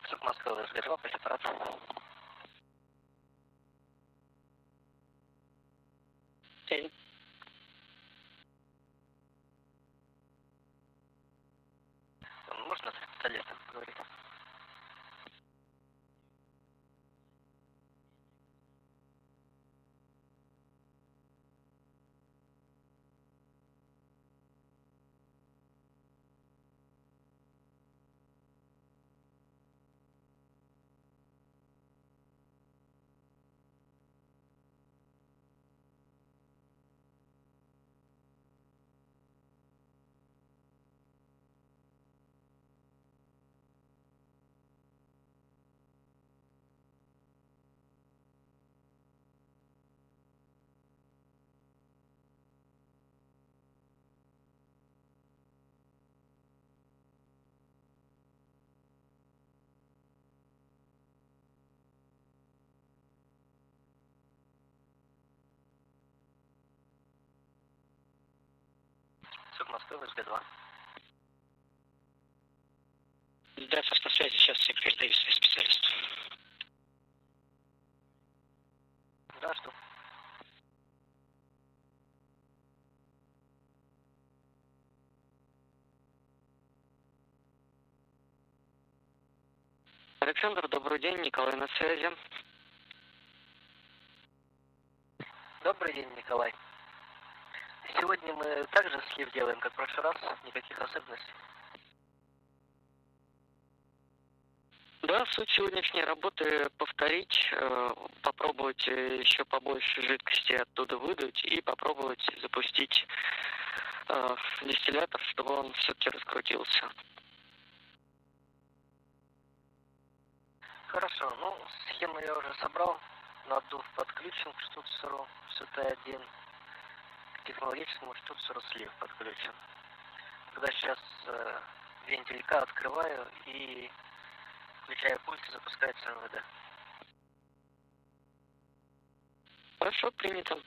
Сок Москва, СГ-2, прилет. День. Можно с Толестом поговорить? Сок Москва, СГ-2. Да, со связи, сейчас я передаю своих специалистов. Да, что? Александр, добрый день, Николай на связи. Добрый день, Николай. Сегодня мы также слив делаем, как в прошлый раз, никаких особенностей. Да, суть сегодняшней работы повторить, попробовать еще побольше жидкости оттуда выдуть и попробовать запустить дистиллятор, чтобы он все-таки раскрутился. Хорошо, ну, схему я уже собрал, надув подключен к штуцеру СТ-1, к технологическому штуцеру слив подключен. Тогда сейчас вентилька открываю и, включая пульс, запускается МВД. Хорошо, принято.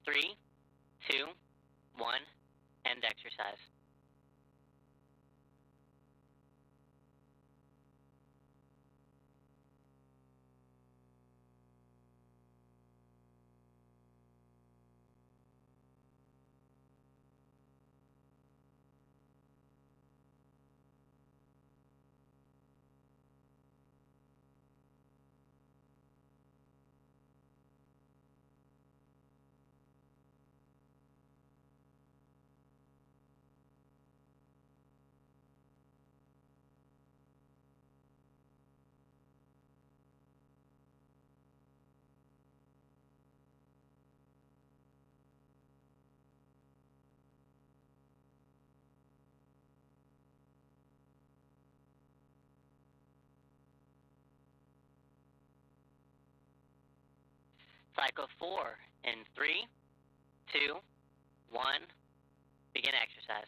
3, 2, 1, end exercise. Cycle 4 in 3, 2, 1, begin exercise.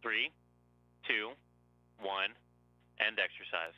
3, 2, 1, end exercise.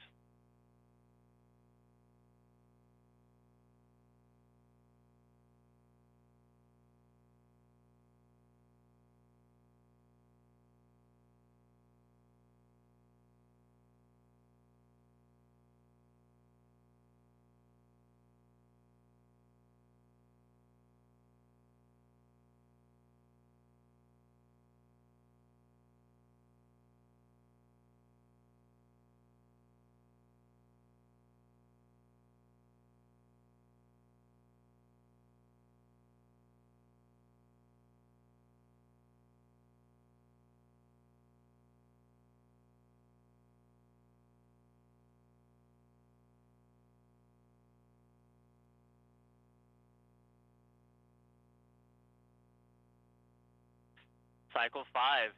Cycle 5,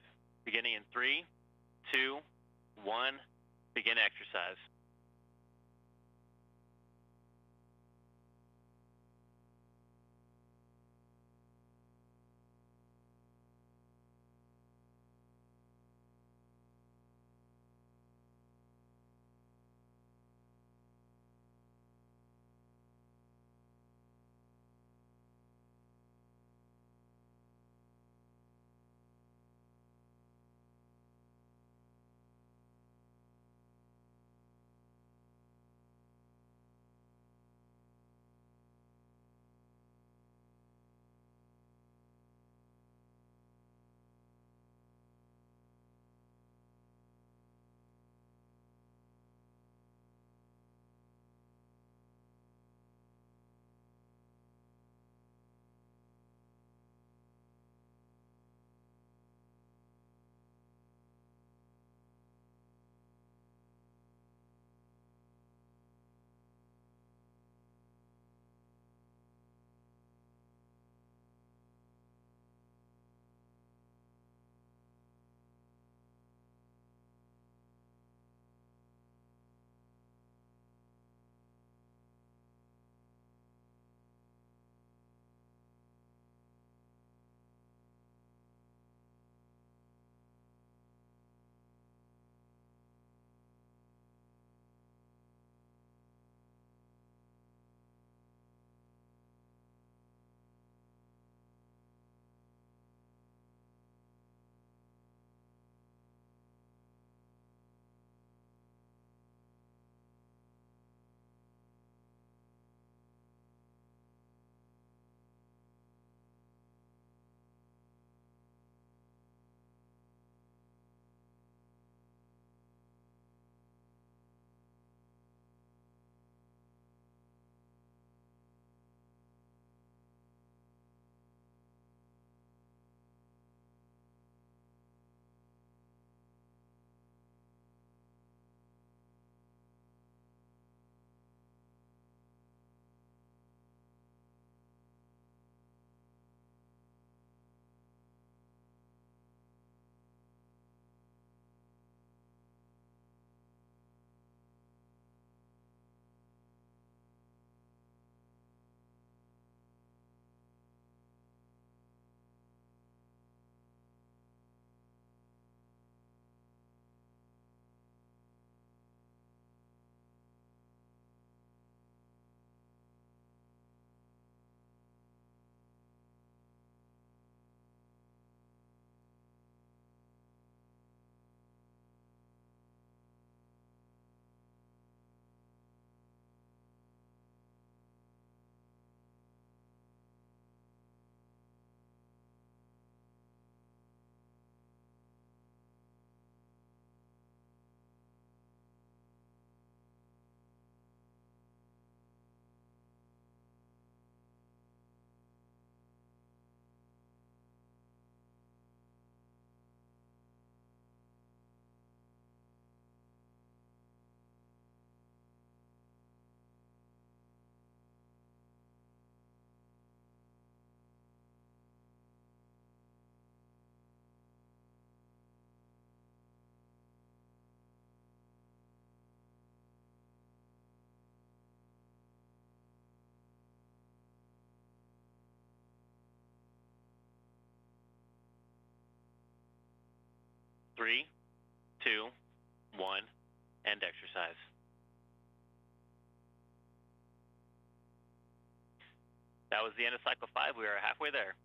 beginning in 3, 2, 1, begin exercise. end exercise. That was the end of cycle 5. We are halfway there.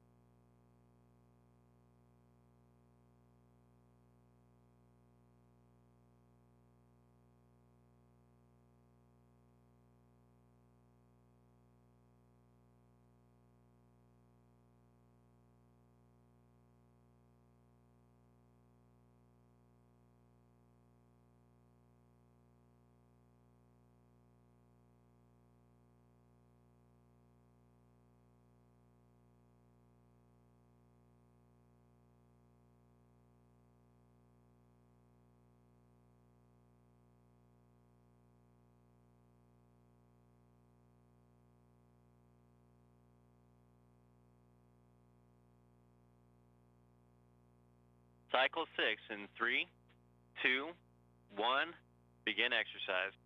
Cycle 6 in 3, 2, 1, begin exercise.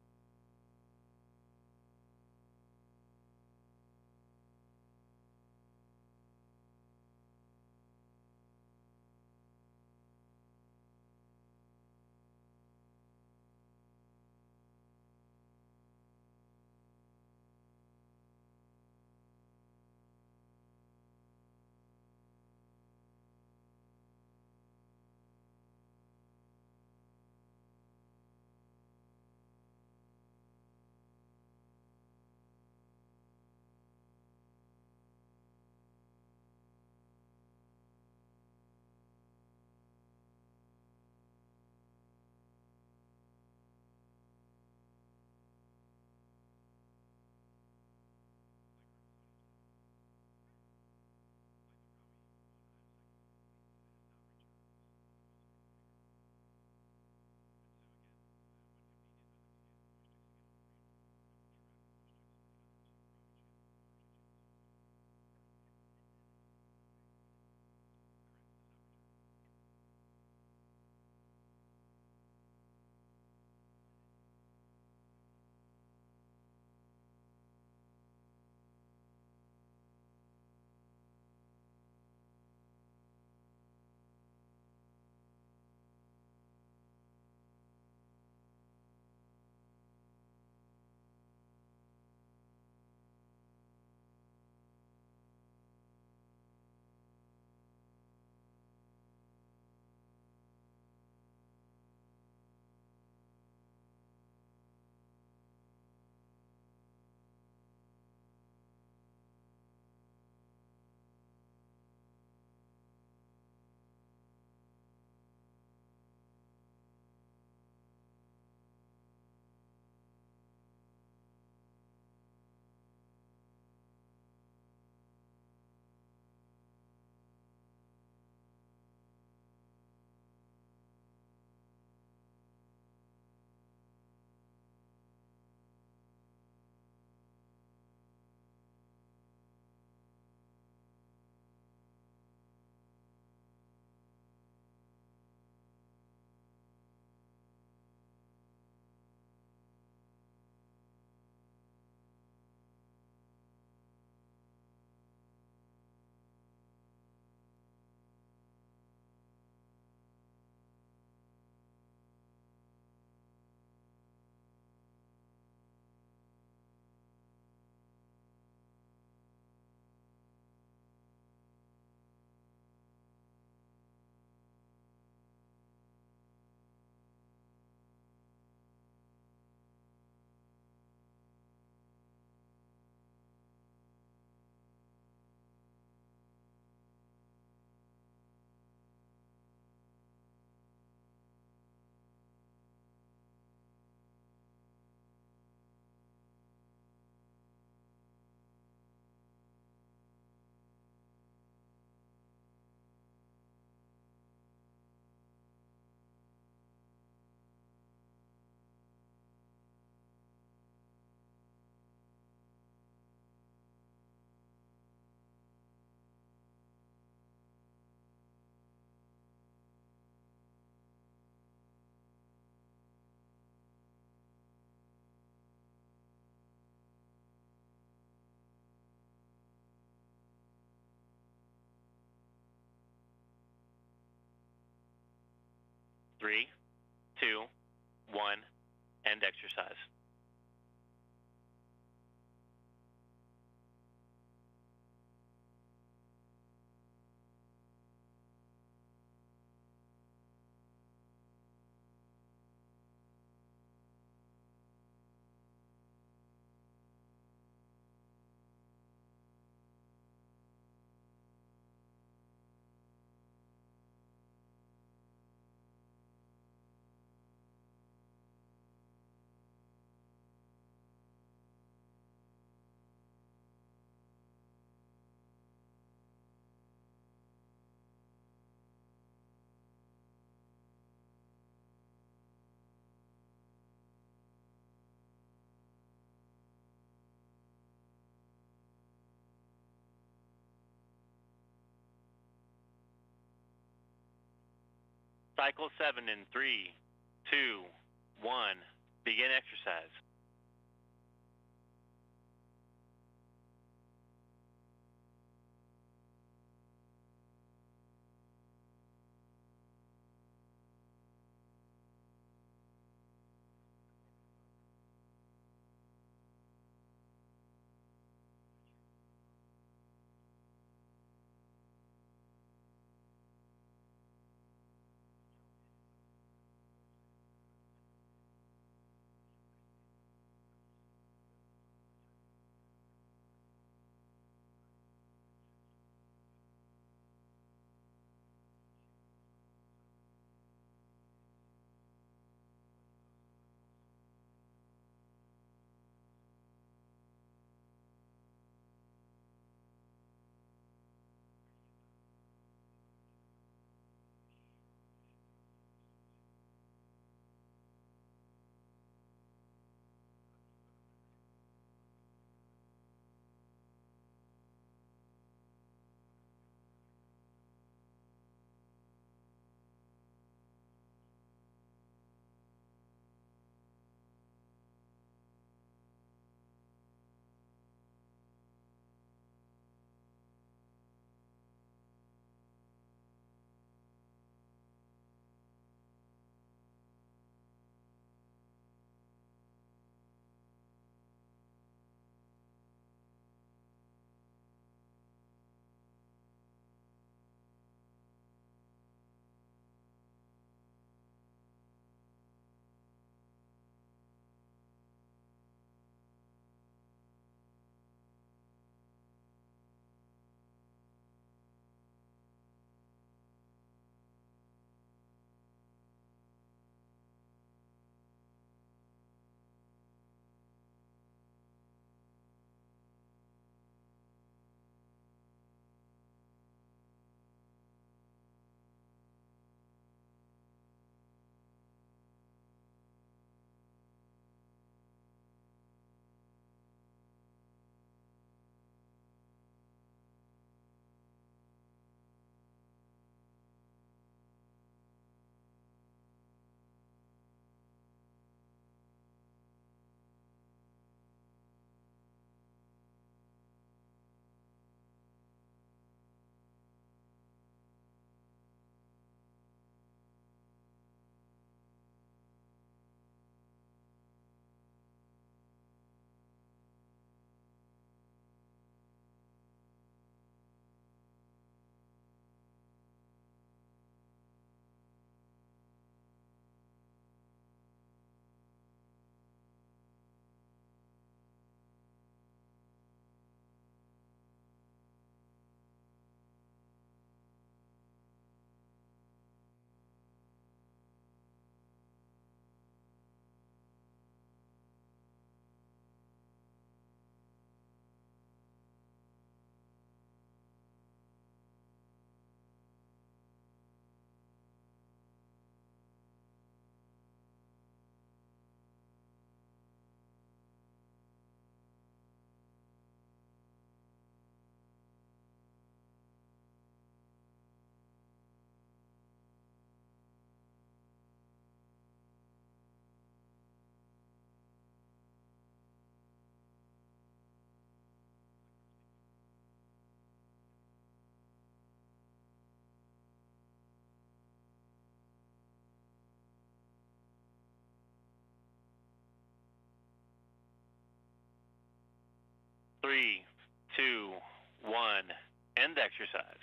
Three, two, one, End exercise. Cycle 7 in 3, 2, 1. Begin exercise. 3, 2, 1, end exercise.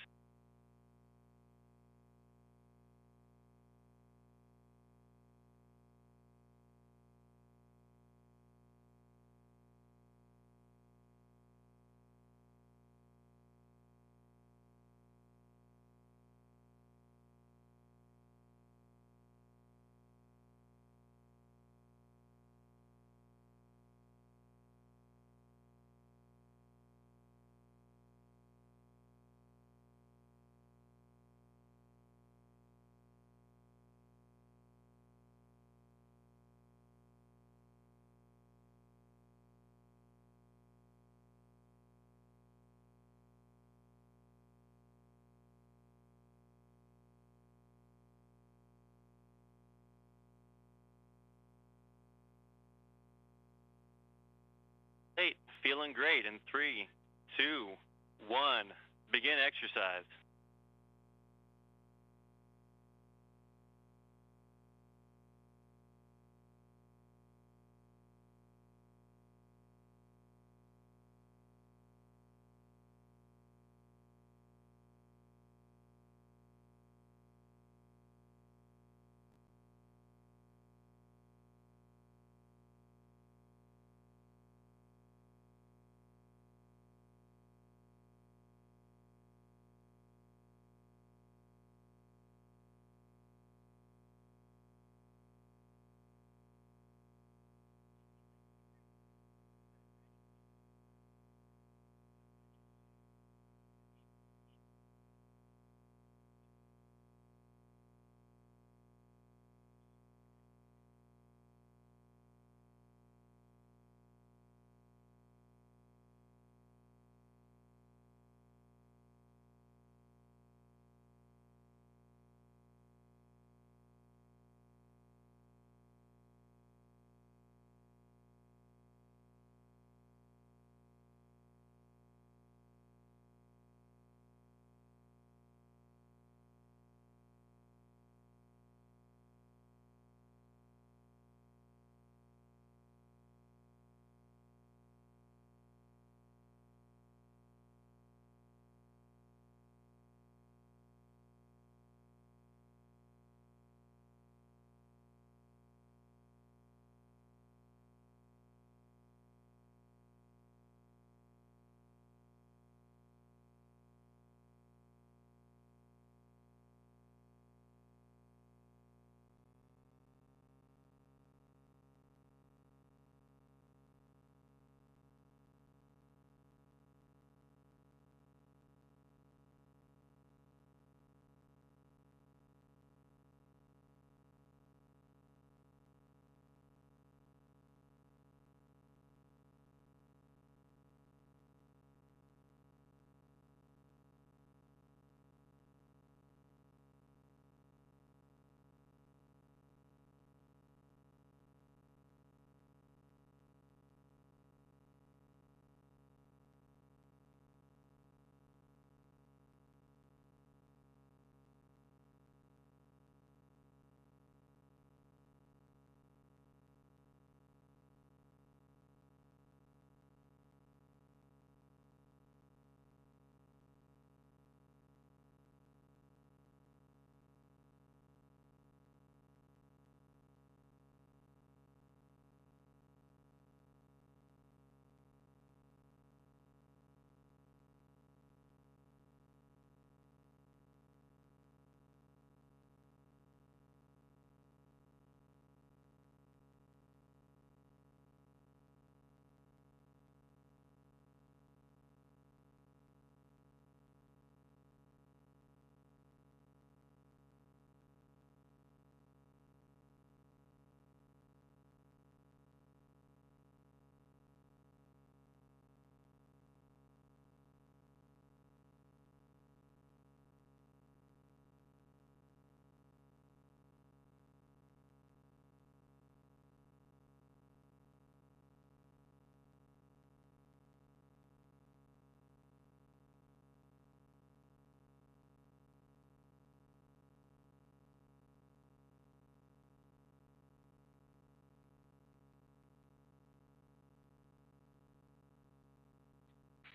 Eight, feeling great in 3, 2, 1, begin exercise.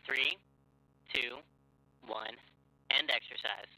3, 2, 1, end exercise.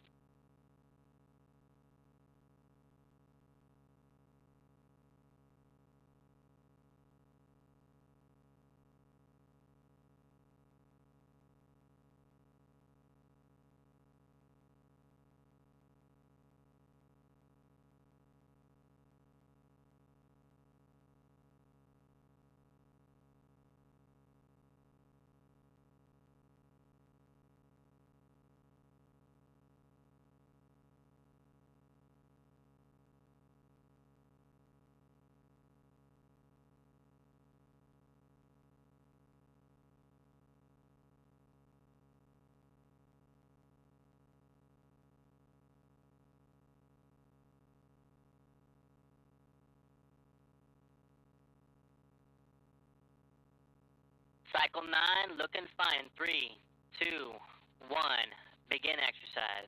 Cycle 9, looking fine. 3, 2, 1, begin exercise.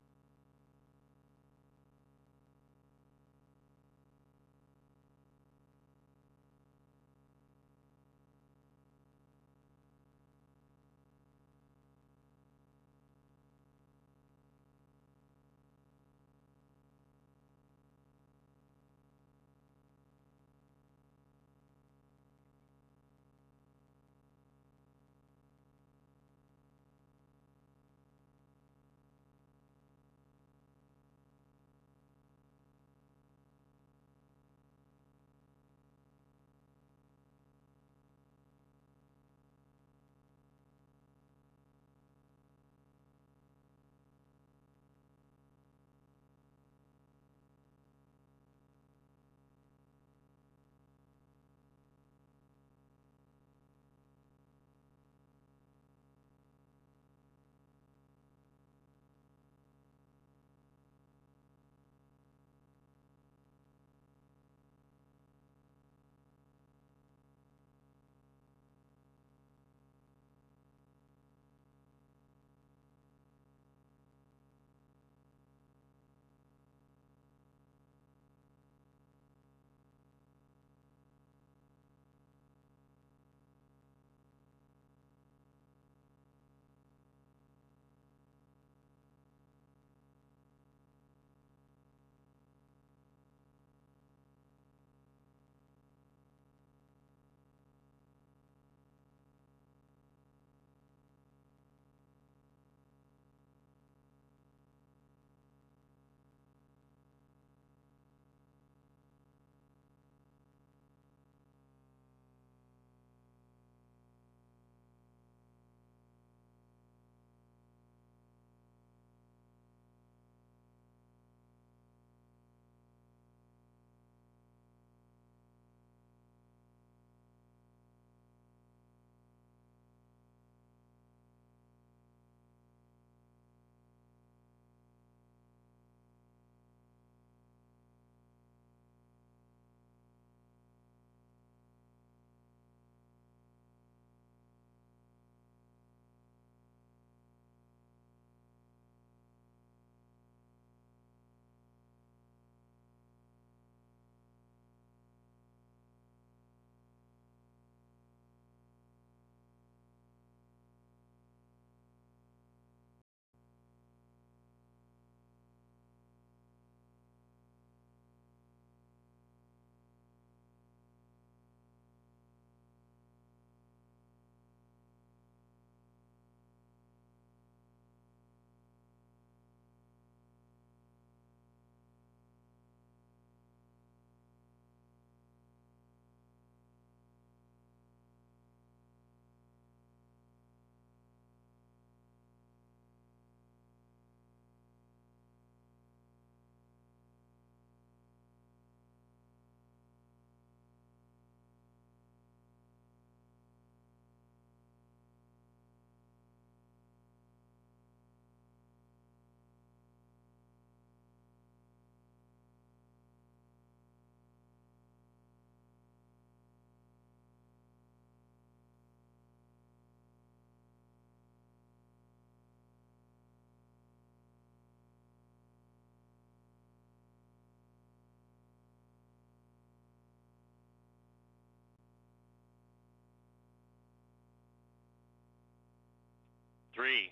3,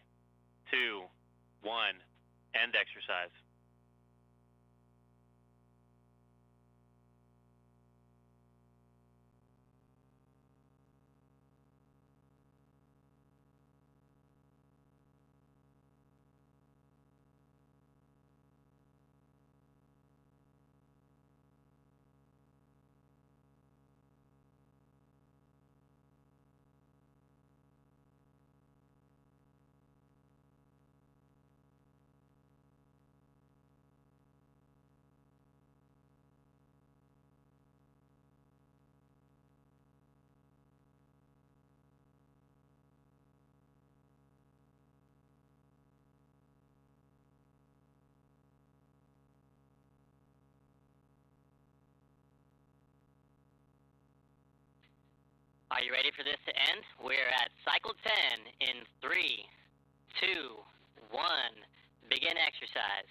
2, 1, end exercise. Are you ready for this to end? We're at cycle 10 in 3, 2, 1. Begin exercise.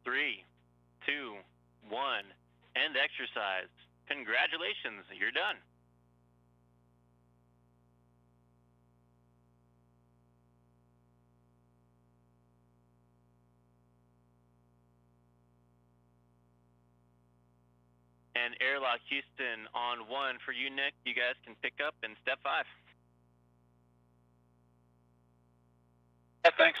3, 2, 1, end exercise. Congratulations, you're done. And airlock Houston on 1 for you, Nick. You guys can pick up in step 5. Yeah, thanks.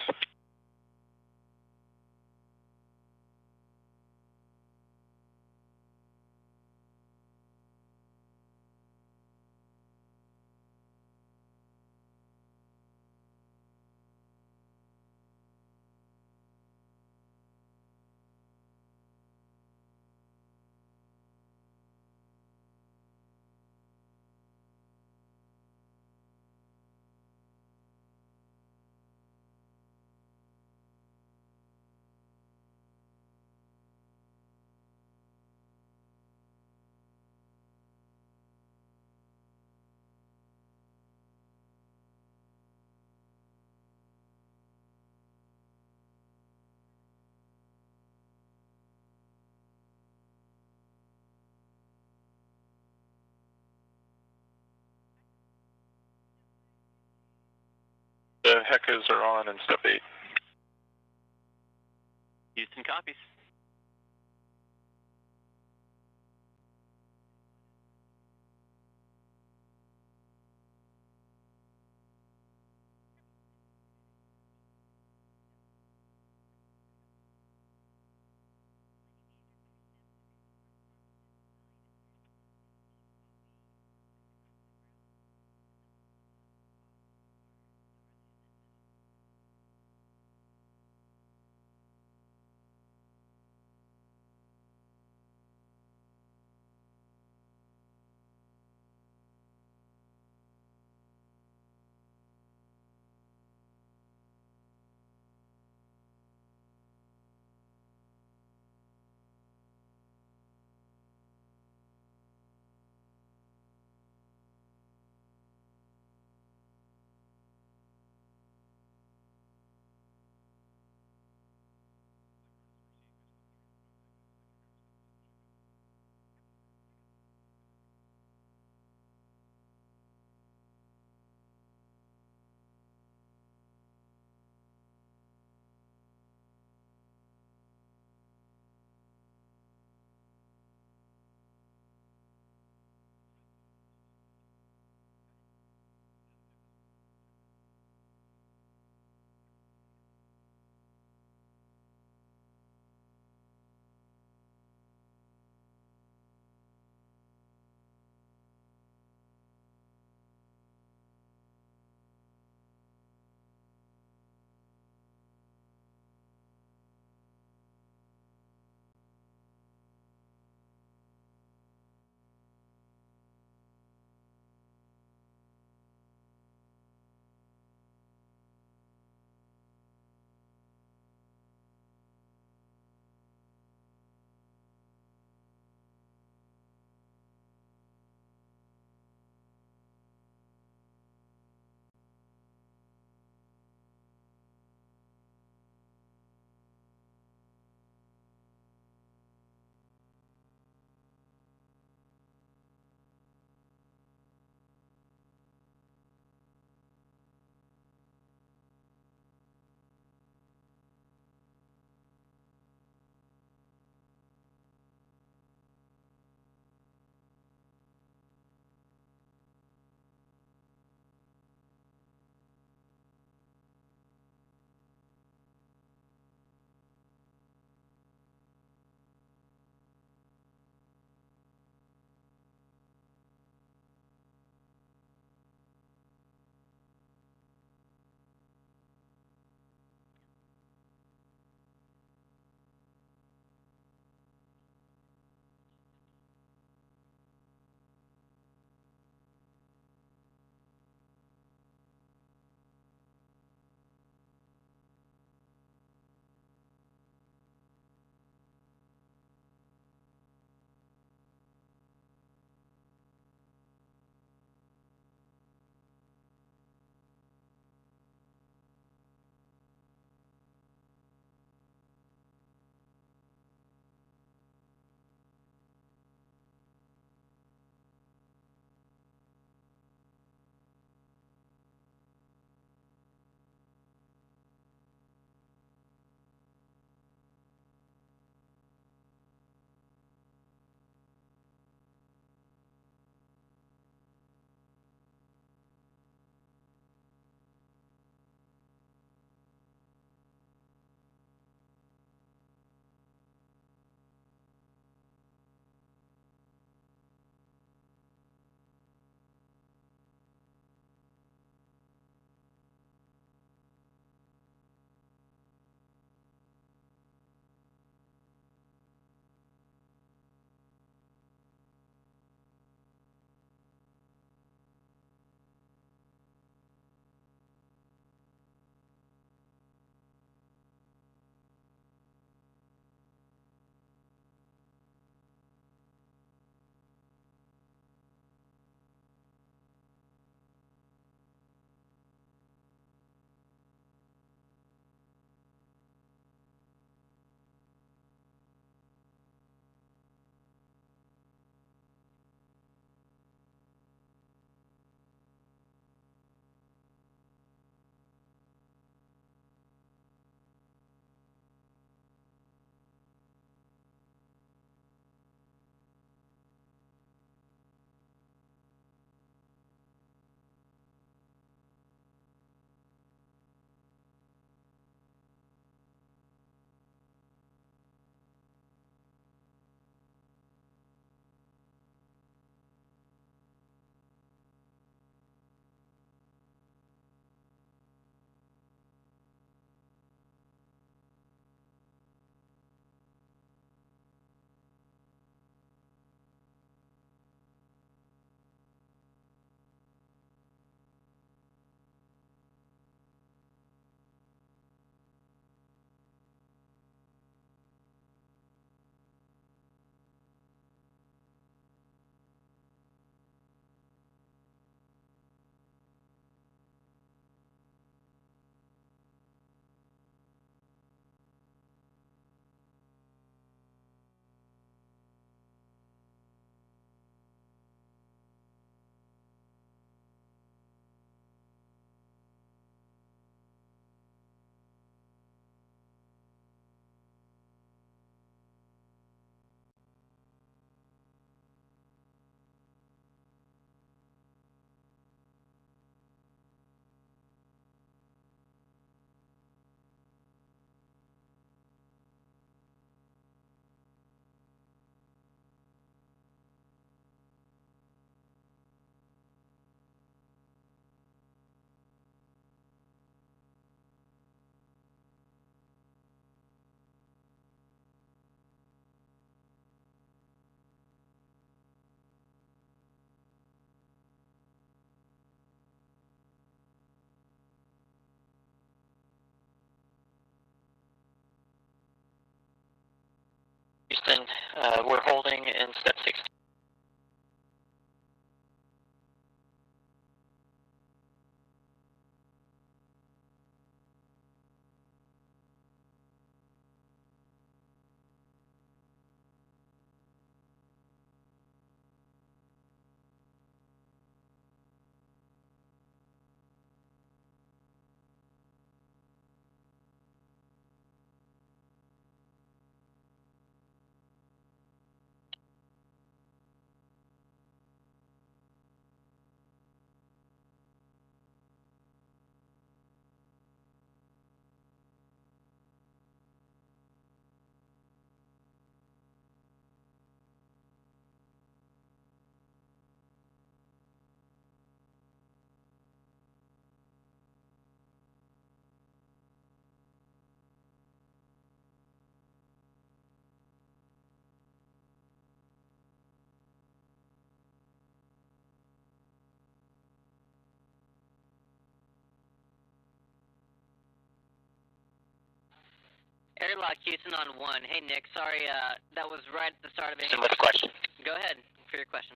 The heckas are on in step 8. Houston copies. Houston. We're holding in step 16. Airlock Houston on 1. Hey, Nick, sorry, that was right at the start of it. With a question. Go ahead for your question.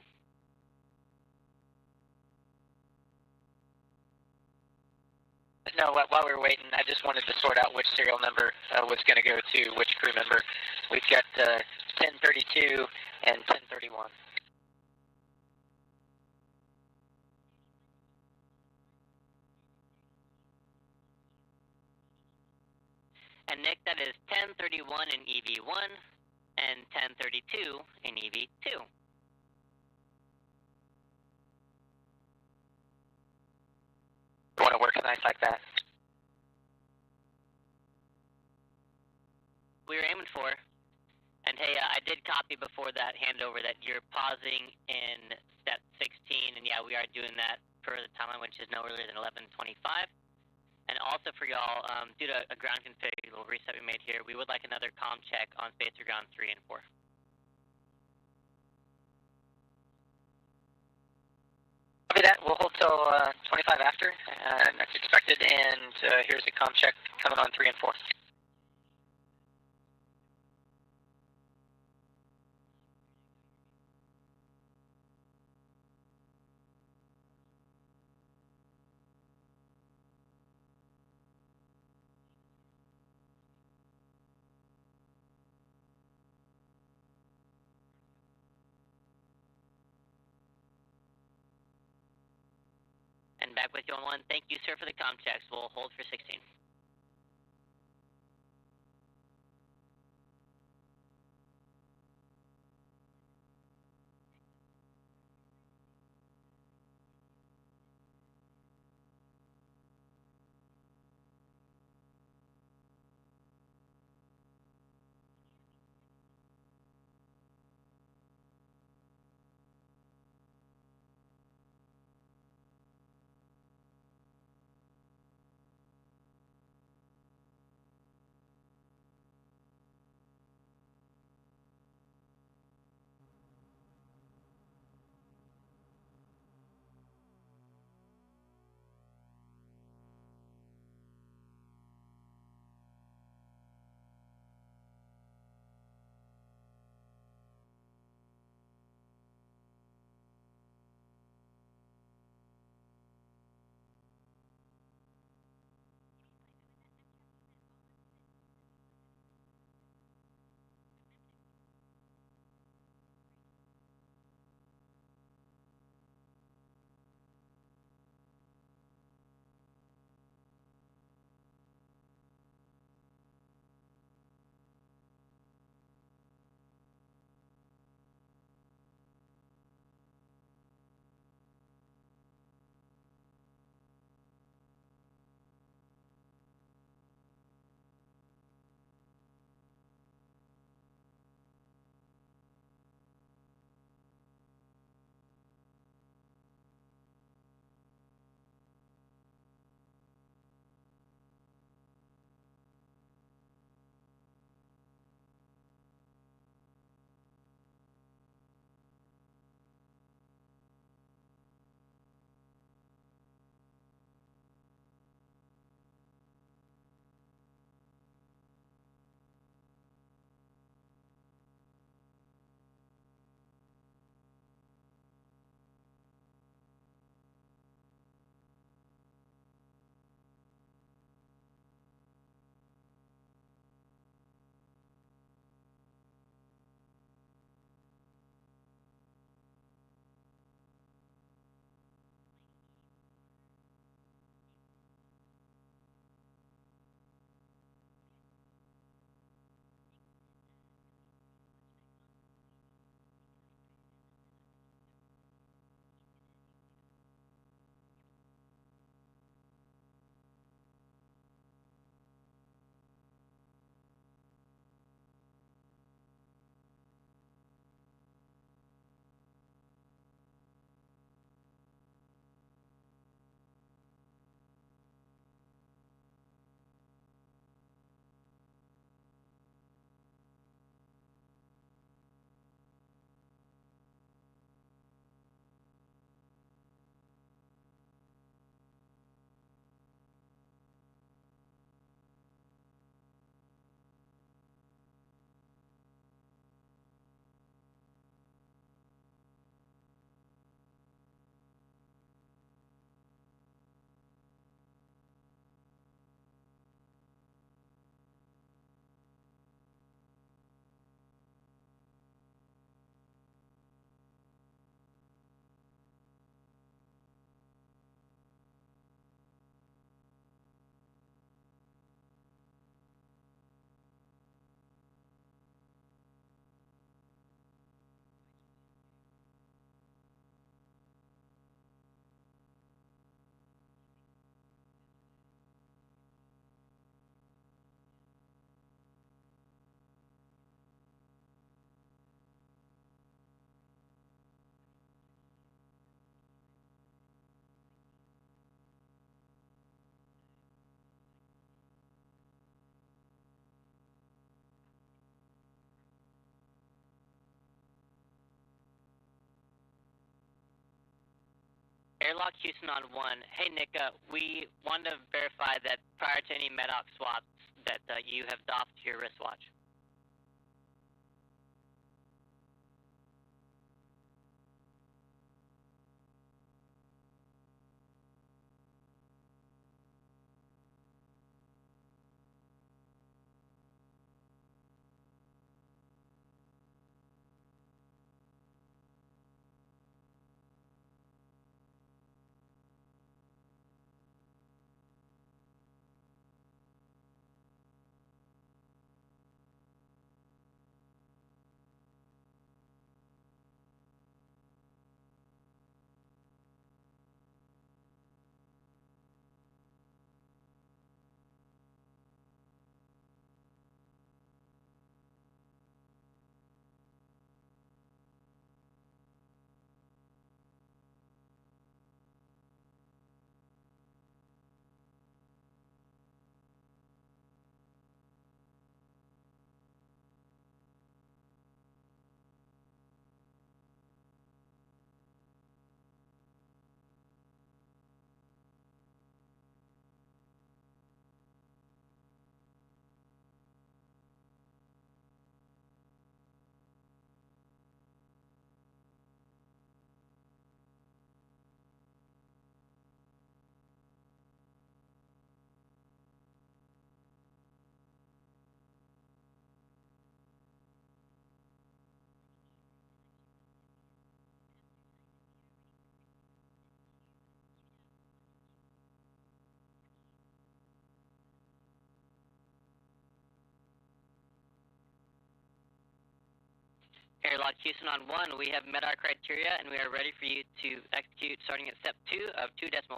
No, while we were waiting, I just wanted to sort out which serial number was going to go to which crew member. We've got 1032 and 1031. And Nick, that is 1031 in EV1 and 1032 in EV2. You want to work nice like that? We were aiming for. And hey, I did copy before that handover that you're pausing in step 16, and yeah, we are doing that per the timeline, which is no earlier than 11:25. And also for y'all, due to a ground config little reset we made here, we would like another comm check on spacer ground 3 and 4. Copy that. We'll hold till 25 after, that's expected, and here's a comm check coming on 3 and 4. And back with you on 1. Thank you, sir, for the comm checks. We'll hold for 16. Airlock Houston on 1. Hey, Nick, we wanted to verify that prior to any MEDOC swaps that you have doffed your wristwatch. Airlock Houston on 1, we have met our criteria and we are ready for you to execute starting at Sept 2 of 2.120.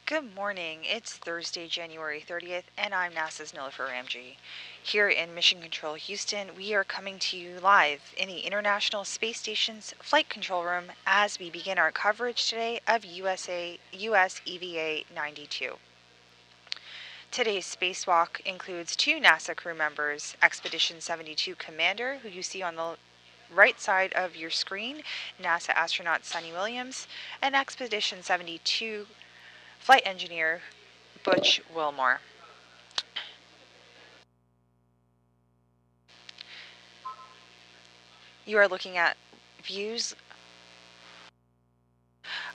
Good morning. It's Thursday, January 30th, and I'm NASA's Nilofer Ramji. Here in Mission Control Houston, we are coming to you live in the International Space Station's Flight Control Room as we begin our coverage today of US EVA 92. Today's spacewalk includes 2 NASA crew members, Expedition 72 Commander, who you see on the right side of your screen, NASA astronaut Sunny Williams, and Expedition 72 Flight Engineer Butch Wilmore. You are looking at views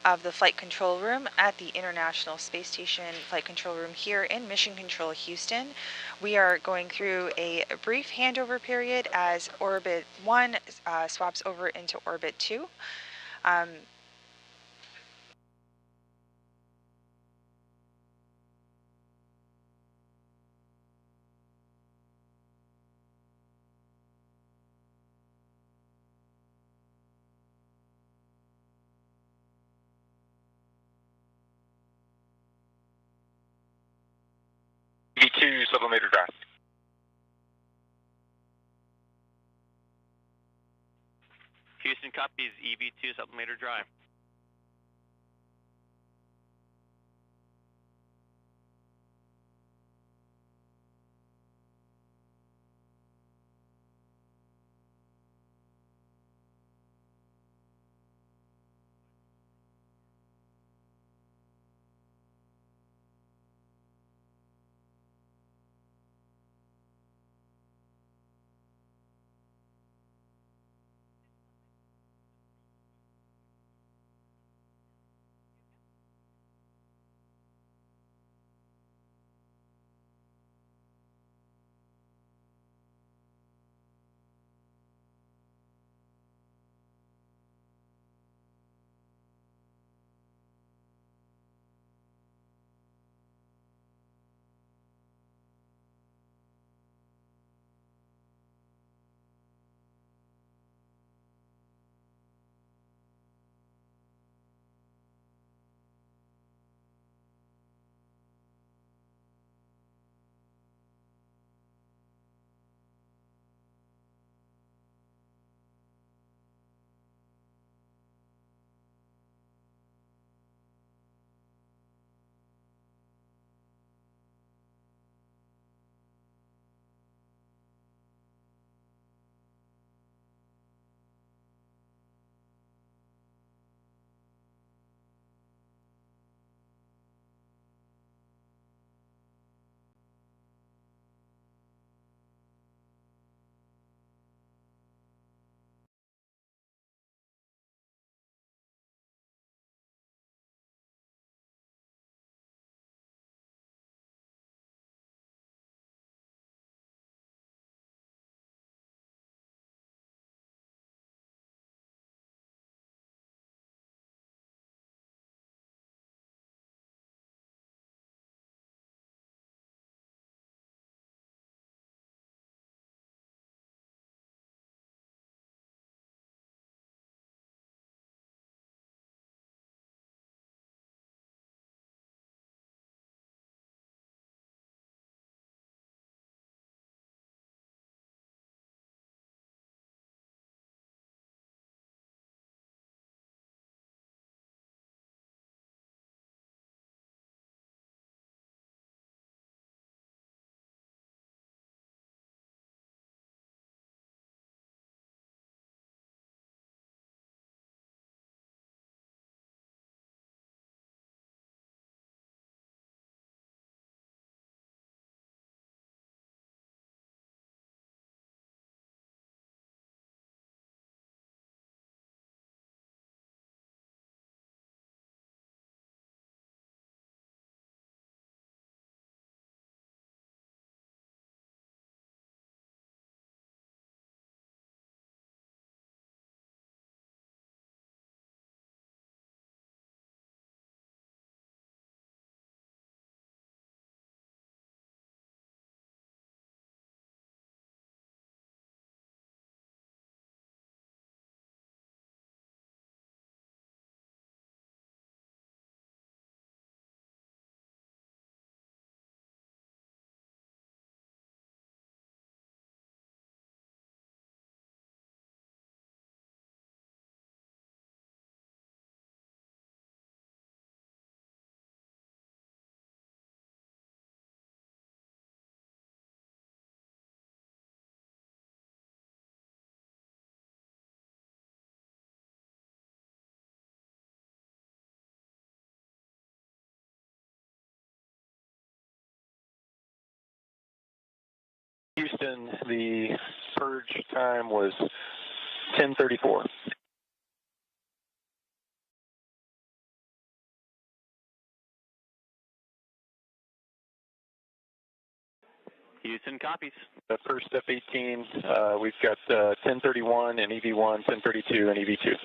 of the Flight Control Room at the International Space Station Flight Control Room here in Mission Control Houston. We are going through a brief handover period as Orbit 1 swaps over into Orbit 2. EV2 sublimator drive. Houston copies EV2 sublimator drive. Houston, the purge time was 10:34. Houston copies. The first F-18, we've got 1031 and EV1, 1032 and EV2.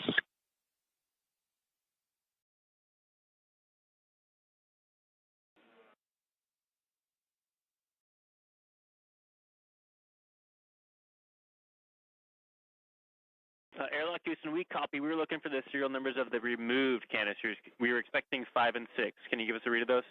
Airlock Houston, we copy. We were looking for the serial numbers of the removed canisters. We were expecting 5 and 6. Can you give us a read of those?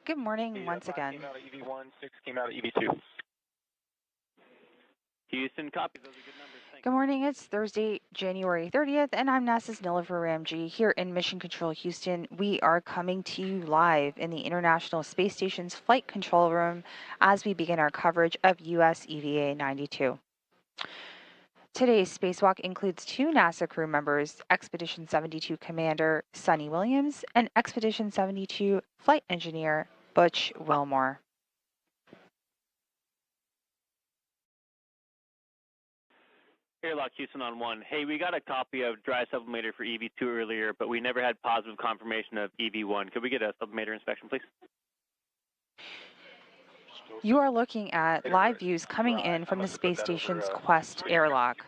Good morning once again. Came out of EV1, 6 came out of EV2. Houston copy. Those are good numbers. Thanks. Good morning. It's Thursday, January 30th, and I'm NASA's Nilifer Ramji here in Mission Control Houston. We are coming to you live in the International Space Station's Flight Control Room as we begin our coverage of US EVA 92. Today's spacewalk includes 2 NASA crew members, Expedition 72 Commander Suni Williams and Expedition 72 Flight Engineer Butch Wilmore. Airlock Houston on 1. Hey, we got a copy of dry sublimator for EV2 earlier, but we never had positive confirmation of EV1. Could we get a sublimator inspection, please? You are looking at live views coming in from the space station's Quest airlock.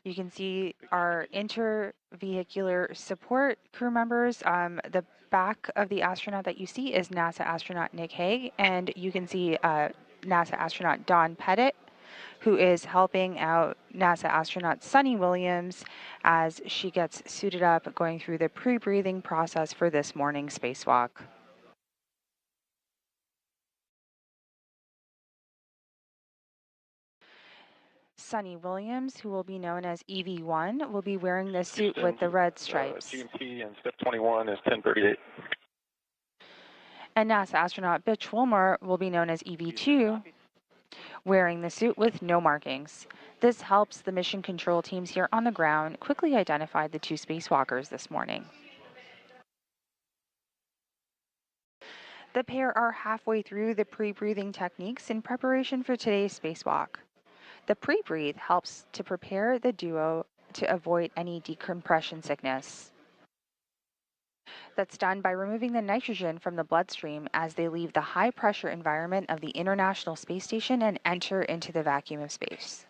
You can see our intervehicular support crew members. The back of the astronaut that you see is NASA astronaut Nick Hague, and you can see NASA astronaut Don Pettit, who is helping out NASA astronaut Suni Williams as she gets suited up, going through the pre-breathing process for this morning's spacewalk. Suni Williams, who will be known as EV1, will be wearing the suit with the red stripes. GMT and step 21 is 1038. And NASA astronaut Butch Wilmore will be known as EV2, wearing the suit with no markings. This helps the mission control teams here on the ground quickly identify the 2 spacewalkers this morning. The pair are halfway through the pre-breathing techniques in preparation for today's spacewalk. The pre-breathe helps to prepare the duo to avoid any decompression sickness. That's done by removing the nitrogen from the bloodstream as they leave the high-pressure environment of the International Space Station and enter into the vacuum of space.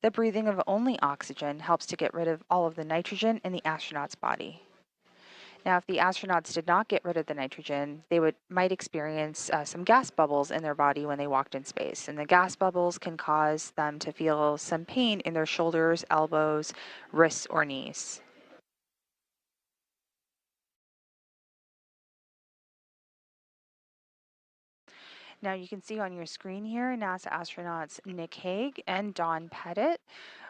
The breathing of only oxygen helps to get rid of all of the nitrogen in the astronaut's body. Now, if the astronauts did not get rid of the nitrogen, they might experience some gas bubbles in their body when they walked in space. And the gas bubbles can cause them to feel some pain in their shoulders, elbows, wrists, or knees. Now you can see on your screen here NASA astronauts Nick Hague and Don Pettit,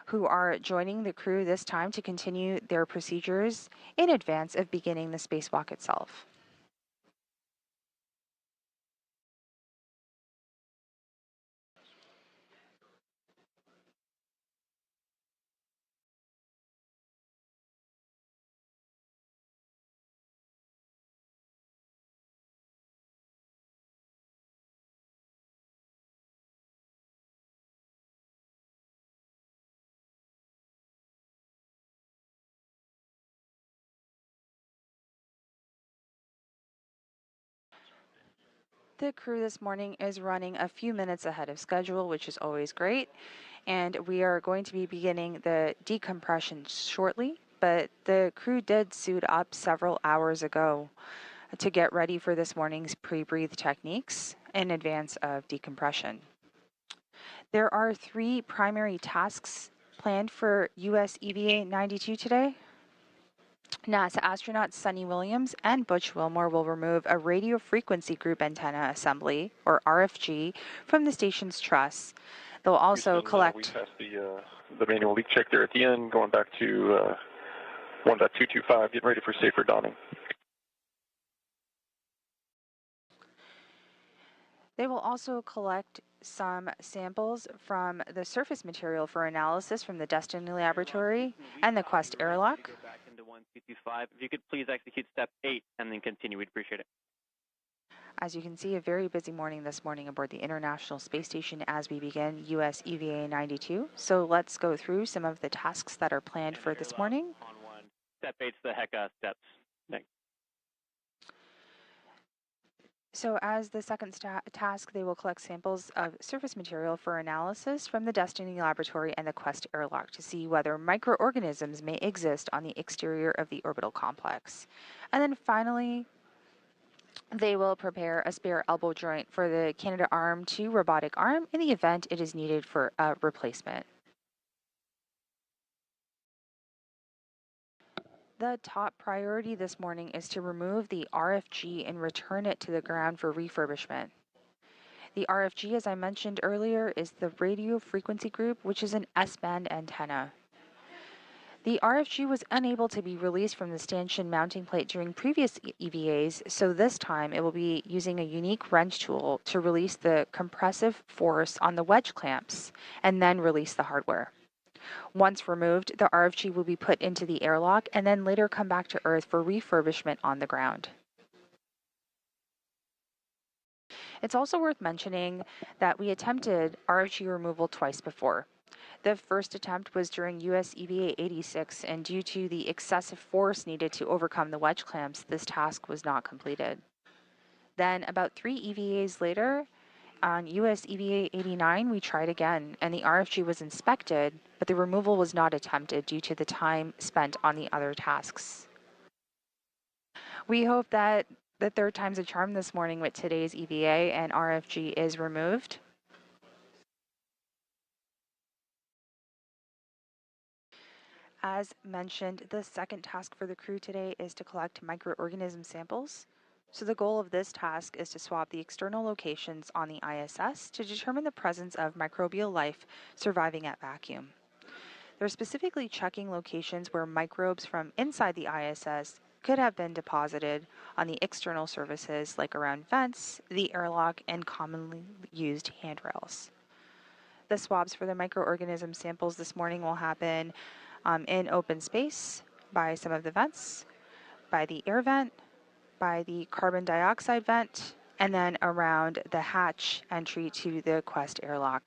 who are joining the crew this time to continue their procedures in advance of beginning the spacewalk itself. The crew this morning is running a few minutes ahead of schedule, which is always great. And we are going to be beginning the decompression shortly, but the crew did suit up several hours ago to get ready for this morning's pre-breathe techniques in advance of decompression. There are 3 primary tasks planned for US EVA 92 today. NASA astronauts Suni Williams and Butch Wilmore will remove a radio frequency group antenna assembly, or RFG, from the station's truss. They'll also collect... We passed the manual leak check there at the end, going back to 1.225, getting ready for safer dawning. They will also collect some samples from the surface material for analysis from the Destiny Laboratory and the Quest airlock. Go back into 1225. If you could please execute step 8 and then continue, we'd appreciate it. As you can see, a very busy morning this morning aboard the International Space Station as we begin US EVA 92. So let's go through some of the tasks that are planned for this morning. On 1. Step 8's the HECA steps. Thanks. So as the second task, they will collect samples of surface material for analysis from the Destiny Laboratory and the Quest airlock to see whether microorganisms may exist on the exterior of the orbital complex. And then finally, they will prepare a spare elbow joint for the Canadarm2 robotic arm in the event it is needed for a replacement. The top priority this morning is to remove the RFG and return it to the ground for refurbishment. The RFG, as I mentioned earlier, is the radio frequency group, which is an S-band antenna. The RFG was unable to be released from the stanchion mounting plate during previous EVAs, so this time it will be using a unique wrench tool to release the compressive force on the wedge clamps and then release the hardware. Once removed, the RFG will be put into the airlock and then later come back to Earth for refurbishment on the ground. It's also worth mentioning that we attempted RFG removal twice before. The first attempt was during US EVA 86, and due to the excessive force needed to overcome the wedge clamps, this task was not completed. Then, about 3 EVAs later, on US EVA 89, we tried again, and the RFG was inspected, but the removal was not attempted due to the time spent on the other tasks. We hope that the third time's a charm this morning with today's EVA and RFG is removed. As mentioned, the second task for the crew today is to collect microorganism samples. So the goal of this task is to swab the external locations on the ISS to determine the presence of microbial life surviving at vacuum. They're specifically checking locations where microbes from inside the ISS could have been deposited on the external surfaces like around vents, the airlock, and commonly used handrails. The swabs for the microorganism samples this morning will happen in open space, by some of the vents, by the air vent, by the carbon dioxide vent, and then around the hatch entry to the Quest airlock.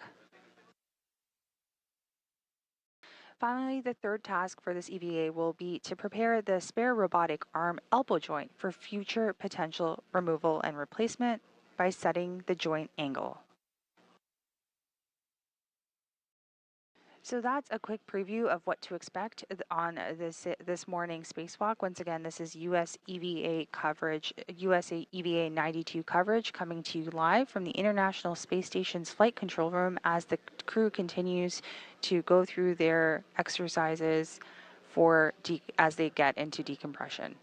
Finally, the third task for this EVA will be to prepare the spare robotic arm elbow joint for future potential removal and replacement by setting the joint angle. So that's a quick preview of what to expect on this morning's Spacewalk. Once again, this is US EVA coverage, USA EVA 92 coverage coming to you live from the International Space Station's flight control room as the crew continues to go through their exercises as they get into decompression.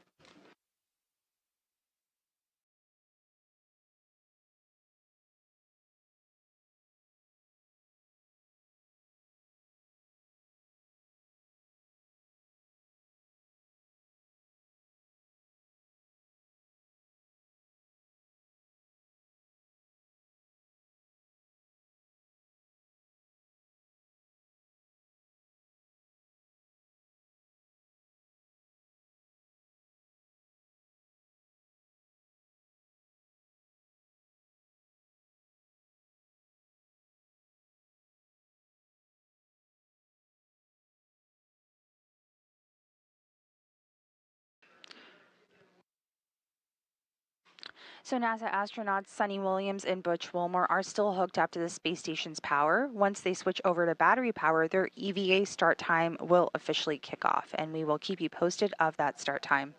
So NASA astronauts Suni Williams and Butch Wilmore are still hooked up to the space station's power. Once they switch over to battery power, their EVA start time will officially kick off, and we will keep you posted of that start time.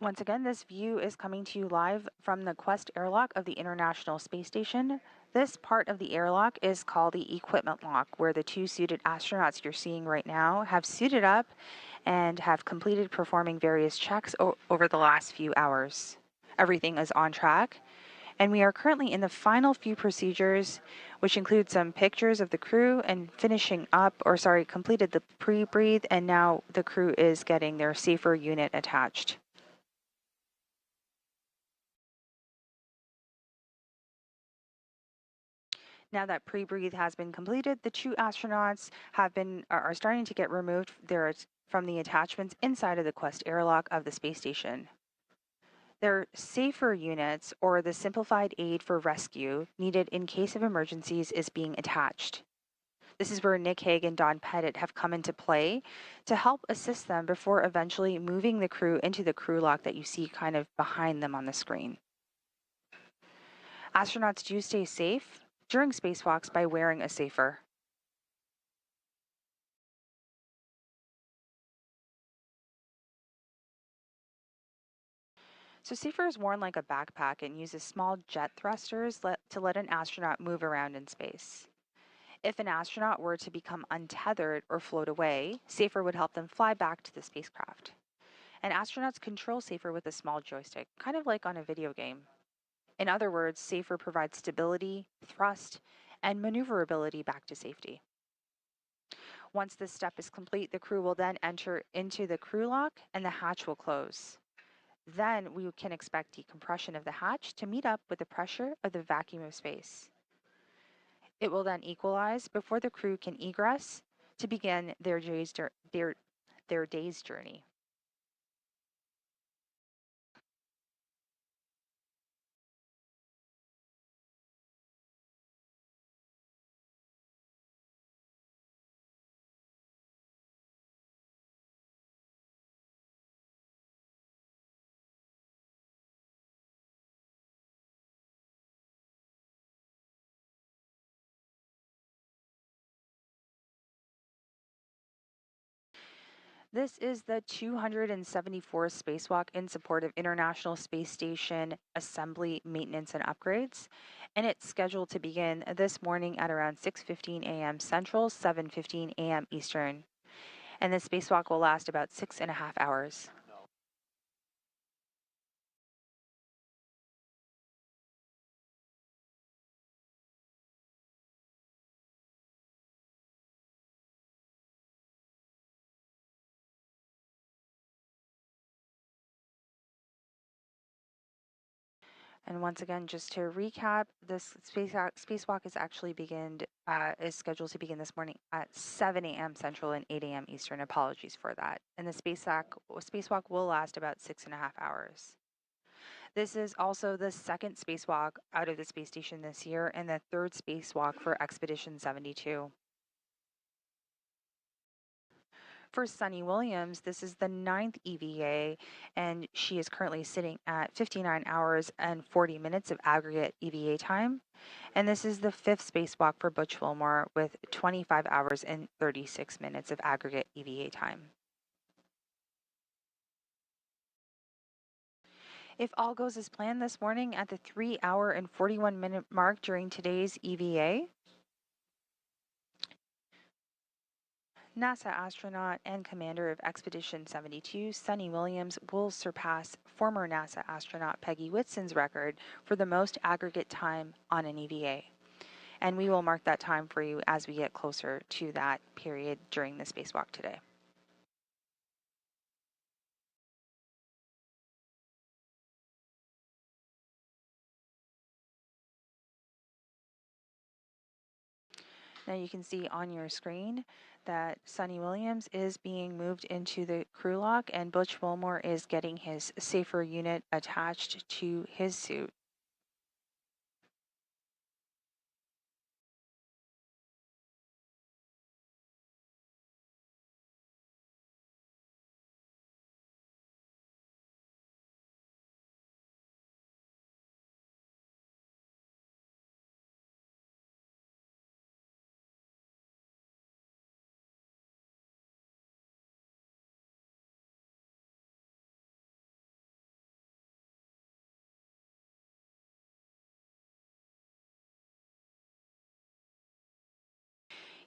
Once again, this view is coming to you live from the Quest airlock of the International Space Station. This part of the airlock is called the equipment lock, where the 2 suited astronauts you're seeing right now have suited up and have completed performing various checks over the last few hours. Everything is on track, And we are currently in the final few procedures, which include some pictures of the crew and completed the pre-breathe, and now the crew is getting their safer unit attached. Now that pre-breathe has been completed, the 2 astronauts are starting to get removed from the attachments inside of the Quest airlock of the space station. Their safer units, or the simplified aid for rescue needed in case of emergencies, is being attached. This is where Nick Hague and Don Pettit have come into play to help assist them before eventually moving the crew into the crew lock that you see kind of behind them on the screen. Astronauts do stay safe during spacewalks by wearing a safer. So safer is worn like a backpack and uses small jet thrusters to let an astronaut move around in space. If an astronaut were to become untethered or float away, safer would help them fly back to the spacecraft. And astronauts control safer with a small joystick, kind of like on a video game. In other words, safer provides stability, thrust, and maneuverability back to safety. Once this step is complete, the crew will then enter into the crew lock and the hatch will close. Then we can expect decompression of the hatch to meet up with the pressure of the vacuum of space. It will then equalize before the crew can egress to begin their day's journey. This is the 274th spacewalk in support of International Space Station assembly, maintenance, and upgrades, and it's scheduled to begin this morning at around 6:15 a.m. Central, 7:15 a.m. Eastern. And the spacewalk will last about 6.5 hours. And once again, just to recap, this spacewalk is scheduled to begin this morning at 7 a.m. Central and 8 a.m. Eastern. Apologies for that. And the spacewalk will last about 6.5 hours. This is also the second spacewalk out of the space station this year and the third spacewalk for Expedition 72. For Suni Williams, this is the 9th EVA, and she is currently sitting at 59 hours and 40 minutes of aggregate EVA time. And this is the 5th spacewalk for Butch Wilmore with 25 hours and 36 minutes of aggregate EVA time. If all goes as planned this morning at the 3-hour and 41-minute mark during today's EVA, NASA astronaut and commander of Expedition 72, Suni Williams, will surpass former NASA astronaut Peggy Whitson's record for the most aggregate time on an EVA. And we will mark that time for you as we get closer to that period during the spacewalk today. Now you can see on your screen that Suni Williams is being moved into the crew lock and Butch Wilmore is getting his safer unit attached to his suit.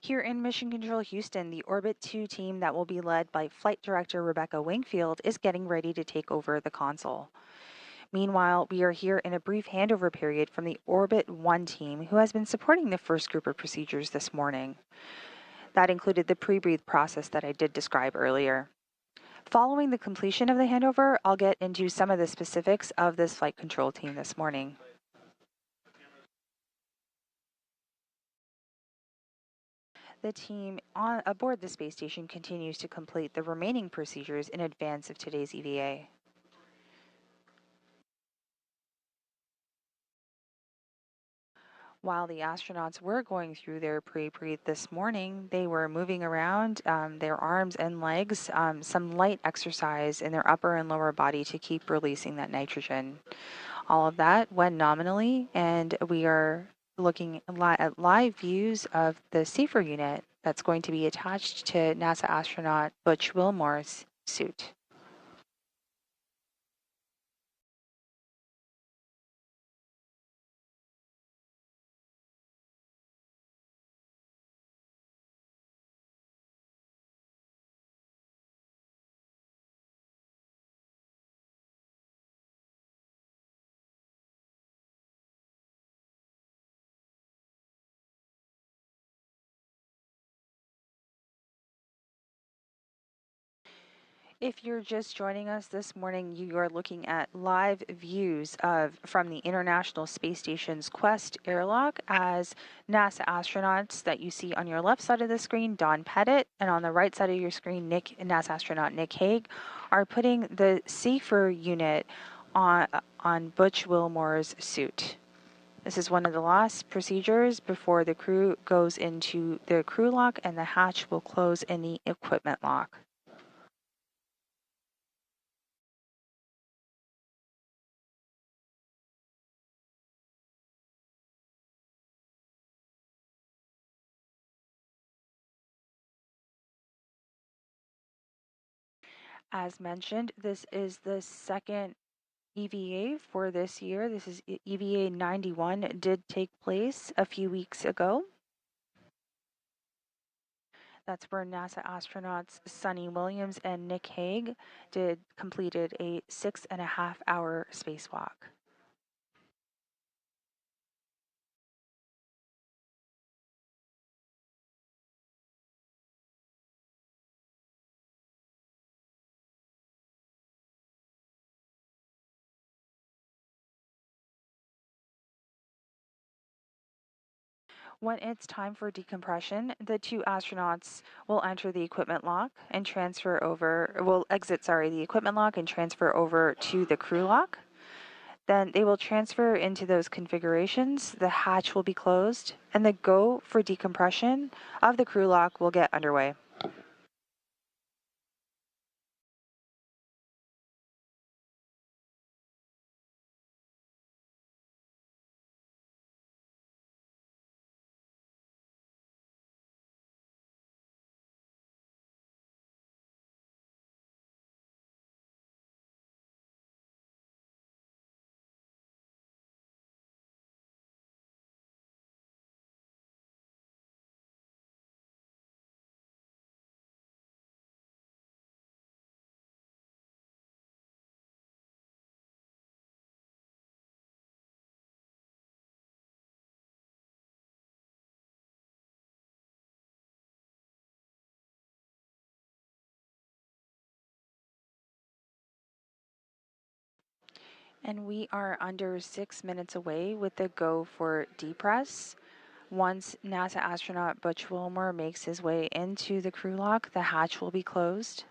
Here in Mission Control Houston, the Orbit 2 team that will be led by Flight Director Rebecca Wingfield is getting ready to take over the console. Meanwhile, we are here in a brief handover period from the Orbit 1 team who has been supporting the first group of procedures this morning. That included the pre-breathe process that I did describe earlier. Following the completion of the handover, I'll get into some of the specifics of this flight control team this morning. The team aboard the space station continues to complete the remaining procedures in advance of today's EVA. While the astronauts were going through their pre-breathe this morning, they were moving around their arms and legs, some light exercise in their upper and lower body to keep releasing that nitrogen. All of that went nominally, and we are looking at live views of the safer unit that's going to be attached to NASA astronaut Butch Wilmore's suit. If you're just joining us this morning, you are looking at live views from the International Space Station's Quest airlock as NASA astronauts that you see on your left side of the screen, Don Pettit, and on the right side of your screen, NASA astronaut Nick Hague, are putting the safer unit on Butch Wilmore's suit. This is one of the last procedures before the crew goes into the crew lock and the hatch will close in the equipment lock. As mentioned, this is the second EVA for this year. This is EVA 91. It did take place a few weeks ago. That's where NASA astronauts Suni Williams and Nick Hague completed a 6.5-hour spacewalk. When it's time for decompression, the two astronauts will enter the equipment lock and exit the equipment lock and transfer over to the crew lock. Then they will transfer into those configurations, the hatch will be closed, and the go for decompression of the crew lock will get underway. And we are under 6 minutes away with the go for depress. Once NASA astronaut Butch Wilmore makes his way into the crew lock, the hatch will be closed.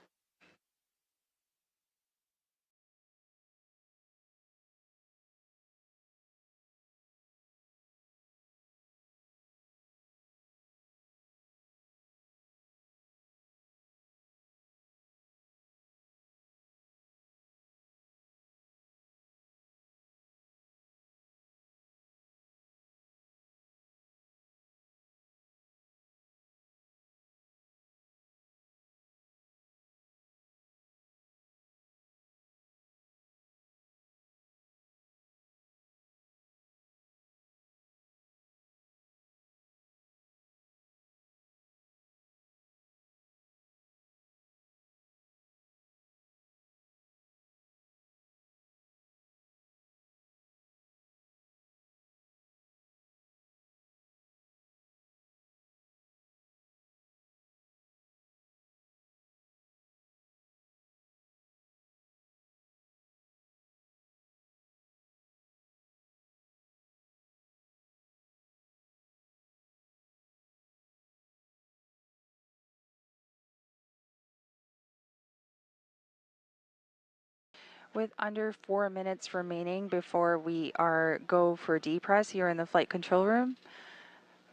With under 4 minutes remaining before we are go for depress here in the flight control room,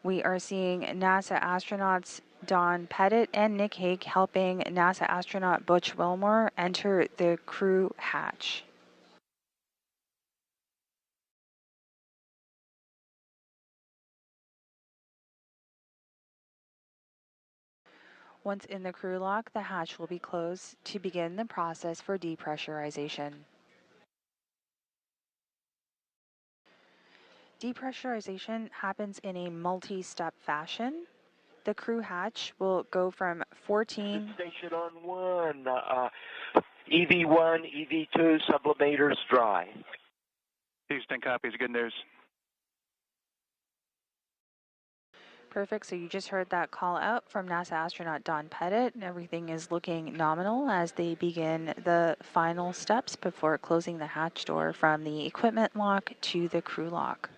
we are seeing NASA astronauts Don Pettit and Nick Hague helping NASA astronaut Butch Wilmore enter the crew hatch. Once in the crew lock, the hatch will be closed to begin the process for depressurization. Depressurization happens in a multi-step fashion. The crew hatch will go from 14... Station on 1, EV1, EV2, sublimators dry. Houston copies, good news. Perfect, so you just heard that call out from NASA astronaut Don Pettit. Everything is looking nominal as they begin the final steps before closing the hatch door from the equipment lock to the crew lock.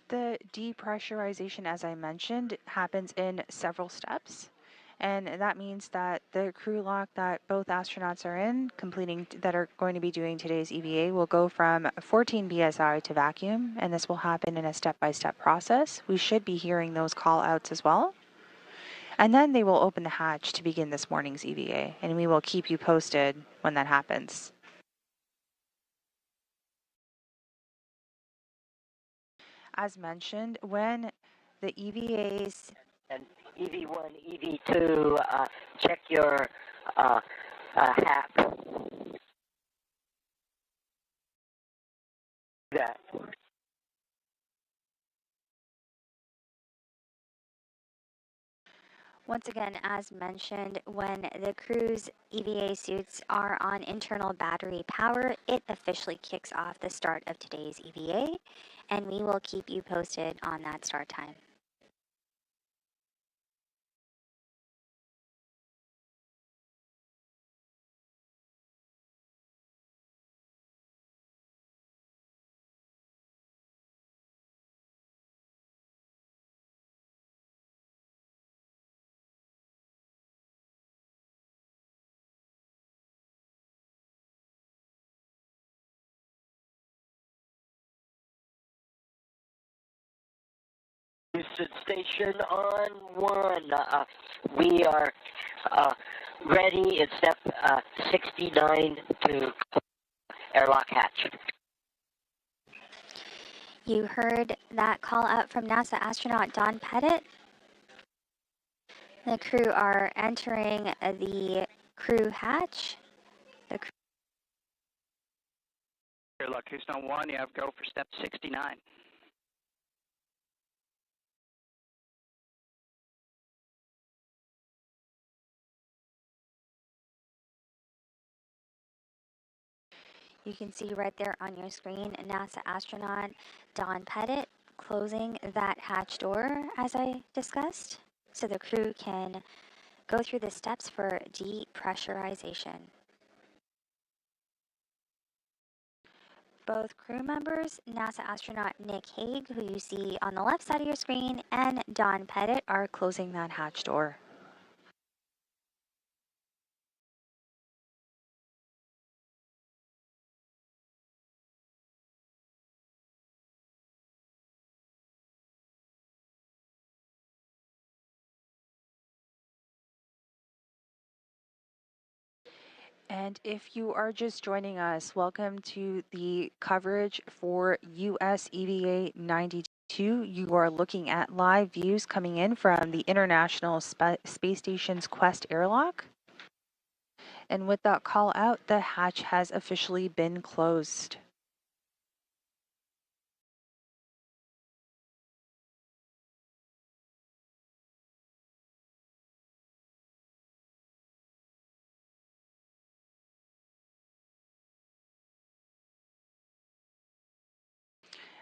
The depressurization, as I mentioned, happens in several steps. And that means that the crew lock that both astronauts are in, that are going to be doing today's EVA, will go from 14 psi to vacuum, and this will happen in a step-by-step process. We should be hearing those call-outs as well. And then they will open the hatch to begin this morning's EVA, and we will keep you posted when that happens. As mentioned, when the EVAs And EV1, EV2, check your HAP. That. Once again, as mentioned, when the crew's EVA suits are on internal battery power, it officially kicks off the start of today's EVA, and we will keep you posted on that start time. Houston Station on 1. We are ready in step 69 to airlock hatch. You heard that call out from NASA astronaut Don Pettit. The crew are entering the crew hatch. Airlock Houston 1, you have go for step 69. You can see right there on your screen NASA astronaut Don Pettit closing that hatch door as I discussed, so the crew can go through the steps for depressurization. Both crew members, NASA astronaut Nick Hague, who you see on the left side of your screen, and Don Pettit are closing that hatch door. And if you are just joining us, welcome to the coverage for US EVA 92. You are looking at live views coming in from the International Space Station's Quest airlock. And with that call out, the hatch has officially been closed.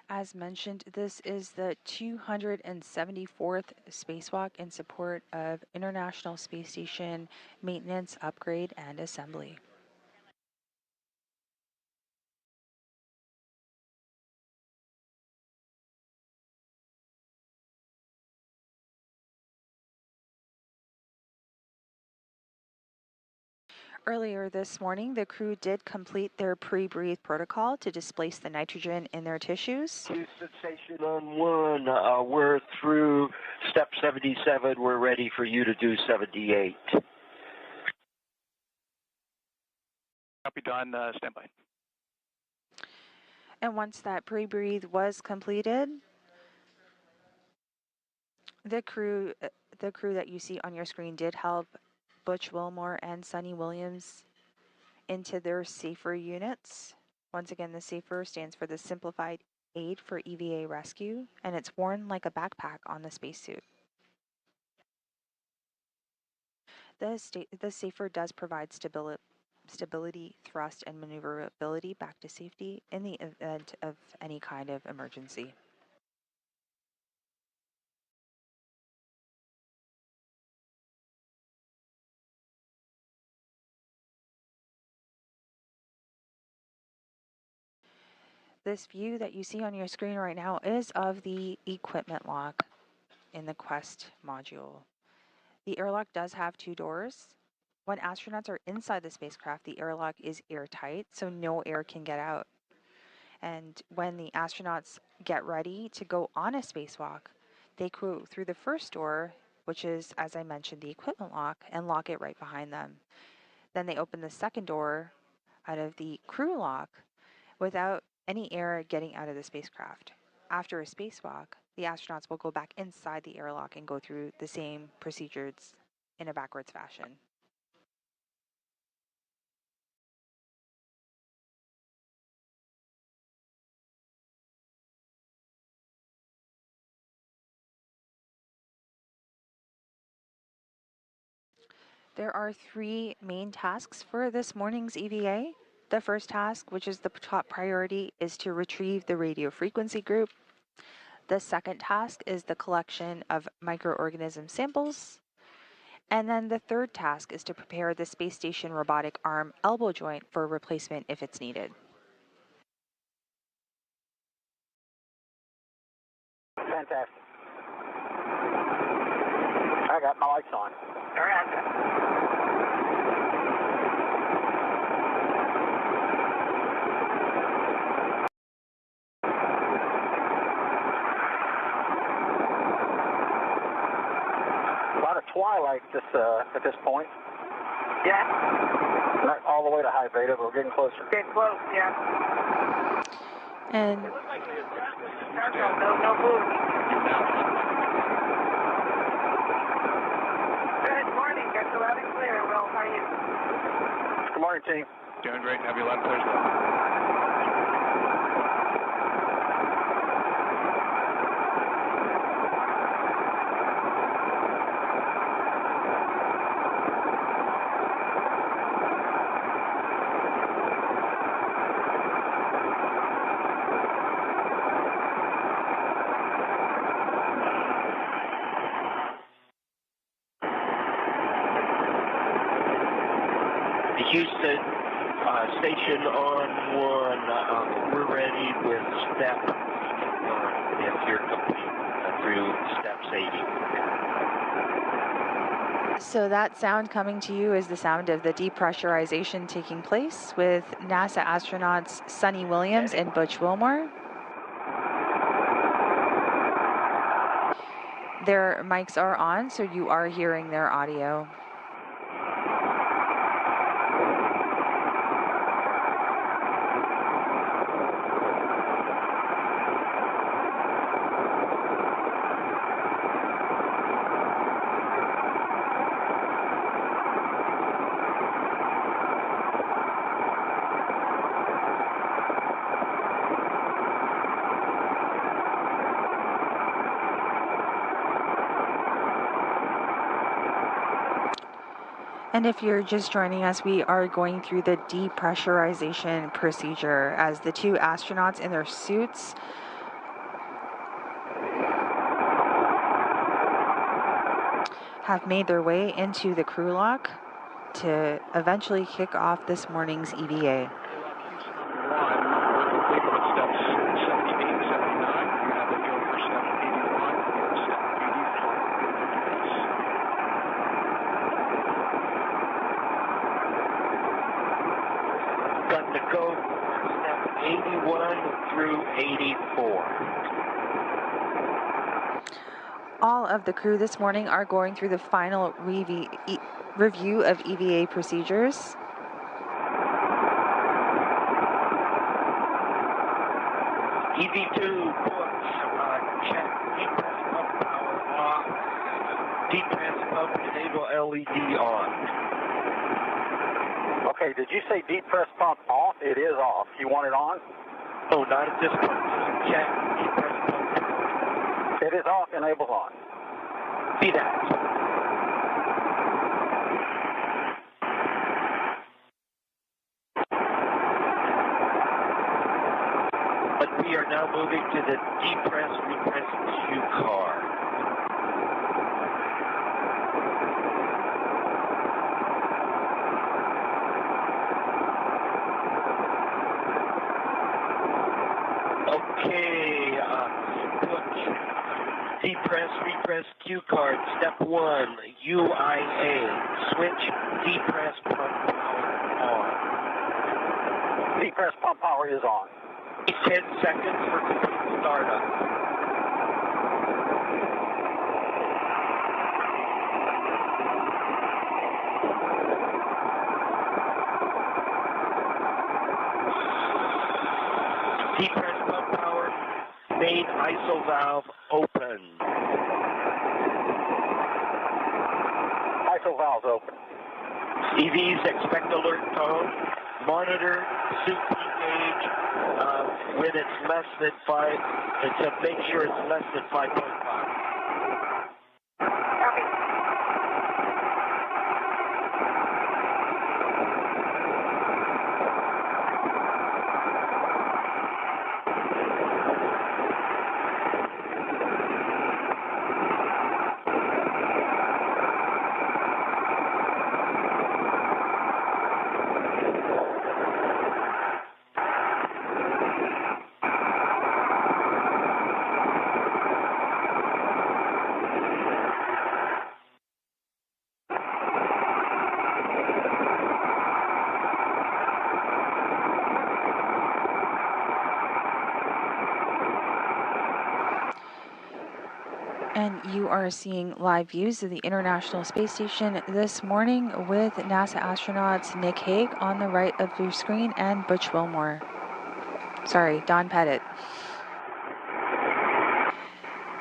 As mentioned, this is the 274th spacewalk in support of International Space Station maintenance, upgrade, and assembly. Earlier this morning, the crew did complete their pre-breathe protocol to displace the nitrogen in their tissues. Houston Station on 1, we're through step 77. We're ready for you to do 78. Copy, Don. Stand by. And once that pre-breathe was completed, the crew that you see on your screen did help Butch Wilmore and Suni Williams into their safer units. Once again, the safer stands for the Simplified Aid for EVA Rescue, and it's worn like a backpack on the spacesuit. The safer does provide stability, thrust, and maneuverability back to safety in the event of any kind of emergency. This view that you see on your screen right now is of the equipment lock in the Quest module. The airlock does have 2 doors. When astronauts are inside the spacecraft, the airlock is airtight, so no air can get out. And when the astronauts get ready to go on a spacewalk, they go through the first door, which is, as I mentioned, the equipment lock, and lock it right behind them. Then they open the second door out of the crew lock without any air getting out of the spacecraft. After a spacewalk, the astronauts will go back inside the airlock and go through the same procedures in a backwards fashion. There are 3 main tasks for this morning's EVA. The first task, which is the top priority, is to retrieve the radio frequency group. The second task is the collection of microorganism samples. And then the third task is to prepare the space station robotic arm elbow joint for replacement if it's needed. Fantastic. I got my lights on. All right. Twilight at this point. Yeah. Not all the way to high beta, but we're getting closer. Getting close, yeah. And no move. Good morning. Got you loud and clear. Well, how are you? Good morning, team. Doing great. Have you loud and clear as well. Houston Station on 1, we're ready with step if you're complete through steps 80. so that sound coming to you is the sound of the depressurization taking place with NASA astronauts Suni Williams and Butch Wilmore. Their mics are on, so you are hearing their audio. And if you're just joining us, we are going through the depressurization procedure as the 2 astronauts in their suits have made their way into the crew lock to eventually kick off this morning's EVA. go step 81 through 84. All of the crew this morning are going through the final review of EVA procedures. EV2, push, check, depress pump power off, depress pump enable LED on. Okay, did you say depress pump off? It is off. You want it on? Oh, not at this point. Just check, depress pump. It is off, enables on. See that? But we are now moving to the depress, repress Q car. Okay, Butch, depress, repress Q card, step 1, UIA, switch, depress pump power on. Depress pump power is on. 10 seconds for complete startup. Depress pump power, main ISO valve open. ISO valves open. EVs expect alert tone. Monitor soup heat gauge when it's less than 5, and to make sure it's less than 5.5. And you are seeing live views of the International Space Station this morning with NASA astronauts Nick Hague on the right of your screen and Butch Wilmore. Sorry, Don Pettit.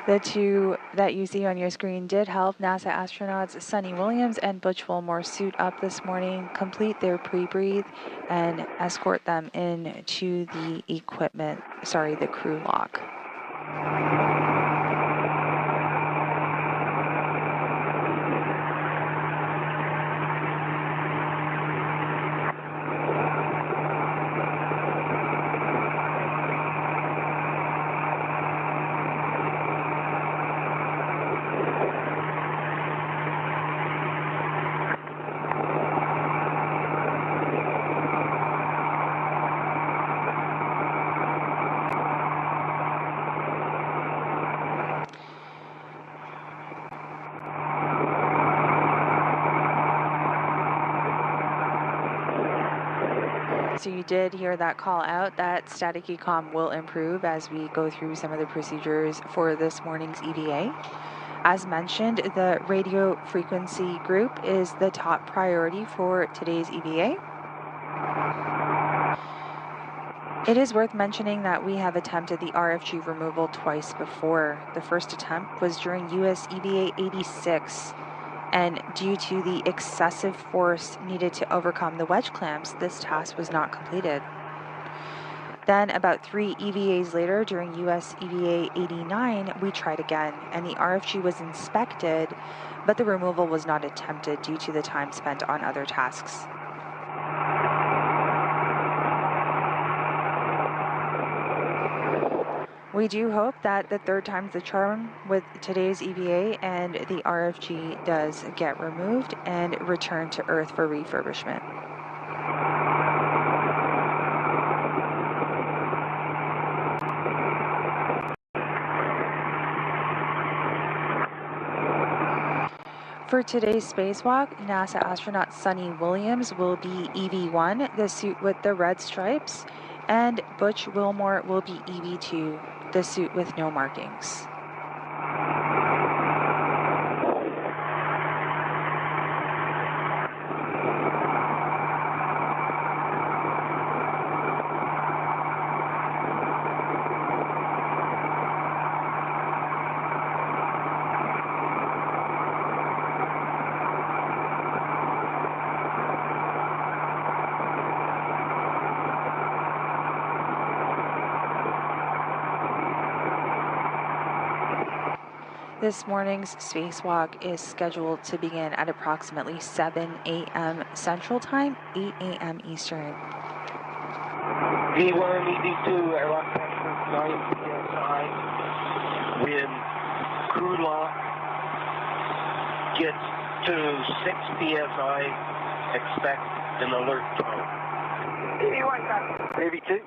The two that you see on your screen did help NASA astronauts Suni Williams and Butch Wilmore suit up this morning, complete their pre-breathe, and escort them into the the crew lock. So you did hear that call out. That static ecom will improve as we go through some of the procedures for this morning's EVA. As mentioned, the radio frequency group is the top priority for today's EVA. It is worth mentioning that we have attempted the RFG removal twice before. The first attempt was during US EVA 86. And due to the excessive force needed to overcome the wedge clamps, this task was not completed. Then, about 3 EVAs later, during US EVA 89, we tried again, and the RFG was inspected, but the removal was not attempted due to the time spent on other tasks. We do hope that the third time's the charm with today's EVA and the RFG does get removed and returned to Earth for refurbishment. For today's spacewalk, NASA astronaut Suni Williams will be EV1, the suit with the red stripes, and Butch Wilmore will be EV2, the suit with no markings. This morning's spacewalk is scheduled to begin at approximately 7 a.m. Central Time, 8 a.m. Eastern. V1, EV2, airlock pressure 9 psi. When crew lock gets to 6 psi, expect an alert tone. EV1, copy. EV2.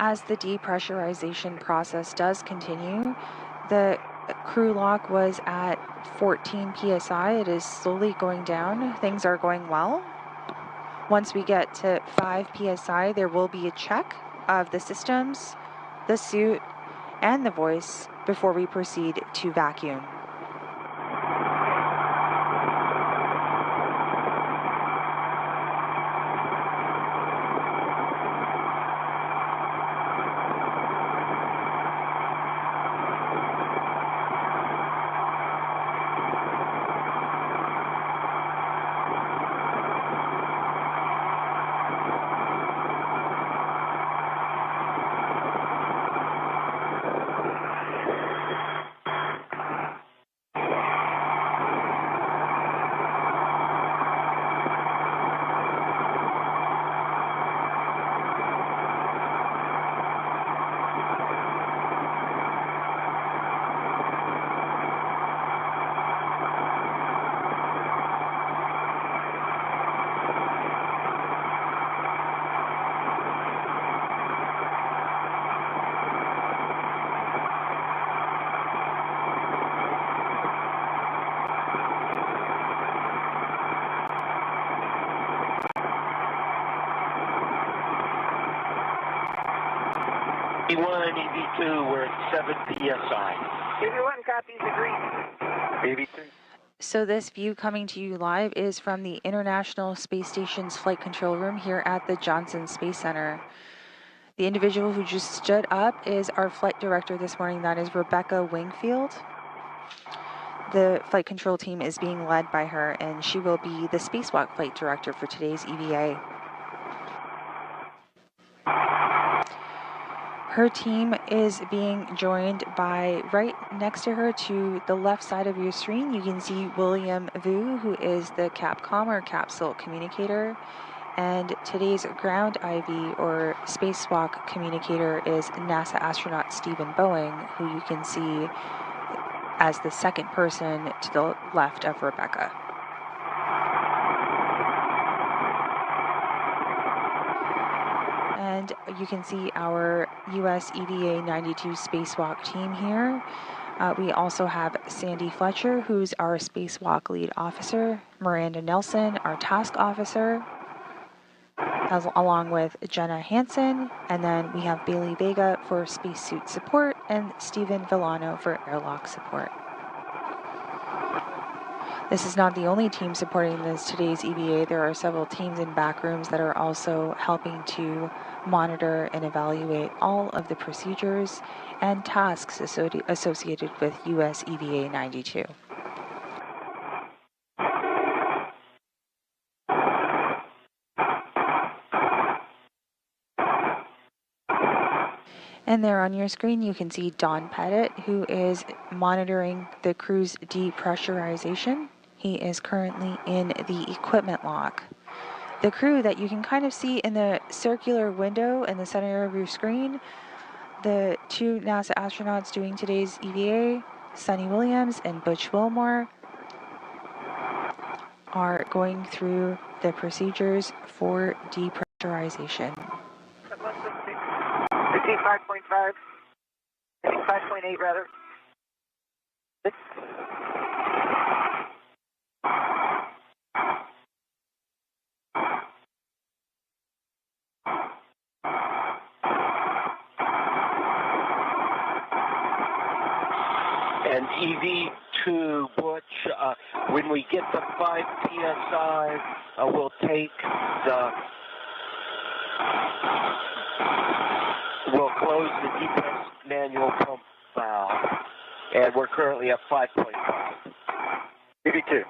As the depressurization process does continue, the crew lock was at 14 psi. It is slowly going down. Things are going well. Once we get to 5 psi, there will be a check of the systems, the suit, and the voice before we proceed to vacuum. EV1, EV2, we're at 7 psi. EV1 copies, agreed. EV2. So this view coming to you live is from the International Space Station's flight control room here at the Johnson Space Center. The individual who just stood up is our flight director this morning, that is Rebecca Wingfield. The flight control team is being led by her, and she will be the spacewalk flight director for today's EVA. Her team is being joined by, right next to her to the left side of your screen, you can see William Vu, who is the Capcom or capsule communicator. And today's ground IV or spacewalk communicator is NASA astronaut Stephen Boeing, who you can see as the second person to the left of Rebecca. And you can see our US EVA 92 spacewalk team here. We also have Sandy Fletcher, who's our spacewalk lead officer, Miranda Nelson, our task officer, along with Jenna Hansen, and then we have Bailey Vega for spacesuit support and Stephen Villano for airlock support. This is not the only team supporting today's EVA. There are several teams in back rooms that are also helping to monitor and evaluate all of the procedures and tasks associated with US EVA 92. And there on your screen, you can see Don Pettit, who is monitoring the crew's depressurization. He is currently in the equipment lock. The crew that you can kind of see in the circular window in the center of your screen, the two NASA astronauts doing today's EVA, Sonny Williams and Butch Wilmore, are going through the procedures for depressurization. 5.5, 5.8 rather. 6. And EV2, Butch, when we get to 5 PSI, we'll take we'll close the depress manual pump valve, and we're currently at 5.5. EV2.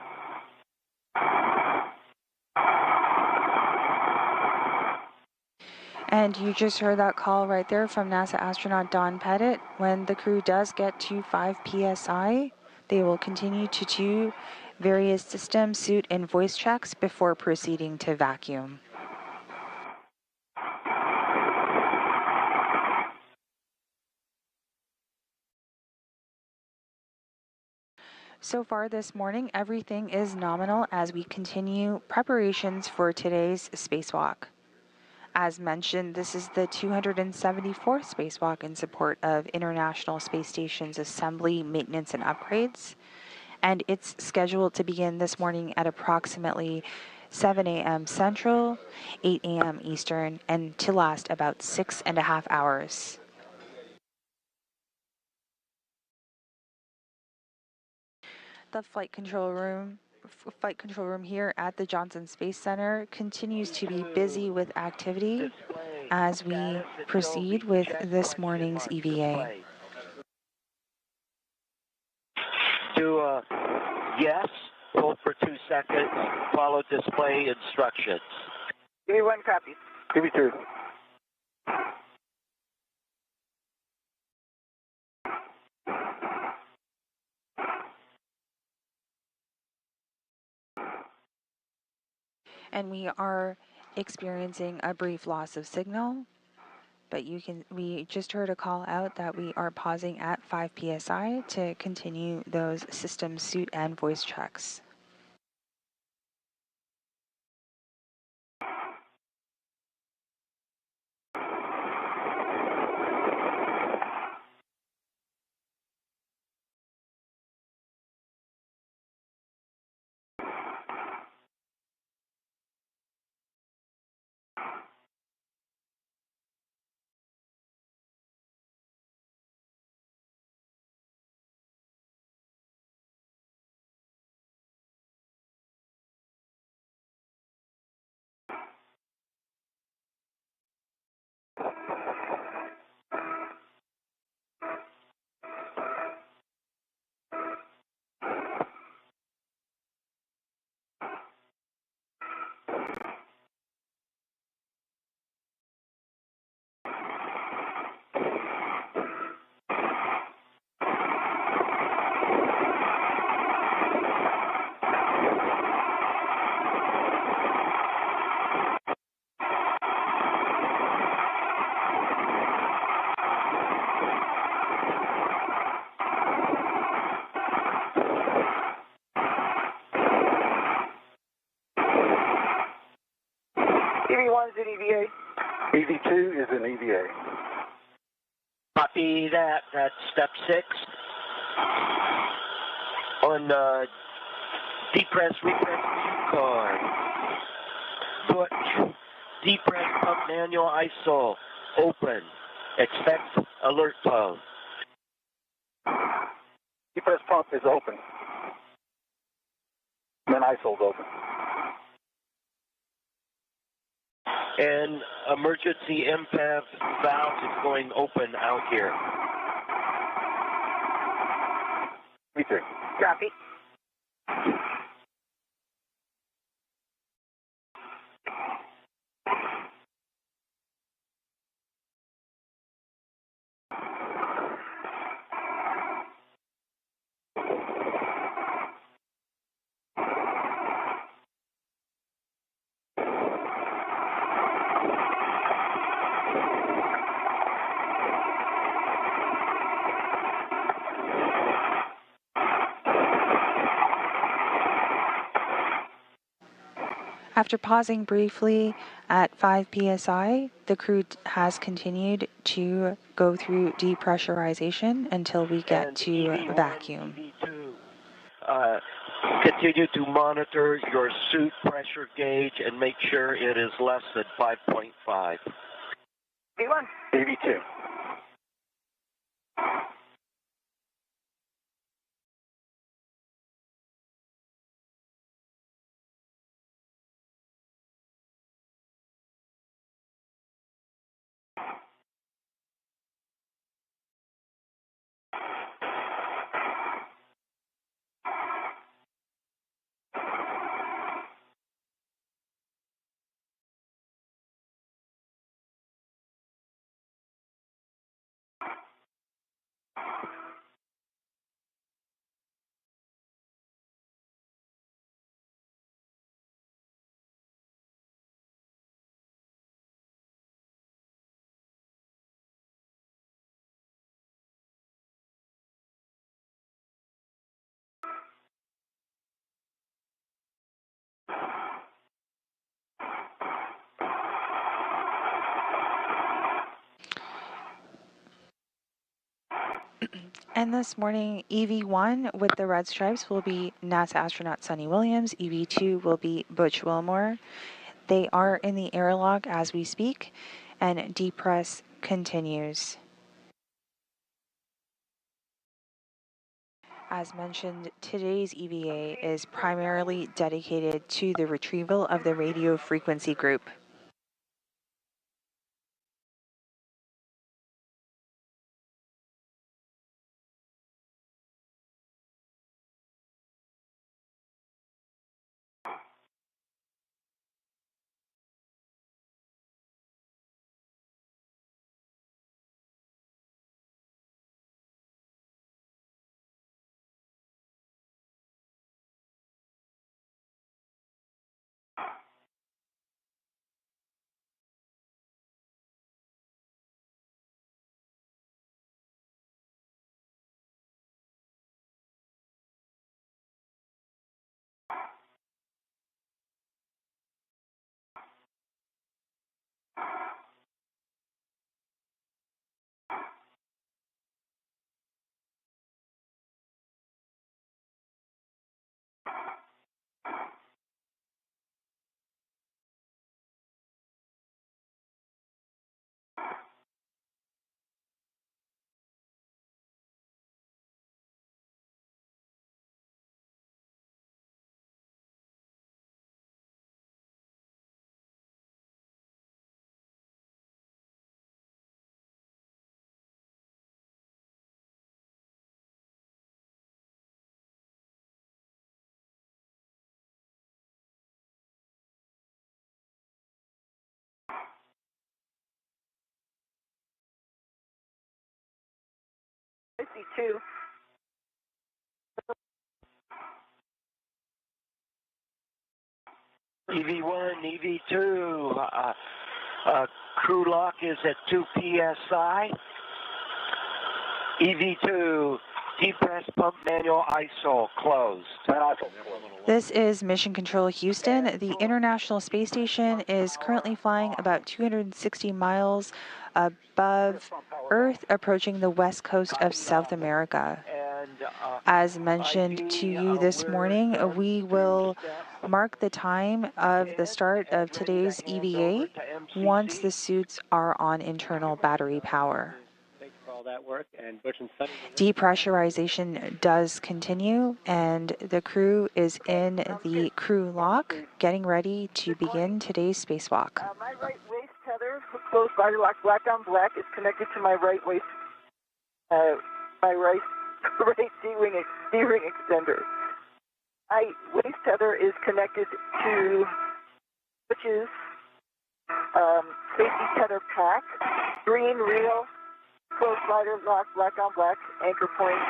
And you just heard that call right there from NASA astronaut Don Pettit. When the crew does get to 5 PSI, they will continue to do various system, suit, and voice checks before proceeding to vacuum. So far this morning, everything is nominal as we continue preparations for today's spacewalk. As mentioned, this is the 274th spacewalk in support of International Space Station's assembly, maintenance, and upgrades. And it's scheduled to begin this morning at approximately 7 a.m. Central, 8 a.m. Eastern, and to last about 6.5 hours. The flight control room here at the Johnson Space Center continues to be busy with activity as we proceed with this morning's EVA. Do a yes, hold for 2 seconds, follow display instructions. EV1 copy. EV2. And we are experiencing a brief loss of signal, but we just heard a call out that we are pausing at 5 PSI to continue those system, suit, and voice checks. EV1 is in EVA. EV2 is in EVA. Copy that. That's step 6. On depress, repress cue card. Butch, depress pump manual ISO. Open. Expect alert tone. Depress pump is open. Then ISO's open. And emergency MPAV valve is going open out here. V3. Copy. After pausing briefly at 5 psi, the crew has continued to go through depressurization until we get to EV1, vacuum. EV2, continue to monitor your suit pressure gauge and make sure it is less than 5.5. EV1. EV2. And this morning, EV1 with the red stripes will be NASA astronaut Suni Williams. EV2 will be Butch Wilmore. They are in the airlock as we speak, and depress continues. As mentioned, today's EVA is primarily dedicated to the retrieval of the radio frequency group. EV2. EV1, EV2, crew lock is at 2 psi. EV2, depress pump manual ISO closed. This is Mission Control Houston. The International Space Station is currently flying about 260 miles above Earth, approaching the west coast of South America. As mentioned to you this morning, we will mark the time of the start of today's EVA once the suits are on internal battery power. Thanks for all that work, and Butch and Suni. Depressurization does continue, and the crew is in the crew lock, getting ready to begin today's spacewalk. My right waist tether, closed body lock, black on black, is connected to my right waist, my right D-ring extender. My waist tether is connected to Butch's safety tether pack, green reel, closed slider lock, black on black, anchor point,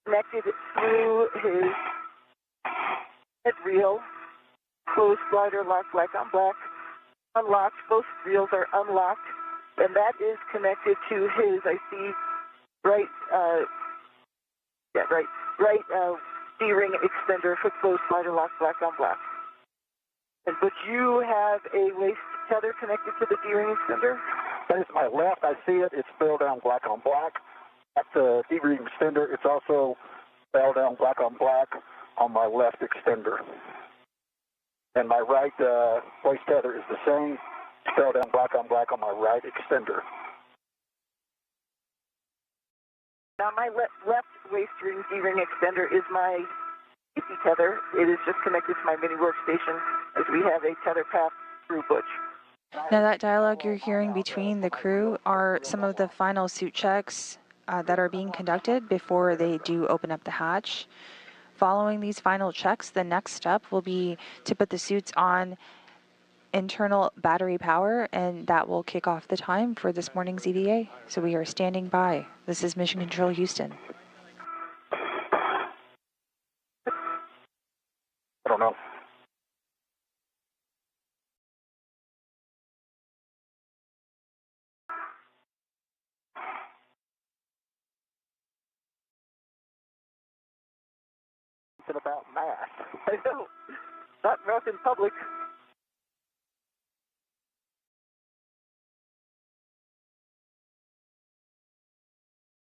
connected through his head reel, closed slider lock, black on black, unlocked, both reels are unlocked, and that is connected to his, I see, right D-ring extender for closed slider lock, black on black. But you have a waist tether connected to the D-ring extender? That is my left. I see it. It's spelled down black on black. At the D-ring extender, it's also spelled down black on black on my left extender. And my right waist tether is the same, spelled down black on black on my right extender. Now my left waist ring D-ring extender is my safety tether. It is just connected to my mini workstation as we have a tether path through Butch. Now that dialogue you're hearing between the crew are some of the final suit checks that are being conducted before they do open up the hatch. Following these final checks, the next step will be to put the suits on internal battery power, and that will kick off the time for this morning's EVA. So we are standing by. This is Mission Control Houston. I don't know. Something about math. I know. Not math in public.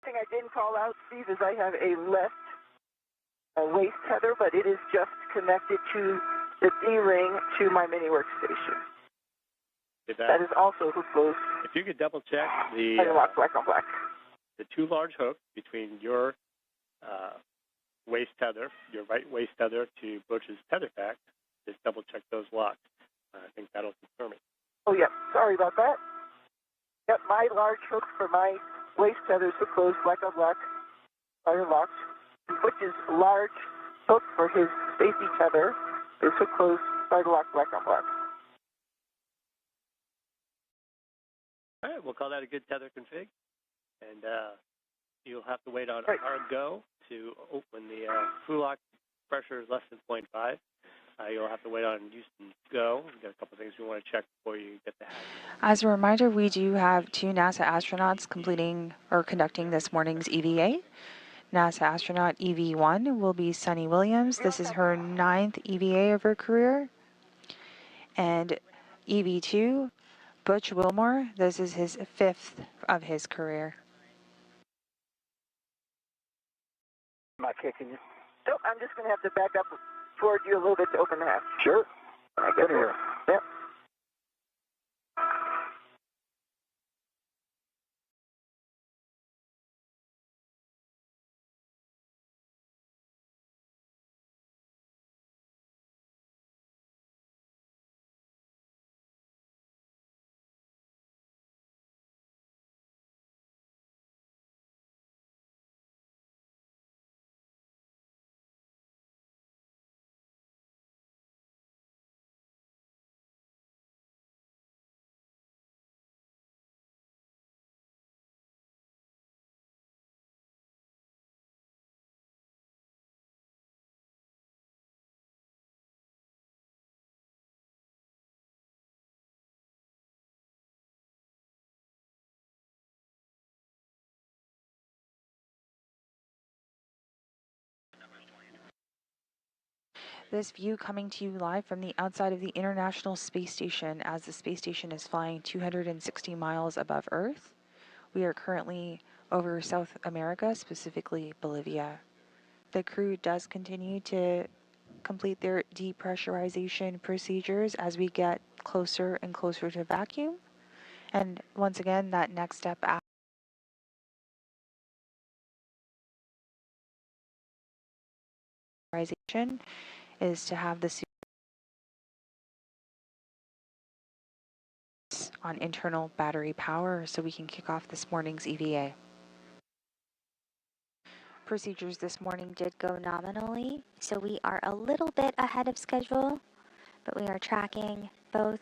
Thing I didn't call out, Steve, is I have a left waist tether, but it is just connected to the D-ring to my mini workstation. That is also hook closed. If you could double check the lock black on black. The two large hooks between your waist tether, your right waist tether to Butch's tether pack, just double check those locks. I think that'll confirm it. Oh, yeah. Sorry about that. Yep, my large hook for my waist tethers hook closed black on black, fire locked. Butch's large hook for his safety tether is hook closed, fire locked, black on black. All right, we'll call that a good tether config. And you'll have to wait on our go to when the crew lock pressure is less than 0.5. You'll have to wait on Houston go. We've got a couple of things we want to check before you get the hatch. As a reminder, we do have 2 NASA astronauts completing or conducting this morning's EVA. NASA astronaut EV1 will be Suni Williams. This is her 9th EVA of her career. And EV2, Butch Wilmore, this is his 5th of his career. Am I kicking you? Nope, I'm just going to have to back up toward you a little bit to open the hatch. Sure. I get here. Yep. This view coming to you live from the outside of the International Space Station as the space station is flying 260 miles above Earth. We are currently over South America, specifically Bolivia. The crew does continue to complete their depressurization procedures as we get closer and closer to vacuum. And once again, that next step after pressurization is to have the suit on internal battery power so we can kick off this morning's EVA. Procedures this morning did go nominally, so we are a little bit ahead of schedule, but we are tracking both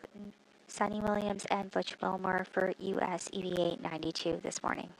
Suni Williams and Butch Wilmore for US EVA 92 this morning.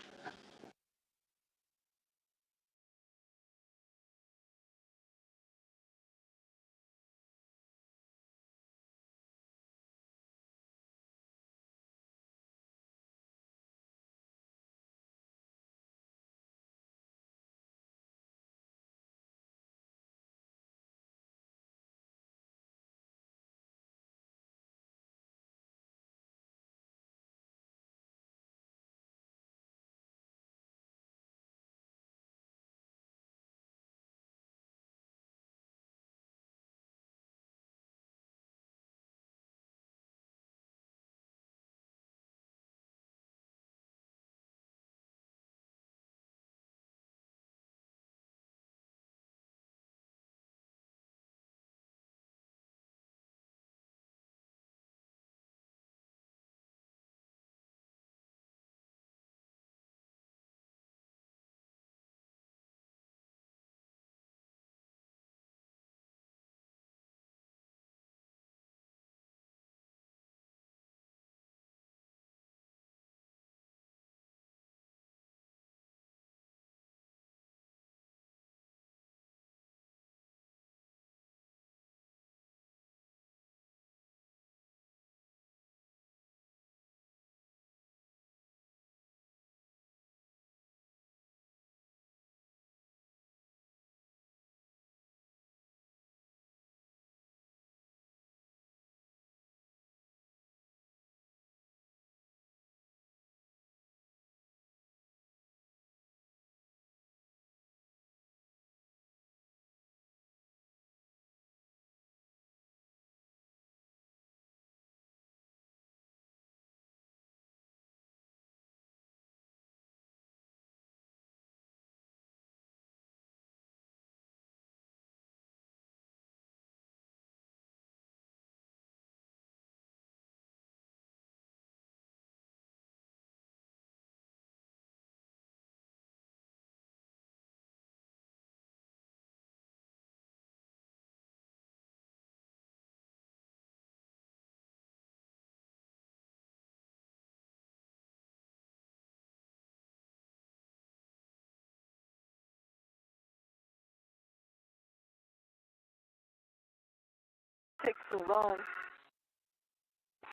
takes so long.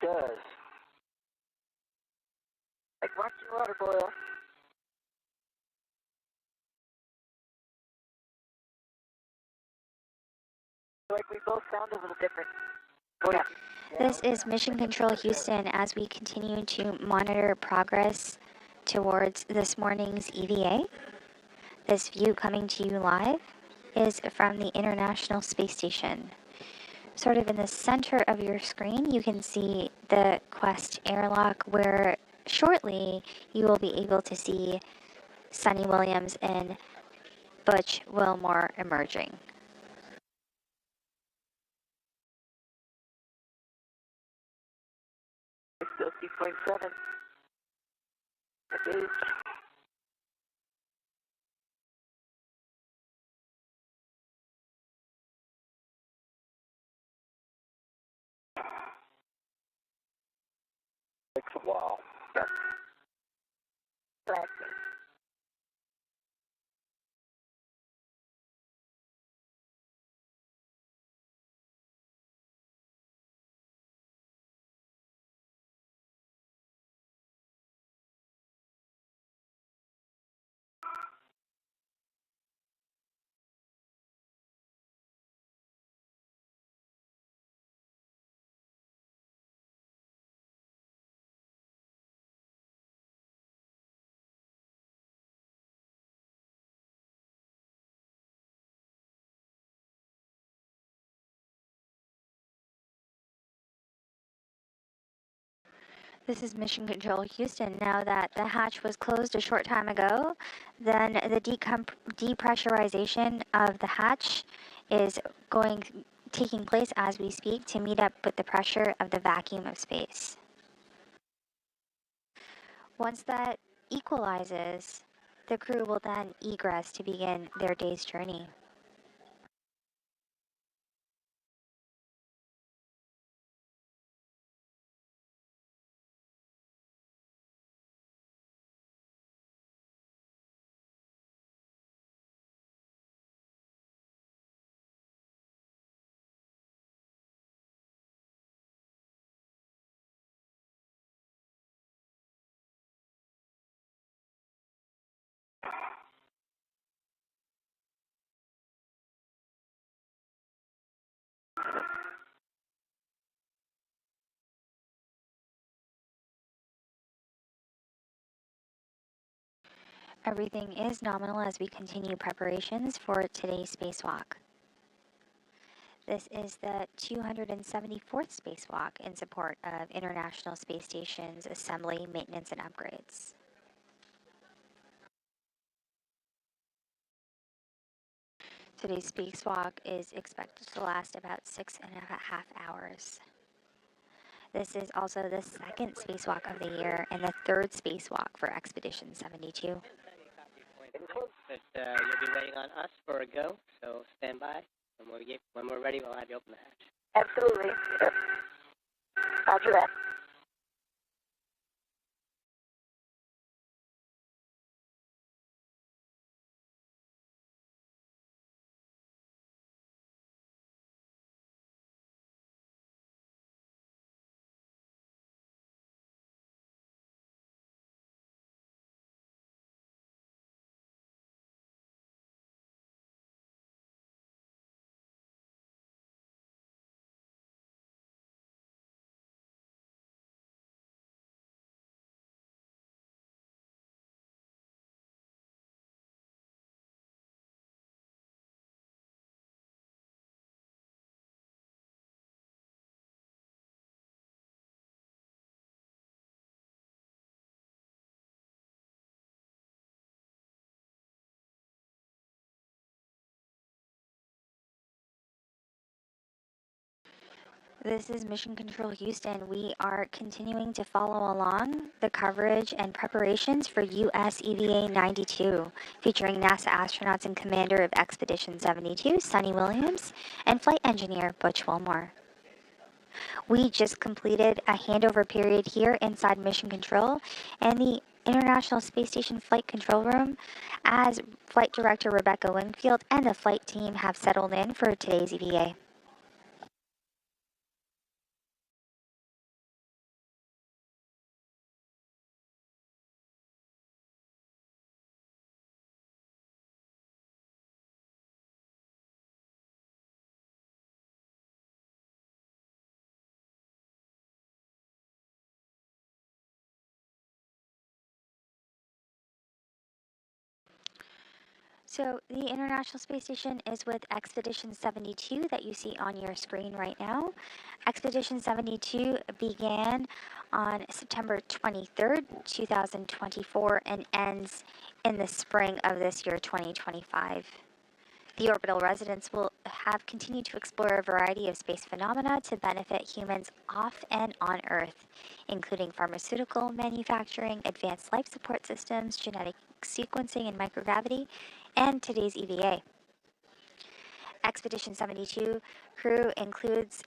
It does. Like watching water boil. Like we both sound a little different. Oh yeah. This is Mission Control Houston as we continue to monitor progress towards this morning's EVA. This view coming to you live is from the International Space Station. Sort of in the center of your screen, you can see the Quest airlock where shortly you will be able to see Suni Williams and Butch Wilmore emerging. Still see 0.7. That is. Takes a while. Yes. Relaxing. This is Mission Control Houston. Now that the hatch was closed a short time ago, then the depressurization of the hatch is taking place as we speak to meet up with the pressure of the vacuum of space. Once that equalizes, the crew will then egress to begin their day's journey. Everything is nominal as we continue preparations for today's spacewalk. This is the 274th spacewalk in support of International Space Station's assembly, maintenance, and upgrades. Today's spacewalk is expected to last about 6.5 hours. This is also the second spacewalk of the year and the third spacewalk for Expedition 72. But you'll be waiting on us for a go, so stand by. When we're ready, we'll have you open the hatch. Absolutely. Yep. Roger that. This is Mission Control Houston. We are continuing to follow along the coverage and preparations for US EVA 92, featuring NASA astronauts and commander of Expedition 72, Suni Williams, and flight engineer Butch Wilmore. We just completed a handover period here inside Mission Control and the International Space Station Flight Control Room as Flight Director Rebecca Wingfield and the flight team have settled in for today's EVA. So the International Space Station is with Expedition 72 that you see on your screen right now. Expedition 72 began on September 23rd, 2024 and ends in the spring of this year, 2025. The orbital residents will have continued to explore a variety of space phenomena to benefit humans off and on Earth, including pharmaceutical manufacturing, advanced life support systems, genetic sequencing and microgravity, and today's EVA. Expedition 72 crew includes,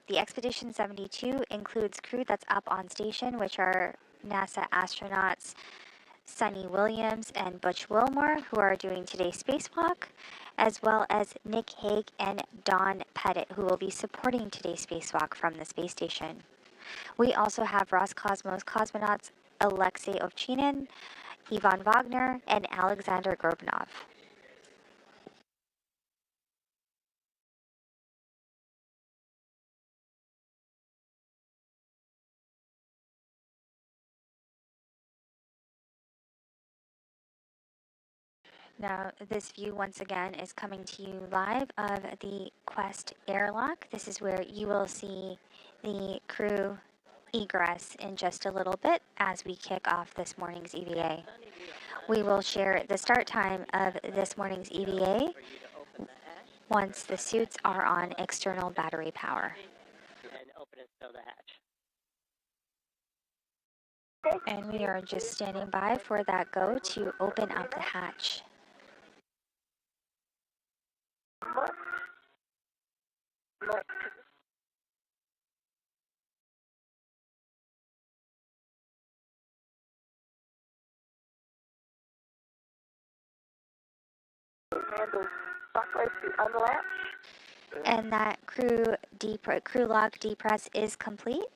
the Expedition 72 includes crew that's up on station, which are NASA astronauts Sunny Williams and Butch Wilmore, who are doing today's spacewalk, as well as Nick Hague and Don Pettit, who will be supporting today's spacewalk from the space station. We also have Roscosmos cosmonauts Alexei Ovchinin, Ivan Wagner, and Alexander Gorbunov. Now, this view once again is coming to you live of the Quest airlock. This is where you will see the crew egress in just a little bit as we kick off this morning's EVA. We will share the start time of this morning's EVA once the suits are on external battery power. And open and stow the hatch. And we are just standing by for that go to open up the hatch. And that crew lock depress is complete.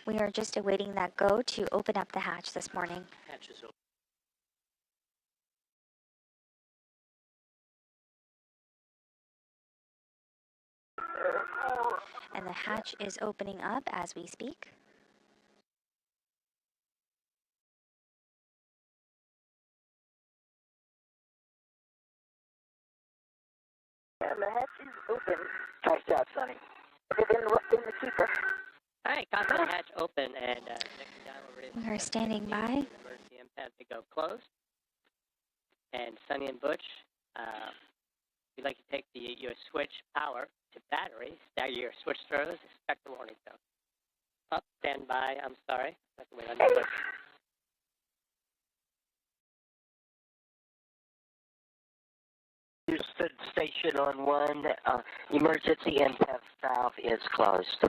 We are just awaiting that go to open up the hatch this morning. Hatch is open. And the hatch is opening up as we speak. And the hatch is open. Nice job, Sonny. It's in the keeper. All right, got the hatch open and next down over is. We are standing by. Emergency impact to go closed. And Sonny and Butch, you'd like to take your switch power to battery, stagger your switch throws, expect the warning tone. Up, stand by, I'm sorry. That's the way I do it. Houston station on 1, emergency impact valve is closed.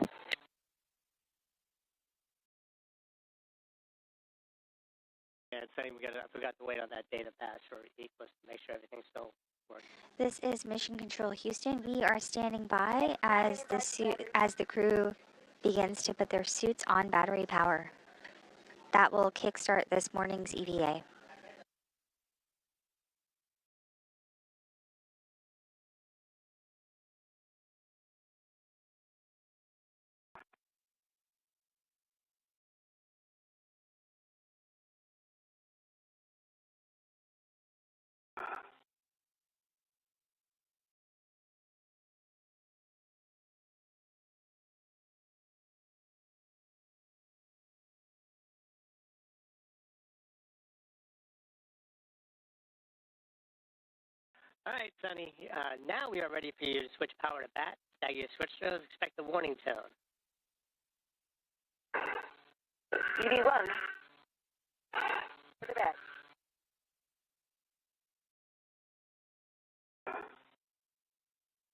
And Sonny, I forgot to wait on that data pass for Eclipse to make sure everything's still working. This is Mission Control Houston. We are standing by as the crew begins to put their suits on battery power. That will kickstart this morning's EVA. All right, Sonny, now we are ready for you to switch power to bat. Stagger your switch throws, expect the warning tone. EV1. Look at that.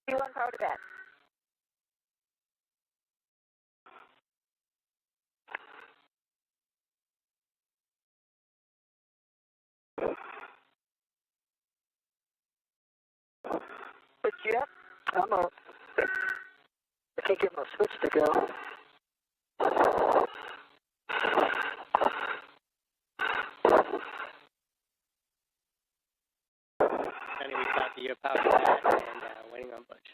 EV1 power to bat. Switch you up. I can't get my switch to go. Sonny, we copy your power to bat and waiting on Butch.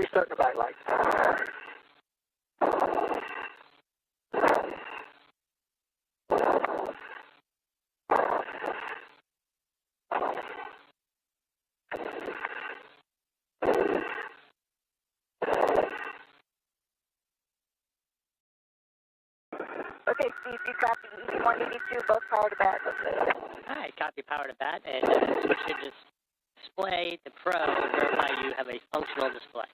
restarting the backlight. Okay, Steve, you copy EV1, EV2, both power to bat. All right, copy power to bat, and switch should just display the Pro and verify you have a functional display.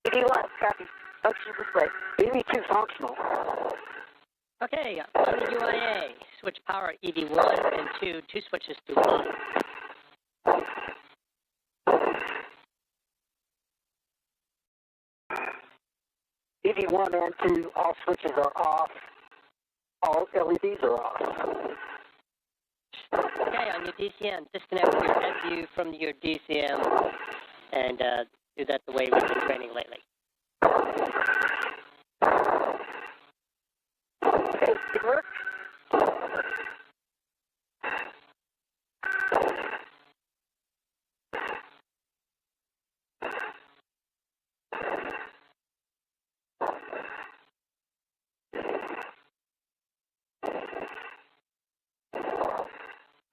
EV1, copy. Functional display. EV2 functional. Okay, on the UIA, switch power EV1 and 2, two switches to on. EV1 and 2, all switches are off. All LEDs are off. Okay, on your DCM, disconnect your head view from your DCM and do that the way we've been training lately. Okay, it works.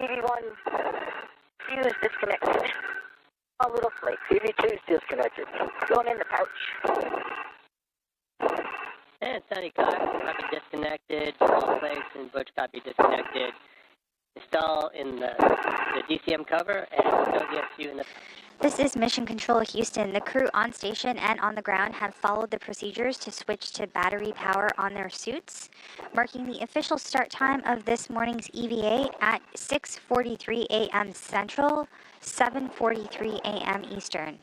EV1 fuse disconnected. All little flakes. EV2 is disconnected. Going in the pouch. And Sunny copy disconnected, all place and Butch copy disconnected. Install in the DCM cover and WSU in the pouch. This is Mission Control Houston. The crew on station and on the ground have followed the procedures to switch to battery power on their suits, marking the official start time of this morning's EVA at 6:43 a.m. Central, 7:43 a.m. Eastern.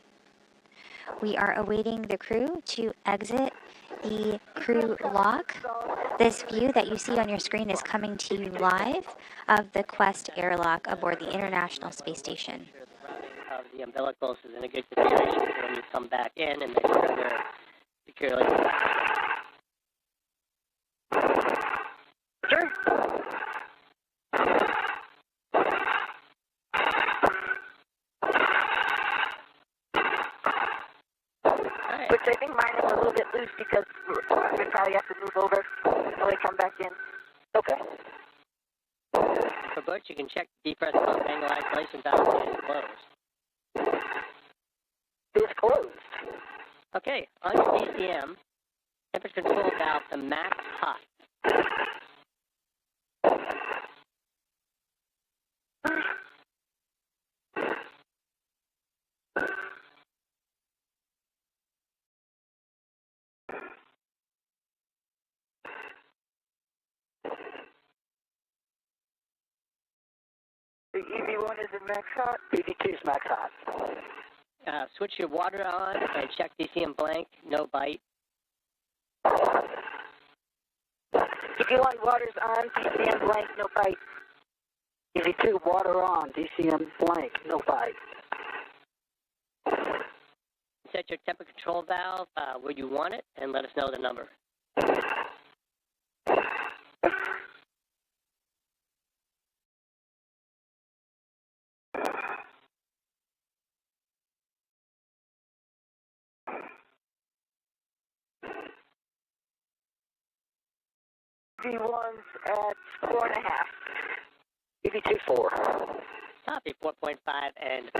We are awaiting the crew to exit the crew lock. This view that you see on your screen is coming to you live of the Quest airlock aboard the International Space Station. Of the umbilicals is in a good configuration for when you come back in and make sure they're securely. Sure. Right. Which I think mine is a little bit loose because we probably have to move over when we come back in. Okay. For Butch, you can check the depressed pump angle isolation valve is closed. It's closed. Okay, on your DCM, temperature control valve to max hot. The EV1 is in max hot. EV2 is max hot. Switch your water on and check DCM blank, no bite. EV1 water's on, DCM blank, no bite. EV2 water on, DCM blank, no bite. Set your temperature control valve where you want it and let us know the number. EV1's at 4.5. EV2 4. Copy 4.5 and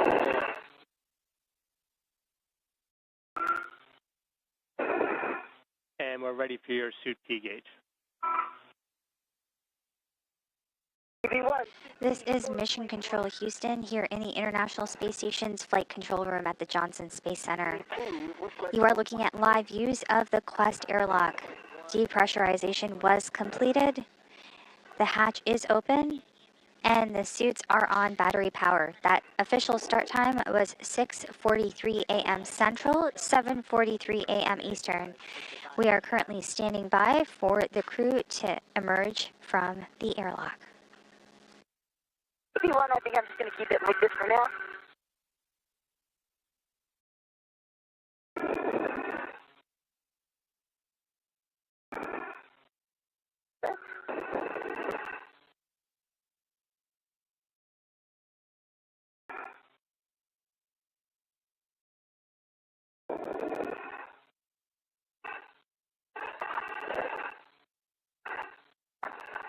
4. And we're ready for your suit P gauge. EV1. This is Mission Control Houston here in the International Space Station's flight control room at the Johnson Space Center. You are looking at live views of the Quest airlock. Depressurization was completed. The hatch is open and the suits are on battery power. That official start time was 6:43 a.m. Central, 7:43 a.m. Eastern. We are currently standing by for the crew to emerge from the airlock. EV1, I think I'm just going to keep it like this for now.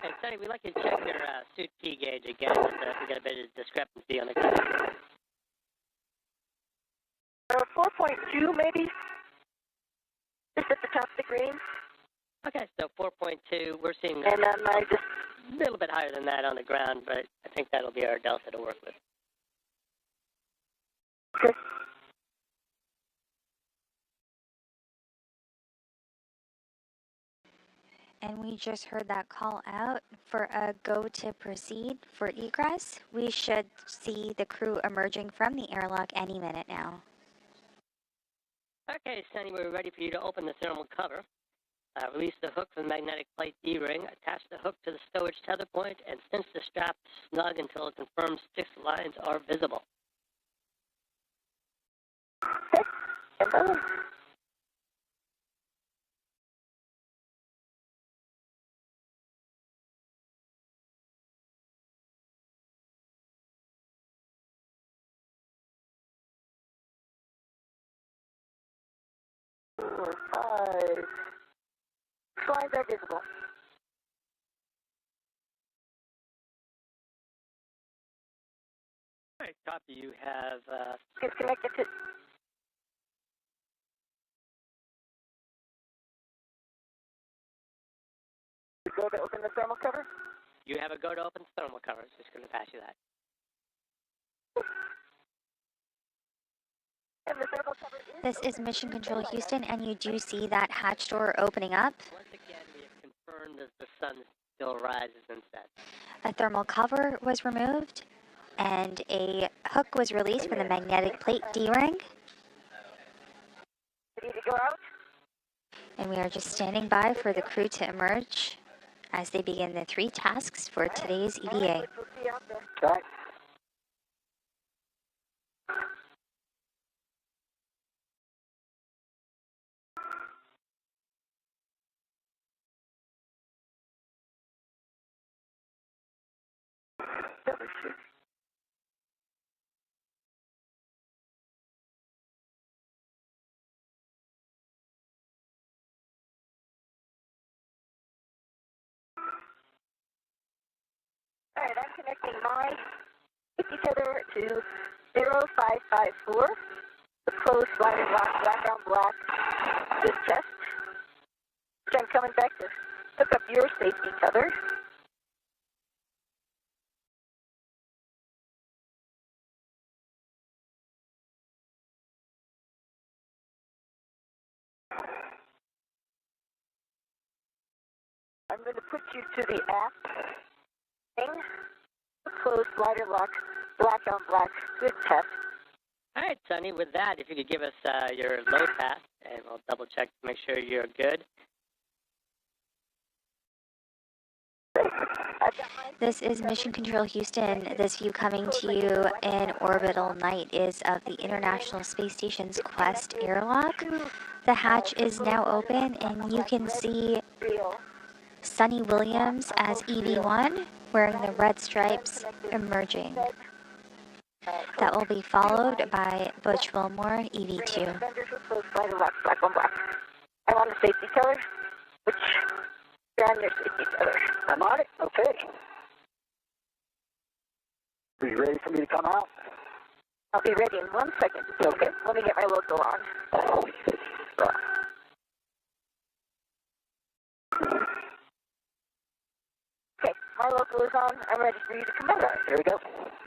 And Sonny, we'd like you to check your suit P gauge again. We got a bit of discrepancy on the cover. 4.2 maybe? Just at the top of the screen. Okay, so 4.2. We're seeing And I just a little bit higher than that on the ground, but I think that'll be our delta to work with. Okay. And we just heard that call out for a go to proceed for egress. We should see the crew emerging from the airlock any minute now. Okay, Sonny, we're ready for you to open the thermal cover. Release the hook from the magnetic plate D-ring, attach the hook to the stowage tether point, and cinch the strap snug until it confirms 6 lines are visible. Okay. 4, 5. Lines are visible. All right, copy. You have Disconnected to... Go to open the thermal cover? You have a go to open thermal cover. It's just going to pass you that. And the thermal cover This is Mission Control Houston, and you do see that hatch door opening up. Once again, we have confirmed that the sun still rises and sets. A thermal cover was removed, and a hook was released from the magnetic plate D-ring. Ready to go out? And we are just standing by for the crew to emerge as they begin the 3 tasks for today's EVA. We'll see you out there. Okay. All right, I'm connecting my sticky tether to 0554. The closed slider lock, black on black, good test. So I'm coming back to hook up your safety tether. I'm going to put you to the app thing. Closed slider lock, black on black, good test. All right, Sonny, with that, if you could give us your load path, and we'll double check to make sure you're good. This is Mission Control Houston. This view coming to you in orbital night is of the International Space Station's Quest airlock. The hatch is now open, and you can see Sunny Williams as EV1 wearing the red stripes emerging. That will be followed by Butch Wilmore, EV2. Black on black. I'm on the safety tether, which you're on your safety tether. I'm on it? Okay. Are you ready for me to come out? I'll be ready in 1 second. Okay. Let me get my local on. Okay, my local is on. I'm ready for you to come out. Here we go.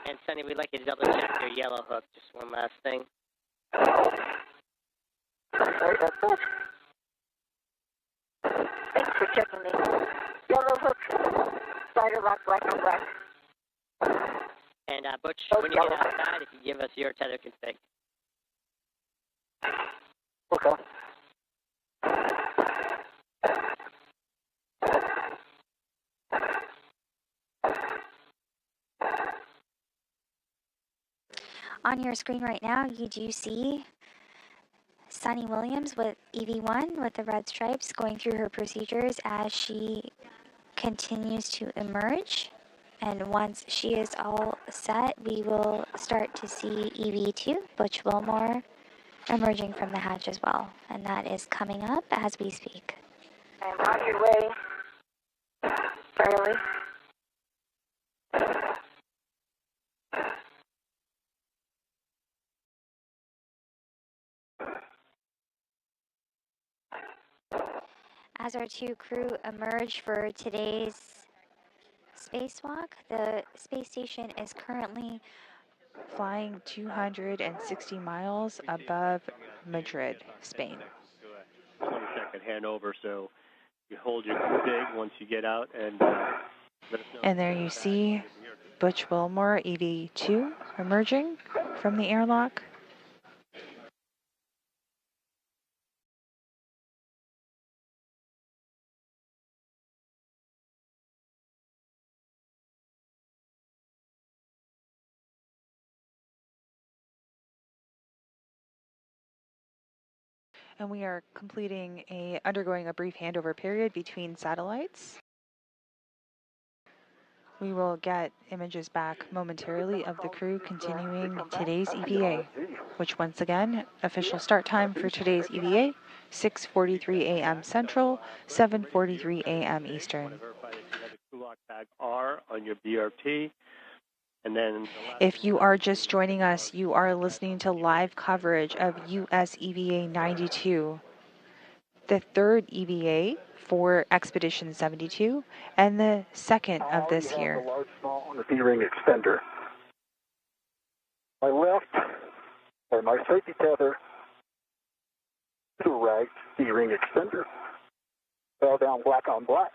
And Sonny, we'd like you to double check your yellow hook. Just one last thing. Sorry about that. Thanks for checking me. Yellow hook, slider lock, black on black. And Butch, when you get outside, if you give us your tether config. Okay. On your screen right now, you do see Sunny Williams with EV1 with the red stripes going through her procedures as she continues to emerge. And once she is all set, we will start to see EV2, Butch Wilmore, emerging from the hatch as well. And that is coming up as we speak. I'm on your way. Riley. As our two crew emerge for today's spacewalk, the space station is currently flying 260 miles above Madrid, Spain. 20-second handover, so you hold your config once you get out and let us know. And there you see Butch Wilmore, EV2, emerging from the airlock. And we are undergoing a brief handover period between satellites. We will get images back momentarily of the crew continuing today's EVA, which once again, official start time for today's EVA, 6:43 a.m. Central, 7:43 a.m. Eastern. R on your BRT. And then if you are just joining us, you are listening to live coverage of US EVA 92, the third EVA for Expedition 72, and the second of this year. The large small on the D-ring extender. My left, or my safety tether, to the right, D-ring extender. Fell down black on black.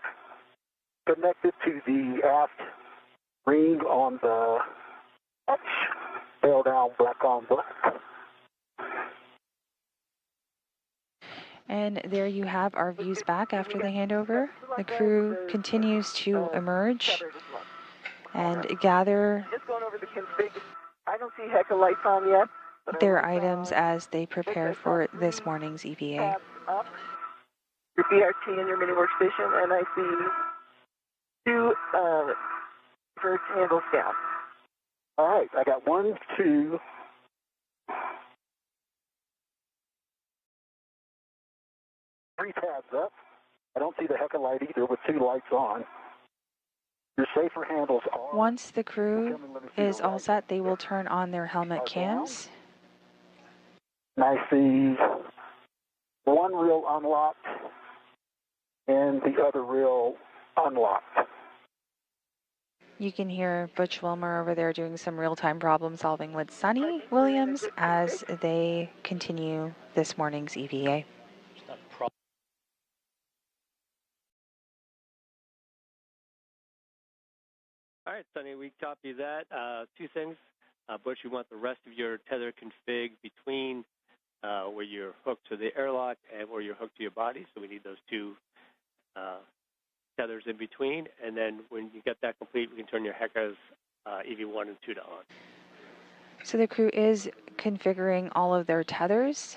Connected to the aft ring on the hatch. Fell down black on black. And there you have our views back after the handover. The crew continues to emerge and gather Just going over the config. I don't see heck of lights on yet. their items as they prepare for this morning's EVA. Up, your BRT and your mini workstation, and I see two first handles down. All right, I got 1, 2, 3 tabs up. I don't see the heck of light either with 2 lights on. Your safer handles are... Once the crew is all set, they will turn on their helmet cams. And I see one reel unlocked and the other reel unlocked. You can hear Butch Wilmore over there doing some real-time problem solving with Sonny Williams as they continue this morning's EVA. All right, Sonny, we copy that. 2 things. Butch, we want the rest of your tether config between where you're hooked to the airlock and where you're hooked to your body. So we need those 2 tethers in between. And then when you get that complete, we can turn your HECAs EV1 and 2 to on. So the crew is configuring all of their tethers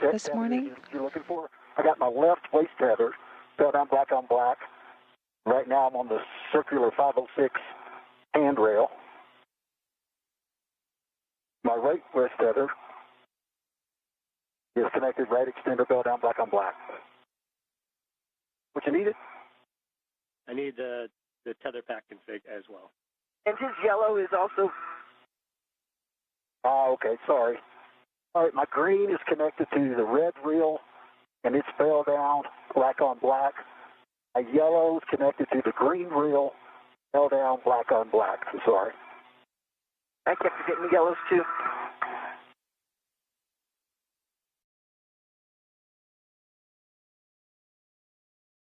this morning. You're looking for? I got my left waist tether, fell down black on black. Right now I'm on the circular 506 handrail. My right waist tether is connected, right extender, fell down black on black. What you needed? I need the tether pack config as well. And his yellow is also... Oh, okay, sorry. All right, my green is connected to the red reel, and it's fell down black on black. My yellow is connected to the green reel, fell down black on black. I'm sorry. I kept forgetting the yellows too.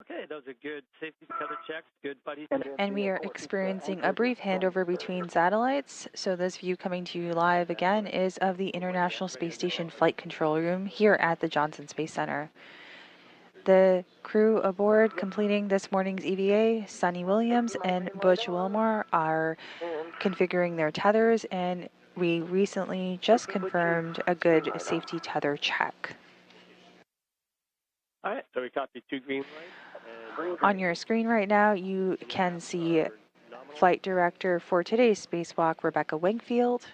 Okay, those are good safety tether checks, good buddies. And we are experiencing a brief handover between satellites. So this view coming to you live again is of the International Space Station Flight Control Room here at the Johnson Space Center. The crew aboard completing this morning's EVA, Sonny Williams and Butch Wilmore, are configuring their tethers, and we recently just confirmed a good safety tether check. All right, so we copy 2 green lights. On your screen right now, you can see Flight Director for today's spacewalk, Rebecca Wingfield.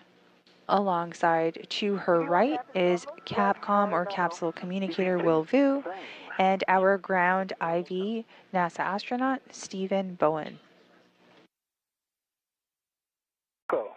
Alongside to her right is Capcom or Capsule Communicator Will Vu, and our ground IV NASA astronaut, Stephen Bowen. Go.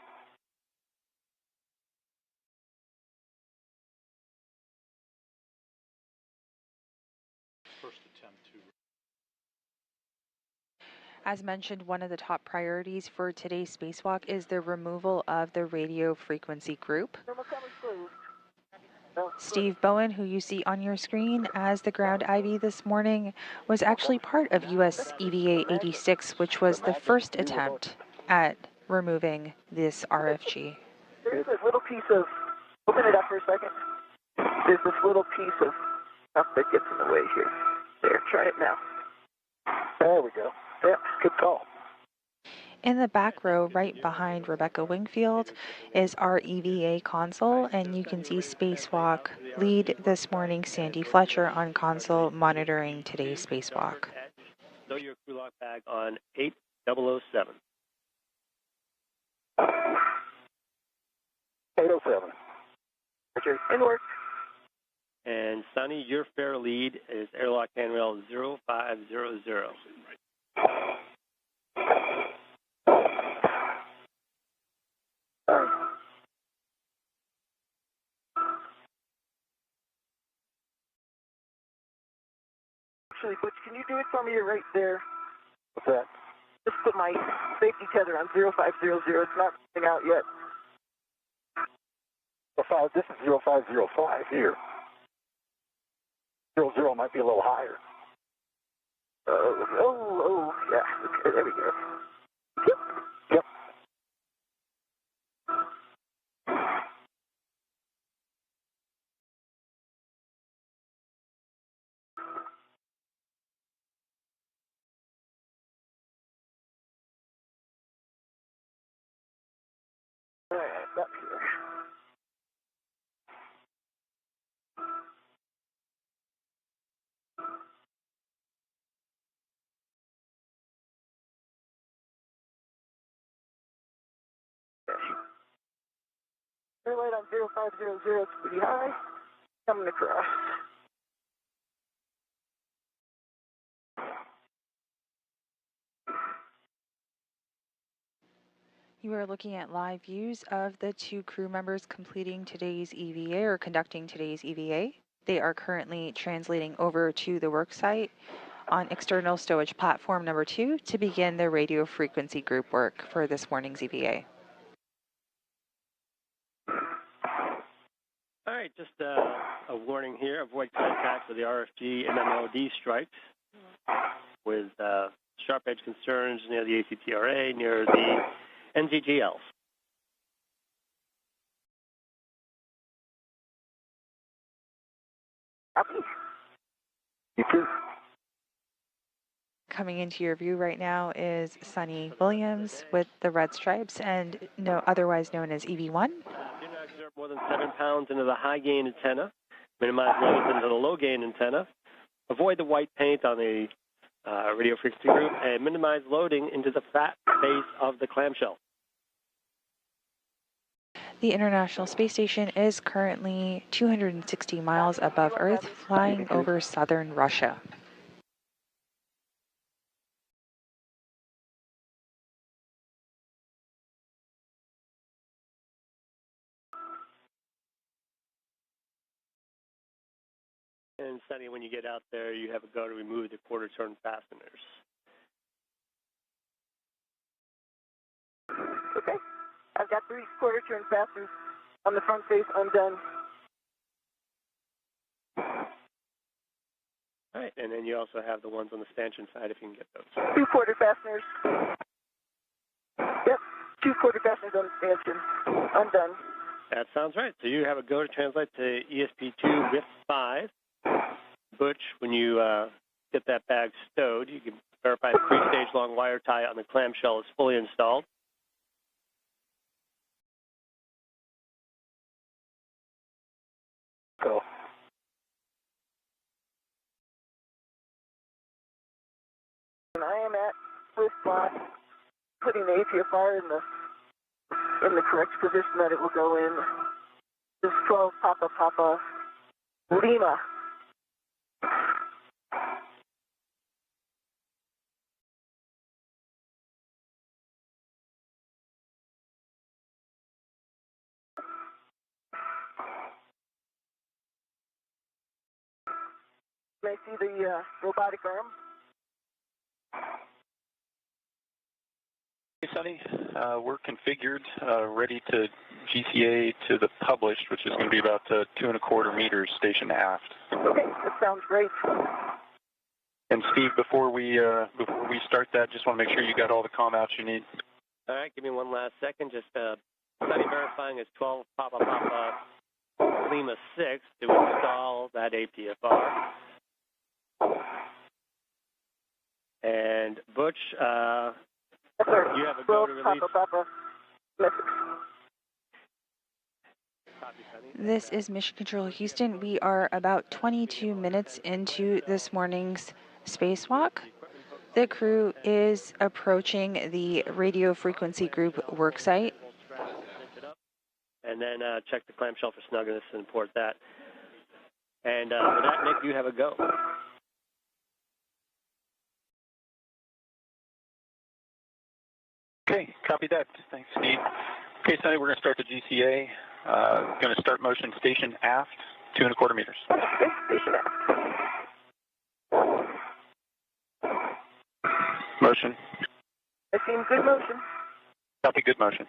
As mentioned, one of the top priorities for today's spacewalk is the removal of the radio frequency group. Steve Bowen, who you see on your screen as the ground IV this morning, was actually part of US EVA 86, which was the first attempt at removing this RFG. There's this little piece of, open it up for a second. There's this little piece of stuff that gets in the way here. There, try it now. There we go. Yeah, good call. In the back row, right behind Rebecca Wingfield, is our EVA console, and you can see Spacewalk lead this morning Sandy Fletcher on console monitoring today's spacewalk. Stow your crew lock bag on 8007. 807. Roger, in work. And Sonny, your fair lead is airlock handrail 0500. Actually, Butch, can you do it for me right there? What's that? Just put my safety tether on 0500. It's not coming out yet. This is 0505 here. 00 might be a little higher. Yeah. Okay, there we go. Yep. Yep. All right, up here. Air light on 0500 is pretty high. Coming across. You are looking at live views of the two crew members completing today's EVA or conducting today's EVA. They are currently translating over to the worksite on external stowage platform number 2 to begin the radio frequency group work for this morning's EVA. All right, just a warning here. Avoid contact with the RFG MMOD stripes with sharp edge concerns near the ACTRA, near the NGGLs. You too. Coming into your view right now is Sonny Williams with the red stripes and otherwise known as EV1. Do not exert more than 7 pounds into the high gain antenna. Minimize loads into the low gain antenna. Avoid the white paint on the radio frequency group and minimize loading into the fat face of the clamshell. The International Space Station is currently 260 miles above Earth, flying over southern Russia. And Sonny, when you get out there, you have a go to remove the quarter turn fasteners. Okay. I've got 3 quarter turn fasteners on the front face undone. All right, and then you also have the ones on the stanchion side if you can get those. 2 quarter fasteners. Yep, 2 quarter fasteners on the stanchion. Undone. That sounds right. So you have a go to translate to ESP2 with 5. Butch, when you get that bag stowed, you can verify the 3-stage long wire tie on the clamshell is fully installed. Go. And I am at first slot, putting the ATFR in the correct position that it will go in. This 12 Papa Lima. Can I see the robotic arm? Hey, Sonny, we're configured, ready to GCA to the published, which is going to be about 2¼ meters station aft. Okay, that sounds great. And Steve, before we start that, just want to make sure you got all the comm outs you need. All right, give me one last second. Just Sonny verifying is 12 Papa Lima 6 to install that APFR. And Butch, Yes, sir. you have a go to release. Papa. Message. Copy, Sonny. This is Mission Control Houston. We are about 22 minutes into this morning's spacewalk. The crew is approaching the radio frequency group worksite. And then check the clamshell for snugness and port that. And with that, Nick, you have a go. Okay, copy that. Thanks, Steve. Okay, Sonny, we're going to start the GCA. Going to start motion station aft, 2¼ meters. Motion. I see good motion. Copy, good motion.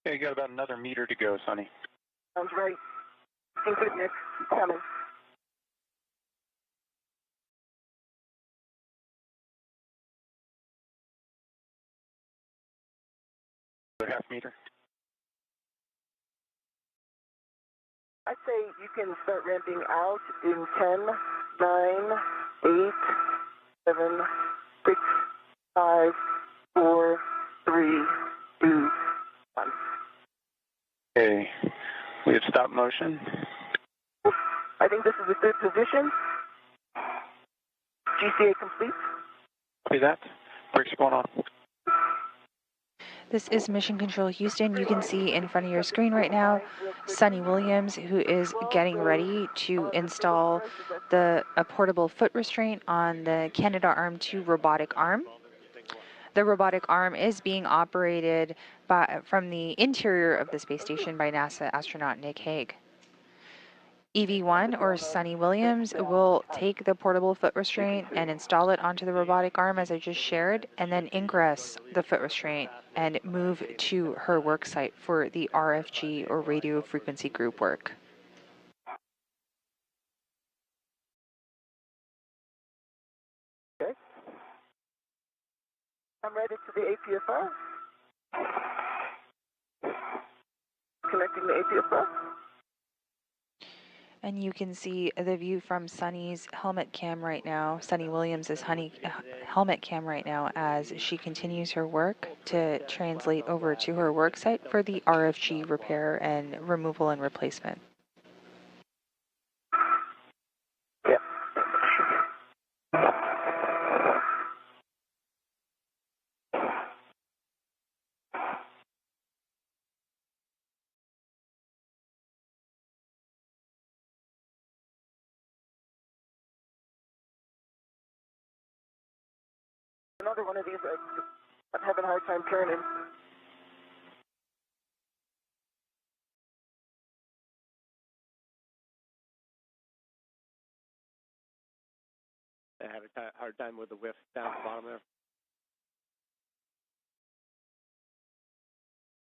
Okay, you got about another meter to go, Sonny. Sounds right. Think good, Nick. Coming. Another half meter. I'd say you can start ramping out in 10, 9, 8, 7, 6, 5, 4, 3, 2, 1. Okay, we have stop motion. I think this is a good position. GCA complete. See that? Brakes are going on. This is Mission Control Houston. You can see in front of your screen right now Sonny Williams, who is getting ready to install a portable foot restraint on the Canadarm2 robotic arm. The robotic arm is being operated from the interior of the space station by NASA astronaut Nick Hague. EV1, or Sonny Williams, will take the portable foot restraint and install it onto the robotic arm as I just shared, and then ingress the foot restraint and move to her work site for the RFG, or radio frequency group work. Okay. I'm ready to the APFR. Connecting the APFR. And you can see the view from Sonny's helmet cam right now, Sonny Williams' helmet cam right now, as she continues her work to translate over to her work site for the RFG repair and removal and replacement. Yep. Another one of these, I'm having a hard time turning. I have a hard time with the whiff down at the bottom there.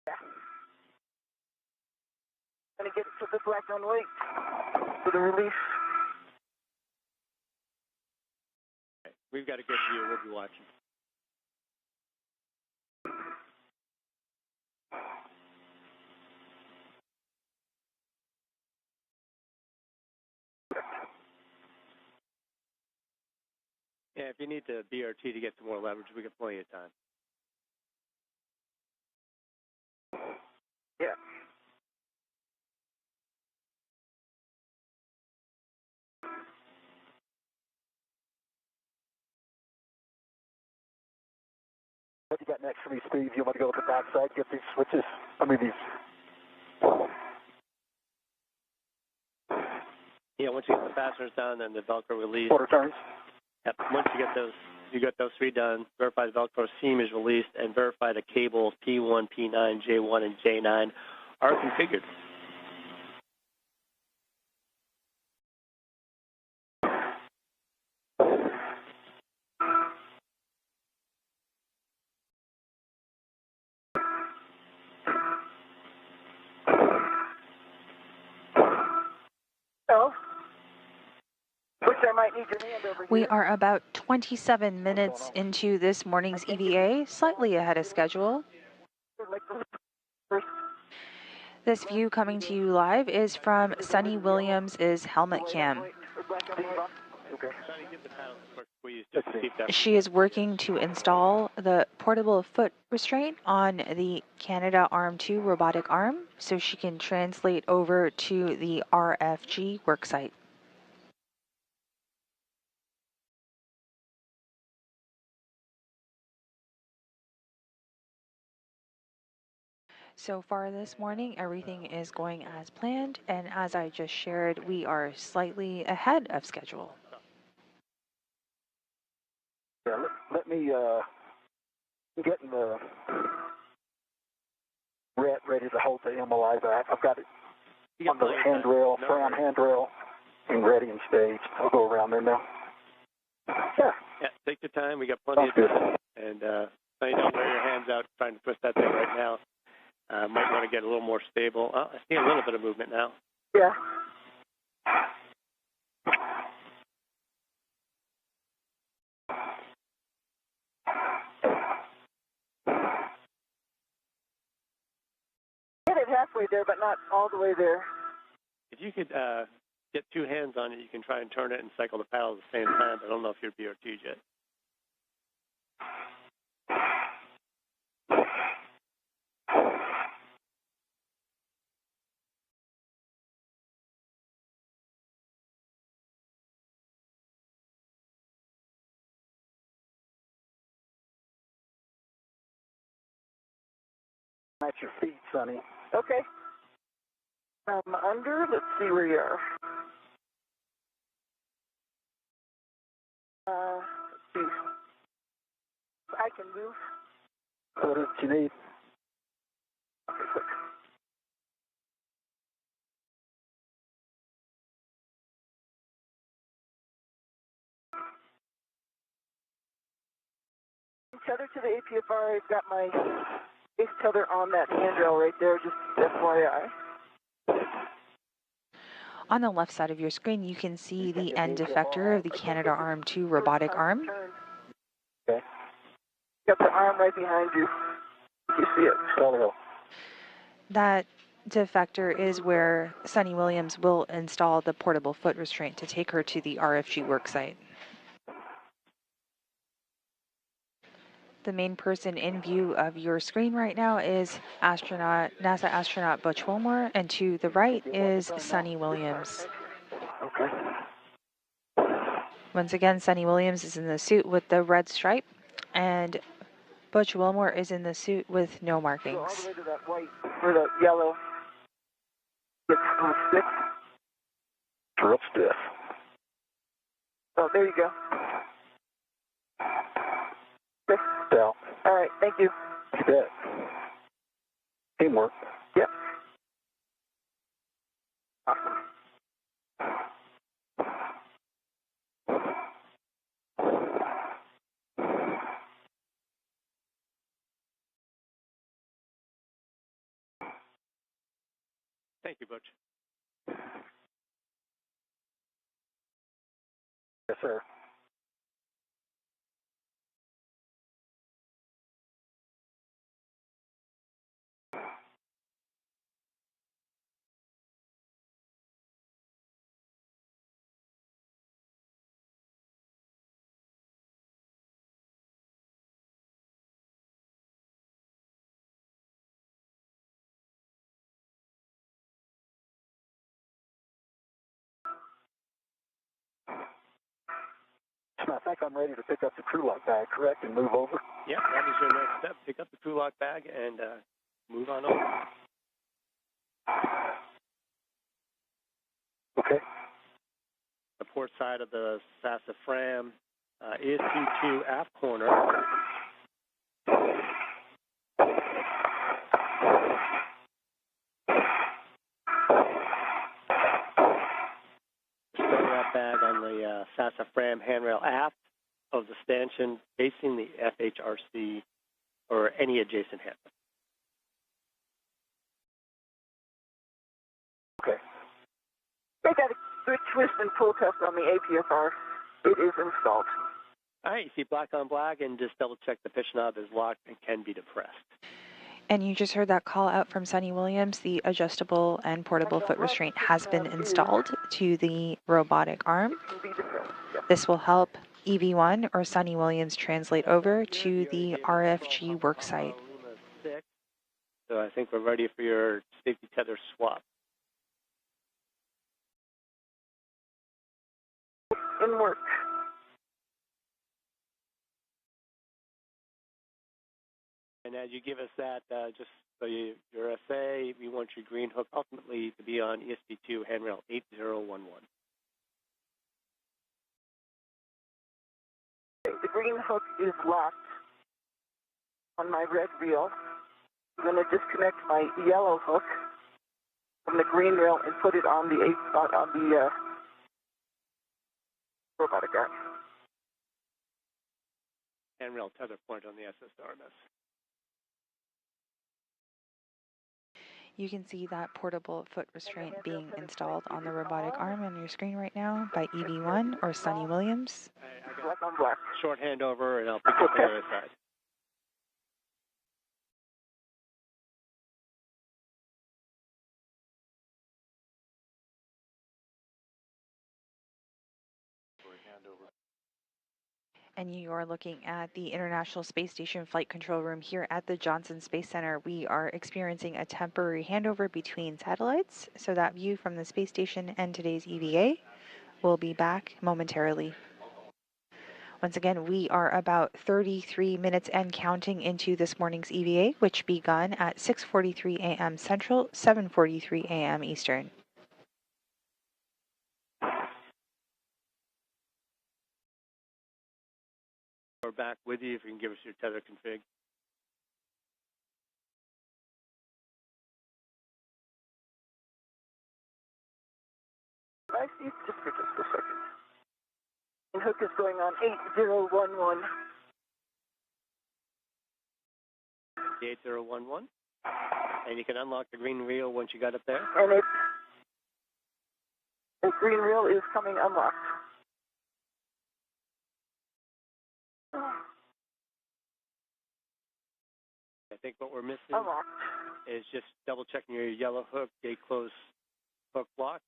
Yeah. Gonna get it to the black on white for the release. Okay. We've got a good view. We'll be watching. Yeah, if you need to BRT to get some more leverage, we got plenty of time. Yeah. What you got next for me, Steve? You want to go to the backside, get these switches? Yeah, once you get the fasteners done and the Velcro released. Quarter turns? Yep. Once you get those three done, verify the Velcro seam is released, and verify the cables P1, P9, J1, and J9 are configured. Oh. Which I might need your hand over here. We are about 27 minutes into this morning's EVA, slightly ahead of schedule. This view coming to you live is from Sunny Williams' helmet cam. She is working to install the portable foot restraint on the Canadarm2 robotic arm so she can translate over to the RFG worksite. So far this morning, everything is going as planned, and as I just shared, we are slightly ahead of schedule. Yeah, let me get in the ready to hold the MOI back. I've got it on the handrail, front handrail, and ready and staged. I'll go around there now. Yeah. Yeah, take your time. We got plenty of time. And so you don't wear your hands out trying to twist that thing right now. Might want to get a little more stable. Oh, I see a little bit of movement now. Yeah. Get it halfway there, but not all the way there. If you could get two hands on it, you can try and turn it and cycle the paddle at the same time. I don't know if you're BRT yet. At your feet, Sonny. Okay. Under, let's see where you are. Let's see. I can move. What is you need? Okay, quick. Tether to the APFR. I've got my base tether on that handrail right there, just FYI. On the left side of your screen, you can see the end effector of the Canadarm2 robotic arm. Okay. Got the arm right behind you. You see it. That defector is where Sunny Williams will install the portable foot restraint to take her to the RFG worksite. The main person in view of your screen right now is NASA astronaut Butch Wilmore, and to the right is Sunny Williams. Okay. Once again, Sunny Williams is in the suit with the red stripe, and Butch Wilmore is in the suit with no markings. All the way to that white, or that yellow. It's stiff. Real stiff. Oh, there you go. Okay. Yeah. All right, thank you. You bet. Teamwork. Yep. Awesome. Thank you, Butch. Yes, sir. I think I'm ready to pick up the crew lock bag, correct, and move over. Yep, that is your next step. Pick up the crew lock bag and move on over. Okay. The port side of the sassafras ESP2 aft corner. Stow that bag on the sassafras handrail aft of the stanchion facing the FHRC or any adjacent handrail. Okay. I got a good twist and pull test on the APFR. It is installed. All right, you see black on black, and just double check the pitch knob is locked and can be depressed. And you just heard that call out from Sonny Williams. The adjustable and portable foot restraint has been installed to the robotic arm. This will help EV1 or Sonny Williams translate over to the RFG worksite. So I think we're ready for your safety tether swap. In work. And as you give us that, just so your SA, we want your green hook ultimately to be on ESP2 handrail 8011. The green hook is locked on my red reel. I'm going to disconnect my yellow hook from the green reel and put it on the robotic arm. Handrail tether point on the SSRMS. You can see that portable foot restraint being installed on the robotic arm on your screen right now by EV1 or Sonny Williams. Black on black. Short handover, and I'll pick up the other side. And you are looking at the International Space Station Flight Control Room here at the Johnson Space Center. We are experiencing a temporary handover between satellites, so that view from the space station and today's EVA will be back momentarily. Once again, we are about 33 minutes and counting into this morning's EVA, which begun at 6:43 a.m. Central, 7:43 a.m. Eastern. We're back with you if you can give us your tether config. I see just for just a second. And hook is going on 8011. 8011. And you can unlock the green reel once you got up there. And the green reel is coming unlocked. I think what we're missing Unlocked. is just double checking your yellow hook, gate close hook locked.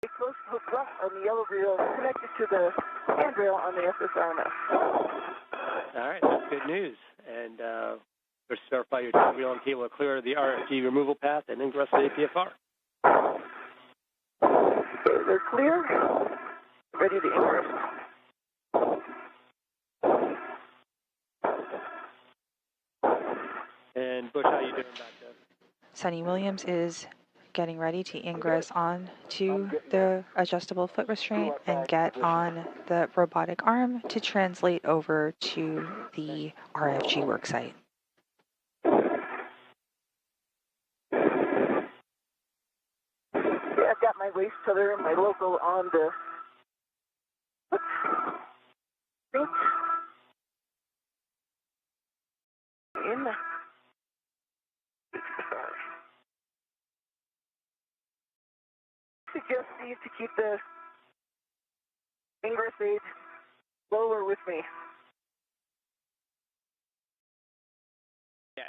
Gate close hook locked on the yellow reel connected to the handrail on the SSRMS. All right, that's good news. And first verify your tail wheel and cable are clear of the RFG removal path and ingress to APFR. Okay, they're clear. Ready to ingress. And Bush, how you doing back there? Sonny Williams is getting ready to ingress on to the adjustable foot restraint and get on the robotic arm to translate over to the RFG worksite. Yeah, I've got my waist tether and my logo on the seat. In. Suggest these to keep the ingress aid lower with me. Yeah,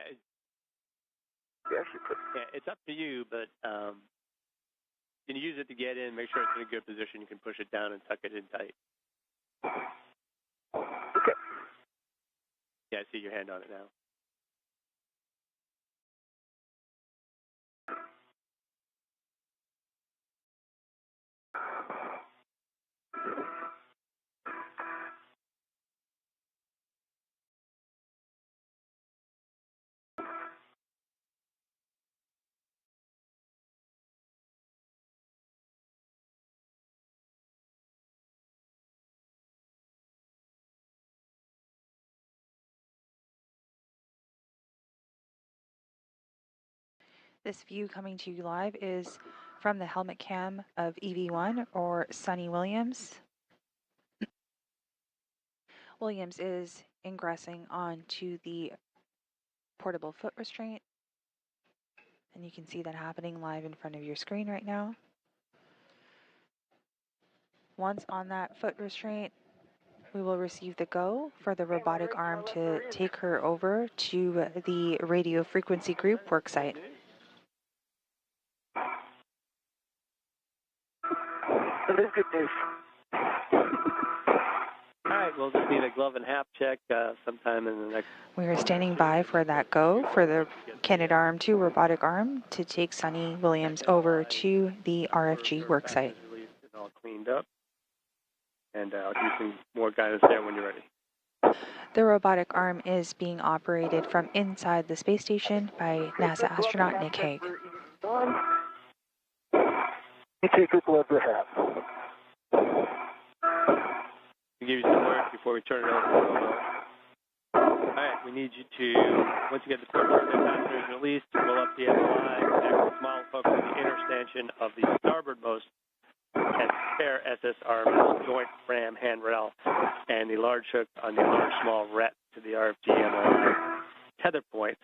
it's up to you, but you can use it to get in, make sure it's in a good position. You can push it down and tuck it in tight. Okay. Yeah, I see your hand on it now. This view coming to you live is from the helmet cam of EV1 or Suni Williams. Williams is ingressing onto the portable foot restraint, and you can see that happening live in front of your screen right now. Once on that foot restraint, we will receive the go for the robotic arm to take her over to the radio frequency group worksite. That is good news. All right, we'll just need a glove and half check sometime in the next... We are standing by for that go for the Canadarm2 robotic arm to take Suni Williams over to the RFG worksite. It's all cleaned up, and I'll give you some more guidance there when you're ready. The robotic arm is being operated from inside the space station by NASA astronaut Nick Hague. You take a glove and half. I'll give you some work before we turn it over. All right, we need you to, once you get the port passengers released, roll up the MOI, connect the small hook to the inner stanchion of the starboardmost spare SS arm joint ram handrail, and the large hook on the large small ret to the RFG MOI tether point,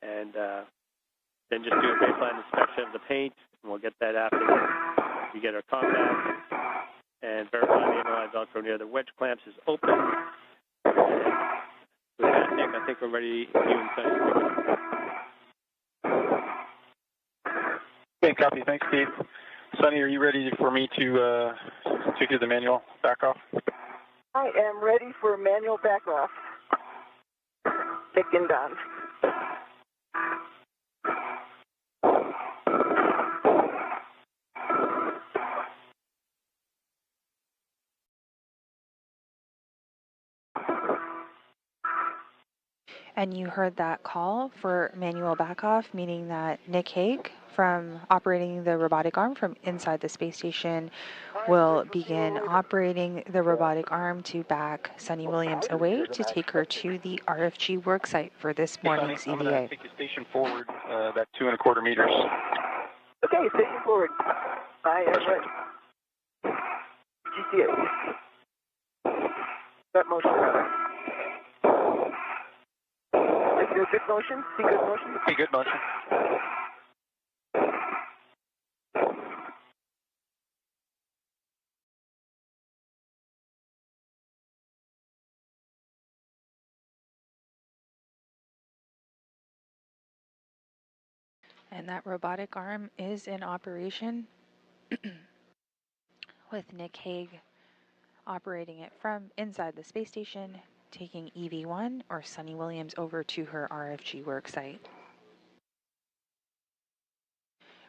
and then just do a baseline inspection of the paint, and we'll get that after we get our compact, and verify the MOI Velcro near the wedge clamps is open. And with that, Nick, I think we're ready. You and Sonny. Okay, copy. Thanks, Steve. Sonny, are you ready for me to do the manual back off? I am ready for manual back off. Nick and Don. And you heard that call for manual backoff, meaning that Nick Hague, from operating the robotic arm from inside the space station, will begin operating the robotic arm to back Suni Williams away to take her to the RFG worksite for this morning's EVA. I'm going to take your station forward about 2¼ meters. Okay, station forward. I am ready. GTA. That motion. Good motion? See good motion? Hey, good motion. And that robotic arm is in operation with Nick Hague operating it from inside the space station, taking EV1 or Suni Williams over to her RFG worksite.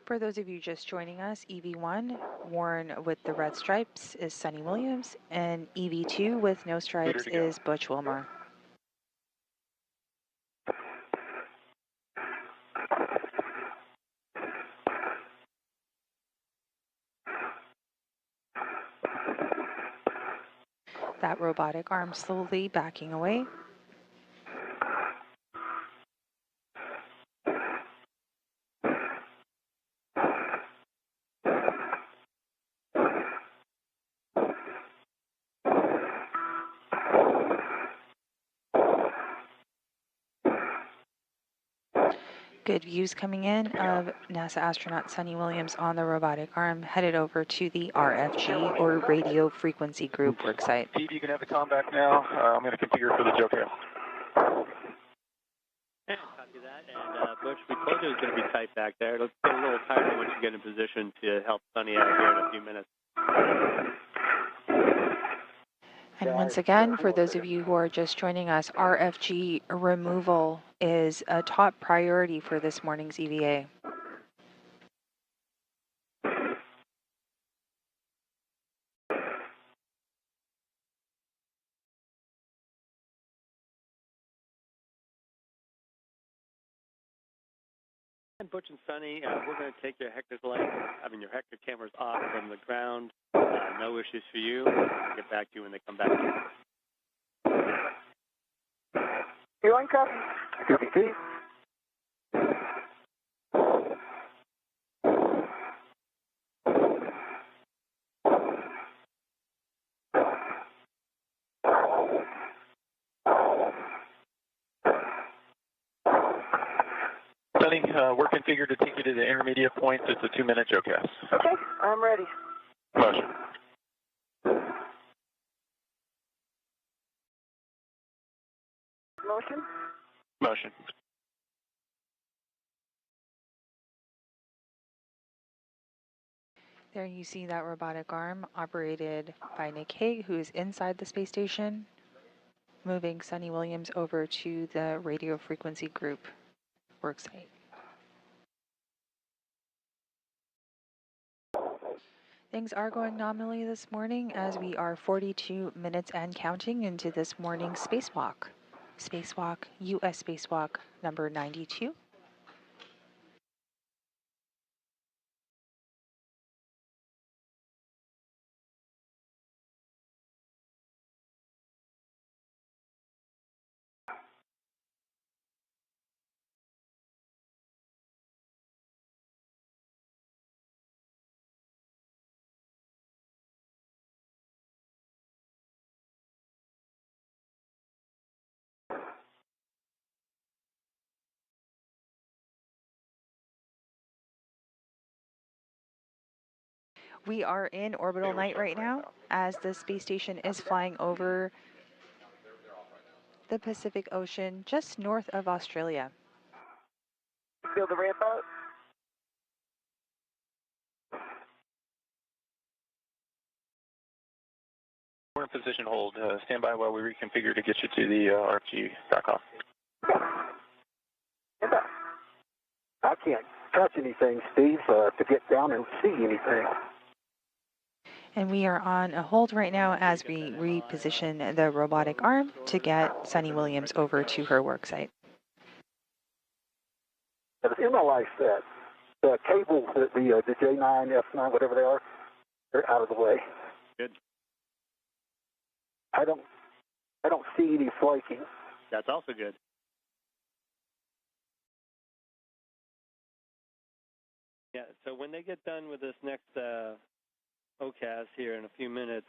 For those of you just joining us, EV1, worn with the red stripes, is Suni Williams, and EV2 with no stripes is Butch Wilmore. That robotic arm slowly backing away. Good views coming in of NASA astronaut Suni Williams on the robotic arm headed over to the RFG or Radio Frequency Group worksite. Steve, you can have the comm back now. I'm going to configure for the JOCO. Yeah, copy that. And Butch, we told you it was going to be tight back there. It'll get a little tighter once you get in position to help Suni out here in a few minutes. And once again, for those of you who are just joining us, RFG removal is a top priority for this morning's EVA. And Butch and Suni, we're going to take your Hector cameras off from the ground. No issues for you. We'll get back to you when they come back. You on copy? Copy, Steve. Sonny, we're configured to take you to the intermediate point. It's a 2-minute JOCAS. Okay, I'm ready. Motion. Motion. Motion. There you see that robotic arm operated by Nick Hague, who is inside the space station, moving Sunny Williams over to the radio frequency group worksite. Things are going nominally this morning as we are 42 minutes and counting into this morning's spacewalk. Spacewalk, U.S. Spacewalk number 92. We are in orbital night right now as the space station is flying over the Pacific Ocean just north of Australia. Feel the ramp out? We're in position hold. Stand by while we reconfigure to get you to the RFG back off. I can't touch anything, Steve, to get down and see anything. And we are on a hold right now as we reposition the robotic arm to get Sunny Williams over to her worksite. In my life set, the cables that the J9, F9, whatever they are, they're out of the way. Good. I don't see any flaking. That's also good. Yeah, so when they get done with this next OCAS here in a few minutes,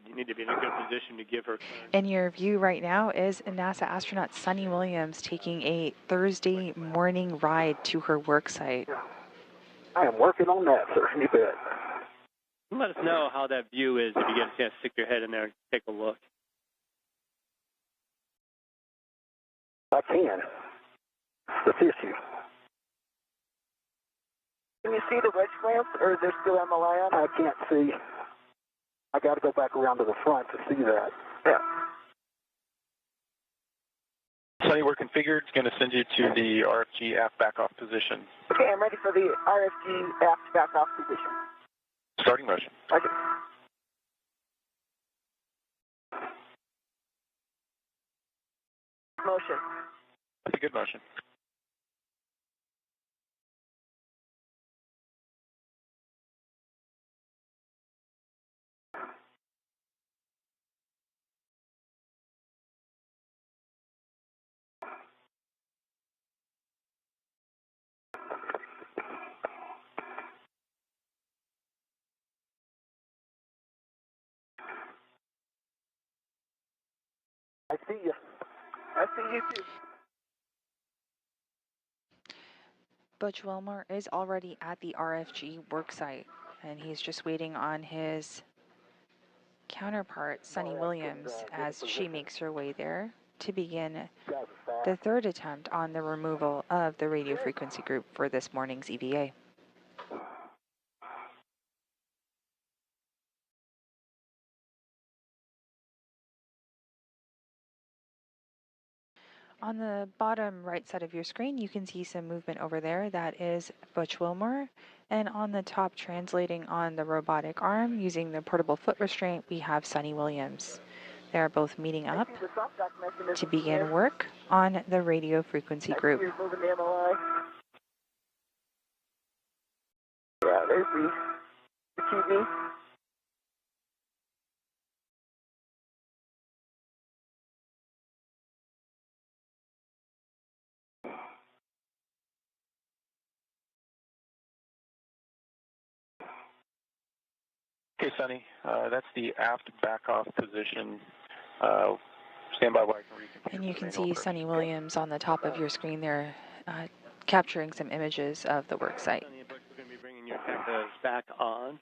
you need to be in a good position to give her. In your view right now is NASA astronaut Sunny Williams taking a Thursday morning ride to her worksite. I am working on that, sir. You bet. Let us know how that view is if you get a chance to stick your head in there and take a look. I can. It's the issue. Can you see the wedge clamps, or is there still MLI on? I can't see. I got to go back around to the front to see that. Yeah. Sonny, we're configured. It's going to send you to the RFG aft back-off position. Okay, I'm ready for the RFG aft back-off position. Starting motion. Okay. Motion. That's a good motion. I see you. I see you too. Butch Wilmore is already at the RFG worksite, and he's just waiting on his counterpart, Sunny Williams, as she makes her way there to begin the third attempt on the removal of the radio frequency group for this morning's EVA. On the bottom right side of your screen, you can see some movement over there. That is Butch Wilmore. And on the top, translating on the robotic arm using the portable foot restraint, we have Sunny Williams. They are both meeting up to begin work on the radio frequency group. Moving the MLI. Yeah, there's the TV. Okay, Sonny, that's the aft back-off position. Stand by while I can reconfigure. And you can see Sunny Williams on the top of your screen there, capturing some images of the work site. Sunny and Butch, we're going to be bringing your tech back on.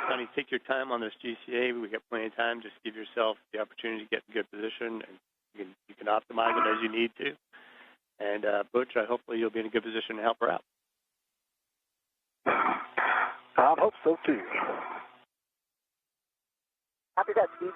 Sunny, take your time on this GCA. We got plenty of time. Just give yourself the opportunity to get in good position, and you can optimize it as you need to. And Butch, hopefully you'll be in a good position to help her out. I hope so too. Copy that, Steve.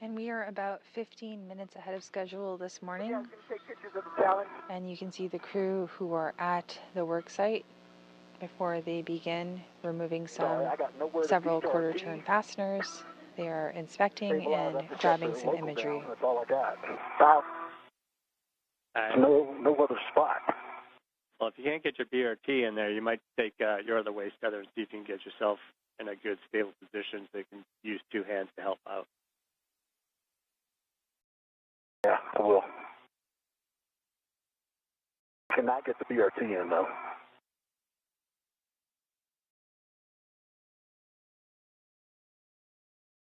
And we are about 15 minutes ahead of schedule this morning. Yeah, I was going to take pictures of the challenge. And you can see the crew who are at the work site before they begin removing several quarter-turn fasteners. They are inspecting and grabbing some imagery. That's all I got. Wow. No other spot. Well, if you can't get your BRT in there, you might take your other waste feather and see if you can get yourself in a good, stable position so you can use two hands to help out. Yeah, I will. Cannot get the BRT in, though.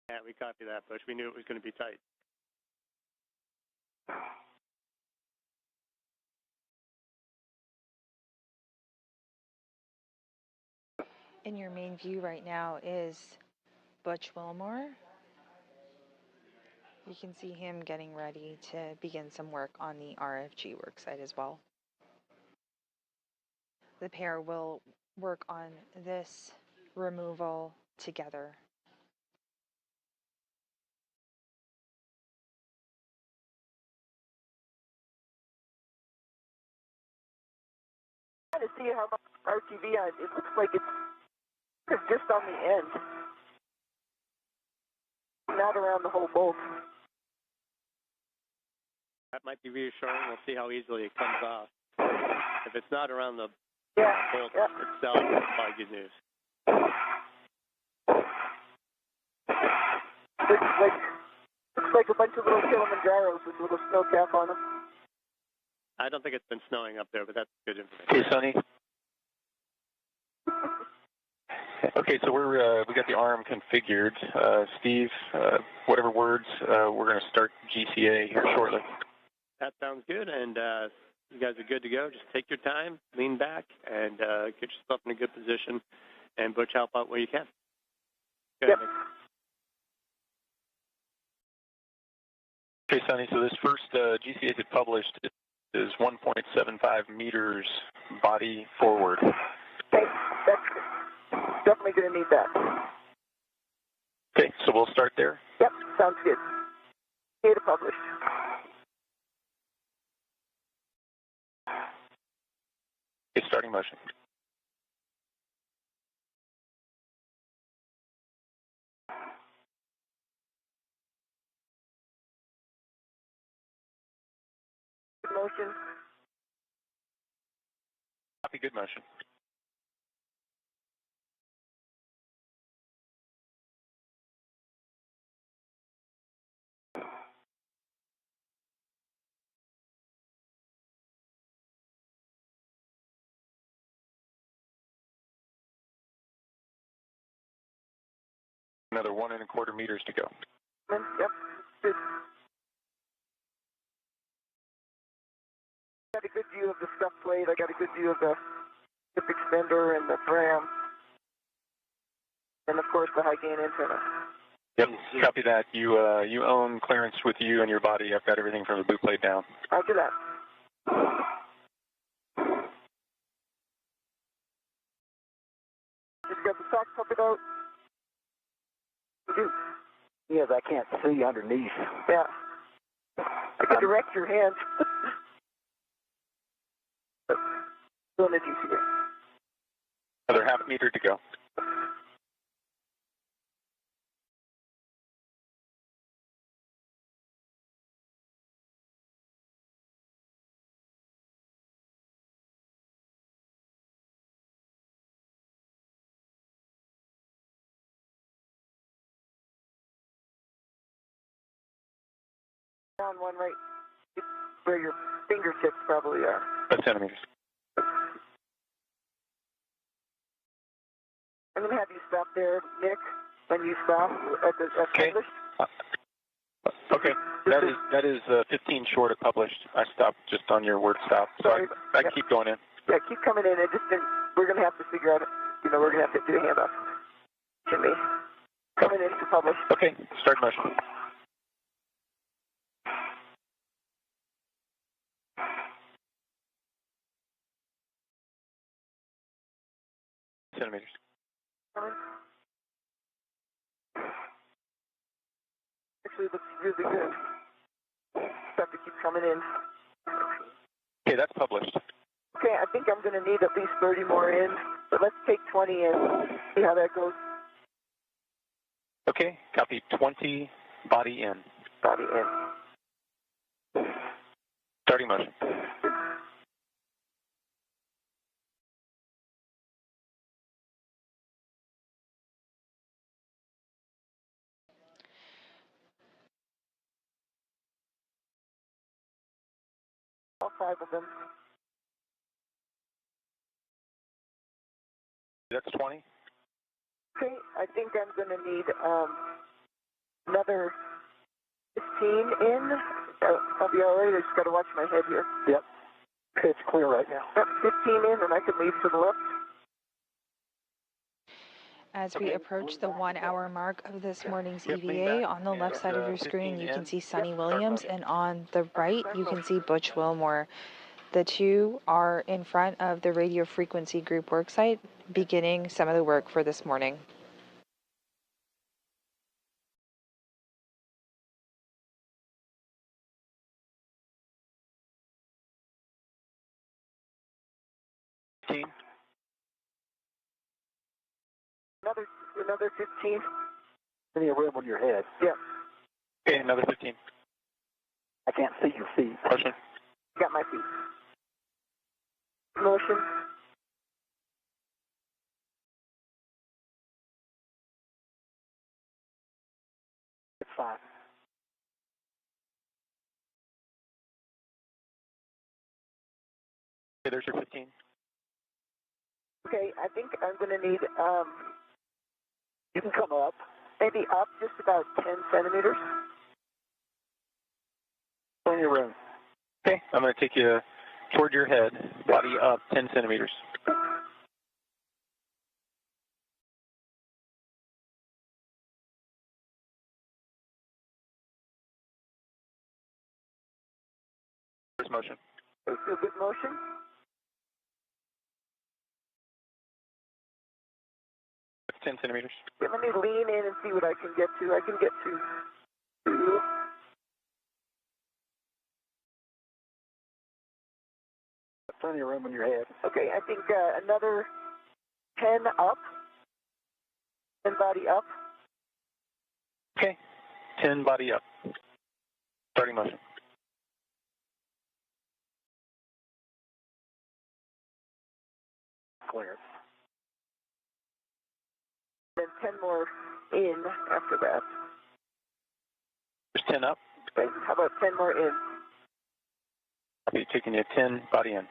Yeah, we copy that, Butch. We knew it was going to be tight. In your main view right now is Butch Wilmore. You can see him getting ready to begin some work on the RFG worksite as well. The pair will work on this removal together. Trying to see how much RTV on it. It looks like it's just on the end, not around the whole bolt. That might be reassuring. We'll see how easily it comes off. If it's not around the bolt itself, that's probably good news. Looks like a bunch of little Kilimanjaros with a little snow cap on them. I don't think it's been snowing up there, but that's good information. Hey, Sonny. Okay, so we got the arm configured. Steve, whatever words, we're going to start GCA here shortly. That sounds good, and you guys are good to go. Just take your time, lean back, and get yourself in a good position, and Butch, help out where you can. Good. Yep. Okay, Sonny, so this first GCA that published is 1.75 meters body forward. Okay, that's definitely going to need that. Okay, so we'll start there. Yep, sounds good. Data published. Okay, starting motion. Motion. Copy, good motion. Another 1.25 meters to go. Yep, good. Got a good view of the stuff plate. I got a good view of the tip extender and the ram. And of course the high gain antenna. Yep, copy that. You own clearance with you and your body. I've got everything from the boot plate down. Roger that. Just grab the sock, pump it out. Yes, I can't see underneath. Yeah. I can direct your hands. Doing the GCA. Another half meter to go. Down one right where your fingertips probably are. 10 centimeters. I'm going to have you stop there, Nick, when you stop at the published. Okay, that is 15 short of published. I stopped just on your word stop, so Sorry. I can keep going in. Yeah, keep coming in. And we're going to have to figure out, we're going to have to do a handoff. Jimmy, coming in to publish. Okay, start motion. Centimeters. Actually, looks really good. Just have to keep coming in. Okay, that's published. Okay, I think I'm going to need at least 30 more in, but let's take 20 in, see how that goes. Okay, copy 20, body in. Body in. Starting motion. All 5 of them. That's 20. Okay, I think I'm going to need another 15 in. I'll be all right. I just got to watch my head here. Yep. It's clear right now. Yep, 15 in, and I can leave to the left. As we approach the 1 hour mark of this morning's EVA, on the left side of your screen you can see Sonny Williams, and on the right you can see Butch Wilmore. The two are in front of the radio frequency group worksite, beginning some of the work for this morning. Another 15. Any room on your head? Yeah. Okay, another 15. I can't see your feet. Motion. Got my feet. Motion. It's fine. Okay, there's your 15. Okay, I think I'm going to need, You can come up. maybe up just about 10 centimeters. Plenty of room. Okay, I'm going to take you toward your head, body up 10 centimeters. First motion. Okay, feel good motion. That's 10 centimeters. Okay, let me lean in and see what I can get to. I can get to 2. Plenty of room on your head. Okay, I think another 10 up. 10 body up. Okay, 10 body up. Starting motion. Clear. Then 10 more in after that. There's 10 up. Okay, how about 10 more in? I'll be taking you 10 body in.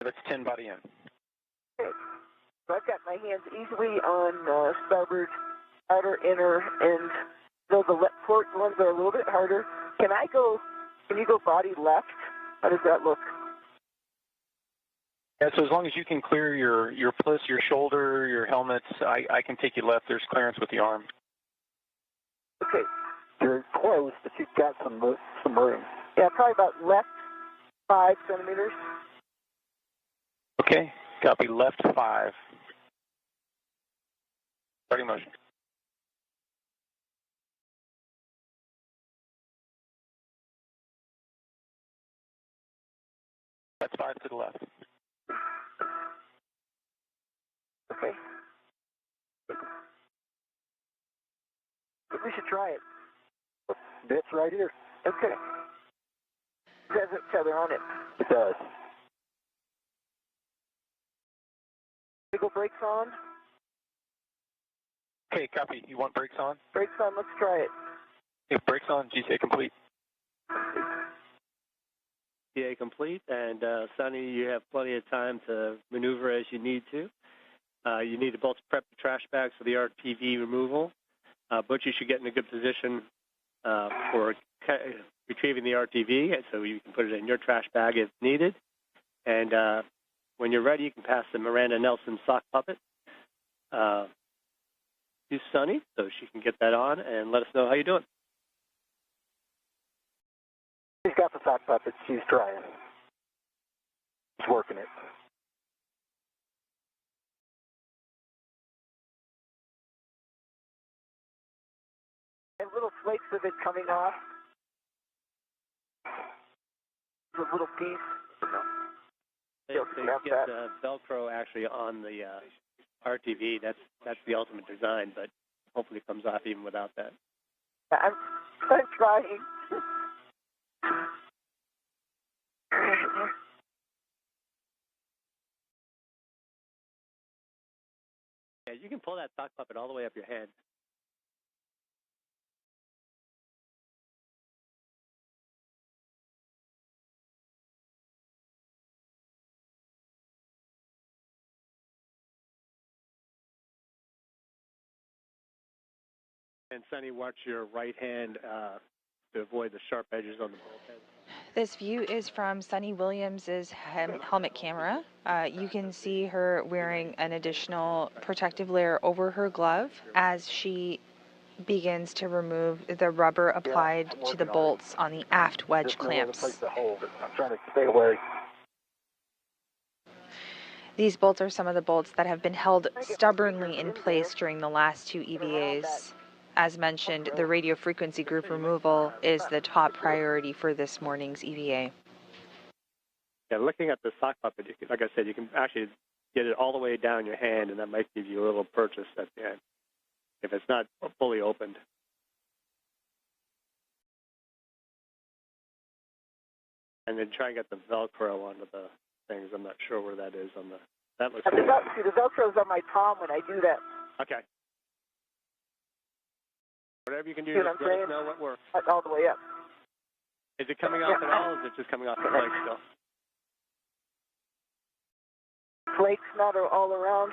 That's 10 body in. Okay, so I've got my hands easily on starboard, outer, inner, and no the port ones are a little bit harder. Can you go body left? How does that look? Yeah, so as long as you can clear your plus, your shoulder, your helmets, I can take you left. There's clearance with the arm. Okay. You're close, but you've got some room. Yeah, probably about left 5 centimeters. Okay, copy left 5. Starting motion. That's 5 to the left. Okay. We should try it. Bit's right here. Okay. It has a tether on it. It does. Wiggle brakes on. Okay, copy. You want brakes on? Brakes on, let's try it. Okay, brakes on, GCA complete. GCA complete, and Sonny, you have plenty of time to maneuver as you need to. You need to both prep the trash bags for the RTV removal. Butch, you should get in a good position for retrieving the RTV, so you can put it in your trash bag if needed. And when you're ready, you can pass the Miranda Nelson sock puppet to Sonny, so she can get that on and let us know how you're doing. She's got the sock puppet. She's trying. She's working it. And little flakes of it coming off. A little piece. You get Velcro actually on the RTV. That's the ultimate design, but hopefully it comes off even without that. I'm trying. Yeah, you can pull that sock puppet all the way up your head. And Sonny, watch your right hand to avoid the sharp edges on the bulkhead. This view is from Sonny Williams's helmet camera. You can see her wearing an additional protective layer over her glove as she begins to remove the rubber applied to the bolts on the aft wedge clamps. I'm trying to stay away. These bolts are some of the bolts that have been held stubbornly in place during the last 2 EVAs. As mentioned, the radio frequency group removal is the top priority for this morning's EVA. Yeah, looking at the sock puppet, like I said, you can actually get it all the way down your hand, and that might give you a little purchase at the end, if it's not fully opened. And then try and get the Velcro onto the things. I'm not sure where that is on the... That looks good. See, the Velcro's on my palm when I do that. Okay. Whatever you can do, See what just I'm let saying? us know what works. All the way up. Is it coming off at all, or is it just coming off the flake still? Flakes not all around.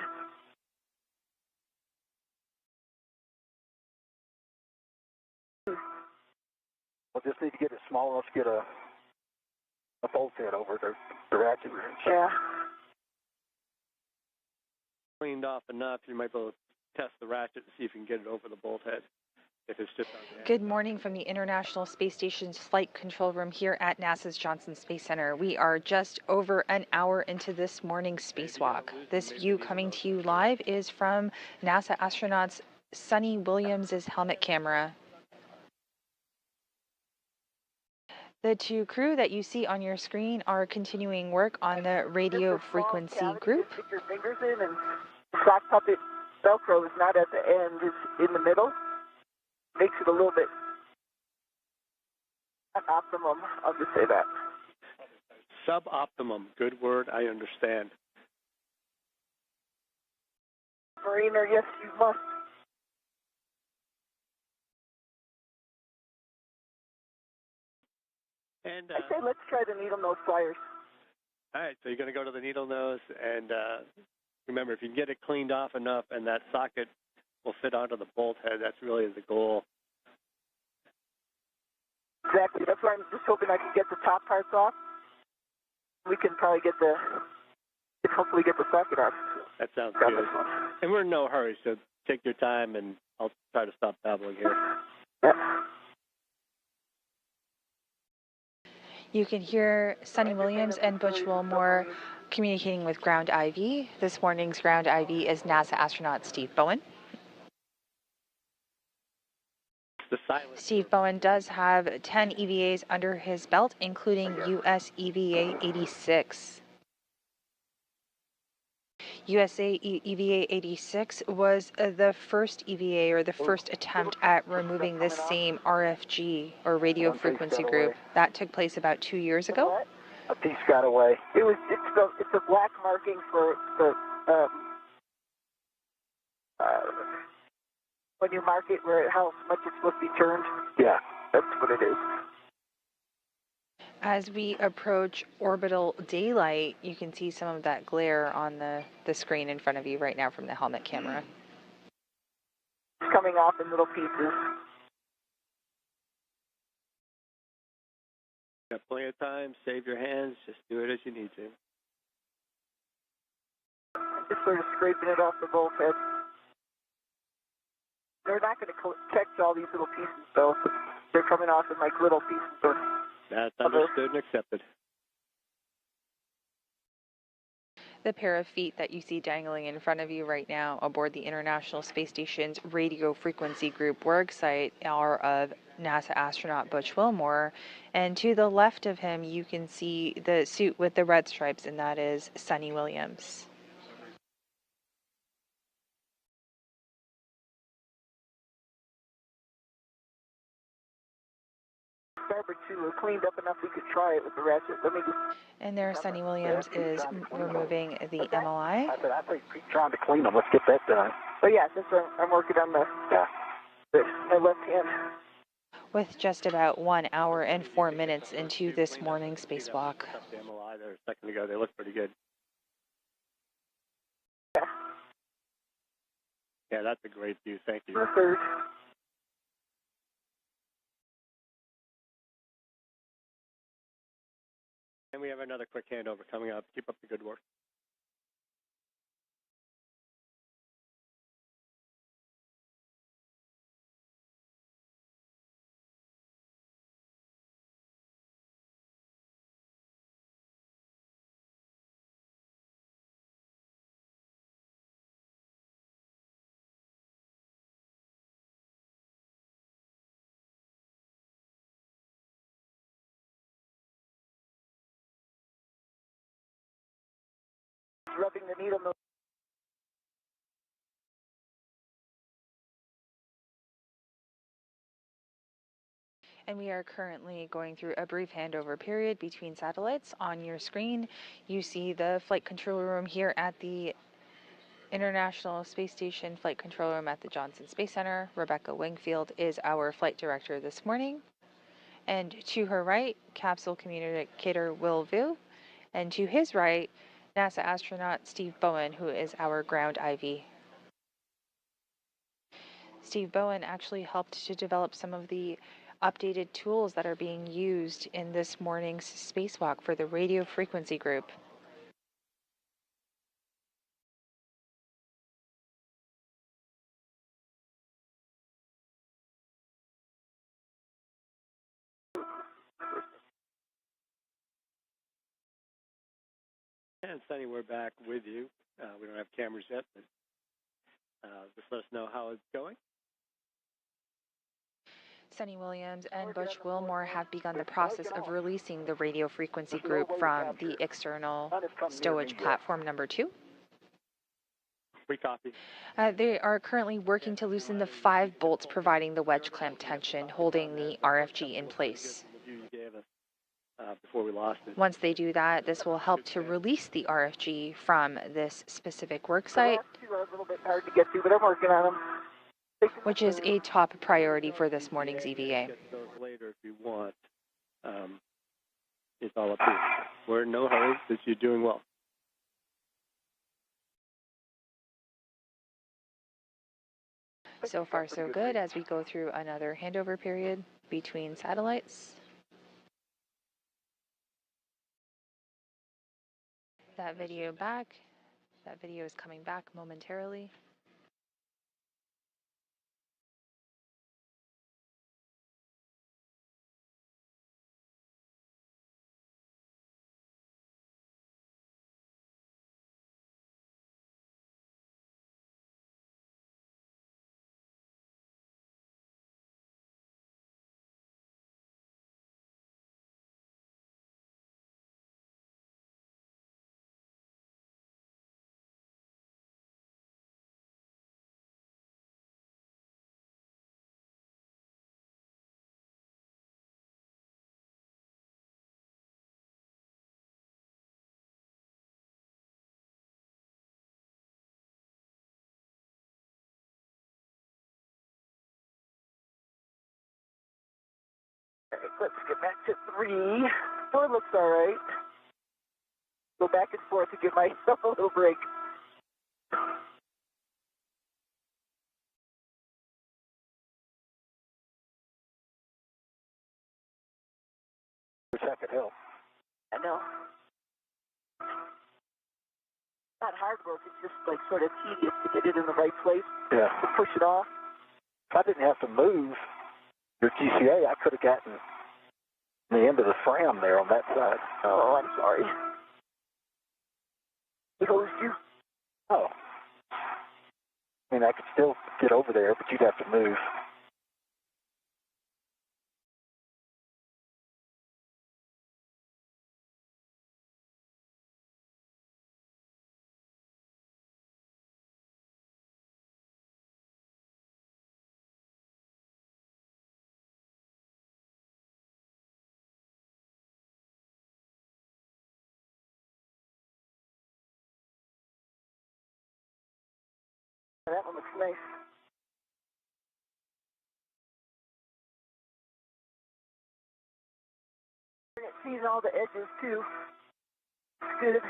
We'll just need to get it small enough to get a bolt head over the ratchet wrench. Yeah. Cleaned off enough, you might be able to test the ratchet to see if you can get it over the bolt head. If it's just on the end. Good morning from the International Space Station's flight control room here at NASA's Johnson Space Center. We are just over an hour into this morning's spacewalk. This view coming to you live is from NASA astronauts Sonny Williams's helmet camera. The 2 crew that you see on your screen are continuing work on the radio frequency group. Stick your fingers in, and the sock puppet Velcro is not at the end, it's in the middle. Makes it a little bit optimum, I'll just say that. Suboptimum, good word, I understand. Mariner, yes, you must. And I say let's try the needle nose pliers. all right, so you're going to go to the needle nose, and remember, if you can get it cleaned off enough and that socket will fit onto the bolt head, that's really the goal. That's why I'm just hoping I can get the top parts off. We can probably hopefully get the socket off. That sounds good. And we're in no hurry, so take your time, and I'll try to stop babbling here. Yeah. You can hear Sonny Williams and Butch Wilmore communicating with Ground IV. This morning's Ground IV is NASA astronaut Steve Bowen. Steve Bowen does have 10 EVAs under his belt, including US EVA 86. EVA 86 was the first EVA, or the first attempt at removing this same RFG, or radio frequency group. That took place about 2 years ago. A piece got away. It's a black marking for the when you mark it where how much it's supposed to be turned. Yeah, that's what it is. As we approach orbital daylight, you can see some of that glare on the screen in front of you right now from the helmet camera. It's coming off in little pieces. Got plenty of time. Save your hands. Just do it as you need to. Just sort of scraping it off the bulkhead. They're not going to catch all these little pieces, though. They're coming off in like little pieces. That's understood and accepted. The pair of feet that you see dangling in front of you right now aboard the International Space Station's radio frequency group work site are of NASA astronaut Butch Wilmore, and to the left of him you can see the suit with the red stripes, and that is Sonny Williams. Starboard 2 was cleaned up enough we could try it with the ratchet. And there Sonny Williams is removing the MLI. I think keep trying to clean them. Let's get that done. Oh yeah, that's what I'm working on my left hand. With just about 1 hour and 4 minutes into this morning's spacewalk. The MLI there a second ago. They look pretty good. Yeah, that's a great view. Thank you. Third. And we have another quick handover coming up. Keep up the good work. Rubbing the needle nose. And we are currently going through a brief handover period between satellites. On your screen, you see the flight control room here at the International Space Station Flight Control Room at the Johnson Space Center. Rebecca Wingfield is our flight director this morning. And to her right, capsule communicator Will Vu. And to his right, NASA astronaut Steve Bowen, who is our ground IV. Steve Bowen actually helped to develop some of the updated tools that are being used in this morning's spacewalk for the radio frequency group. And Sonny, we're back with you. We don't have cameras yet, but just let us know how it's going. Sonny Williams and Butch Wilmore have begun the process of releasing the radio frequency group from the external stowage platform number 2. Free copy. They are currently working to loosen the 5 bolts providing the wedge clamp tension, holding the RFG in place. Before we lost it. Once they do that, this will help to release the RFG from this specific work site, A little bit hard to get to, but I'm working on them. which is a top priority for this morning's EVA. Get those later if you want. It's all up to you. We're in no hurry, because you're doing well. So far, so good as we go through another handover period between satellites. that video back. That video is coming back momentarily. Let's get back to 3. 4 looks all right. Go back and forth to give myself a little break. Wish I could help. I know. Not hard work, it's just like sort of tedious to get it in the right place. Yeah. To push it off. If I didn't have to move your GCA, I could have gotten the end of the fram there on that side. Oh, I'm sorry. Hosed you? Oh. I mean, I could still get over there, but you'd have to move. That one looks nice. It sees all the edges too. It's good.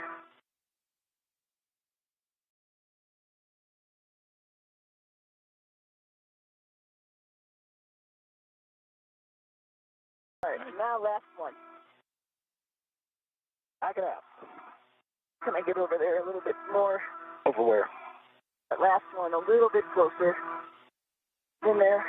All right, now last one. Knock it out. Can I get over there a little bit more? Over where? That last one, a little bit closer. In there.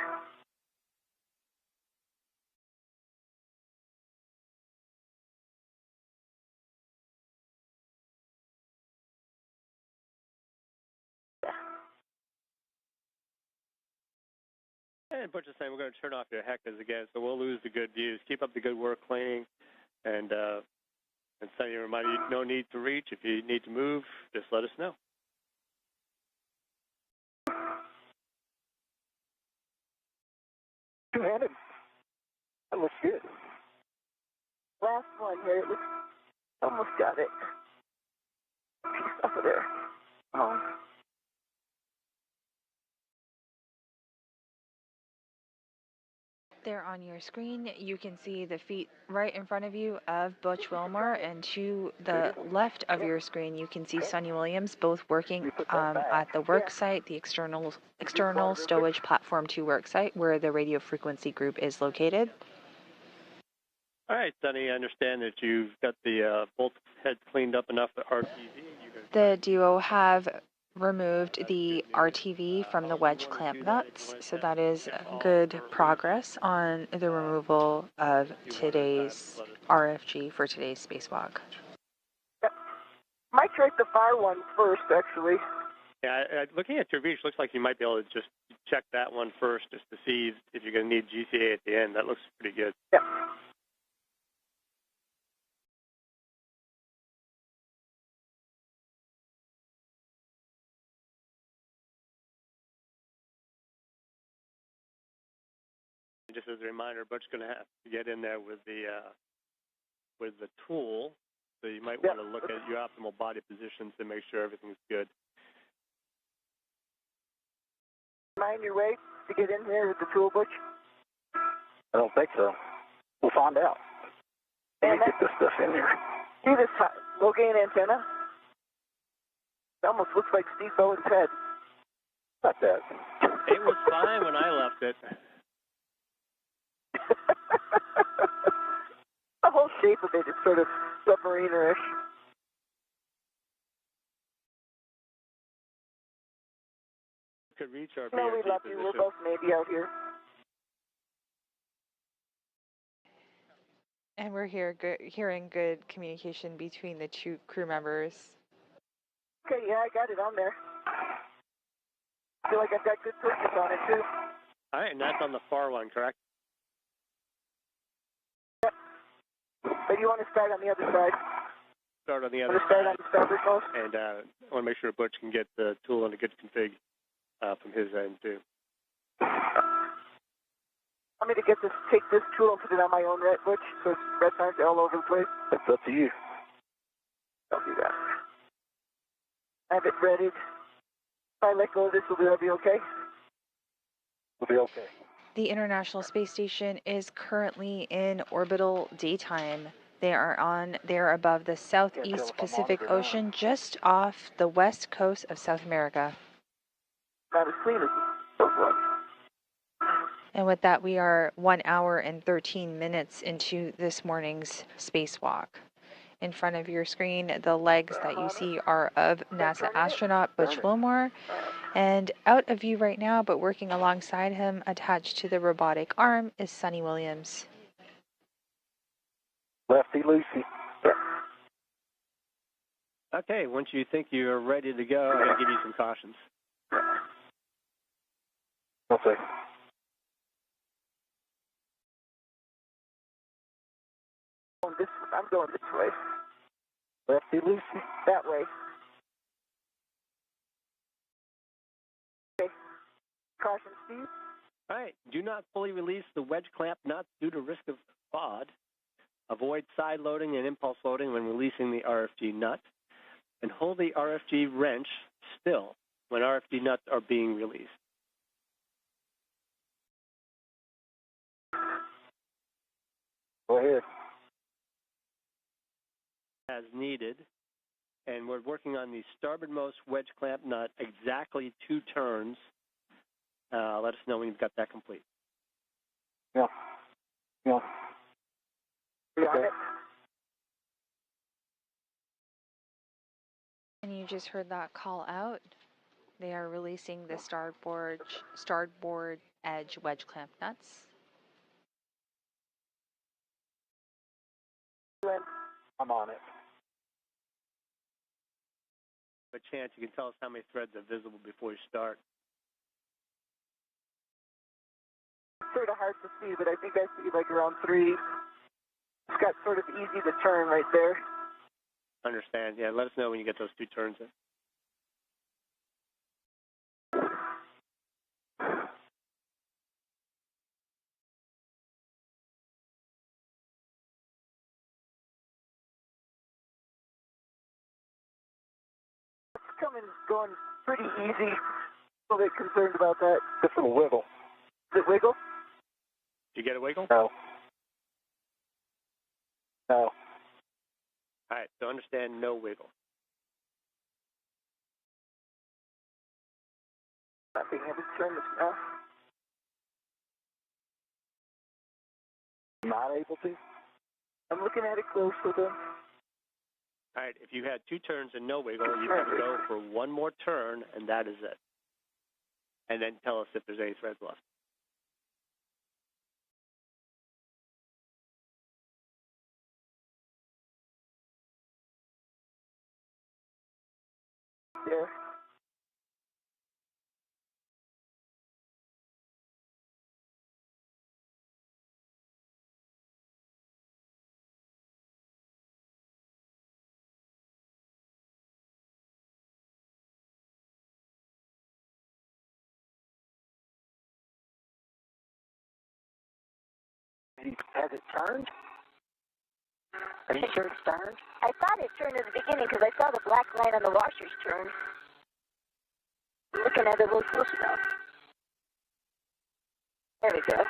And Butch is saying we're going to turn off your heckers again, so we'll lose the good views. Keep up the good work cleaning, and Sonny, remind you, no need to reach. If you need to move, just let us know. Two-handed. That looks good. Last one here. It looks, almost got it. Piece off of there. Oh. There on your screen, you can see the feet right in front of you of Butch Wilmore, and to the left of your screen, you can see Sonny Williams both working at the work site, the external stowage platform 2 work site, where the radio frequency group is located. All right, Sonny, I understand that you've got the bolt head cleaned up enough at RTV. The duo have removed the RTV from the wedge clamp nuts, so that is good progress on the removal of today's RFG for today's spacewalk. Yep. Might try the far one first, actually. Yeah, looking at your reach, looks like you might be able to just check that one first, just to see if you're going to need GCA at the end. That looks pretty good. Yep. Just as a reminder, Butch's going to have to get in there with the tool, so you might want to look at your optimal body positions to make sure everything's good. Mind your way to get in there with the tool, Butch? I don't think so. We'll find out. Let me get this stuff in here. See this low gain antenna? It almost looks like Steve Bowen's head. Not that. It was fine when I left it. The whole shape of it is sort of submarinerish. reach our No, we BRT love you. position? We're both maybe out here. And we're hearing good communication between the two crew members. Okay, yeah, I got it on there. I feel like I've got good purchase on it, too. All right, and that's on the far one, correct? Yep. But you want to start on the other side? Start on the other Want to start side. on the starboard most? And I want to make sure Butch can get the tool in a good config from his end, too. Want me to take this tool and put it on my own red, Butch, so red aren't all over the place? It's up to you. I'll do that. I have it ready. If I let go of this, will that be okay? We'll be okay. The International Space Station is currently in orbital daytime. They are above the Southeast Pacific Ocean, just off the west coast of South America. Not as clean as it was. And with that, we are 1 hour and 13 minutes into this morning's spacewalk. In front of your screen, the legs that you see are of NASA astronaut Butch Wilmore. And out of view right now, but working alongside him, attached to the robotic arm, is Suni Williams. Lefty Lucy. Okay, once you think you're ready to go, I'm going to give you some cautions. Okay. I'm going this way. Lefty Lucy. That way. Okay. Caution, Steve. All right, do not fully release the wedge clamp nuts due to risk of FOD. Avoid side loading and impulse loading when releasing the RFG nut. And hold the RFG wrench still when RFG nuts are being released. Go ahead. As needed. And we're working on the starboardmost wedge clamp nut, exactly 2 turns. Let us know when you've got that complete. Yeah. Yeah. Okay. And you just heard that call out. They are releasing the starboard edge wedge clamp nuts. I'm on it. A chance you can tell us how many threads are visible before you start. It's sort of hard to see, but I think I see like around 3. It's got sort of easy to turn right there. Understand. Yeah, let us know when you get those 2 turns in. Going pretty easy. A little bit concerned about that. Just a little wiggle. Does it wiggle? Did you get a wiggle? No. No. All right, so understand no wiggle. Not being able to turn this now. Not able to? I'm looking at it close with them. All right, if you had 2 turns and no wiggle, you have to go for 1 more turn, and that is it. And then tell us if there's any threads left. There. Has it turned? Are you sure it's turned? I thought it turned at the beginning because I saw the black line on the washers turn. Looking at it a little closer now. There we go.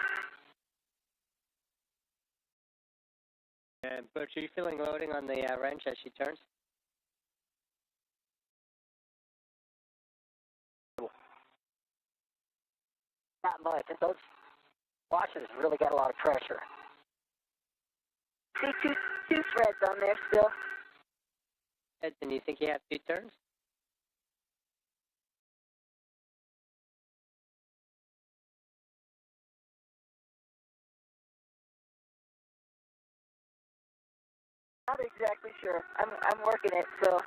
And Butch, are you feeling loading on the wrench as she turns? Not much. Those washers really got a lot of pressure. See two threads on there still. Ed, and you think you have 2 turns? Not exactly sure. I'm working it, so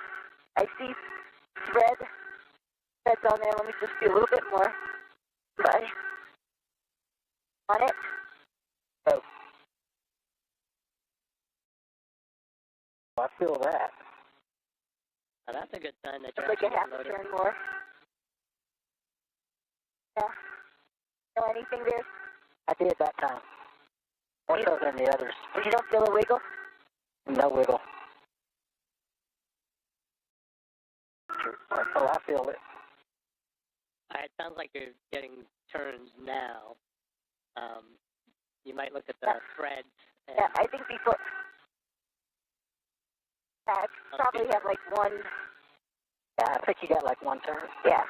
I see threads on there. Let me just do a little bit more. Bye. On it. Oh. I feel that. Now that's a good sign that Looks you're like you actually have to loaded. turn more. Yeah. Feel anything there? I did that time. More so than the others. You don't feel a wiggle? No wiggle. Oh, I feel it. It sounds like you're getting turns now. You might look at the threads. And Yeah, I think before. I probably have like one. Yeah, I think you got like one turn. Yeah.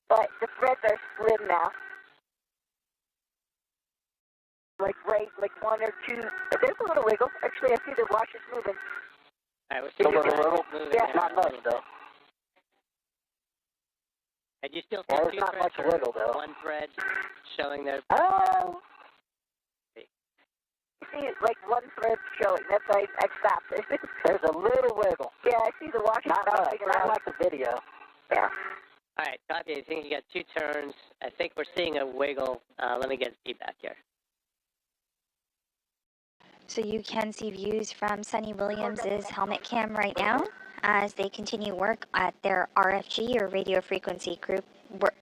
But the threads are slim now. Like one or two. There's a little wiggle. Actually, I see the washers moving. All right, we're Still seeing a little? moving Yeah, now Not much, though. And you still Yeah, see there's two not threads much or wiggle, though. one thread showing their... Oh! I see like one thread showing. That's why I stopped it. There's a little wiggle. Yeah, I see the washers Not much. bouncing around. Not like the video. Yeah. All right, copy. I think you got two turns. I think we're seeing a wiggle. Let me get feedback here. So you can see views from Sunny Williams' helmet cam right now as they continue work at their RFG or radio frequency group work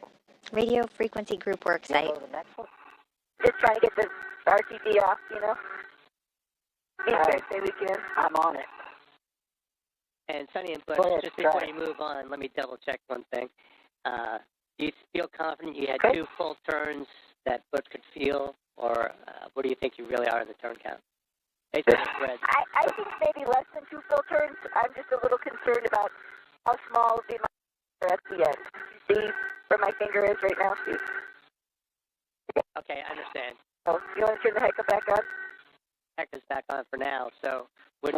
site. Go to the next one. Just trying to get the RTD off, you know. Thursday weekend. I'm on it. And Sunny and Butch, Go ahead, just before try. you move on, let me double check one thing. Do you feel confident you had Okay. two full turns that Butch could feel, or what do you think you really are in the turn count? Based on the threads. I think maybe less than two full turns. I'm just a little concerned about how small the my at the end. You see where my finger is right now, Steve? Okay, I understand. Oh, you want to turn the hecker back on? Heck is back on for now, so we're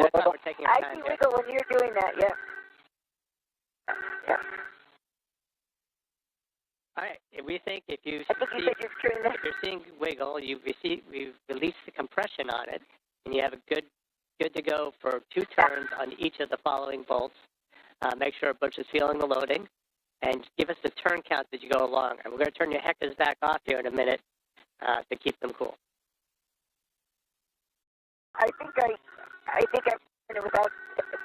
taking our I time see here. wiggle when you're doing that, yeah. Yeah. All right, we think if you I think you said you've turned the... if you're seeing wiggle, we've released the compression on it, and you have a good to go for two turns on each of the following bolts. Make sure Butch is feeling the loading, and give us the turn count as you go along. And we're going to turn your heckers back off here in a minute to keep them cool. I think I turned it without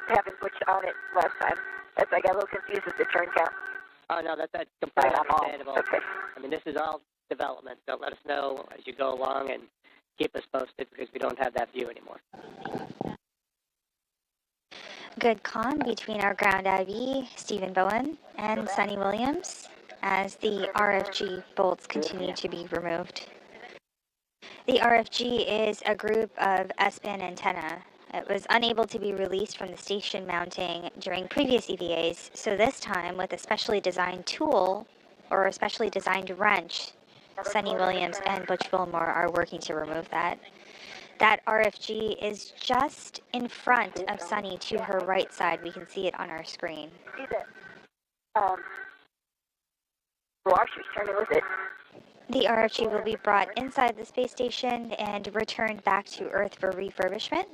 having Butch on it last time. I got a little confused with the turn count. Oh, no, that's completely I'm on. understandable. Okay. I mean, this is all development, so let us know as you go along and keep us posted because we don't have that view anymore. Good comm between our ground IV, Stephen Bowen, and Sunny Williams as the RFG bolts continue to be removed. The RFG is a group of S-band antenna. It was unable to be released from the station mounting during previous EVAs, so this time with a specially designed tool or a specially designed wrench, Sunny Williams and Butch Wilmore are working to remove that. That RFG is just in front of Sunny to her right side. We can see it on our screen. See that? Washer's turning with it. The RFG will be brought inside the space station and returned back to Earth for refurbishment.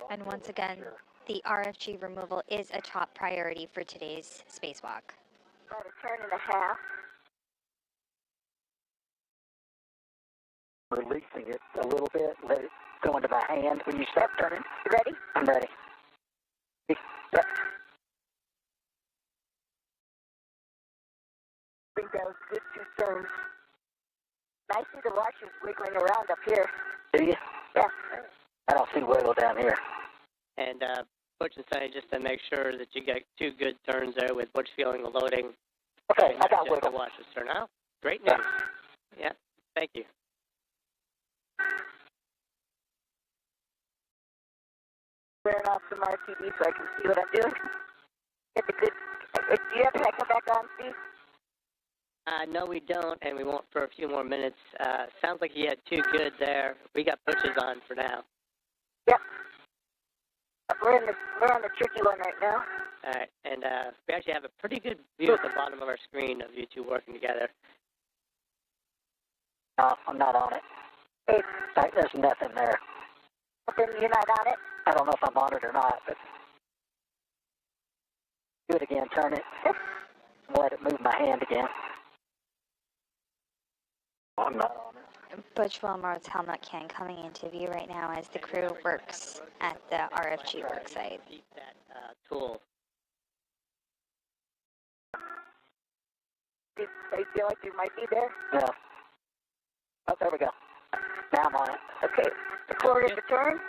And once again, the RFG removal is a top priority for today's spacewalk. About a turn and a half. Releasing it a little bit, let it go into my hand when you start turning. You ready? I'm ready. Yep. I think that was good two turns. I see the washers wiggling around up here. Do you? Yeah. I don't see wiggle down here. And Butch and Sunny, just to make sure that you get two good turns there with Butch feeling the loading. Okay, I got just wiggle. the washers turn out. Great news. Yeah, thank you. Turn off some RTD so I can see what I'm doing. Get the good. Do you have to come back on, Steve? No, we don't, and we won't for a few more minutes. Sounds like you had two good there. We got Butch's on for now. Yep. We're on the tricky one right now. All right, and we actually have a pretty good view at the bottom of our screen of you two working together. No, I'm not on it. There's nothing there. Then you're not on it? I don't know if I'm on it or not, but do it again, turn it. Let it move my hand again. I'm not on it. Butch Wilmore's helmet can coming into view right now as the crew works at the RFG worksite. Keep that tool. Do you feel like you might be there? No. Oh, there we go. Now I'm on it. Okay. The quarter of the turn.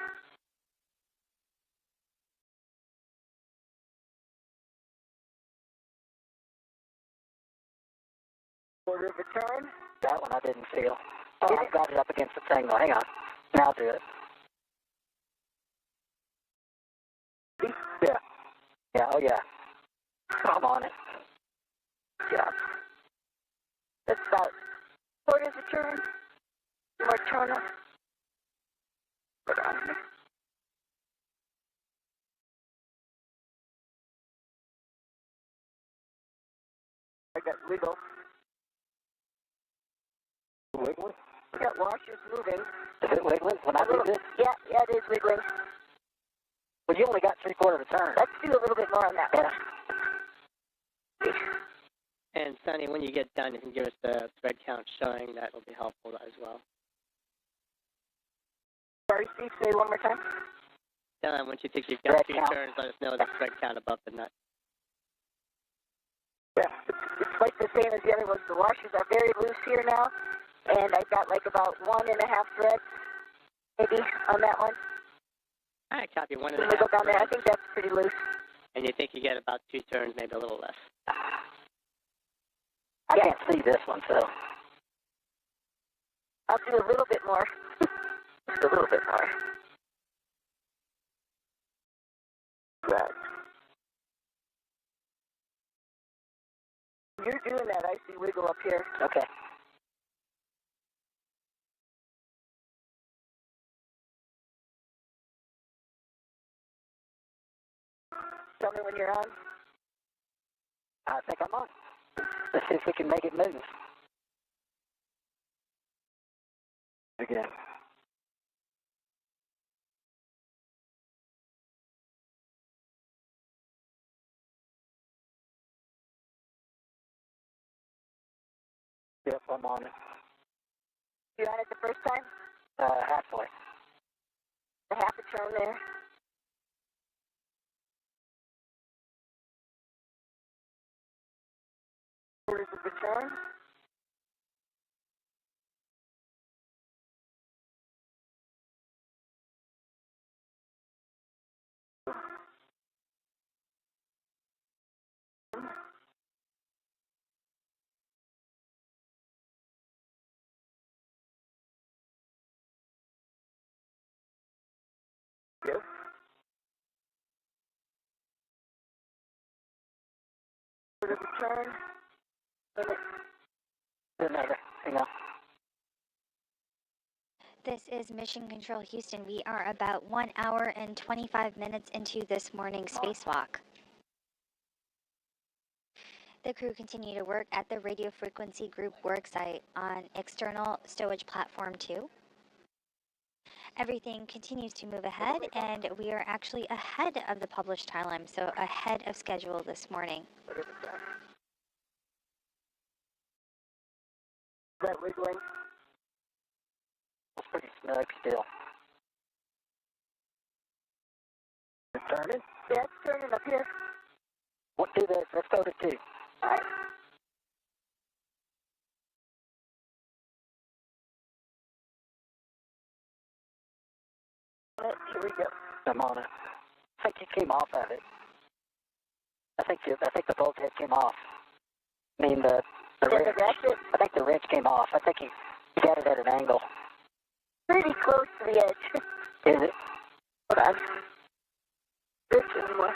Quarter of a turn. That one I didn't feel. Oh, I got it up against the thing though. Hang on. Now I'll do it. Yeah. Yeah, oh yeah. I'm on it. Yeah. That's about quarter of a turn. More turn up. Put on me. I got wiggle. Wiggling? I got washers moving. Is it wiggling when I do this? Yeah, it is wiggling. Well, you only got 3/4 of a turn. Let's do a little bit more on that one. And Sonny, when you get done, you can give us the thread count showing. That will be helpful as well. Sorry, Steve, say it one more time. Once you think you've got Thread 3 count. turns, let us know the thread count above the nut. Yeah, it's like the same as the other ones. The washers are very loose here now, and I've got like about 1.5 threads, maybe, on that one. All right, copy. 1.5 When we go down there, I think that's pretty loose. And you think you get about 2 turns, maybe a little less. I can't see this one, so. I'll do a little bit more. Just a little bit more. Right. You're doing that. I see wiggle up here. Okay. Tell me when you're on. I think I'm on. Let's see if we can make it move. Again. Yep, I'm on it. You on it the first time? Halfway. A half a turn there. Quarters of the turn. Yep. Quarter of the turn. Another. Hang on. This is Mission Control Houston. We are about 1 hour and 25 minutes into this morning's spacewalk. The crew continue to work at the Radio Frequency Group worksite on external stowage platform 2. Everything continues to move ahead, and we are actually ahead of the published timeline, so ahead of schedule this morning. That wiggling. It's pretty snug still. It's turning? Yeah, it's turning up here. What do this? Let's go to 2. All right. Here we go. I'm on it. I think you came off of it. I think the bolt head came off. I mean the wrench. I think the wrench came off. I think you got it at an angle. Pretty close to the edge. Is it? Hold on. There's anymore.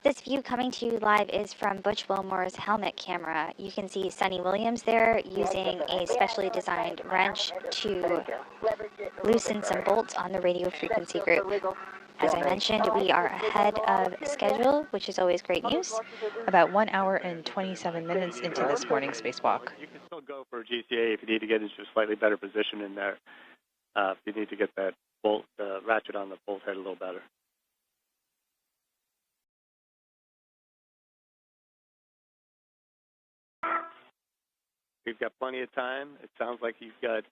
This view coming to you live is from Butch Wilmore's helmet camera. You can see Sonny Williams there using a specially designed wrench to loosen some bolts on the radio frequency group. As I mentioned, we are ahead of schedule, which is always great news. About 1 hour and 27 minutes into this morning's spacewalk. You can still go go for GCA if you need to get into a slightly better position in there. If you need to get that bolt ratchet on the bolt head a little better. We've got plenty of time. It sounds like you've got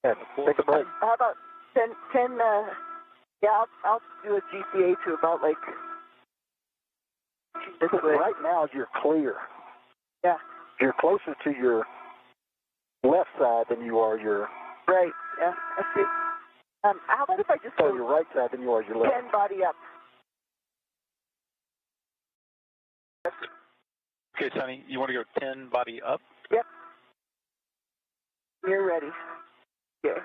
take a break. How about 10 I'll do a GCA to about like this way. Right now you're clear. Yeah. You're closer to your left side than you are your... Right, yeah, I see. How about if I just So go your right side than you are your left. 10 body up? Okay, Sonny, you want to go 10 body up? Yep. You're ready. Okay.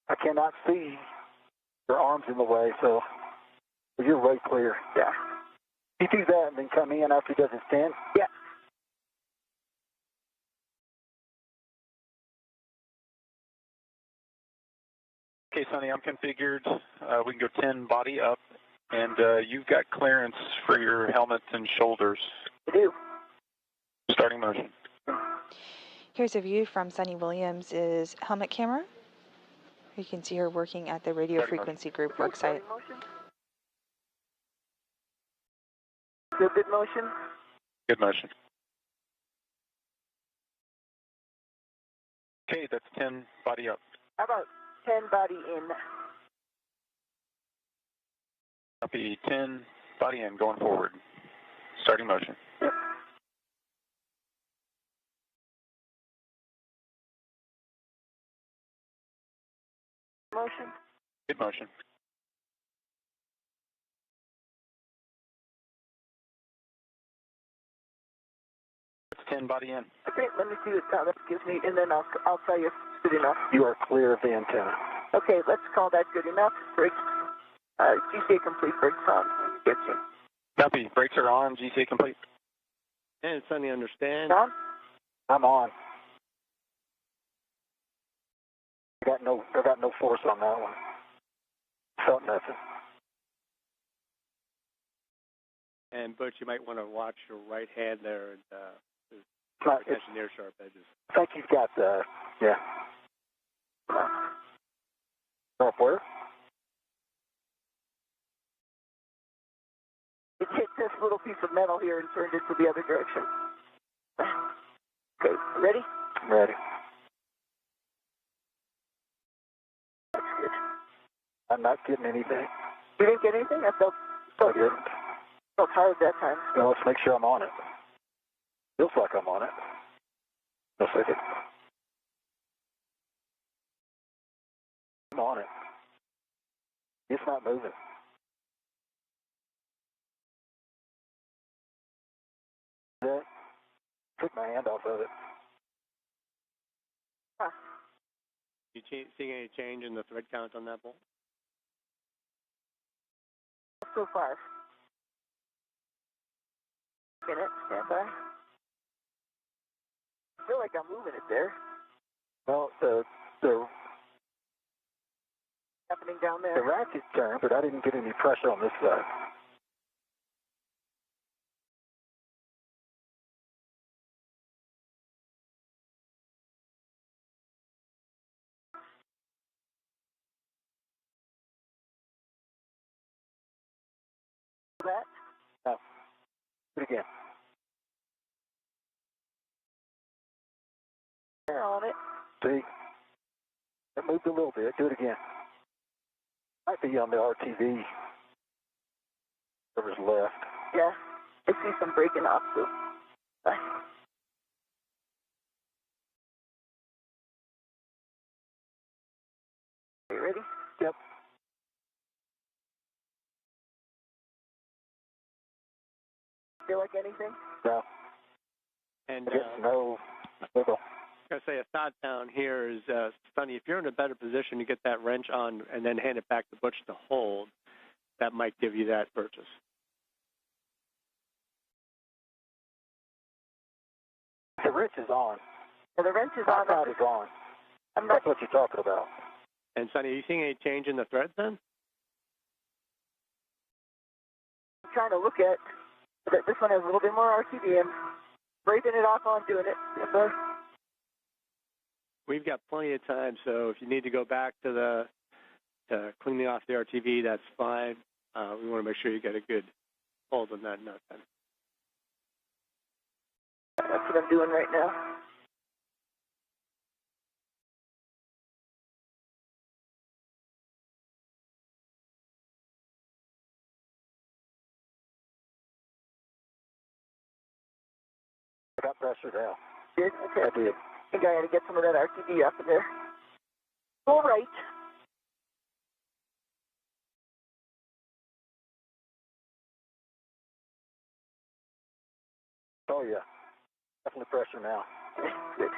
I cannot see your arms in the way, so you're way clear. Yeah. You do that and then come in after he does his 10? Yeah. Okay, Sonny, I'm configured. We can go 10 body up, and you've got clearance for your helmet and shoulders. I do. Starting motion. Here's a view from Sunny Williams' helmet camera. You can see her working at the radio frequency group work site. Good motion? Good motion. Okay, that's 10 body up. How about 10 body in? Copy, 10 body in, going forward. Starting motion. Yep. Motion? Good motion. That's 10 body in. Okay, let me see what that gives me, and then I'll tell you if it's good enough. You are clear of the antenna. Okay, let's call that good enough. Brakes, GCA complete, brakes on. Get you. Copy, brakes are on, GCA complete. And Sonny, understand? On? I'm on. I got no force on that one. Felt nothing. And Butch, you might want to watch your right hand there and attention near sharp edges. I think you've got yeah. Up where? It hit this little piece of metal here and turned it to the other direction. Okay, ready? I'm ready. That's good. I'm not getting anything. You didn't get anything? I felt didn't. hard that time. Well, let's make sure I'm on it. Feels like I'm on it. No second. I'm on it. It's not moving. That took my hand off of it. Huh. You seeing any change in the thread count on that bolt? So far. Minute, stand by. I feel like I'm moving it there. Well, the Happening down there. the ratchet turned, but I didn't get any pressure on this side. That? No. Do it again. They're on it. See? It moved a little bit. Do it again. Might be on the RTV. Whatever's left. Yeah. I see some breaking off too. You ready? Yep. Feel like anything? No. And I guess no wiggle. I say a thought down here is, Sonny, if you're in a better position to get that wrench on and then hand it back to Butch to hold, that might give you that purchase. The wrench is on. Well, the wrench is on. Outside is on. I'm not That's what you're talking about. And Sonny, are you seeing any change in the threads then? trying to look at. This one has a little bit more RTD. I'm breaking it off on doing it. Yes, sir. we've got plenty of time, so if you need to go back to cleaning off the RTV, that's fine. We want to make sure you get a good hold on that nut then. That's what I'm doing right now. I got pressure now. Did? Okay. I did. I think I got to get some of that RTV up in there. All right. Oh, yeah. Definitely pressure now. Good.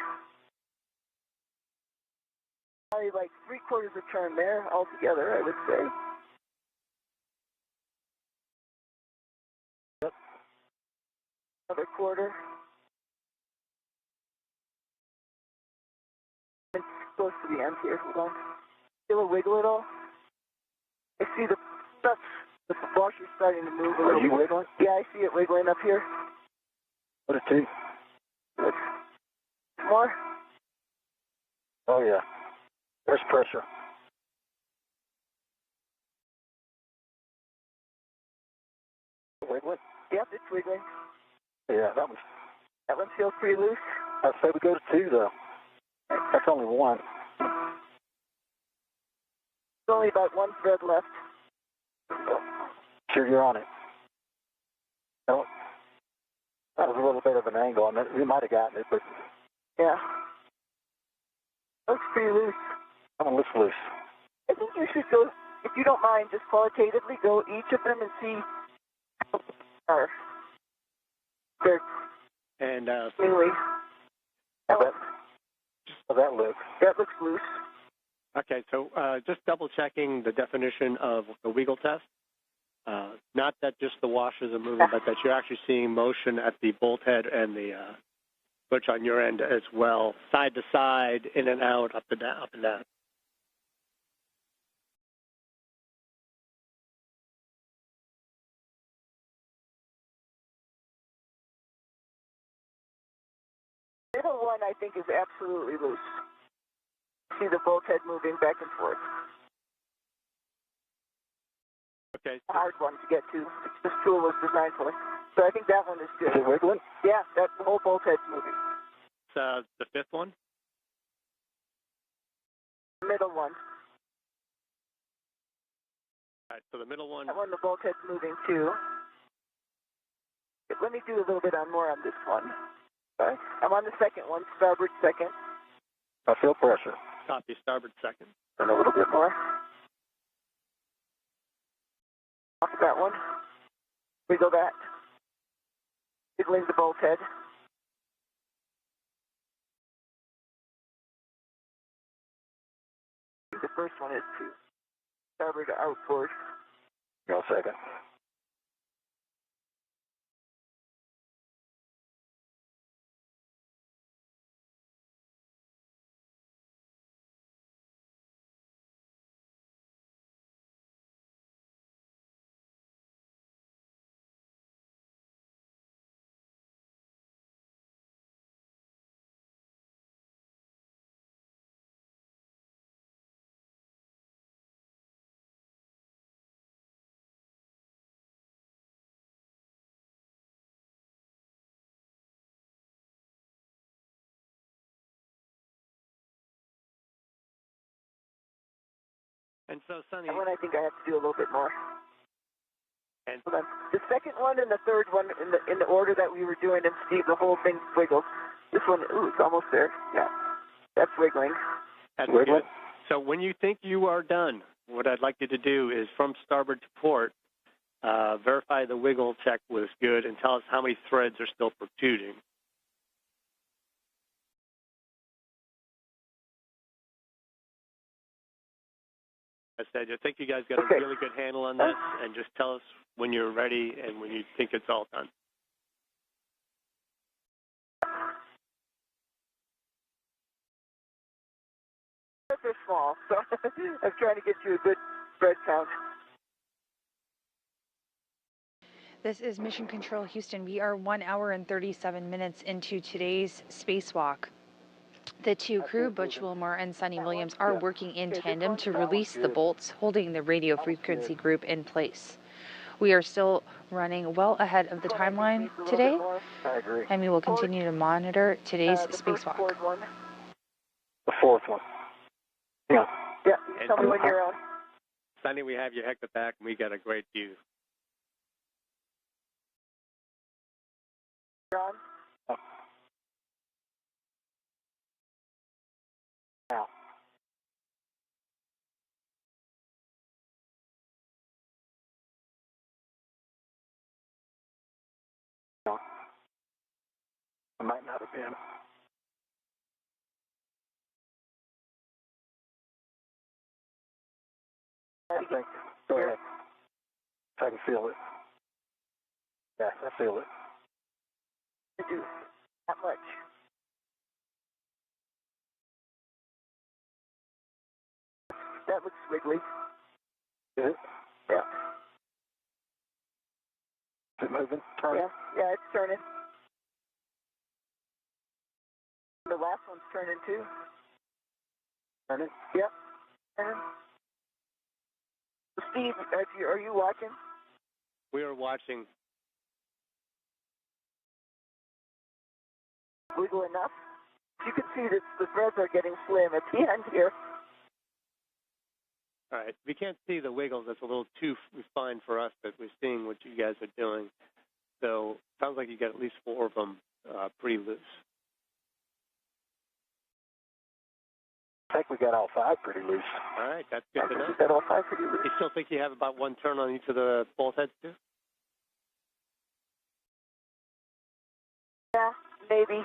Probably like 3/4 a turn there altogether, I would say. Yep. Another quarter. It's close to the end here. Hold on. Feel a wiggle at all? I see the washer's starting to move a little. Are you bit. wiggling? Yeah, I see it wiggling up here. What a two. Good. More? Oh, yeah. There's pressure. Wiggling? Yep, it's wiggling. Yeah, that one feels pretty loose. I'd say we go to two, though. That's only one. There's only about one thread left. Sure, you're on it. No, that was a little bit of an angle. I mean, we might have gotten it, but yeah, looks pretty loose. That one looks loose. I think you should go, if you don't mind, just qualitatively go each of them and see how they are. And Really? That looks. That looks loose. Okay, so just double checking the definition of the wiggle test. Not that just the washers are moving, but that you're actually seeing motion at the bolt head and the switch on your end as well, side to side, in and out, up and down, up and down. Middle one, I think, is absolutely loose. See the bolt head moving back and forth. Okay. A hard one to get to. This tool was designed for. So I think that one is good. Is it wiggling? Yeah, that the whole bolt head's moving. The fifth one? Middle one. All right, so the middle one. That one, the bolt head's moving too. Let me do a little bit more on this one. Okay. I'm on the second one, starboard second. I feel pressure. Copy, starboard second. And a little bit more. Off that one. Wiggle that. Wiggling the bolt head. The first one is to starboard to outboard. Go a second. And so, Sonny. That one I think I have to do a little bit more. And hold on. The second one and the third one in the order that we were doing, and Steve, the whole thing wiggles. This one, ooh, it's almost there. Yeah, that's wiggling. That's good. So when you think you are done, what I'd like you to do is from starboard to port, verify the wiggle check was good, and tell us how many threads are still protruding. I said, I think you guys got a really good handle on this, and just tell us when you're ready and when you think it's all done. They're small, so I'm trying to get you a good thread count. This is Mission Control Houston. We are 1 hour and 37 minutes into today's spacewalk. The two crew, Butch Wilmore and Suni Williams, are working in tandem to release the bolts holding the radio frequency group in place. We are still running well ahead of the timeline today, and we will continue to monitor today's spacewalk. The fourth one. Yeah. Yeah, tell me when you're on. Sunny, we have your hector back, and we got a great view. You're on? Oh. Now. No. I might not have been. I think. Go ahead. I can feel it. Yeah, I feel it. I do. Not much. That looks wiggly. Is it? Yeah. Is it moving? Turning? Yeah, it's turning. The last one's turning too. Turning? Yep. Turning. Steve, are you watching? We are watching. Wiggle enough? You can see that the threads are getting slim at the end here. All right. We can't see the wiggles. That's a little too refined for us, but we're seeing what you guys are doing. So sounds like you got at least 4 of them pretty loose. I think we got all 5 pretty loose. All right. That's good to know. You got all 5 pretty loose. You still think you have about 1 turn on each of the bolt heads, too? Yeah, maybe.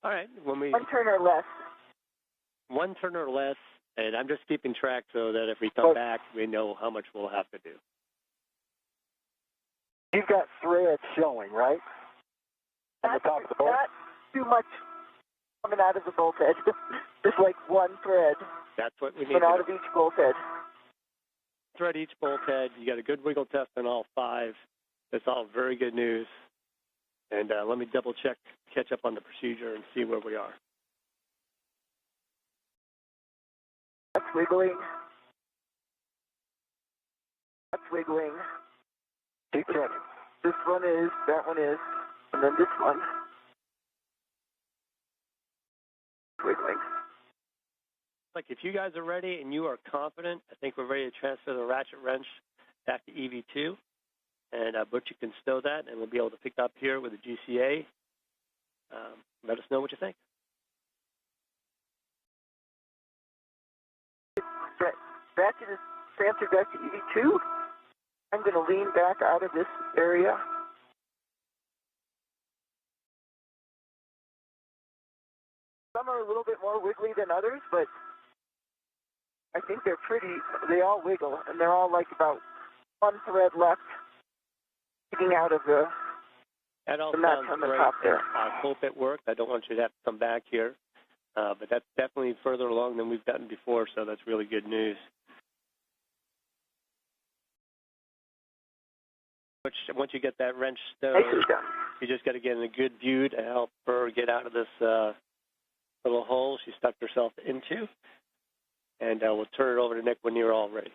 All right. When we 1 turn or less. 1 turn or less, and I'm just keeping track so that if we come back, we know how much we'll have to do. You've got threads showing, right? On the top of the bolt? Not too much coming out of the bolt head. Just like 1 thread. That's what we need coming out of each bolt head. Thread each bolt head. You got a good wiggle test on all 5. That's all very good news. And let me double check, catch up on the procedure and see where we are. That's wiggling. That's wiggling. Keep checking. This one is, that one is, and then this one. Wiggling. Like if you guys are ready and you are confident, I think we're ready to transfer the ratchet wrench back to EV2. And Butch, you can stow that, and we'll be able to pick up here with the GCA. Let us know what you think. Ratchet is transferred back to EV2. I'm going to lean back out of this area. Some are a little bit more wiggly than others, but I think they're they all wiggle, and they're all like about 1 thread left sticking out of the nut on the top there. I hope it worked. I don't want you to have to come back here, but that's definitely further along than we've gotten before, so that's really good news. Once you get that wrench stowed, you just got to get in a good view to help her get out of this little hole she stuck herself into, and we'll turn it over to Nick when you're all ready.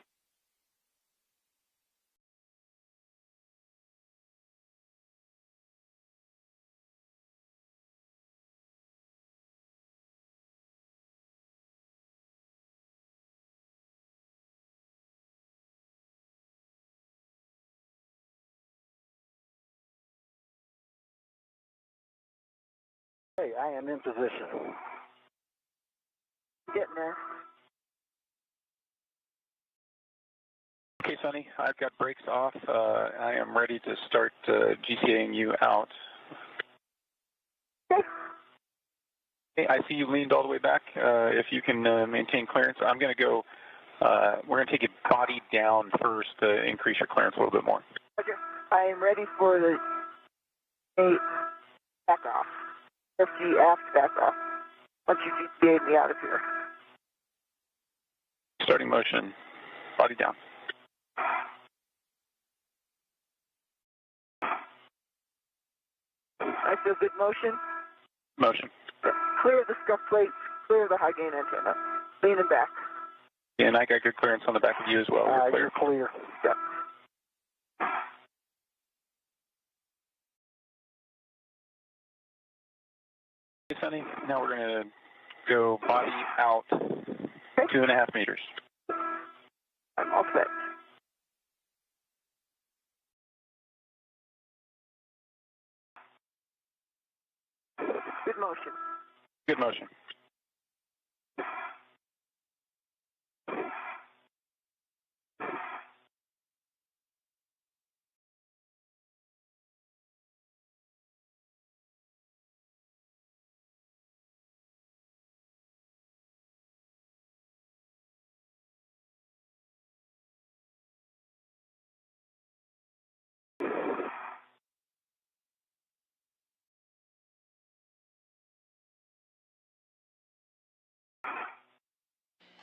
Hey, I am in position. Getting there. Okay, Sonny, I've got brakes off. I am ready to start GCAing you out. Okay. Hey, I see you leaned all the way back. If you can maintain clearance, I'm going to go, we're going to take it body down first to increase your clearance a little bit more. Okay. I am ready for the back off. FG aft back off. Once you GCA'd me out of here. Starting motion, body down. I feel good motion. Motion. clear the scuff plate, clear the high gain antenna. Leaning back. And I got good clearance on the back of you as well. You're clear. Yep. Okay, Sonny, now we're going to go body out 2.5 meters. I'm all set. Good motion. Good motion.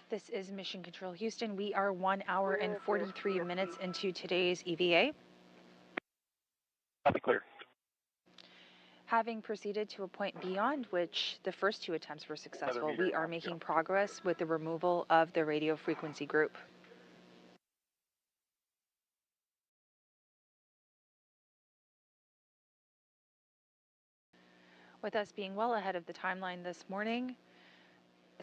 This is Mission Control Houston. We are 1 hour and 43 minutes into today's EVA. Copy, clear. Having proceeded to a point beyond which the first 2 attempts were successful, we are making progress with the removal of the radio frequency group. With us being well ahead of the timeline this morning,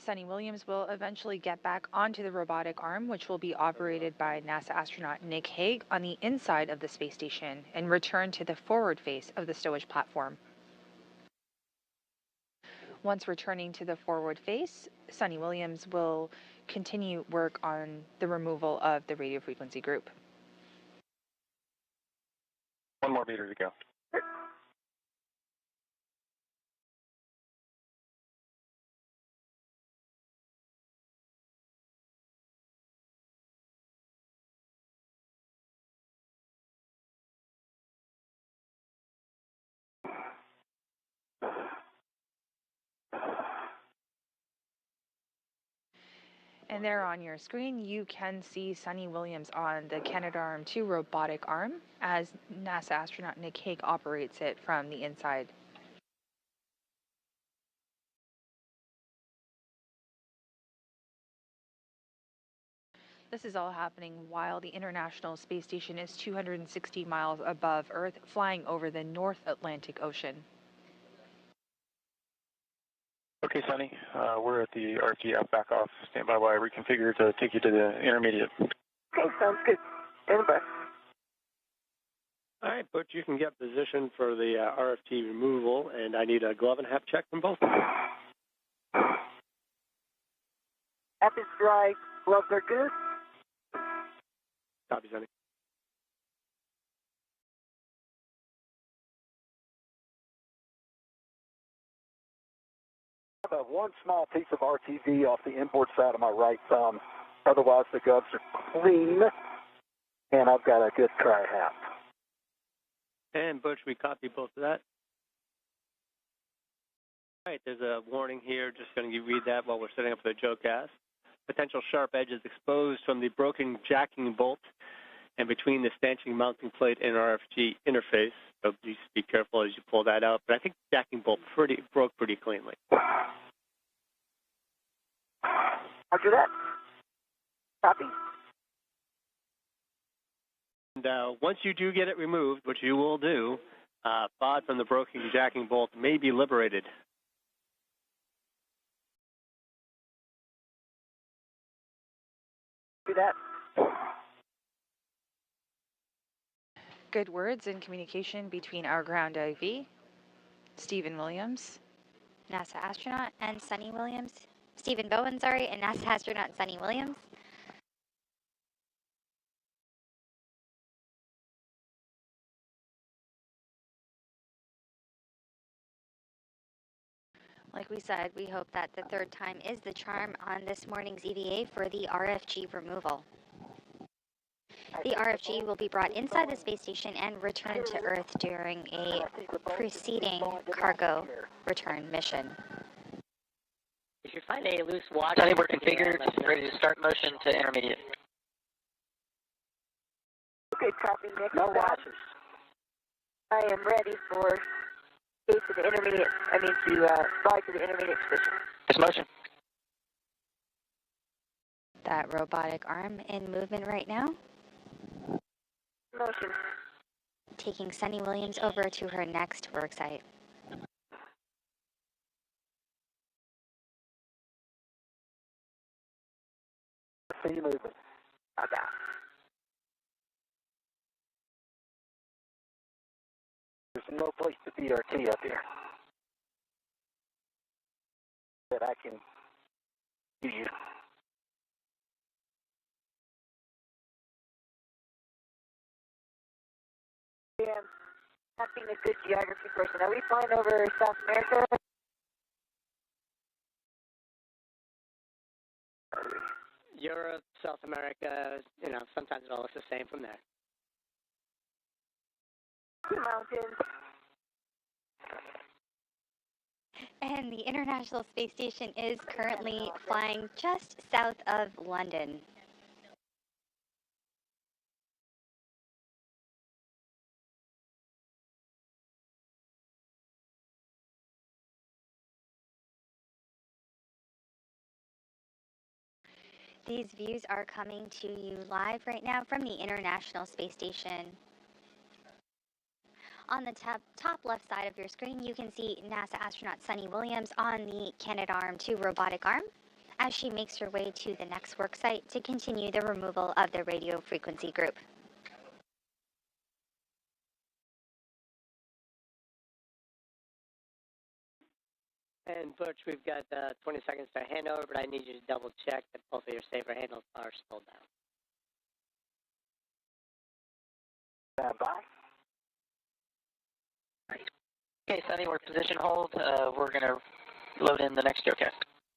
Suni Williams will eventually get back onto the robotic arm, which will be operated by NASA astronaut Nick Hague on the inside of the space station, and return to the forward face of the stowage platform. Once returning to the forward face, Suni Williams will continue work on the removal of the radio frequency group. 1 more meter to go. And there on your screen, you can see Suni Williams on the Canadarm2 robotic arm as NASA astronaut Nick Hague operates it from the inside. This is all happening while the International Space Station is 260 miles above Earth, flying over the North Atlantic Ocean. Okay, Sonny, we're at the RFG out back off. Stand by while I reconfigure to take you to the intermediate. Okay, sounds good. Stand by. All right, Butch, you can get positioned for the RFT removal, and I need a glove and hat check from both of you. App is dry. Gloves are good. Copy, Sonny. I have one small piece of RTV off the inboard side of my right thumb. Otherwise, the gloves are clean, and I've got a good dry hat. And Butch, we copy both of that. All right, there's a warning here. Just going to read that while we're setting up for the JOCAS. Potential sharp edges exposed from the broken jacking bolt and between the stanchion mounting plate and RFG interface. So just be careful as you pull that out. But I think the jacking bolt broke pretty cleanly. Roger that. Copy. And once you do get it removed, which you will do, FOD from the broken jacking bolt may be liberated. Do that. Good words and communication between our ground IV, Stephen Williams, NASA astronaut, and Suni Williams. Stephen Bowen, sorry, and NASA astronaut Suni Williams. Like we said, we hope that the third time is the charm on this morning's EVA for the RFG removal. The RFG will be brought inside the space station and returned to Earth during a preceding cargo return mission. If you find a loose watch, Sonny, we're configured, ready to start motion to intermediate. Okay, copy, Nick. No watches. I am ready for to the intermediate, to fly to the intermediate position. This motion. That robotic arm in movement right now. Motion. Taking Sunny Williams over to her next work site. See you moving. Okay. There's no place to DRT up here that I can use. Yeah, not being a good geography person. Are we flying over South America? Europe, South America, sometimes it all looks the same from there. Mountains. And the International Space Station is currently flying just south of London. These views are coming to you live right now from the International Space Station. On the top left side of your screen, you can see NASA astronaut Sunny Williams on the Canadarm2 robotic arm as she makes her way to the next work site to continue the removal of the radio frequency group. And Butch, we've got 20 seconds to hand over, but I need you to double check that both of your safer handles are still down. Stand by. Okay, Sunny, we're position hold. We're going to load in the next geocast.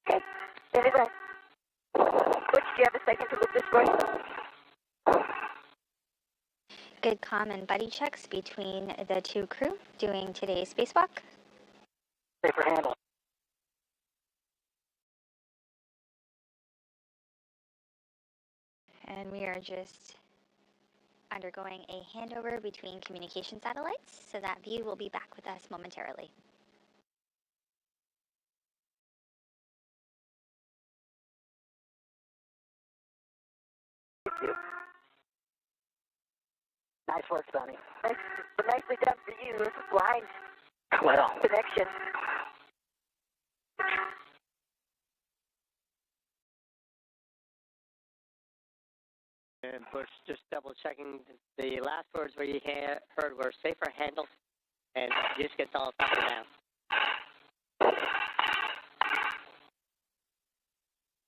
Okay, stand it back. Butch, do you have a second to look this way? Good comm and buddy checks between the two crew doing today's spacewalk. Safer handle. And we are just undergoing a handover between communication satellites, so that view will be back with us momentarily. Thank you. Nice work, Sonny. Nicely done for you. This is blind Well. connection. And Bush, just double checking, the last words we heard were safer handles, and just gets all up and down.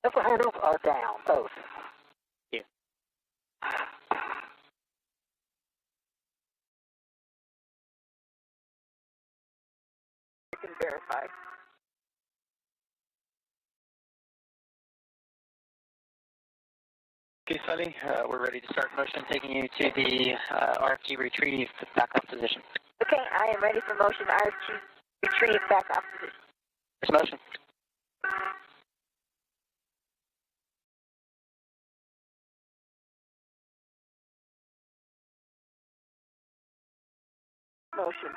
Safer handles are down, both. Thank you. You can verify. Okay, Sunny, we're ready to start motion, taking you to the RFG retrieve backup position. Okay, I am ready for motion. RFG retrieve back off position. This motion. Motion.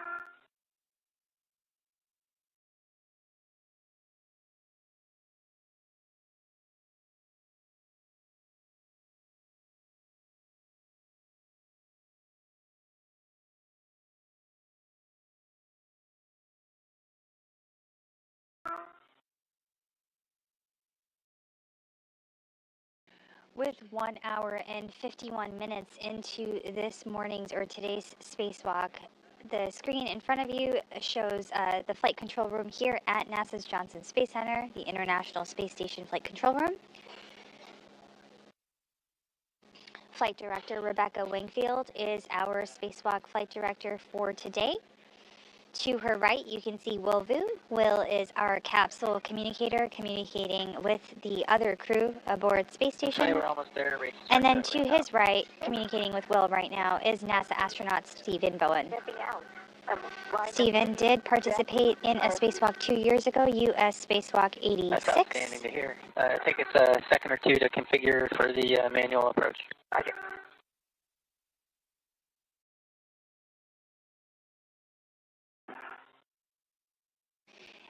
With 1 hour and 51 minutes into this morning's or today's spacewalk, the screen in front of you shows the flight control room here at NASA's Johnson Space Center, the International Space Station Flight Control Room. Flight Director Rebecca Wingfield is our spacewalk flight director for today. To her right, you can see Will Vu. Will is our capsule communicator communicating with the other crew aboard Space Station. We're almost there. And then to his right, communicating with Will right now, is NASA astronaut Stephen Bowen. Stephen did participate in a spacewalk 2 years ago, US Spacewalk 86. That's outstanding to hear. Take us a second or two to configure for the manual approach. Roger.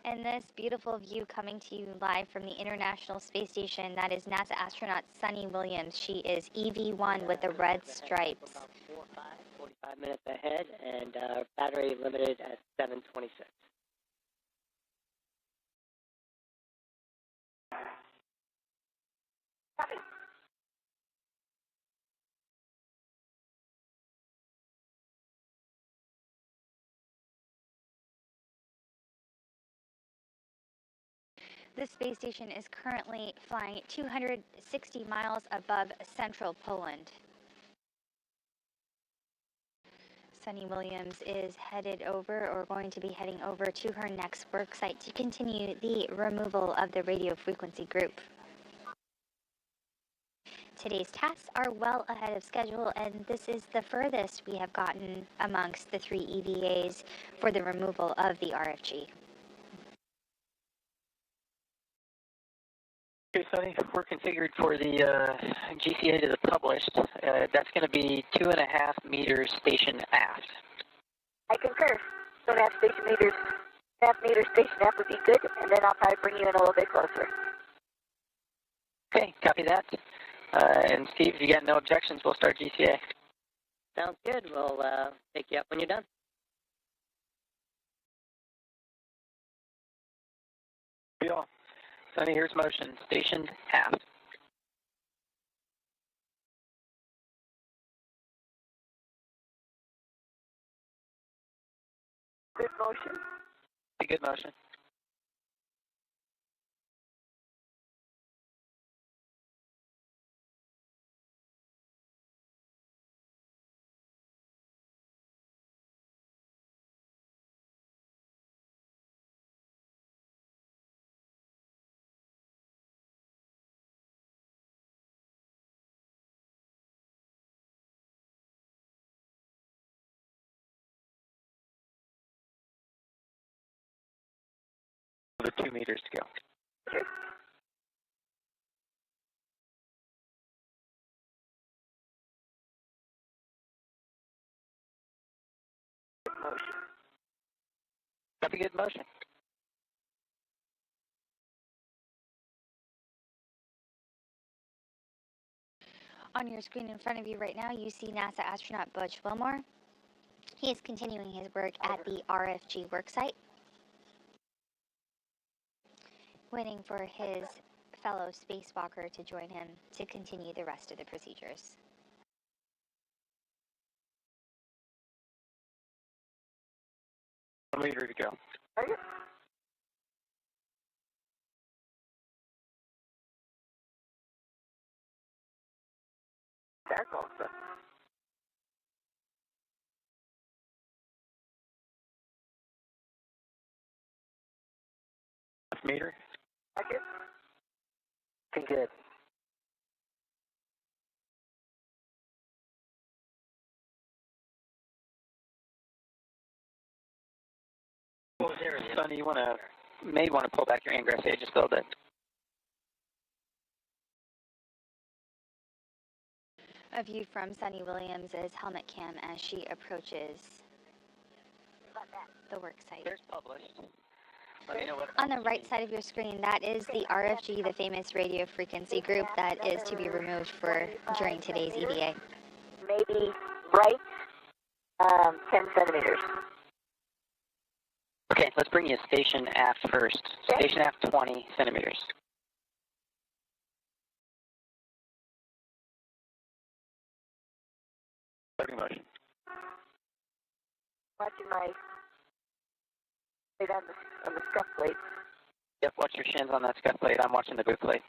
And this beautiful view coming to you live from the International Space Station, that is NASA astronaut Suni Williams. She is EV1 with the red stripes. About 45 minutes ahead, and battery limited at 726. Copy. The space station is currently flying 260 miles above central Poland. Suni Williams is headed over, or going to be heading over, to her next work site to continue the removal of the radio frequency group. Today's tasks are well ahead of schedule, and this is the furthest we have gotten amongst the 3 EVAs for the removal of the RFG. Okay, Suni, we're configured for the GCA to the published. That's going to be 2.5 meters station aft. I concur. 2.5 meters station aft would be good, and then I'll probably bring you in a little bit closer. Okay, copy that. And Steve, if you got no objections, we'll start GCA. Sounds good. We'll take you up when you're done. Yeah. Suni, here's motion. Station aft. Good motion. Good motion. Another 2 meters to go. Motion. Copy, good motion. On your screen in front of you right now, you see NASA astronaut Butch Wilmore. He is continuing his work at the RFG worksite, waiting for his fellow spacewalker to join him to continue the rest of the procedures. A meter to go. Are you? Dark also. Meter. Okay. Good. Suni, you may want to pull back your ingress edge just a little bit. A view from Suni Williams' helmet cam as she approaches the work site. There's published. Let me know what. On the right side of your screen, that is the RFG, the famous radio frequency group that is to be removed during today's EVA. Maybe right 10 centimeters. Okay, let's bring you station aft first. Okay. Station aft 20 centimeters. Starting motion. Watching my plate on the scuff plate. Yep, watch your shins on that scuff plate. I'm watching the boot plate.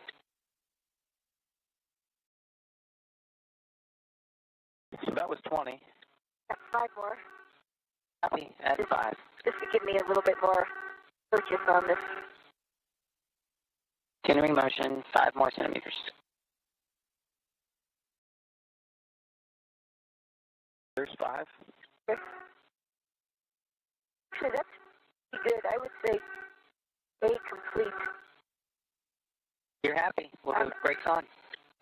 So that was 20. Got 5 more. Copy, at 5. Just to give me a little bit more purchase on this. Continuing motion, 5 more centimeters. There's 5. Okay. Actually, that's pretty good. I would say A complete. You're happy? Well, the brake's on.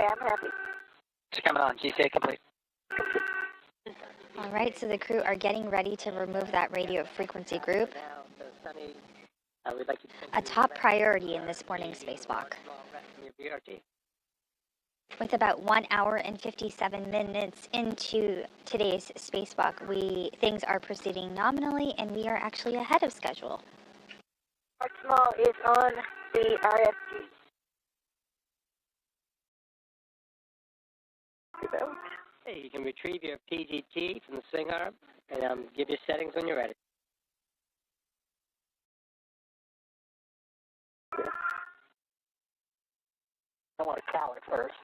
Yeah, I'm happy. It's coming on. GCA complete. All right, so the crew are getting ready to remove that radio frequency group. Now, so Suni, We'd like you to a top priority in this morning's spacewalk. from your BRT. With about 1 hour and 57 minutes into today's spacewalk, things are proceeding nominally, and we are actually ahead of schedule. Mark Small is on the RFG. Hey, you can retrieve your PGT from the swing arm and give your settings when you're ready. I want to count it first.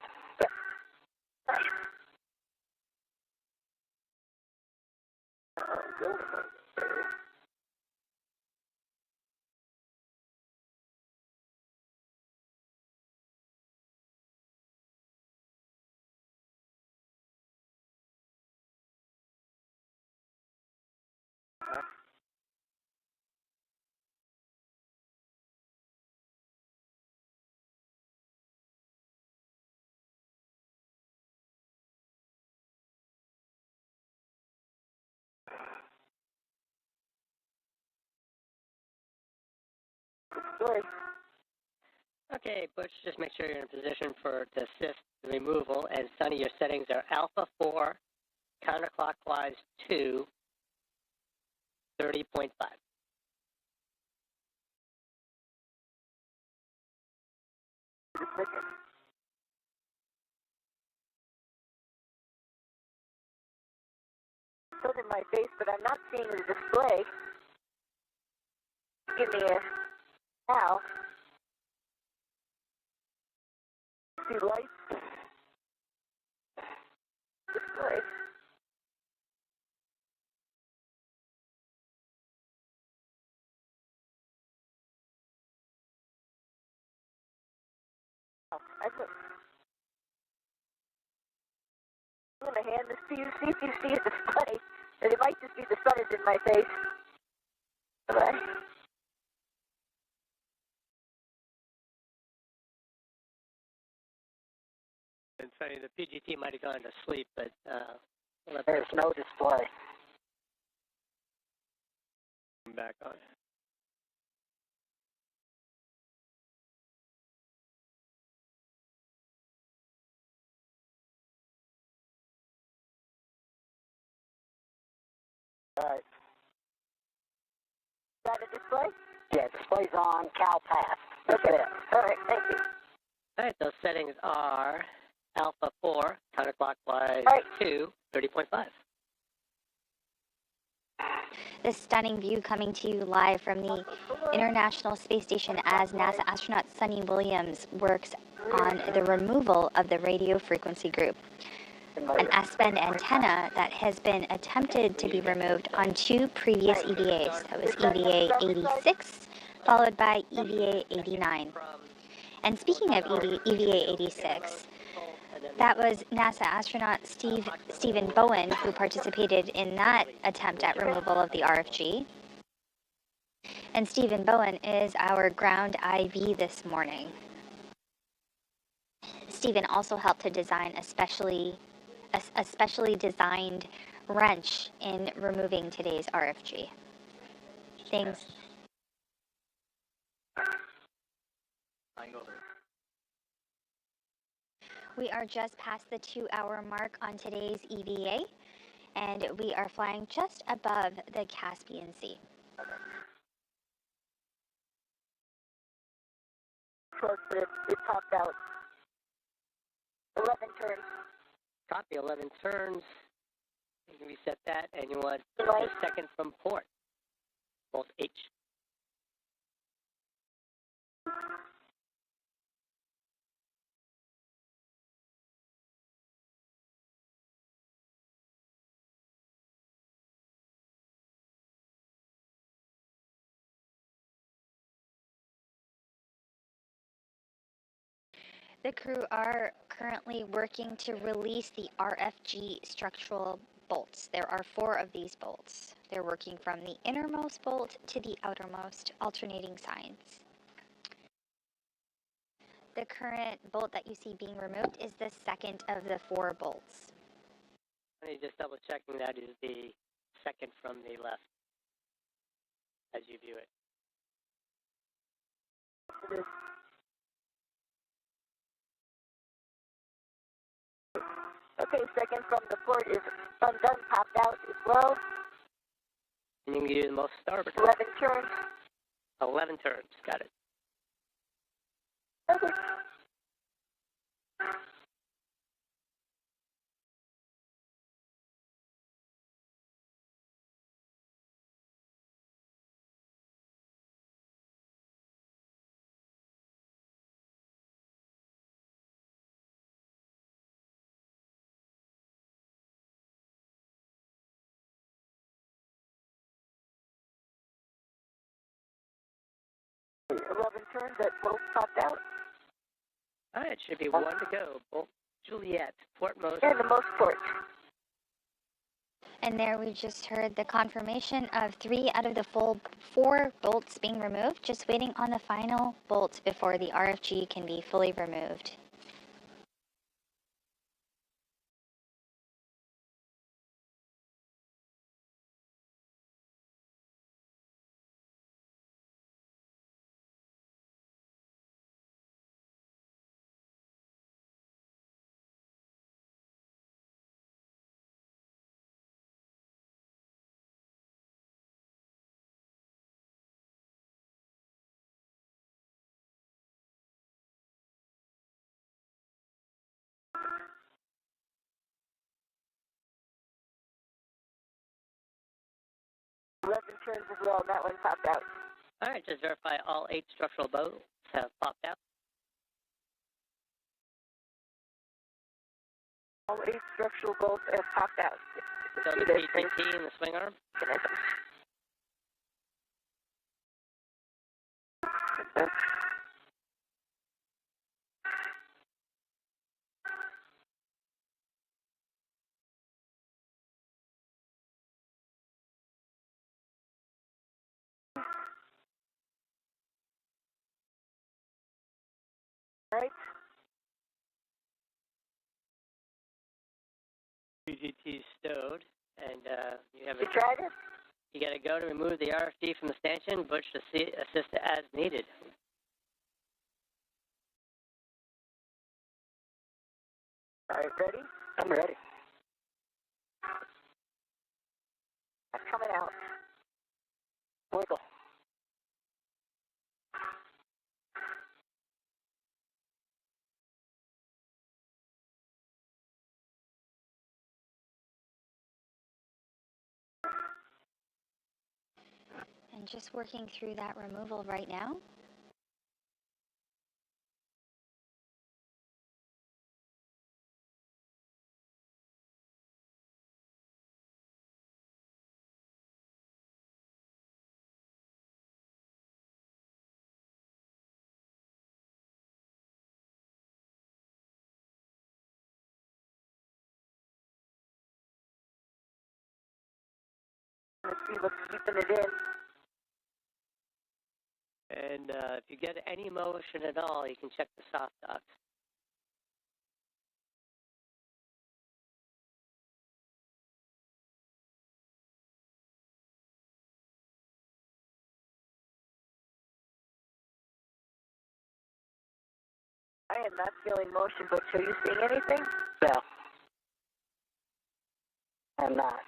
Sorry. Okay, Butch, just make sure you're in position to assist the removal. And Sonny, your settings are Alpha 4, counterclockwise 2, 30.5. Still in my face, but I'm not seeing the display. Give me a now. See lights. Display. I'm going to hand this to you, see if you see a display. And it might just be the sun is in my face. Bye-bye. And Sonny, the PGT might have gone to sleep, but There's no display. I'm back on. All right. Got a display? Yeah, display's on. Cal pass. Okay. All right, thank you. all right, those settings are Alpha 4, counterclockwise Right. 2, 30.5. This stunning view coming to you live from the International Space Station as NASA astronaut Sunny Williams works on the removal of the radio frequency group, an S-band antenna that has been attempted to be removed on 2 previous EVAs. That was EVA 86, followed by EVA 89. And speaking of EVA 86, that was NASA astronaut Stephen Bowen who participated in that attempt at removal of the RFG. And Stephen Bowen is our ground IV this morning. Stephen also helped to design a specially designed wrench in removing today's RFG. Thanks. We are just past the 2-hour mark on today's EVA, and we are flying just above the Caspian Sea. Short, but it popped out. 11 turns. Copy, 11 turns. You can reset that, and you want Right. a second from port. Both H. The crew are currently working to release the RFG structural bolts. There are 4 of these bolts. They're working from the innermost bolt to the outermost, alternating sides. The current bolt that you see being removed is the second of the 4 bolts. Let me just double checking that is the second from the left as you view it. Positive. Okay, second from the port is undone, popped out as well. And you can do the most starboard. 11 turns. 11 turns, got it. Okay. Turns that both popped out. All right, should be one to go. Bolt Juliet, port most. And the most port. And there we just heard the confirmation of 3 out of the full 4 bolts being removed, just waiting on the final bolt before the RFG can be fully removed. Turns as well, that one popped out. All right, just verify all 8 structural bolts have popped out. All 8 structural bolts have popped out. So the PTT and the swing arm? Right. PGT stowed, and you have You tried it? You got to go to remove the RFD from the stanchion. Butch to assist as needed. All right, ready? I'm ready. I'm coming out. Wiggle. And just working through that removal right now. Let's see what's keeping it in. And if you get any motion at all, you can check the soft docks. I am not feeling motion, but are you seeing anything? No. I'm not.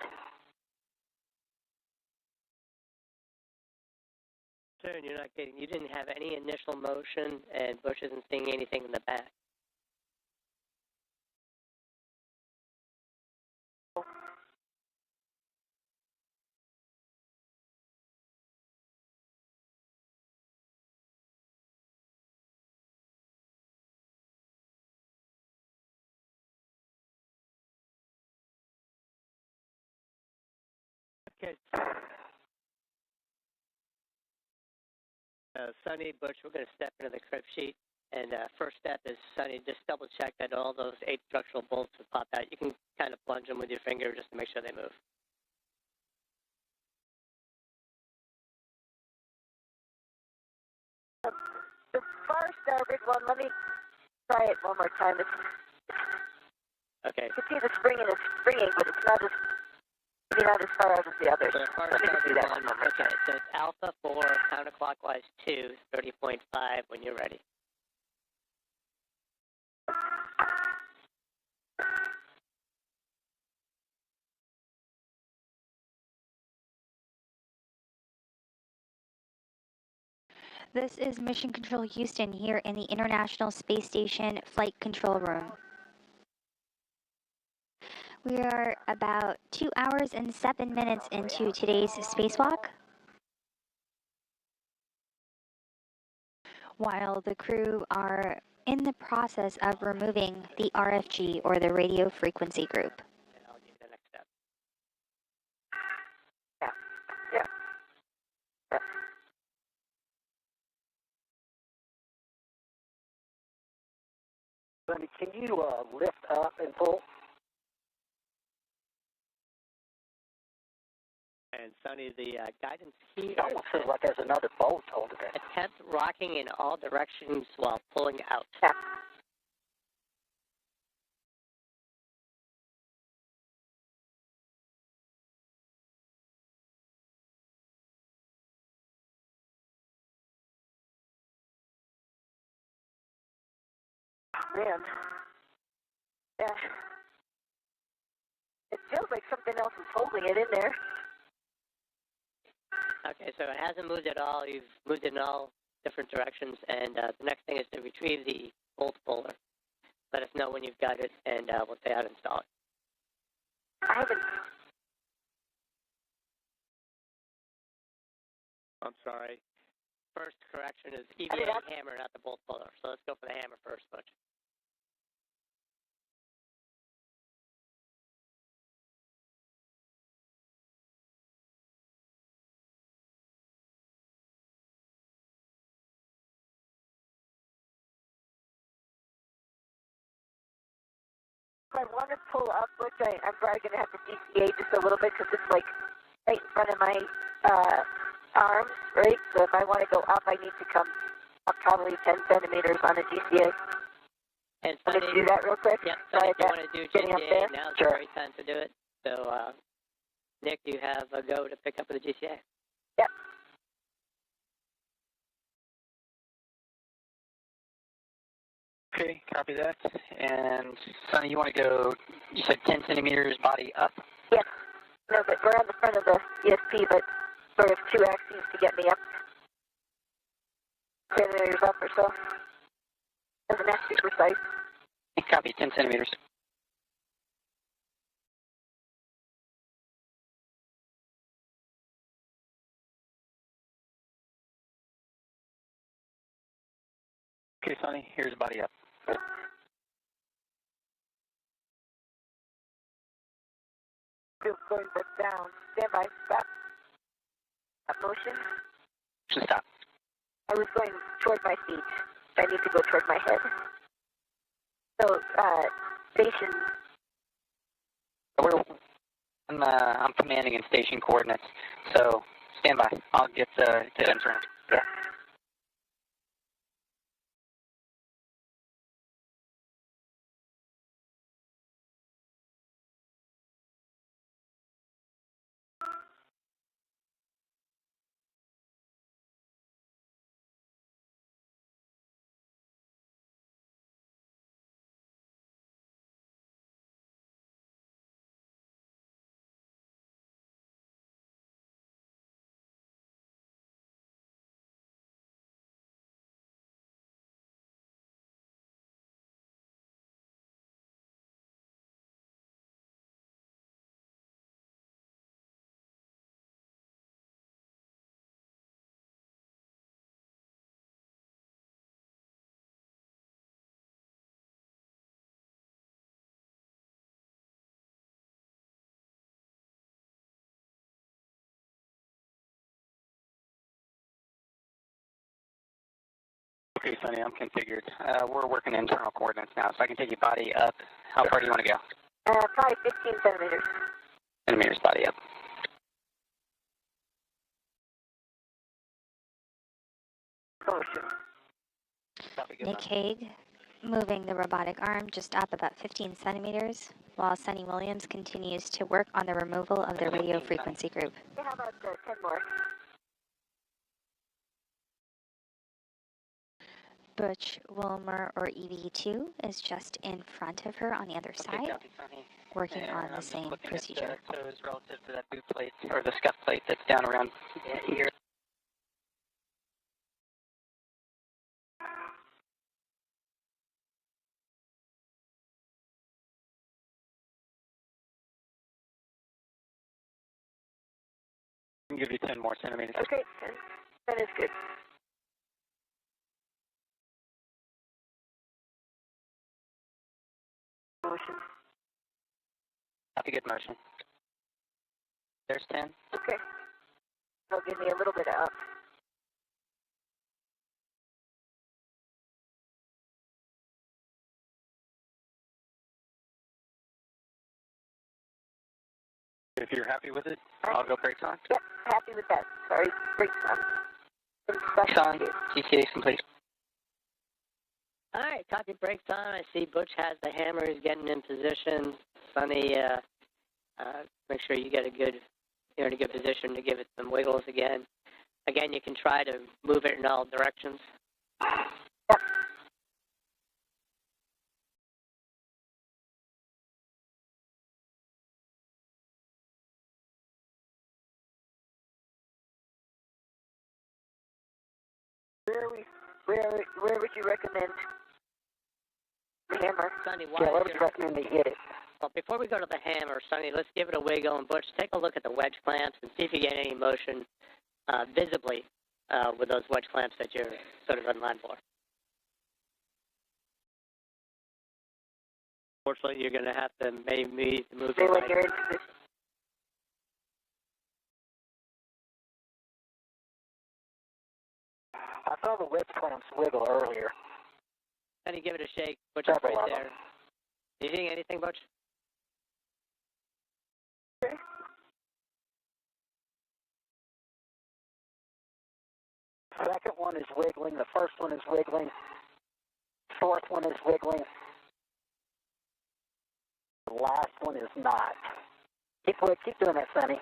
You're not getting. You didn't have any initial motion, and Butch isn't seeing anything in the back. Okay. Sunny, Butch, we're going to step into the crib sheet. And first step is, Sunny, just double check that all those 8 structural bolts have popped out. You can kind of plunge them with your finger just to make sure they move. The far starboard one, let me try it one more time. Okay. You can see the springing is springing, but it's not as Maybe not as far out as the others. So as far as do that one. Okay, so it's Alpha 4, counterclockwise 2, 30.5 when you're ready. This is Mission Control Houston here in the International Space Station Flight Control Room. We are about 2 hours and 7 minutes into today's spacewalk. While the crew are in the process of removing the RFG, or the radio frequency group. I'll give you the next step. Yeah. Sonny, can you lift up and pull? And Sonny, the guidance key It almost feels like there's another bolt over there. attempt rocking in all directions while pulling out. Yeah. Man. Yeah. It feels like something else is holding it in there. Okay, so it hasn't moved at all. You've moved in all different directions, and the next thing is to retrieve the bolt puller. Let us know when you've got it, and we'll say how to install it. I haven't. I'm sorry. First correction is EVA hammer, not the bolt puller. So let's go for the hammer first, Butch. If I want to pull up, which I'm probably going to have to DCA just a little bit because it's like right in front of my arms, right? So if I want to go up, I need to come up probably 10 centimeters on a DCA. And Want to do that real quick? Yep, so if you want to do getting up GCA, there? now's Sure. the right time to do it. So, Nick, you have a go to pick up with the GCA. Yep. Okay, copy that. And Sonny, you want to go, you said 10 centimeters body up? Yes. No, but we're on the front of the ESP, but sort of 2 axes to get me up. 10 centimeters up or so. Doesn't have to be precise. Copy, 10 centimeters. Okay, Sonny, here's body up. Going back down. Stand by. Stop. Stop motion. Stop. I was going toward my feet. I need to go toward my head. So, station. I'm commanding in station coordinates, so stand by. I'll get to enter. Yeah. Okay, Sonny, I'm configured. We're working internal coordinates now, so I can take your body up. How far do you want to go? Probably 15 centimeters. Centimeters body up. Motion. Nick Hague, moving the robotic arm just up about 15 centimeters. while Sunny Williams continues to work on the removal of the radio frequency group. How about 10 more? Butch Wilmore, or EV2, is just in front of her on the other side, working on the same procedure. Toes relative to that boot plate, or the scuff plate that's down around here. I can give you 10 more centimeters. Okay, 10 is good. Motion. Copy, good motion. There's 10. Okay. That'll give me a little bit of up. If you're happy with it, I'll go brakes on. Yep, happy with that. Sorry, brakes on. Brakes on. GCA complete. All right, copy, brakes on. I see Butch has the hammer. He's getting in position. Sunny, make sure you get you're in a good position to give it some wiggles again. Again, you can try to move it in all directions. Yep. Where would you recommend the hammer? Sunny, Where would you recommend they hit it? Well, before we go to the hammer, Sunny, let's give it a wiggle. And Butch, take a look at the wedge clamps and see if you get any motion visibly with those wedge clamps that you're sort of in line for. Fortunately, you're going to have to maybe move Stay your when right. you're in position. I saw the wedge clamps wiggle earlier. Sunny, give it a shake. Butch is Several right of them. there. You seeing anything, Butch? Okay. Second one is wiggling. The first one is wiggling. Fourth one is wiggling. The last one is not. Keep doing that, Sonny.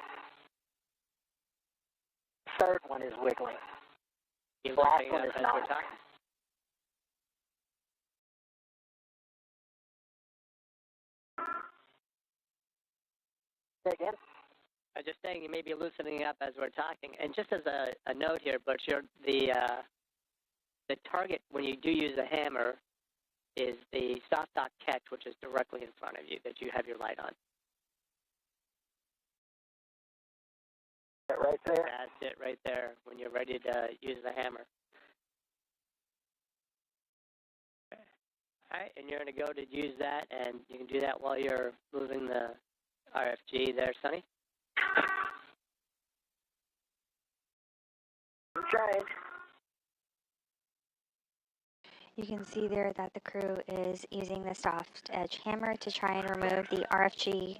Third one is wiggling. Keep Last looking one up is as not. we're talking. Say again? I was just saying you may be loosening up as we're talking. And just as a note here, Butch, the target when you do use the hammer is the soft dock catch, which is directly in front of you, that you have your light on. That right there? That's it right there when you're ready to use the hammer. Okay. All right, and you're going to go to use that, and you can do that while you're moving the RFG there, Sonny. I'm trying. You can see there that the crew is using the soft edge hammer to try and remove the RFG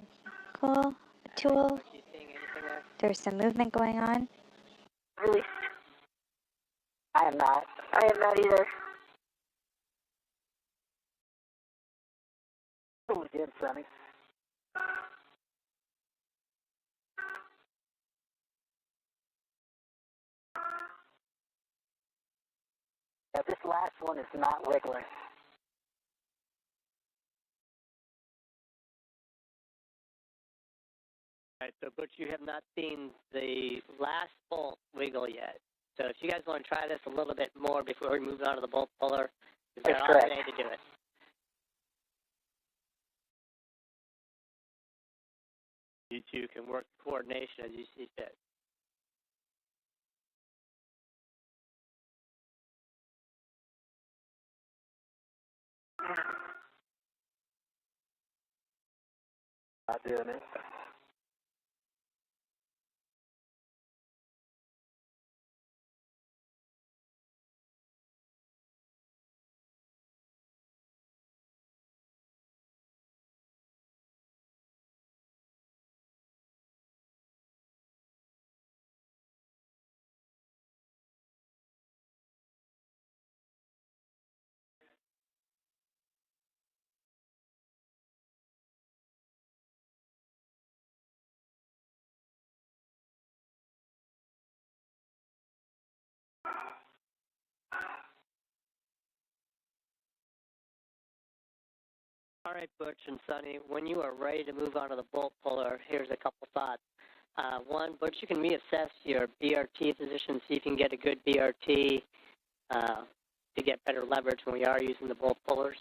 tool. You seeing anything there? There's some movement going on. Released. I am not. I am not either. Do it again, Sonny. Yeah, this last one is not wiggling. All right, so Butch, you have not seen the last bolt wiggle yet. So if you guys want to try this a little bit more before we move on to the bolt puller, you've got That's all correct. day to do it. You two can work coordination as you see fit. Not doing it. All right, Butch and Sunny, when you are ready to move on to the bolt puller, here's a couple thoughts. One, Butch, you can reassess your BRT position, see if you can get a good BRT to get better leverage when we are using the bolt pullers.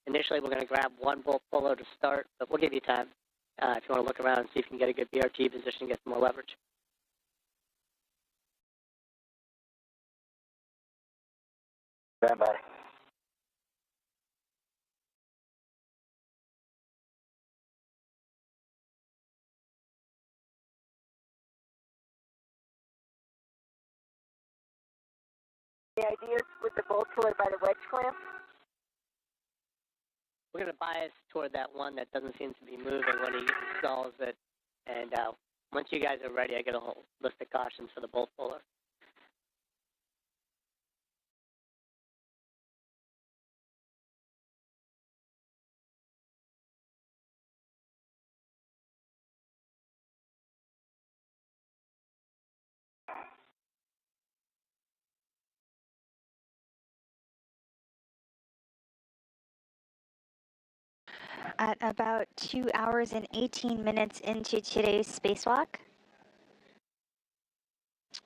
Initially, we're going to grab one bolt puller to start, but we'll give you time if you want to look around and see if you can get a good BRT position and get some more leverage. Stand by. The idea is with the bolt puller by the wedge clamp. We're going to bias toward that one that doesn't seem to be moving when he installs it. And once you guys are ready, I get a whole list of cautions for the bolt puller. At about 2 hours and 18 minutes into today's spacewalk,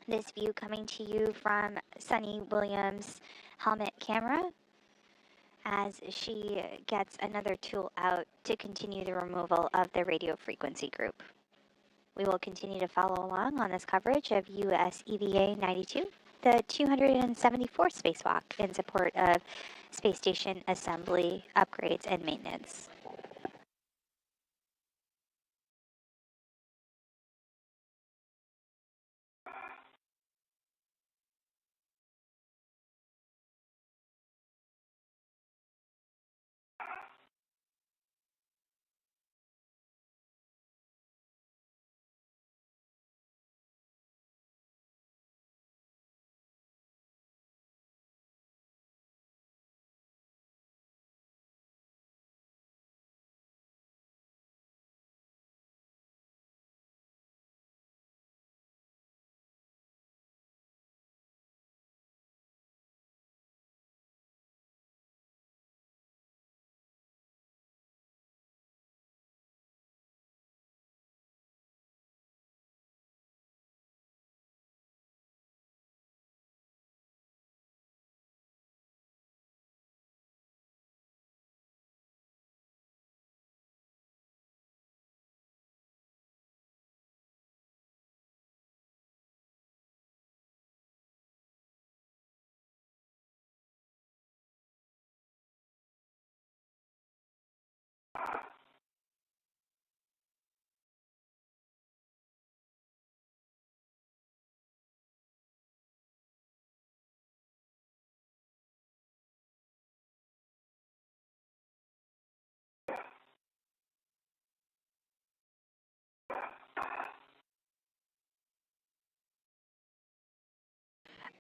this view coming to you from Sunny Williams' helmet camera as she gets another tool out to continue the removal of the radio frequency group. We will continue to follow along on this coverage of US EVA 92, the 274th spacewalk in support of space station assembly, upgrades, and maintenance.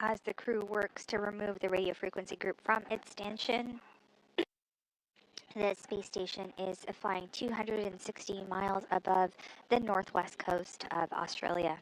As the crew works to remove the radio frequency group from its stanchion, the space station is flying 260 miles above the northwest coast of Australia.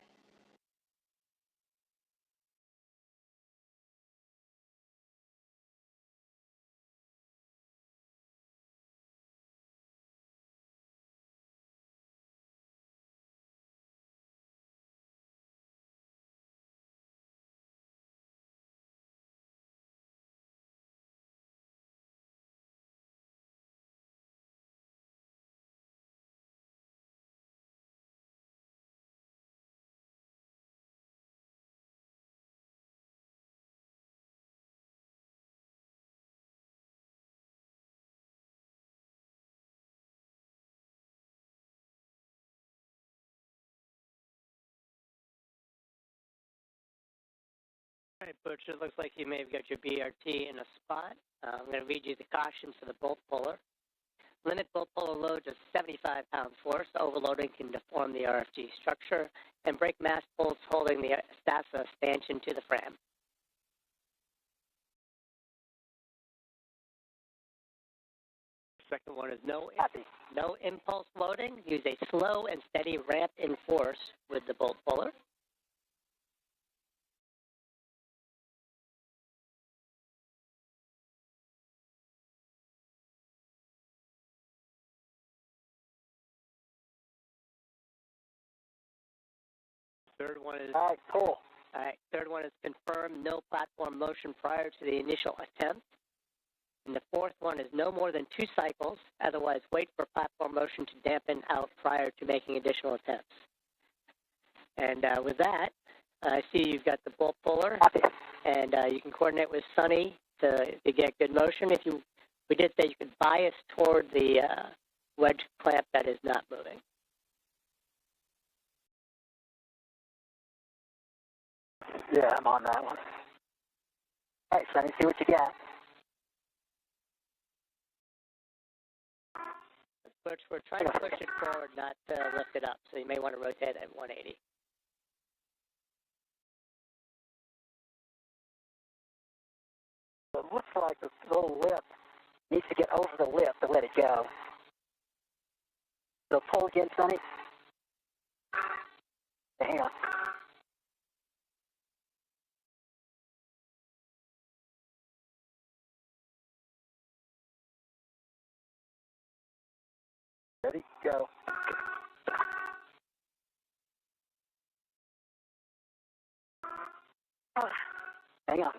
All right, Butch, it looks like you may have got your BRT in a spot. I'm going to read you the cautions for the bolt puller. Limit bolt puller load to 75-pound force. Overloading can deform the RFG structure, and break mast bolts holding the STASA stanchion to the frame. Second one is no impulse loading. Use a slow and steady ramp in force with the bolt puller. Third one is... All right, cool. All right, third one is confirm no platform motion prior to the initial attempt. And the fourth one is no more than 2 cycles, otherwise wait for platform motion to dampen out prior to making additional attempts. And with that, I see you've got the bolt puller, and you can coordinate with Sunny to get good motion. We did say you could bias toward the wedge clamp that is not moving. Yeah, I'm on that one. All right, Sonny, see what you got. Butch, we're trying to push it forward, not lift it up, so you may want to rotate at 180. It looks like the little lip needs to get over the lip to let it go. So pull again, Sonny. Hang on. Ready, go. Hang on.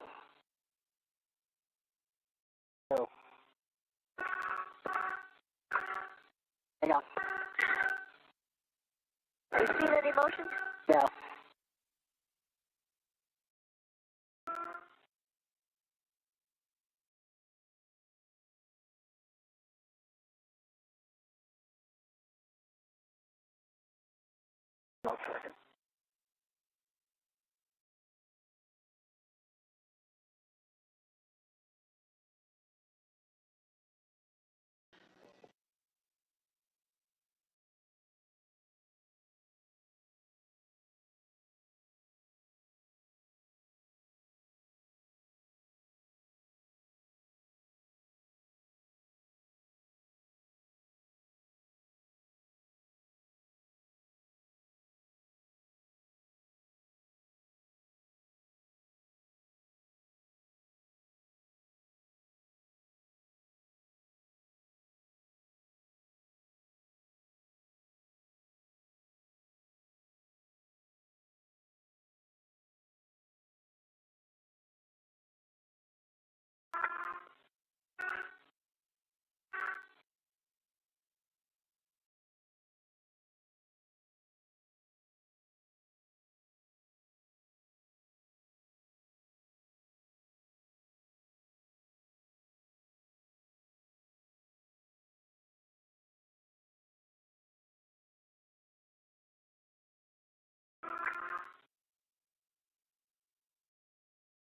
Go. Hang on. Have you seen any motion? No. No second.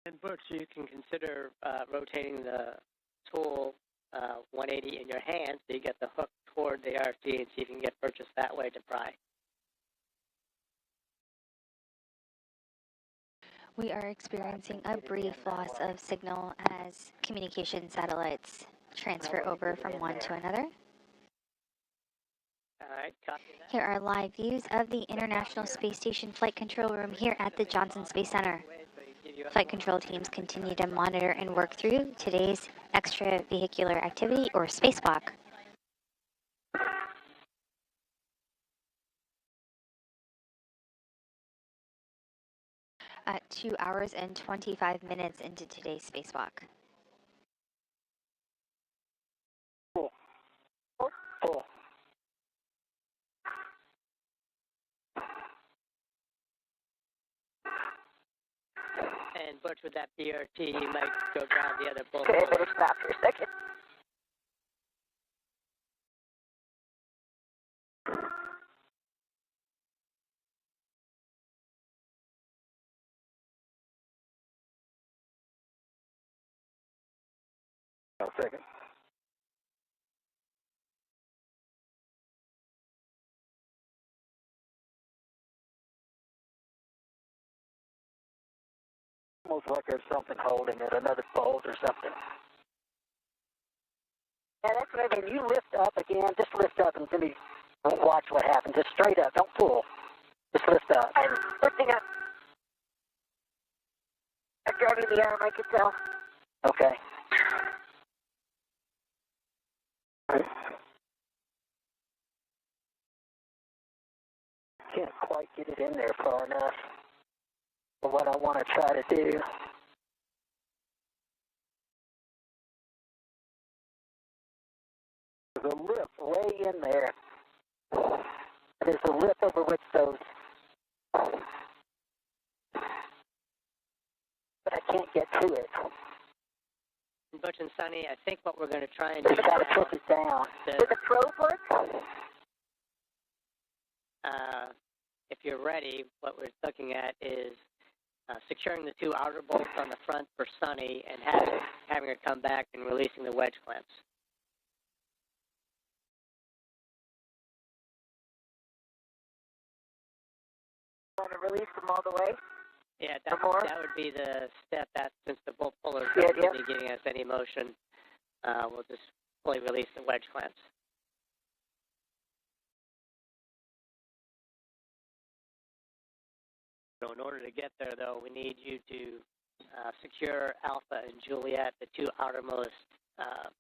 And Butch, you can consider rotating the tool 180 in your hand so you get the hook toward the RFD and see if you can get purchase that way to pry. We are experiencing a brief loss of signal as communication satellites transfer over from one to another. All right, copy that. Here are live views of the International Space Station Flight Control Room here at the Johnson Space Center. Flight control teams continue to monitor and work through today's extravehicular activity, or Spacewalk. At 2 hours and 25 minutes into today's Spacewalk. Cool. Cool. And Butch, with that BRT, you might go grab the other bolt. Okay, I better stop for a second. No second. Almost like there's something holding it, another bolt or something. Yeah, that's what I mean. You lift up again, just lift up and then watch what happens. Just straight up, don't pull. Just lift up. I'm lifting up. I'm driving the arm, I can tell. Okay. Can't quite quite get it in there far enough for what I want to try to do. There's a lip way in there. There's a lip over which those, but I can't get to it. Butch and Suni, I think what we're going to try and do I've got to push it down. Did the probe work? If you're ready, what we're looking at is securing the two outer bolts on the front for Suni and having her come back and releasing the wedge clamps. Want to release them all the way? Yeah, that would be the step. That since the bolt pullers Yeah, don't really giving us any motion, we'll just fully release the wedge clamps. So in order to get there, though, we need you to secure Alpha and Juliet, the two outermost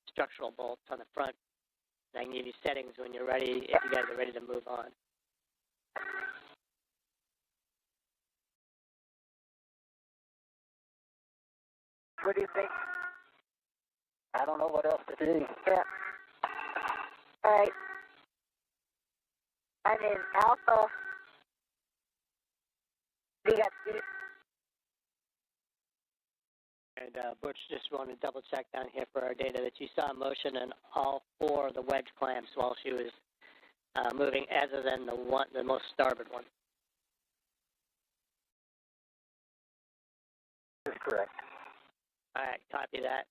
structural bolts on the front. And I can give you settings when you're ready, if you guys are ready to move on. What do you think? I don't know what else to do. Yeah. All right. I'm in Alpha. We got these. And Butch, just want to double check down here for our data that you saw motion in all four of the wedge clamps while she was moving, other than the most starboard one. That's correct. All right, copy that.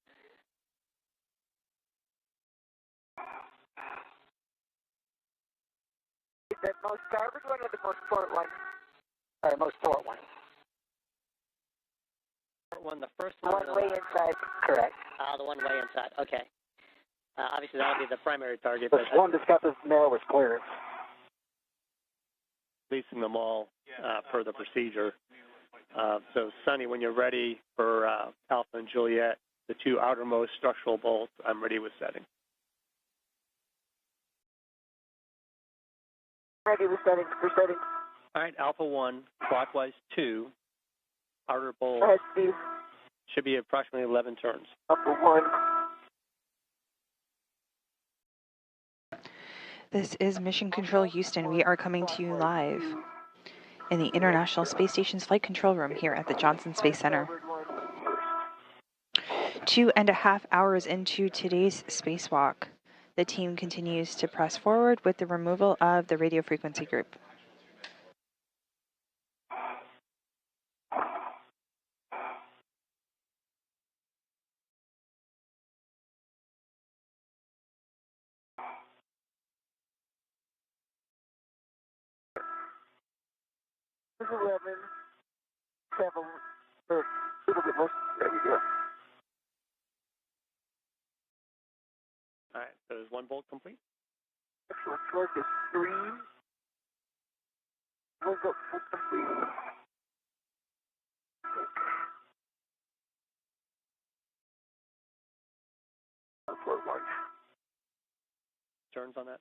The most starboard one or the most port one? Most port one. The first one. One way inside. Correct. The one way inside. Okay. Obviously, that'll be the primary target. The one that's got the narrowest clearance. Releasing them all per the procedure. So, Suni, when you're ready for Alpha and Juliet, the two outermost structural bolts, I'm ready with setting. Ready with settings. For settings. All right, Alpha 1, clockwise 2, outer bolt. Go ahead, Steve. Should be approximately 11 turns. Alpha 1. This is Mission Control Houston. We are coming to you live in the International Space Station's Flight Control Room here at the Johnson Space Center. 2.5 hours into today's spacewalk, the team continues to press forward with the removal of the radio frequency group. This is 11, 7, or a little bit less. There you go. All right, so is one bolt complete? Excellent. Torque is 3. We'll go full complete. Turns on that?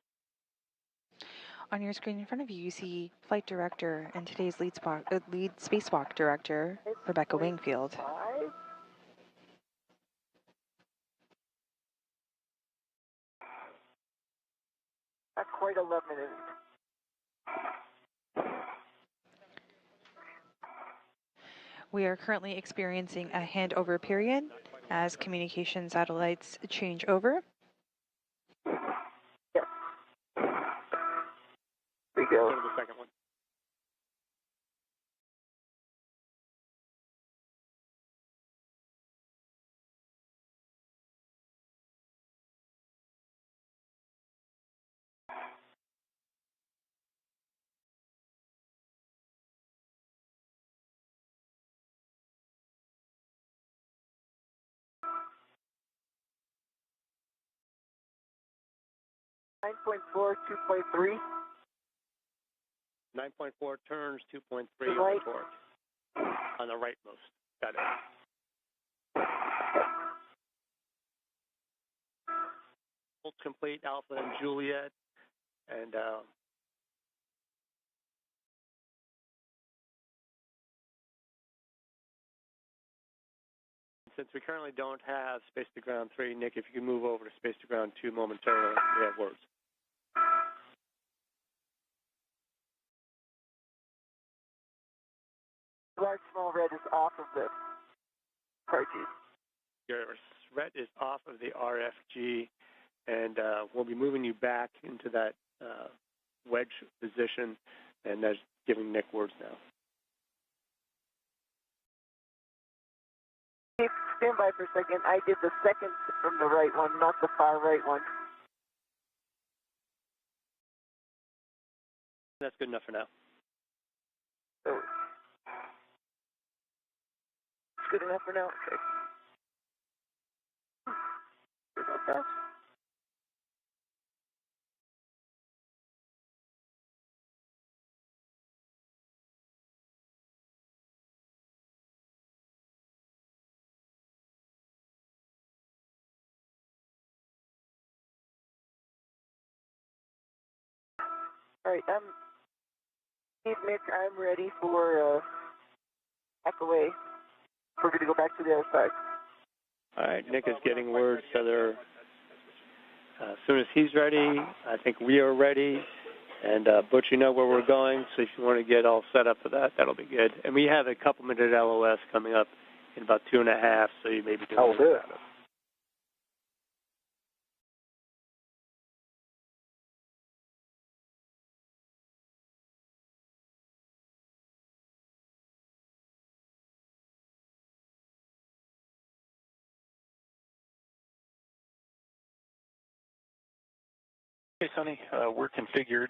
On your screen in front of you, you see Flight Director and today's lead Spacewalk Director, Rebecca Wingfield. Not quite 11 minutes. We are currently experiencing a handover period as communication satellites change over. Yep. There you go. Go to the second one. Nine 9.4, 2.3. 9.4 turns, 2.3 Right. torque. On the rightmost. Got it. Bolt complete, Alpha and Juliet. And Since we currently don't have Space to Ground 3, Nick, if you can move over to Space to Ground 2 momentarily, we have words. Large small red is off of the cartridge. Your red is off of the RFG, and we'll be moving you back into that wedge position, and that's giving Nick words now. Stand by for a second. I did the second from the right one, not the far right one. That's good enough for now. So, it's good enough for now? Okay. Okay. All right, Steve, Mick, I'm ready for back away. We're going to go back to the other side. All right, Nick is getting words, so they're, as soon as he's ready, I think we are ready. And Butch, you know where we're going, so if you want to get all set up for that, that'll be good. And we have a couple-minute LOS coming up in about 2.5, so you may be doing Oh, good. Okay, Sonny, we're configured.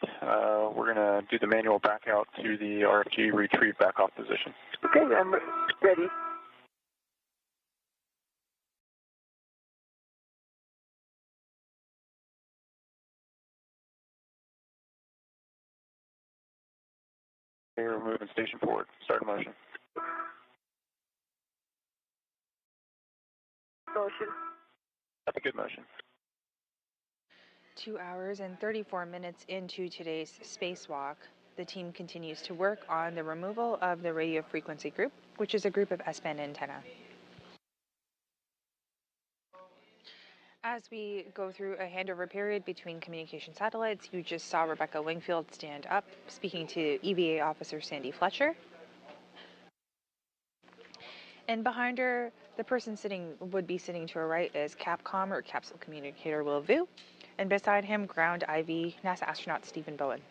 We're going to do the manual back out to the RFG retrieve back off position. Okay, I'm ready. Okay, we're moving station forward. Start motion. Motion. That's a good motion. 2 hours and 34 minutes into today's spacewalk, the team continues to work on the removal of the radio frequency group, which is a group of S-band antenna. As we go through a handover period between communication satellites, you just saw Rebecca Wingfield stand up, speaking to EVA officer Sandy Fletcher. And behind her, the person would be sitting to her right is Capcom, or Capsule Communicator, Will Vu. And beside him, ground IV NASA astronaut Stephen Bowen.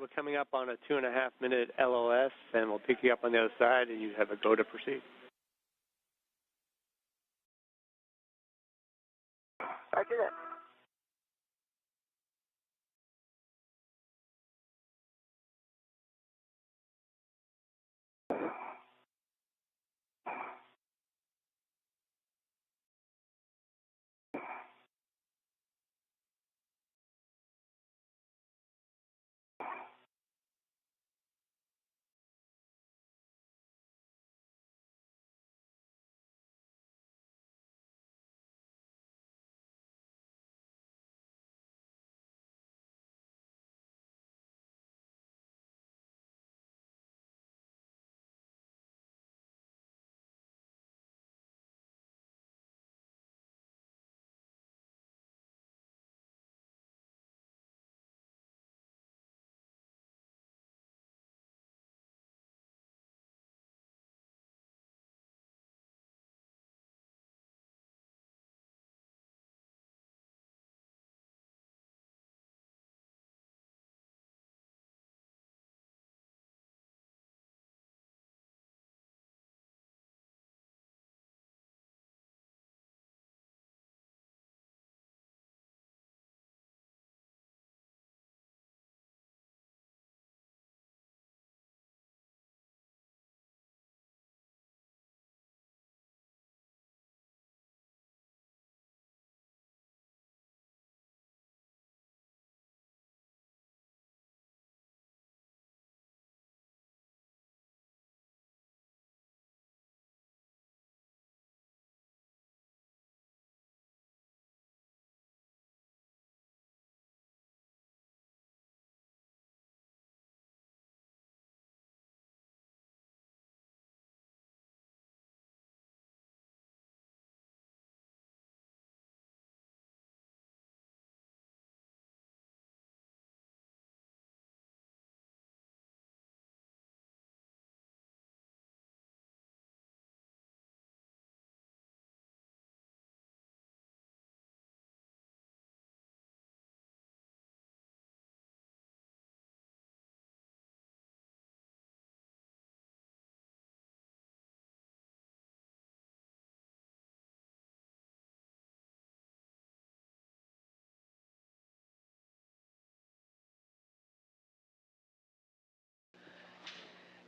We're coming up on a 2.5-minute LOS, and we'll pick you up on the other side, and you have a go to proceed. Roger that.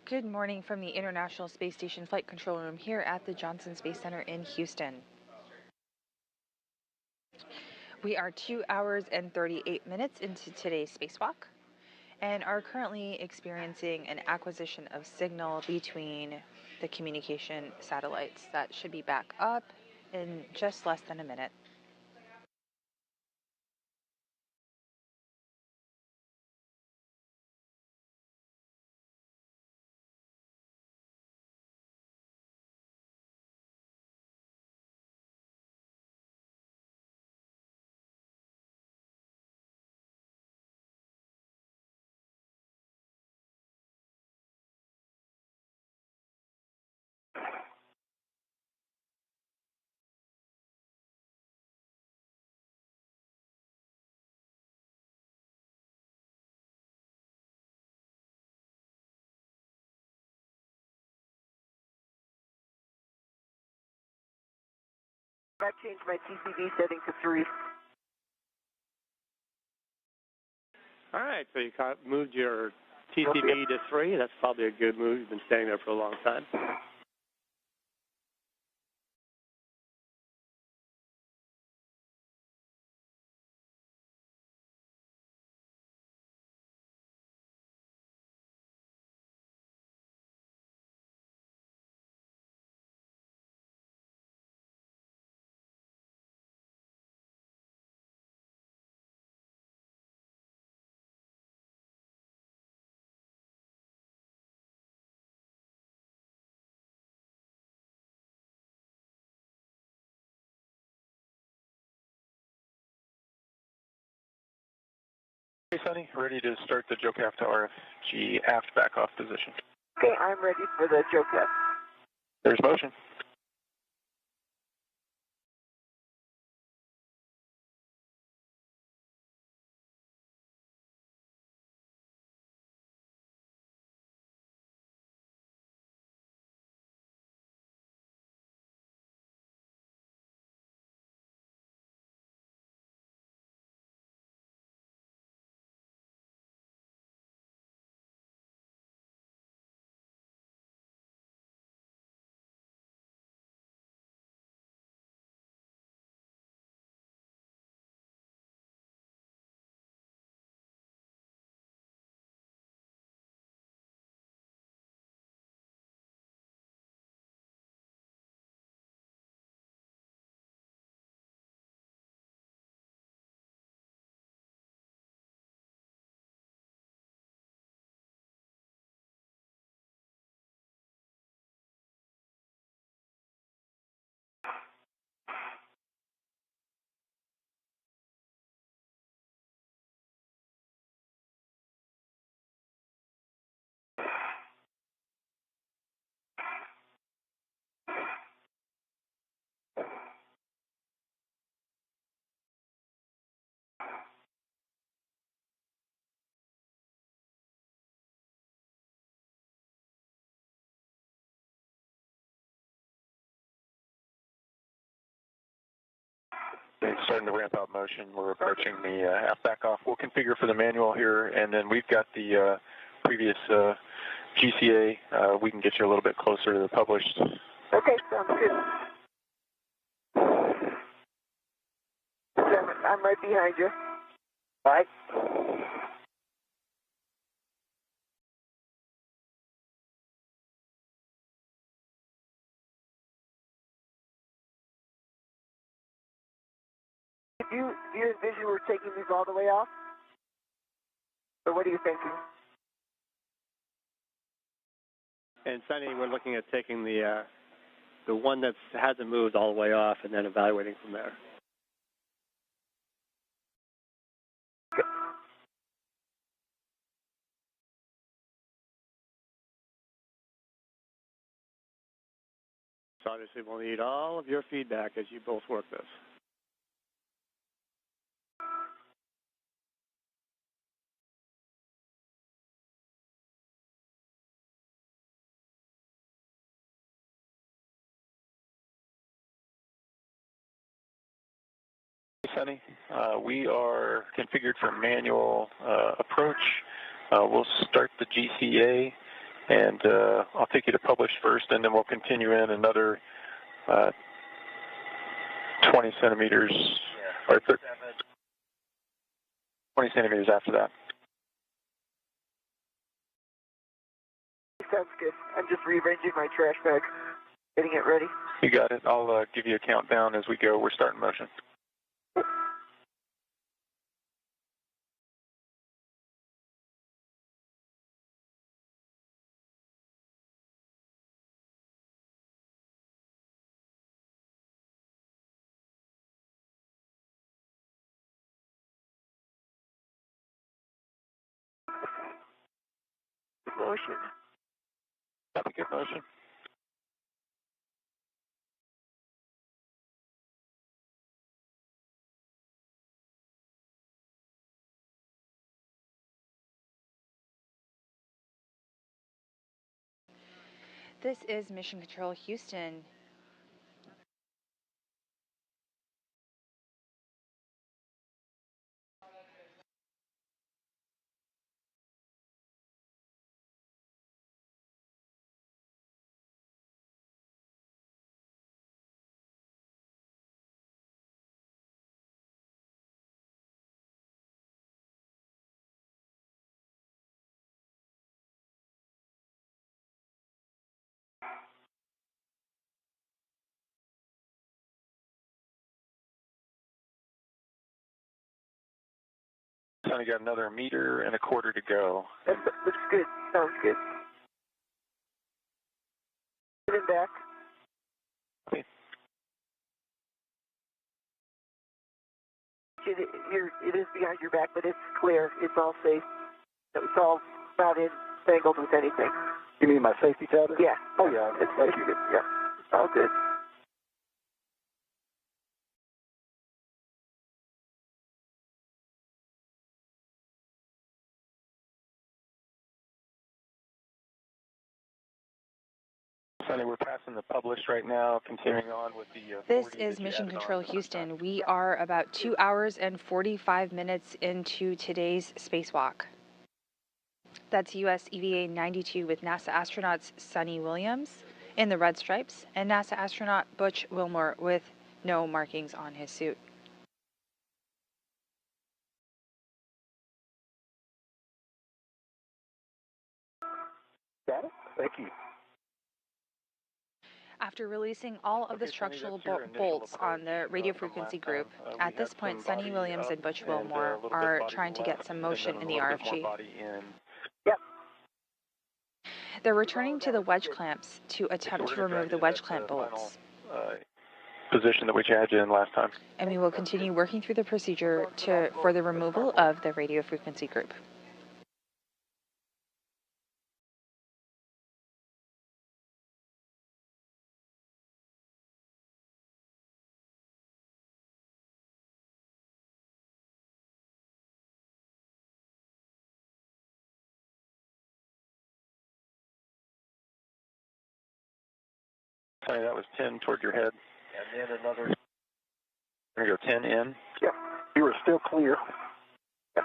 Good morning from the International Space Station Flight Control Room here at the Johnson Space Center in Houston. We are 2 hours and 38 minutes into today's spacewalk and are currently experiencing an acquisition of signal between the communication satellites that should be back up in just less than a minute. I've changed my TCV setting to 3. All right, so you moved your TCV to 3. That's probably a good move. You've been staying there for a long time. Hey, Sonny, ready to start the JOCAF to RFG aft back-off position. Okay, I'm ready for the JOCAF. There's motion. It's starting to ramp out motion. We're approaching the aft back-off. We'll configure for the manual here, and then we've got the previous GCA. We can get you a little bit closer to the published. Okay, sounds good. I'm right behind you. All right. Do you envision we're taking these all the way off? Or what are you thinking? And Sonny, we're looking at taking the one that hasn't moved all the way off and then evaluating from there. So obviously we'll need all of your feedback as you both work this. Sonny, we are configured for manual approach. We'll start the GCA, And I'll take you to publish first, and then we'll continue in another 20 centimeters, or 20 centimeters after that. Sounds good. I'm just rearranging my trash bag, getting it ready. You got it. I'll give you a countdown as we go. We're starting motion. Motion. Have a good motion. This is Mission Control Houston. Sonny, got another 1.25 meters to go. That looks good. Sounds good. Get it back. Okay. It is behind your back, but it's clear. It's all safe. It's all not entangled with anything. You mean my safety tether? Yeah. Oh, yeah. It's good. Yeah. It's all good. Sonny, we're passing the publish right now, continuing on with the This is Mission Control Houston. We are about 2 hours and 45 minutes into today's spacewalk. That's US EVA 92 with NASA astronauts Suni Williams in the red stripes and NASA astronaut Butch Wilmore with no markings on his suit. Got it? Thank you. After releasing all of the structural bolts on the radio frequency group, at this point, Suni Williams and Butch Wilmore are trying to get some motion in the RFG. Yep. They're returning to the wedge clamps to attempt to remove the wedge clamp bolts. Position that we had you in last time. And we will continue working through the procedure for the removal of the radio frequency group. Sonny, that was 10 toward your head. And then another. We're going to go 10 in. Yeah. You are still clear. Yeah.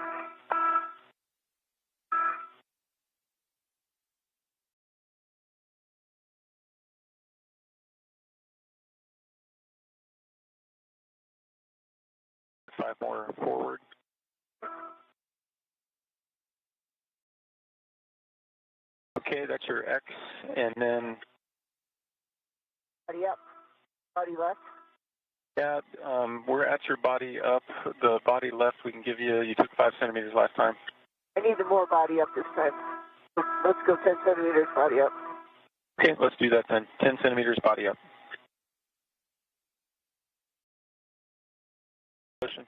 Five more forward. Okay, that's your X, and then. Body up. Body left. Yeah, we're at your body up. The body left we can give you. You took 5 centimeters last time. I need the more body up this time. Let's go 10 centimeters body up. Okay, let's do that then. 10 centimeters body up. Motion.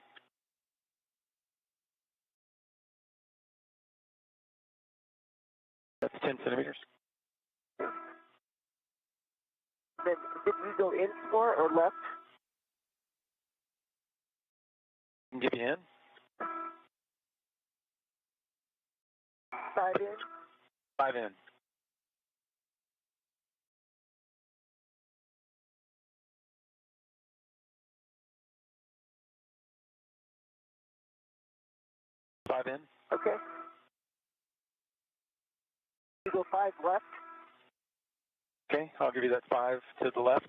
That's 10 centimeters. Then did we go in more or left? Can give you in. 5 in. 5 in. Five in. Okay. You go 5 left. Okay, I'll give you that 5 to the left.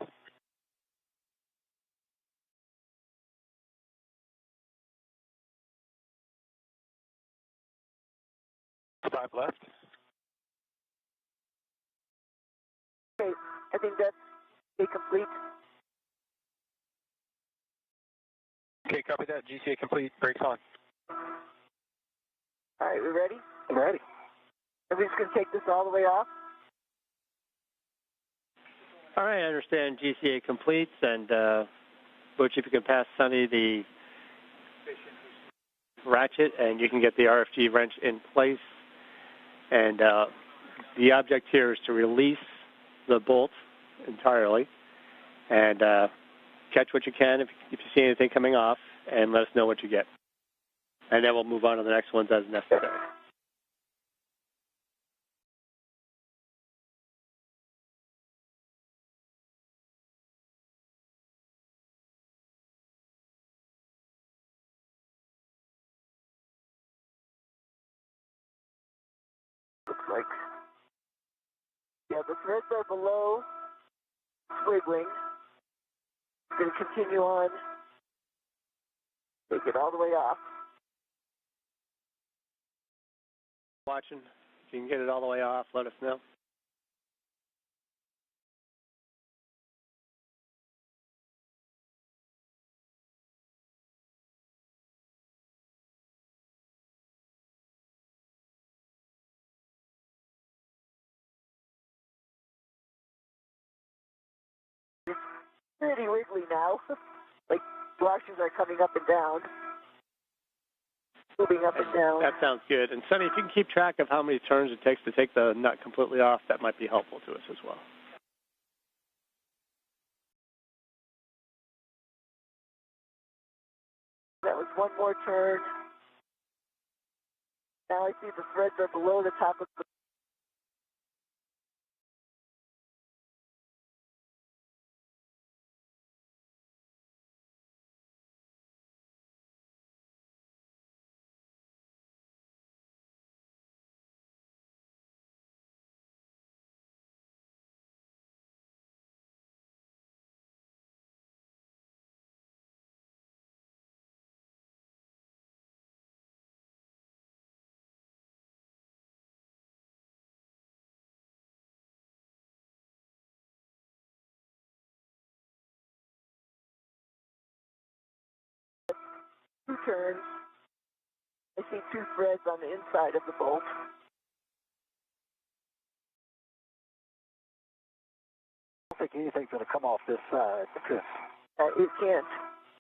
5 left. Okay, I think that's complete. Okay, copy that. GCA complete. Brakes on. All right, we ready? I'm ready. Everybody's going to take this all the way off. All right, I understand GCA completes, and Butch, if you can pass Sonny the ratchet, and you can get the RFG wrench in place. And the object here is to release the bolt entirely, and catch what you can if you see anything coming off, and let us know what you get. And then we'll move on to the next ones as necessary. Looks like. Yeah, the threads are below, squiggling. We're going to continue on. Take it all the way off. Watching. If you can get it all the way off, let us know. It's pretty wiggly now. Like washers are coming up and down. Moving up and down. That sounds good. And Sonny, if you can keep track of how many turns it takes to take the nut completely off, that might be helpful to us as well. That was one more turn. Now I see the threads are below the top of the... Two turns. I see 2 threads on the inside of the bolt. I don't think anything's going to come off this side. It can't.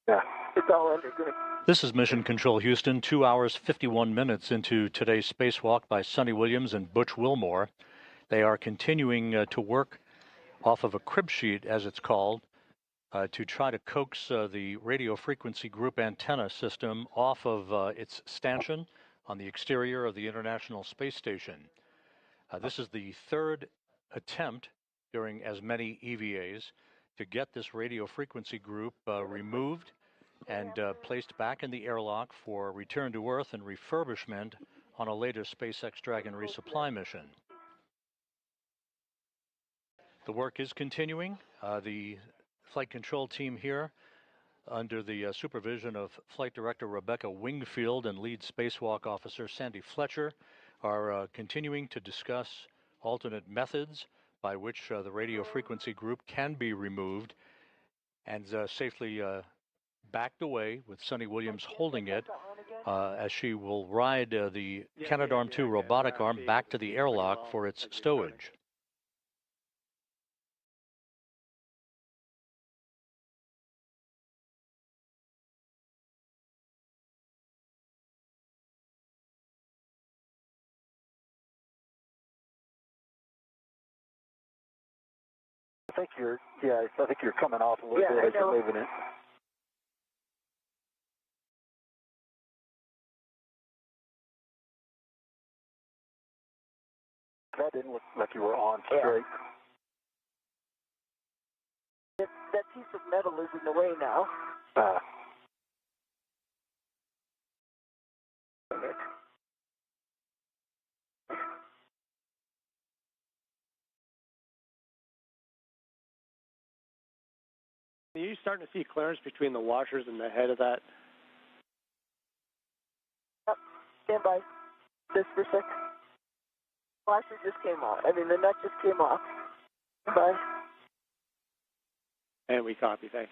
Yeah. It's all underground. This is Mission Control Houston, 2 hours, 51 minutes into today's spacewalk by Sonny Williams and Butch Wilmore. They are continuing to work off of a crib sheet, as it's called, to try to coax the radio frequency group antenna system off of its stanchion on the exterior of the International Space Station. This is the 3rd attempt during as many EVAs to get this radio frequency group removed and placed back in the airlock for return to Earth and refurbishment on a later SpaceX Dragon resupply mission. The work is continuing. The flight control team here, under the supervision of Flight Director Rebecca Wingfield and Lead Spacewalk Officer Sandy Fletcher, are continuing to discuss alternate methods by which the radio frequency group can be removed and safely backed away, with Sonny Williams holding it as she will ride the Canadarm2 robotic arm back to the airlock for its stowage. I think you're coming off a little bit as you're moving it. That didn't look like you were on straight. That piece of metal is in the way now. you starting to see clearance between the washers and the head of that? Yep. Stand by. Just for a second. Washer just came off. I mean, the nut just came off. Stand by. And we copy, thanks.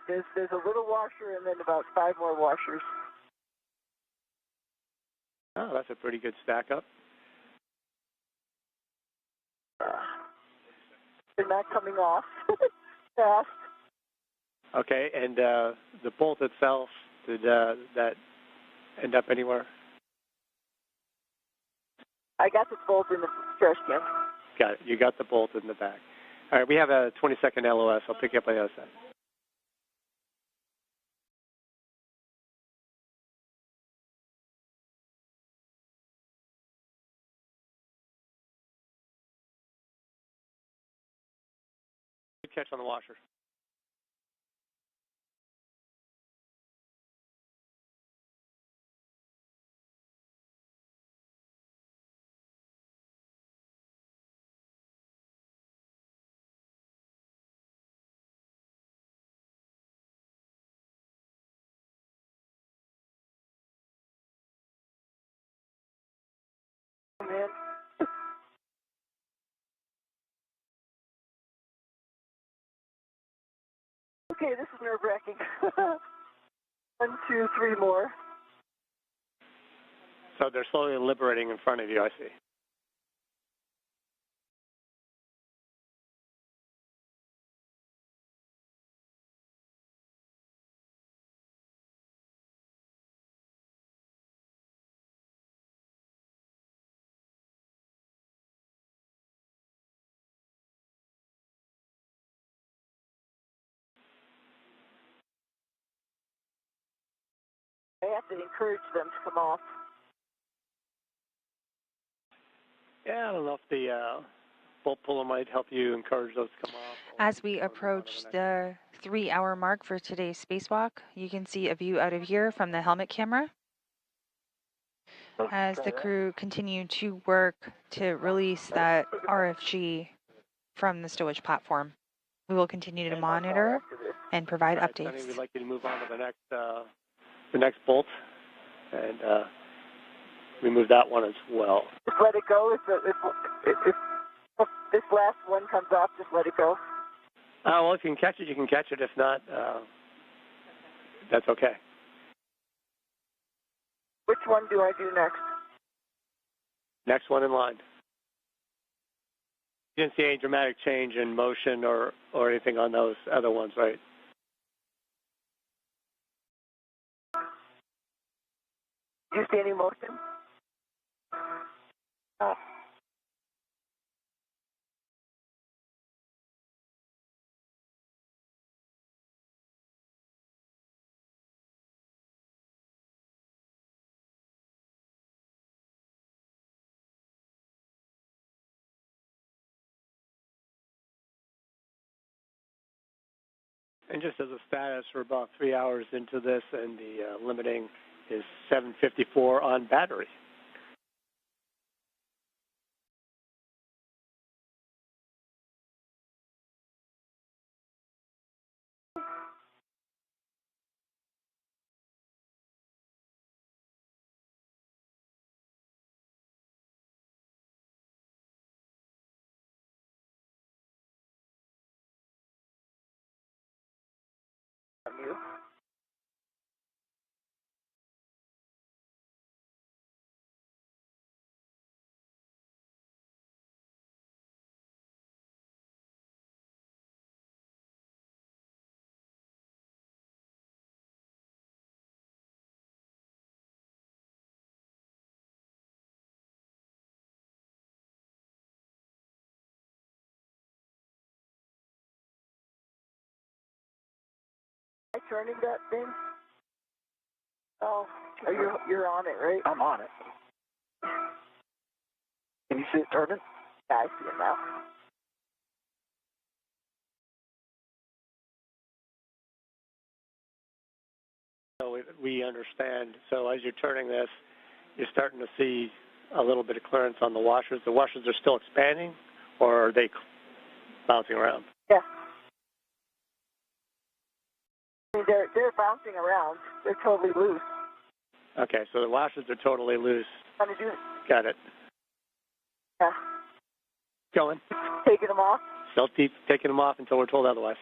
There's a little washer and then about 5 more washers. Oh, that's a pretty good stack up. They're not coming off fast. Okay, and the bolt itself, did that end up anywhere? I got the bolt in the trash can. Got it. You got the bolt in the back. All right, we have a 20-second LOS. I'll pick you up on the other side. Good catch on the washer. Man. Okay, this is nerve-wracking. 1, 2, 3 more. So they're slowly liberating in front of you, I see. I have to encourage them to come off. Yeah, I don't know if the bolt puller might help you encourage those to come off. As we approach the 3-hour mark for today's spacewalk, you can see a view out of here from the helmet camera as the crew continue to work to release that RFG from the stowage platform. We will continue to monitor and provide updates. Sonny, we'd like you to move on to the next bolt and remove that one as well. Just let it go. If this last one comes off, just let it go. Well, if you can catch it, you can catch it. If not, that's okay. Which one do I do next? Next one in line. You didn't see any dramatic change in motion or anything on those other ones, right? Do you see any motion? Oh. And just as a status, we're about 3 hours into this, and the limiting is 754 on battery. You. Am I turning that thing? Oh, you're on it, right? I'm on it. Can you see it turning? Yeah, I see it now. So we understand. So as you're turning this, you're starting to see a little bit of clearance on the washers. The washers are still expanding, or are they bouncing around? Yeah. I mean, they're bouncing around. They're totally loose. Okay, so the washers are totally loose. Trying to do it. Got it. Yeah. Going. Taking them off. Still keep taking them off until we're told otherwise.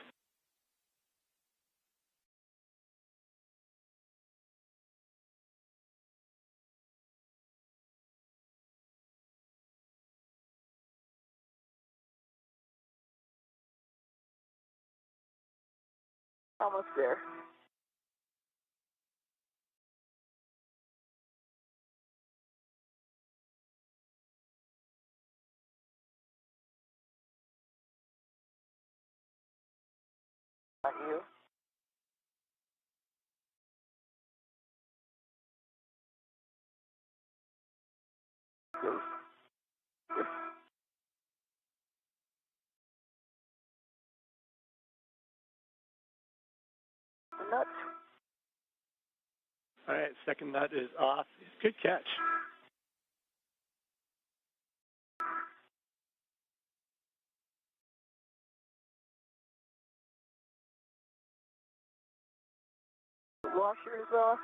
Almost there. Not you. Nuts. All right, second nut is off. Good catch. Washers off.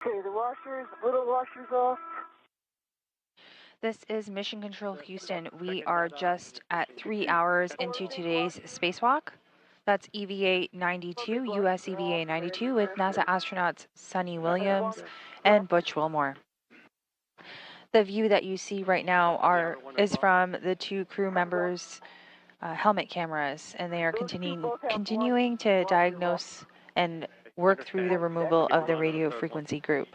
Okay, the washers, little washers off. This is Mission Control Houston. We are just at 3 hours into today's spacewalk. That's EVA 92, US EVA 92, with NASA astronauts Suni Williams and Butch Wilmore. The view that you see right now is from the two crew members' helmet cameras, and they are continuing to diagnose and work through the removal of the radio frequency group.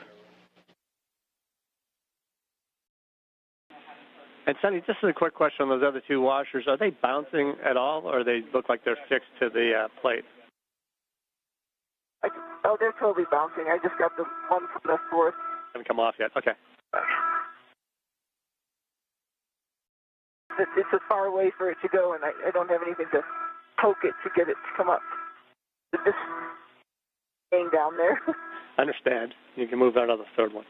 And Sonny, just a quick question on those other two washers. Are they bouncing at all, or they look like they're fixed to the plate? Oh, they're totally bouncing. I just got the one from the fourth. Haven't come off yet. Okay. It's as far away for it to go, and I don't have anything to poke it to get it to come up. It's just staying down there. Understand. You can move out of the third one.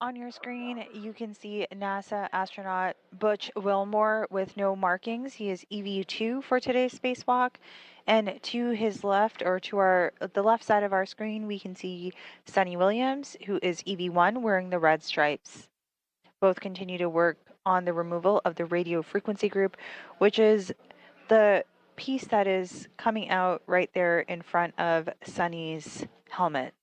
On your screen, you can see NASA astronaut Butch Wilmore with no markings. He is EV2 for today's spacewalk. And to his left, or to the left side of our screen, we can see Suni Williams, who is EV1 wearing the red stripes. Both continue to work on the removal of the radio frequency group, which is the piece that is coming out right there in front of Suni's helmet.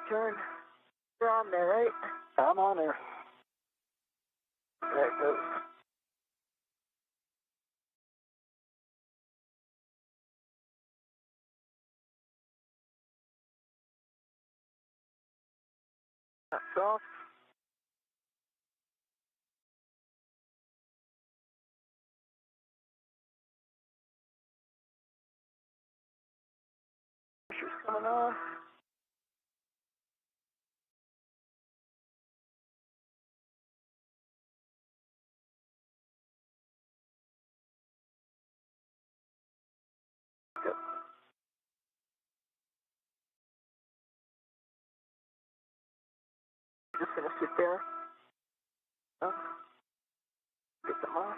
Turn. You're on there, right? I'm on there. There it goes. That's off. Pressure's coming on. Good. Just gonna sit there. Oh. Get them off.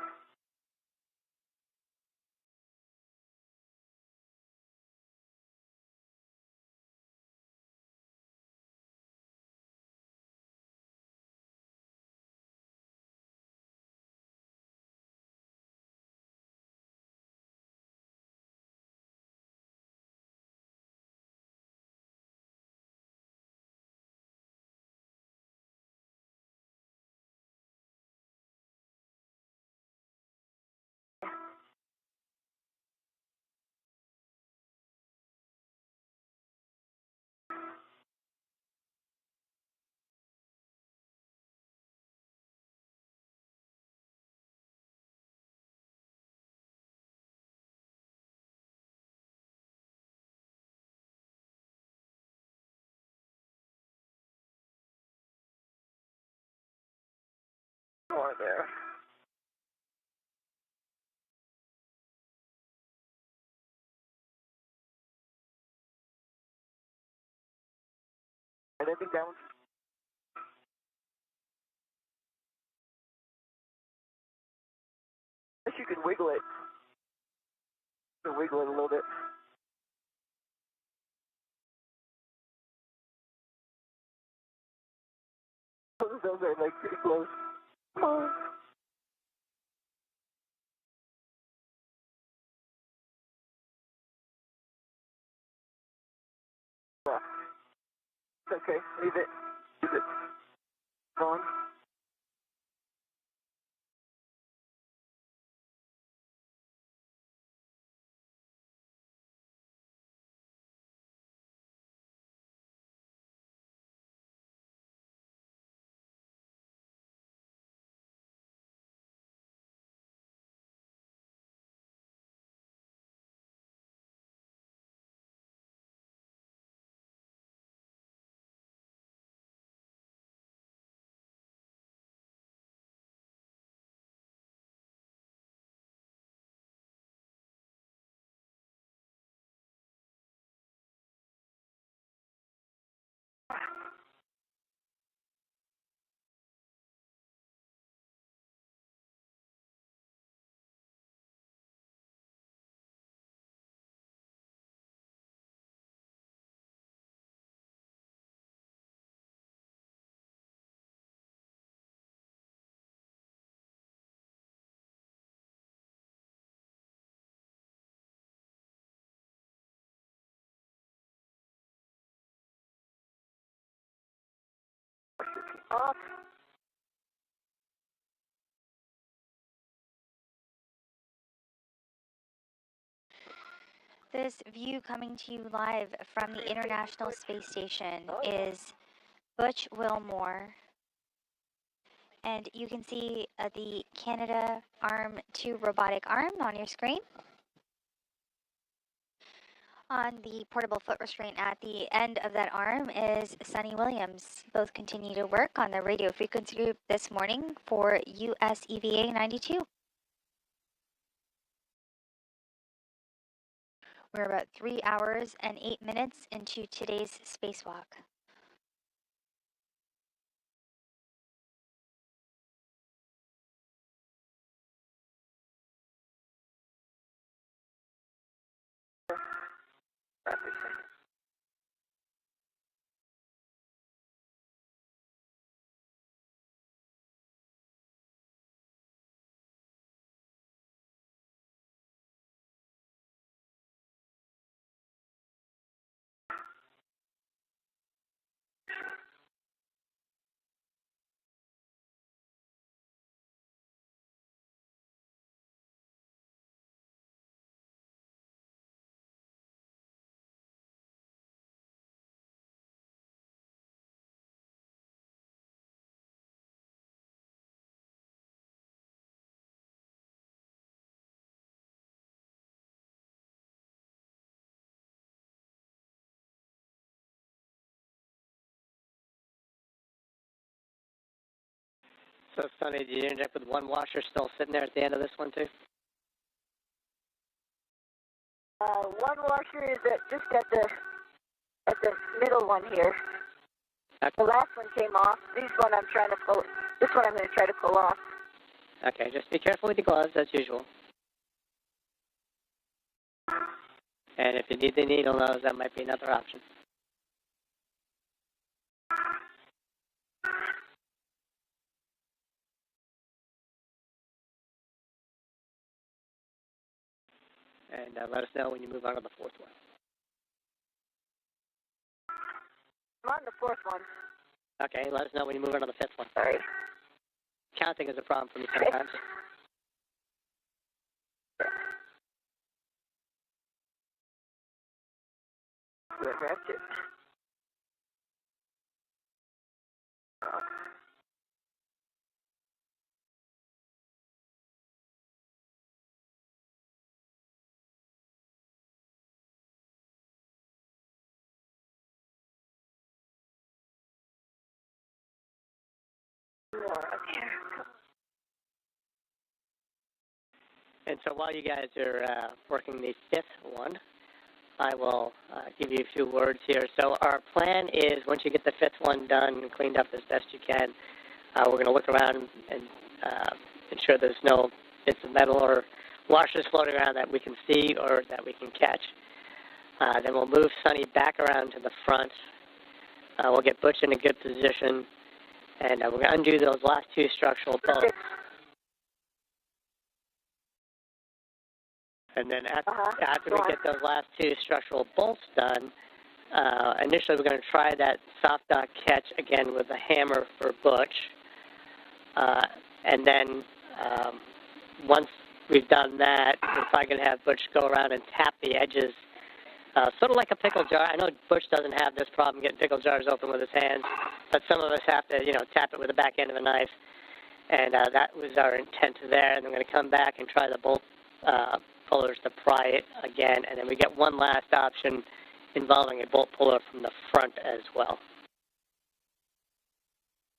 More there. And I think that one's. I guess you can wiggle it. You can wiggle it a little bit. Those are like pretty close. Come on. Yeah. It's okay. Leave it. Leave it. Going. Off. This view coming to you live from the International Space Station is Butch Wilmore. And you can see the Canadarm2 robotic arm on your screen. On the portable foot restraint at the end of that arm is Suni Williams. Both continue to work on the radio frequency group this morning for US EVA 92. We're about 3 hours and 8 minutes into today's spacewalk. So, Sonny, did you end up with one washer still sitting there at the end of this one, too? One washer is just at the middle one here. Okay. The last one came off. This one I'm going to try to pull off. Okay, just be careful with the gloves, as usual. And if you need the needle nose, that might be another option. And let us know when you move on to the fourth one. I'm on the fourth one. Okay, let us know when you move on to the fifth one. Sorry. Counting is a problem for me sometimes. That's it. And so while you guys are working the fifth one, I will give you a few words here. So our plan is, once you get the fifth one done and cleaned up as best you can, we're going to look around and ensure there's no bits of metal or washers floating around that we can see or that we can catch. Then we'll move Sonny back around to the front. We'll get Butch in a good position, and we're going to undo those last two structural bolts. And then after we get those last two structural bolts done, initially we're going to try that soft dock catch again with a hammer for Butch. And then once we've done that, we're probably going to have Butch go around and tap the edges, sort of like a pickle jar. I know Butch doesn't have this problem getting pickle jars open with his hands, but some of us have to, tap it with the back end of a knife. And that was our intent there. And I'm going to come back and try the bolt pullers to pry it again, and then we get one last option involving a bolt puller from the front as well.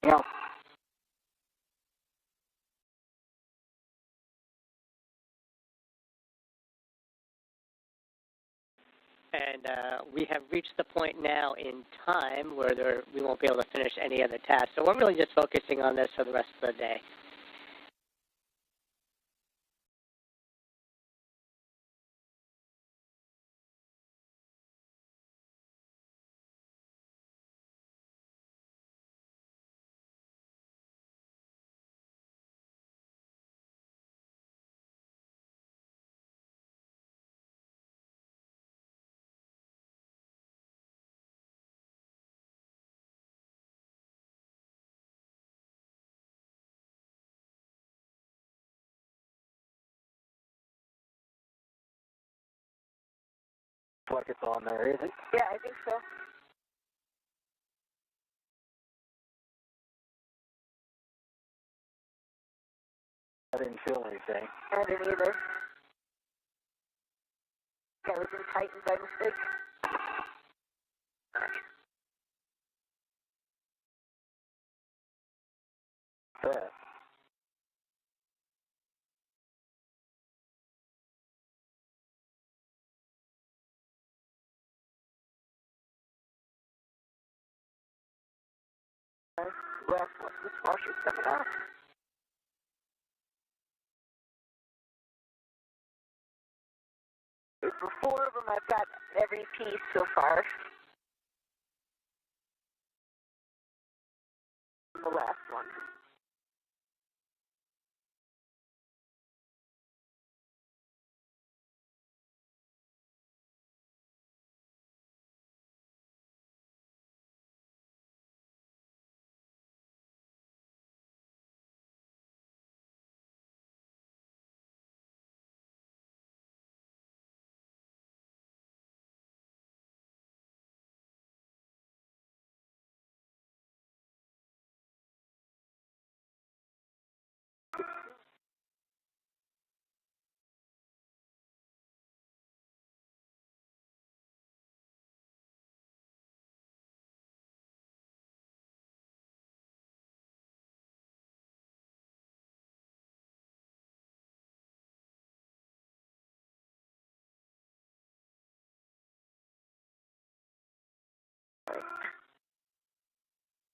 Yeah. And we have reached the point now in time where we won't be able to finish any other tasks. So we're really just focusing on this for the rest of the day. Like it's on there, is it? Yeah, I think so. I didn't feel anything. I didn't either. I was in Titan by mistake. That. Last one, this washer's coming off. For 4 of them, I've got every piece so far. The last one.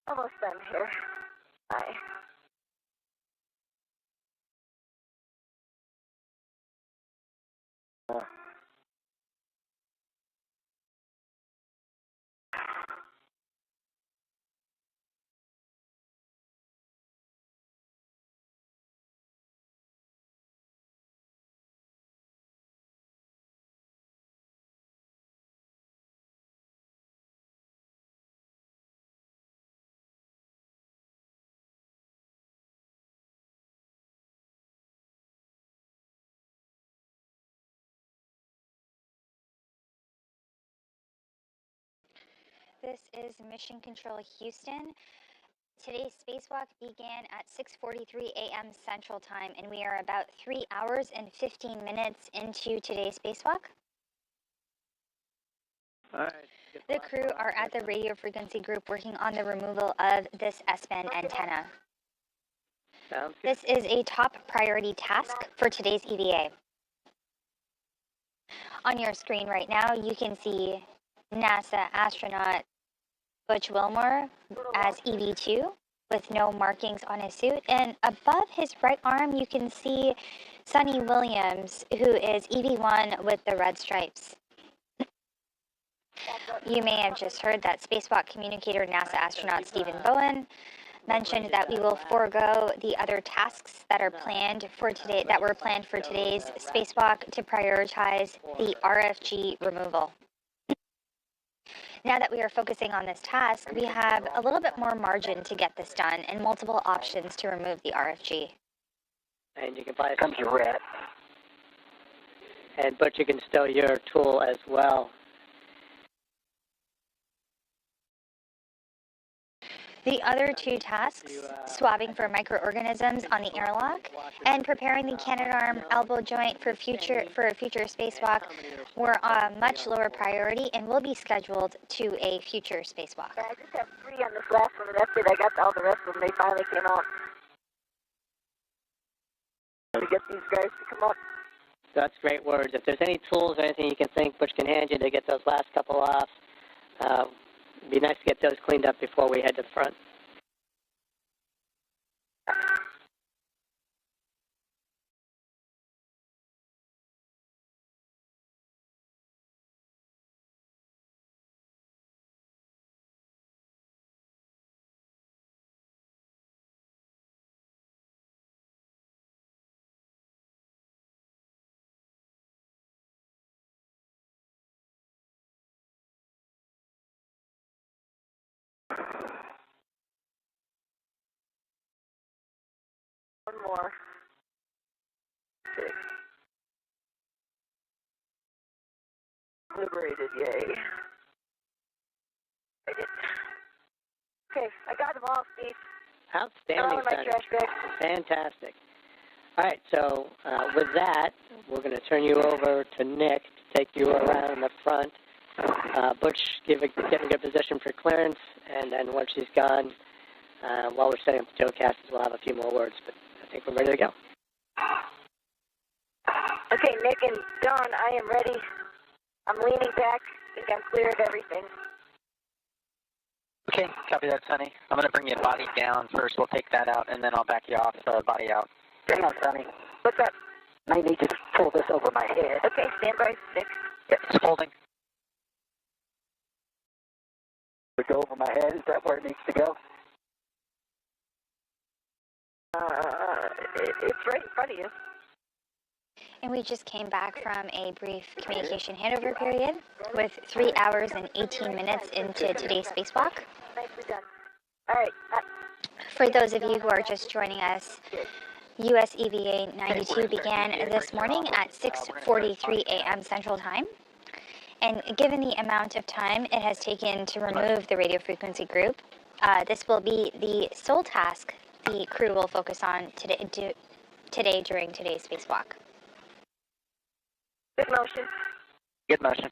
Almost done here. Bye. This is Mission Control Houston. Today's spacewalk began at 6:43 a.m. Central Time, and we are about 3 hours and 15 minutes into today's spacewalk. All right. The crew are at the radio frequency group working on the removal of this S-band antenna. This is a top priority task for today's EVA. On your screen right now, you can see NASA astronaut Butch Wilmore as EV2 with no markings on his suit. And above his right arm, you can see Suni Williams, who is EV1 with the red stripes. You may have just heard that spacewalk communicator NASA astronaut Stephen Bowen mentioned that we will forego the other tasks that are planned for today, that were planned for today's spacewalk, to prioritize the RFG removal. Now that we are focusing on this task, we have a little bit more margin to get this done and multiple options to remove the RFG. And you can buy Comes your rat. And but you can stow your tool as well. The other two tasks, swabbing for microorganisms on the airlock and preparing the Canadarm elbow joint for a future spacewalk, were a much lower priority and will be scheduled to a future spacewalk. Yeah, I just have 3 on this last one, and that's it. I got all the rest of them. They finally came out. Let me get these guys to come up. That's great words. If there's any tools or anything you can think Butch can hand you to get those last couple off, it'd be nice to get those cleaned up before we head to the front. One more. 6. Liberated, yay. I did. Okay, I got them all, Steve. Outstanding, all in my trash bag. Fantastic. All right, so with that, we're going to turn you over to Nick to take you around the front. Butch, get in a good position for clearance, and then once she's gone, while we're setting up the geocasters, we'll have a few more words, but I think we're ready to go. Okay, Nick and Dawn, I am ready. I'm leaning back. I think I'm clear of everything. Okay, copy that, Sonny. I'm going to bring your body down first. We'll take that out, and then I'll back you off, body out. Hang on, Sonny. What's up? I need to pull this over my head. Okay, stand by, Nick. Yep, it's holding. To go over my head, is that where it needs to go? It's right in front of you. And we just came back from a brief communication handover period with 3 hours and 18 minutes into today's spacewalk. Nicely done. All right. For those of you who are just joining us, US EVA 92 began this morning at 6:43 a.m. Central Time. And given the amount of time it has taken to remove the radio frequency group, this will be the sole task the crew will focus on today during today's spacewalk. Good motion. Good motion.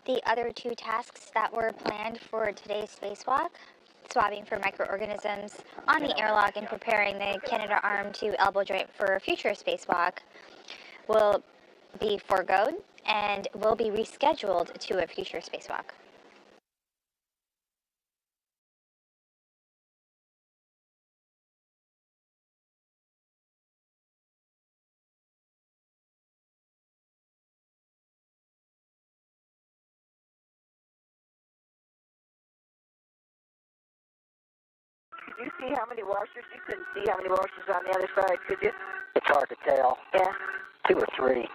The other two tasks that were planned for today's spacewalk, swabbing for microorganisms on the airlock and preparing the Canadarm to elbow joint for a future spacewalk, will be foregoed, and will be rescheduled to a future spacewalk. Could you see how many washers? You couldn't see how many washers on the other side, could you? It's hard to tell. Yeah. 2 or 3.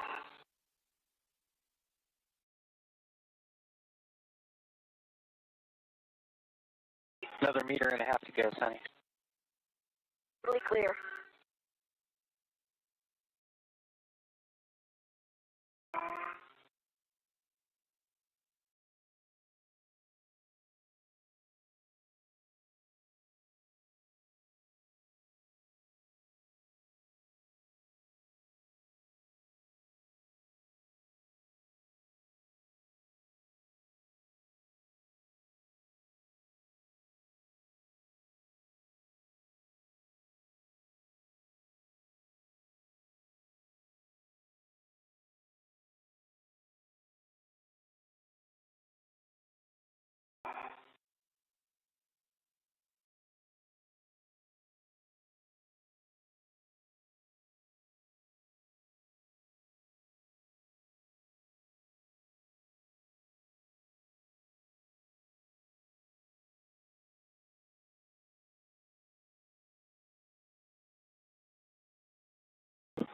Another 1.5 meters to go, Sonny. Really clear.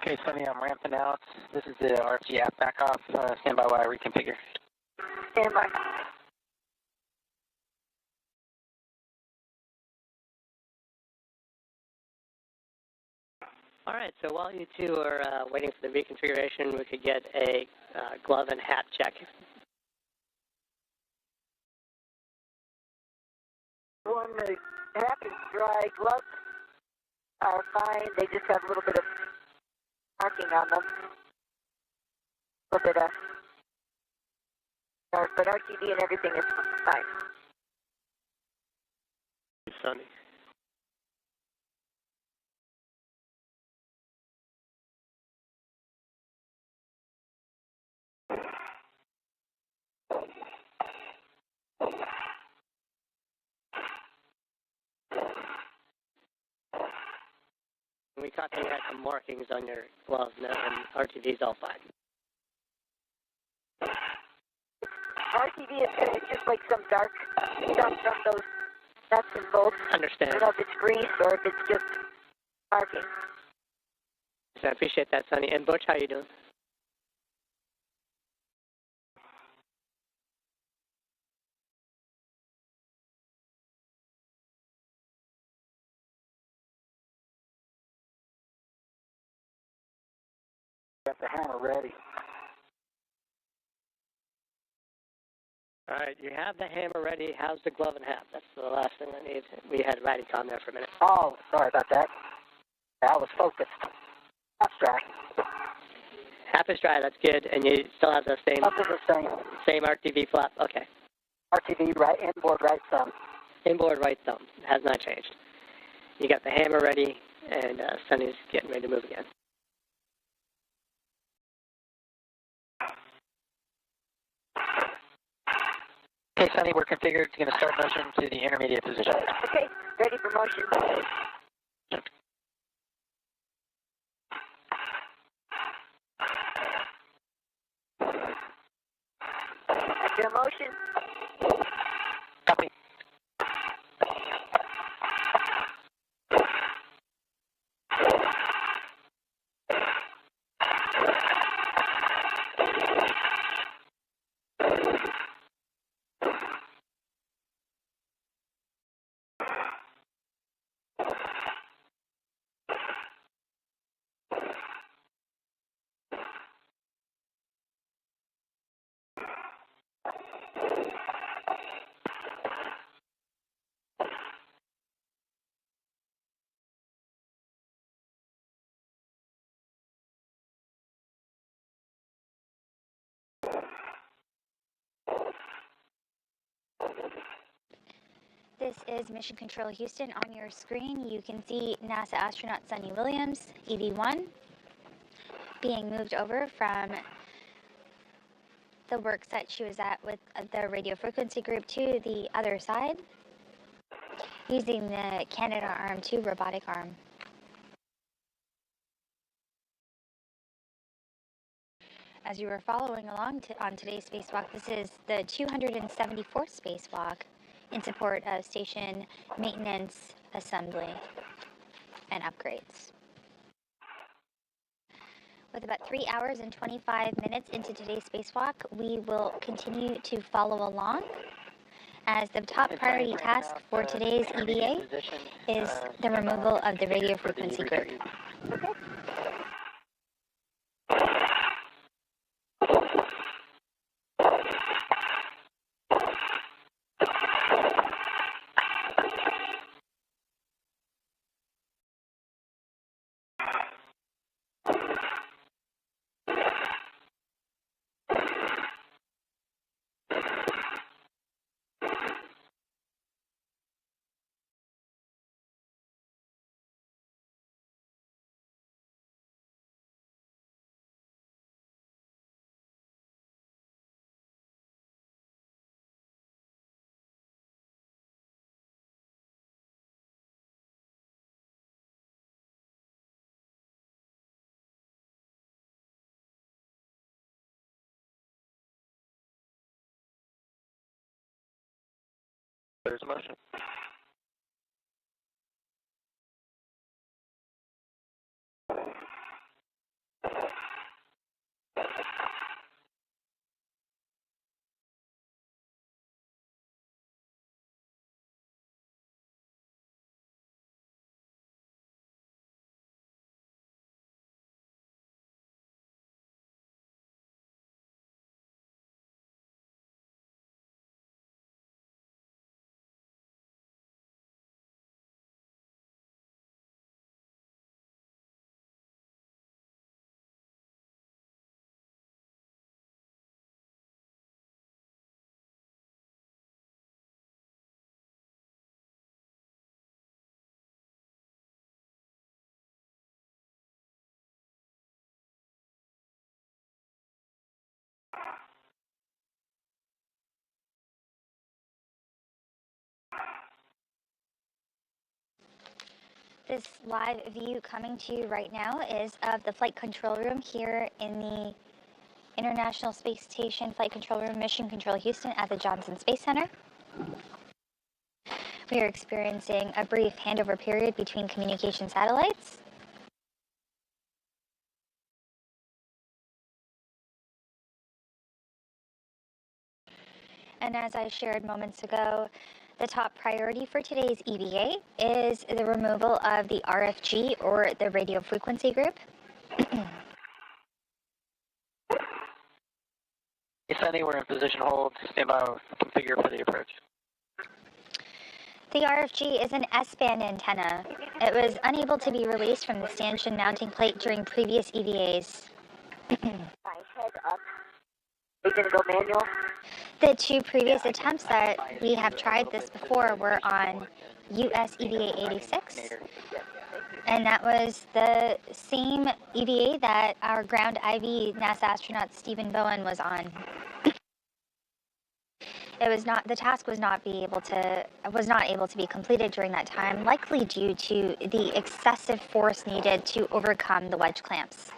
Okay, Sonny, I'm ramping out. This is the RFG app back off. Stand by while I reconfigure. Stand by. All right, so while you two are waiting for the reconfiguration, we could get a glove and hat check. When the hat is dry, gloves are fine. They just have a little bit of marking on them. A little bit of dark, but RTD and everything is fine. Sunny. We caught that you had some markings on your gloves and RTD's all fine. RTD is good. It's just like some dark stuff from those nuts and bolts. Understand. I don't know if it's grease or if it's just marking. So I appreciate that, Sonny. And Butch, how you doing? Got the hammer ready. All right, you have the hammer ready. How's the glove and hat? That's the last thing I need. We had Radicom there for a minute. Oh, sorry about that. I was focused. That's dry. Half is dry, that's good. And you still have the same... Up to the same. Same RTV flap? Okay. RTV right, inboard right thumb. Inboard right thumb. Has not changed. You got the hammer ready, and Sonny's getting ready to move again. Okay, Sonny, we're configured. Going to start motion to the intermediate position. Okay, ready for motion. After motion. Copy. This is Mission Control Houston. On your screen, you can see NASA astronaut Suni Williams, EV1, being moved over from the work site she was at with the radio frequency group to the other side using the Canadarm2 robotic arm. As you were following along on today's spacewalk, this is the 274th spacewalk in support of station maintenance, assembly, and upgrades. With about 3 hours and 25 minutes into today's spacewalk, we will continue to follow along as the top priority task for today's EVA is the removal of the radio frequency group. There's a motion. This live view coming to you right now is of the flight control room here in the International Space Station Flight Control Room, Mission Control Houston at the Johnson Space Center. We are experiencing a brief handover period between communication satellites. And as I shared moments ago, the top priority for today's EVA is the removal of the RFG, or the radio frequency group. Sunny, we're in position hold. Stand by, configure for the approach. The RFG is an S-band antenna. It was unable to be released from the stanchion mounting plate during previous EVAs. My head up. Are you going to go manual? The two previous attempts that we have tried this before were on US EVA 86, and that was the same EVA that our ground IV NASA astronaut Stephen Bowen was on. It was not, the task was not able to be completed during that time, likely due to the excessive force needed to overcome the wedge clamps.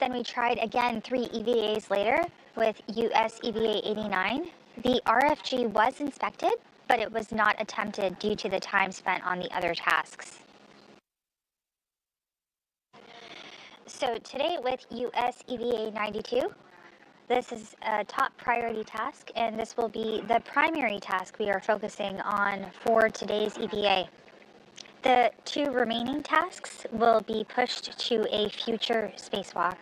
Then we tried again 3 EVAs later with US EVA 89. The RFG was inspected, but it was not attempted due to the time spent on the other tasks. So today with US EVA 92, this is a top priority task, and this will be the primary task we are focusing on for today's EVA. The 2 remaining tasks will be pushed to a future spacewalk.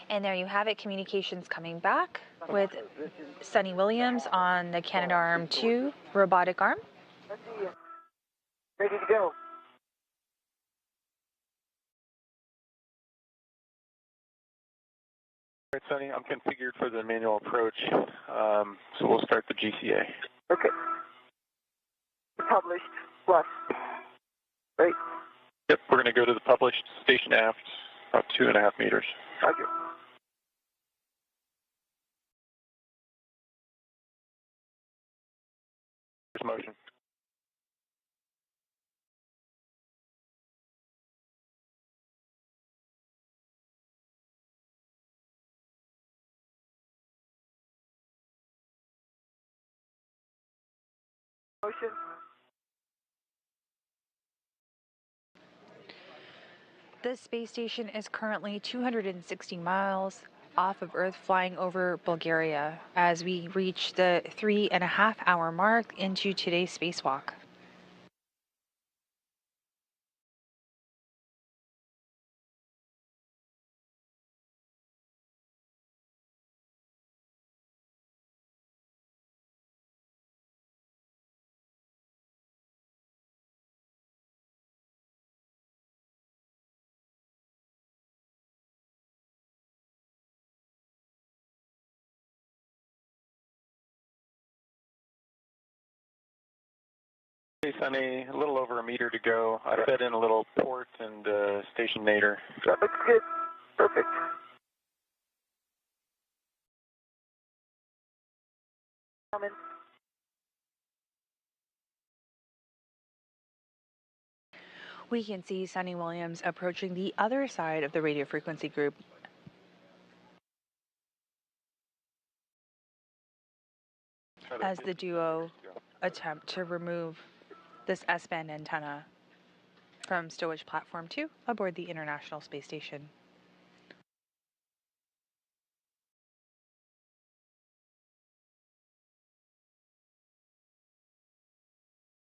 And there you have it, communications coming back with Sunny Williams on the Canadarm2 robotic arm. Let's see you. Ready to go. All right, Sunny, I'm configured for the manual approach, so we'll start the GCA. Okay. Published plus. Right. Yep, we're going to go to the published station aft About 2.5 meters. Roger. Motion. Motion. The space station is currently 260 miles off of Earth, flying over Bulgaria as we reach the 3.5-hour mark into today's spacewalk. Hey, Sunny, a little over a meter to go. I fed in a little port and station nadir. That looks good. Perfect. Coming. We can see Sunny Williams approaching the other side of the radio frequency group. As the duo attempt to remove this S-band antenna from stowage platform 2 aboard the International Space Station.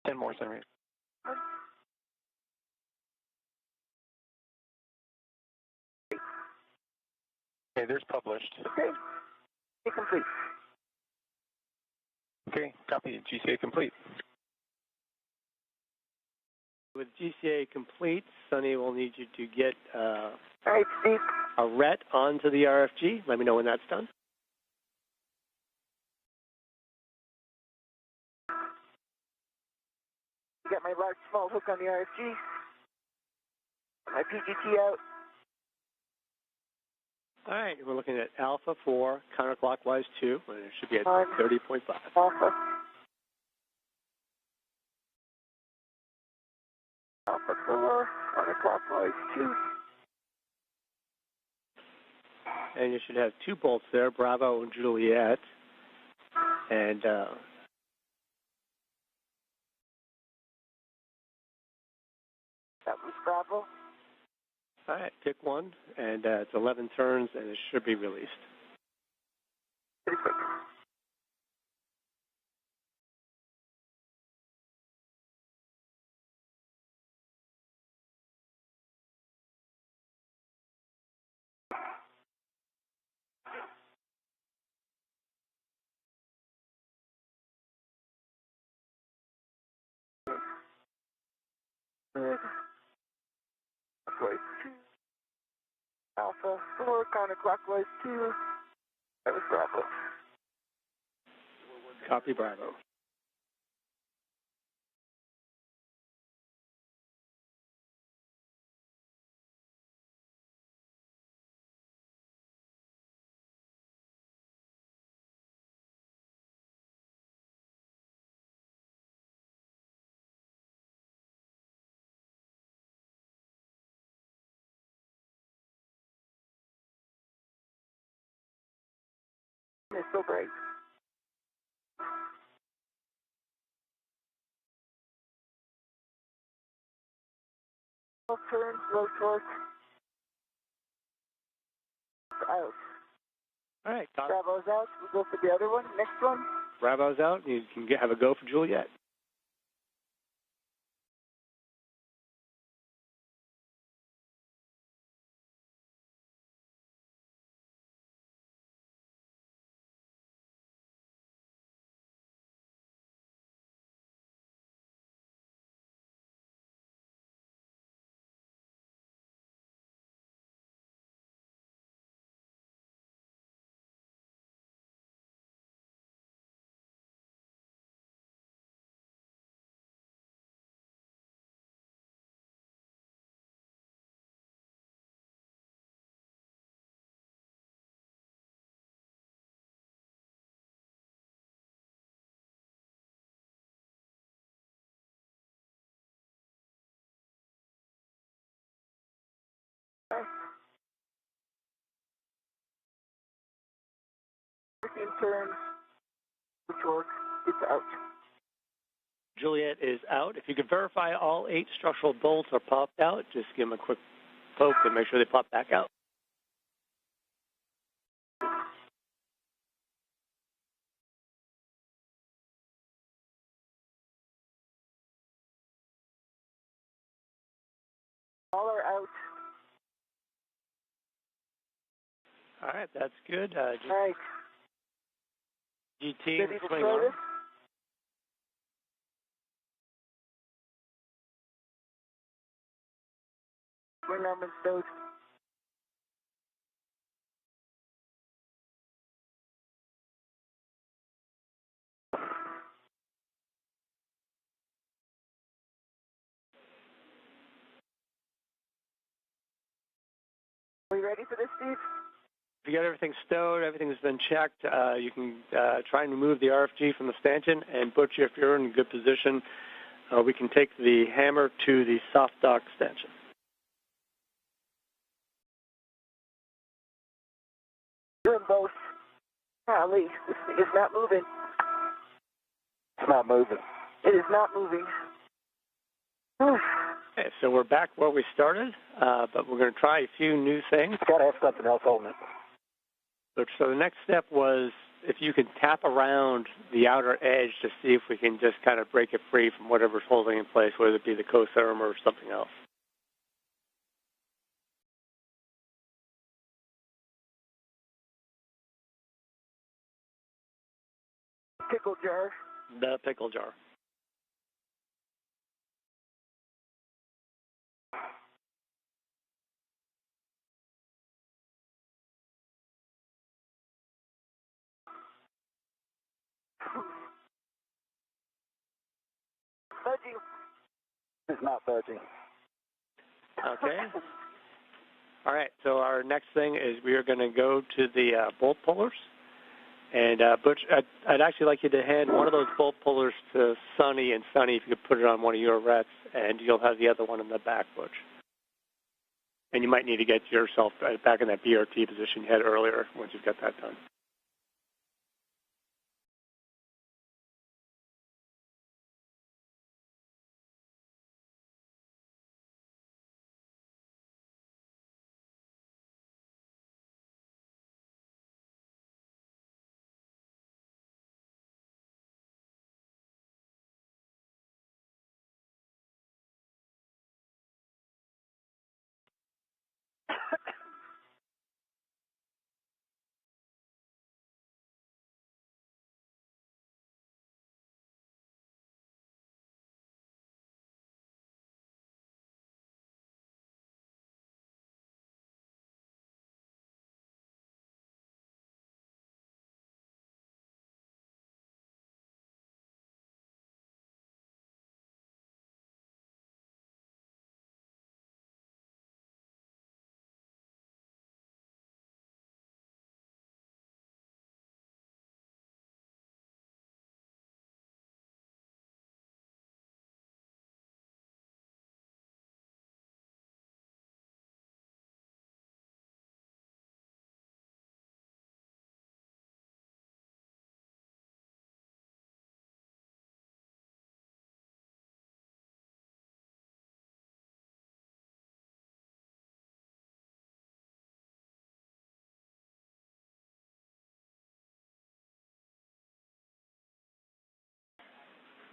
Ten more centimeters. Okay, there's published. Okay. It's complete. Okay, copy. GCA complete. With GCA complete, Sunny will need you to get All right, Steve. a RET onto the RFG. Let me know when that's done. Got my large small hook on the RFG. My PGT out. All right, we're looking at Alpha 4, counterclockwise 2, and it should be at 1. 30.5. Alpha. Alpha 4, counterclockwise 2. And you should have 2 bolts there, Bravo and Juliet. And That was Bravo. all right, pick one, and it's 11 turns, and it should be released. Pretty quick. Good. Clockwise 2. Alpha 4, counterclockwise 2. That was Bravo. Copy, Bravo. It's so bright. Turn, low torque. Out. All right, Bravo's out. We'll go for the other one. Next one. Bravo's out, and you can have a go for Juliet. Turn. George, it's out. Juliet is out. If you could verify all 8 structural bolts are popped out, just give them a quick poke and make sure they pop back out. All are out. All right, that's good. All right. GT, Ready to swing throw arm. this? Swing arm and stowed. Are we ready for this, Steve? If you got everything stowed, everything's been checked, you can try and remove the RFG from the stanchion. And Butch, if you're in a good position, we can take the hammer to the soft dock stanchion. Doing both. Golly, this thing is not moving. It's not moving. It is not moving. Okay, so we're back where we started, but we're going to try a few new things. It's got to have something else holding it. So the next step was if you could tap around the outer edge to see if we can just kind of break it free from whatever's holding in place, whether it be the cotherm or something else. Pickle jar. The pickle jar. Budging. It's not budging. Okay. All right, so our next thing is we are going to go to the bolt pullers. And Butch, I'd actually like you to hand one of those bolt pullers to Sonny, and Sonny, if you could put it on one of your rets, and you'll have the other one in the back, Butch. And you might need to get yourself back in that BRT position you had earlier once you've got that done.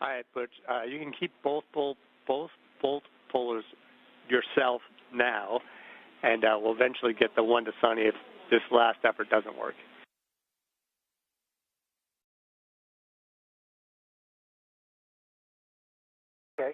All right, Butch, you can keep both bolt pullers yourself now, and we'll eventually get the one to Sonny if this last effort doesn't work. Okay.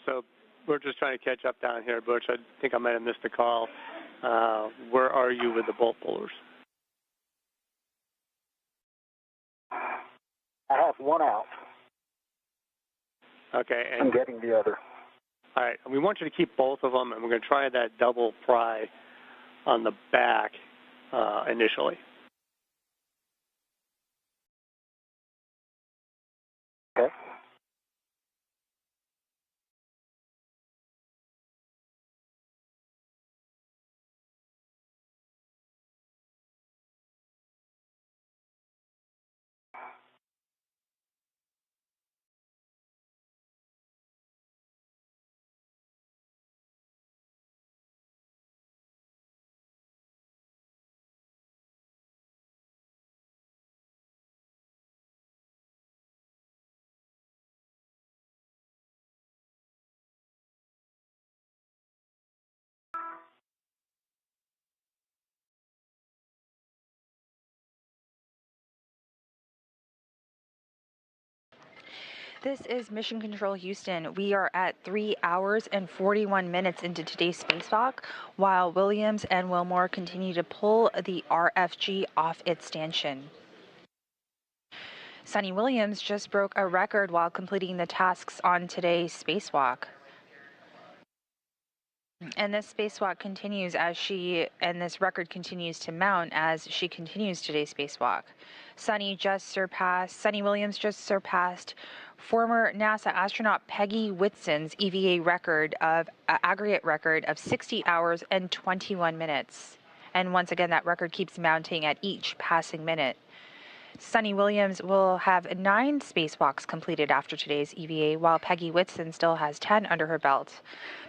So we're just trying to catch up down here, Butch. I think I might have missed a call. Where are you with the bolt pullers? I have one out. Okay. And I'm getting the other. All right. We want you to keep both of them, and we're going to try that double pry on the back initially. Okay. This is Mission Control Houston. We are at 3 hours and 41 minutes into today's spacewalk, while Williams and Wilmore continue to pull the RFG off its stanchion. Suni Williams just broke a record while completing the tasks on today's spacewalk. And this spacewalk continues and this record continues to mount as she continues today's spacewalk. Suni Williams just surpassed former NASA astronaut Peggy Whitson's EVA record of aggregate record of 60 hours and 21 minutes. And once again, that record keeps mounting at each passing minute. Suni Williams will have 9 spacewalks completed after today's EVA, while Peggy Whitson still has 10 under her belt.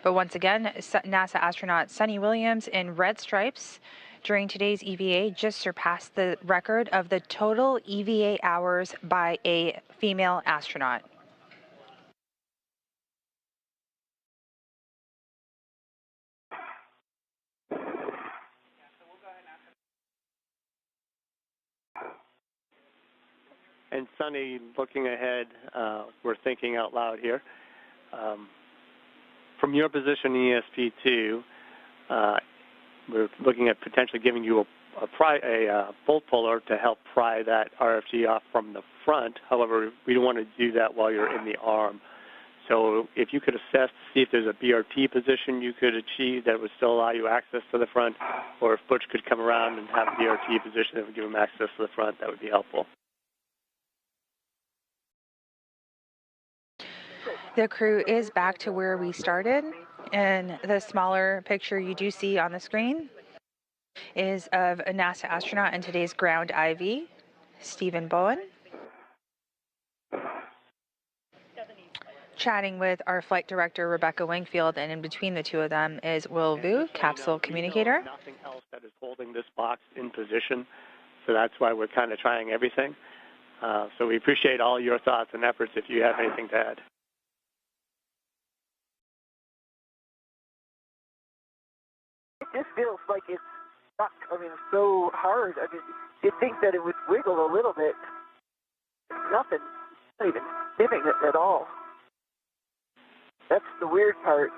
But once again, NASA astronaut Suni Williams in red stripes during today's EVA just surpassed the record of the total EVA hours by a female astronaut. And Suni, looking ahead, we're thinking out loud here. From your position in ESP2, we're looking at potentially giving you a bolt puller to help pry that RFG off from the front. However, we don't want to do that while you're in the arm. So if you could assess to see if there's a BRT position you could achieve that would still allow you access to the front, or if Butch could come around and have a BRT position that would give him access to the front, that would be helpful. The crew is back to where we started, and the smaller picture you do see on the screen is of a NASA astronaut and today's ground IV, Stephen Bowen, chatting with our flight director, Rebecca Wingfield, and in between the two of them is Will Vu, capsule communicator. Nothing else that is holding this box in position, so that's why we're kind of trying everything. So we appreciate all your thoughts and efforts if you have anything to add. It just feels like it's stuck. I mean, it's so hard. I mean, you'd think that it would wiggle a little bit. Nothing. Not even giving it at all. That's the weird part.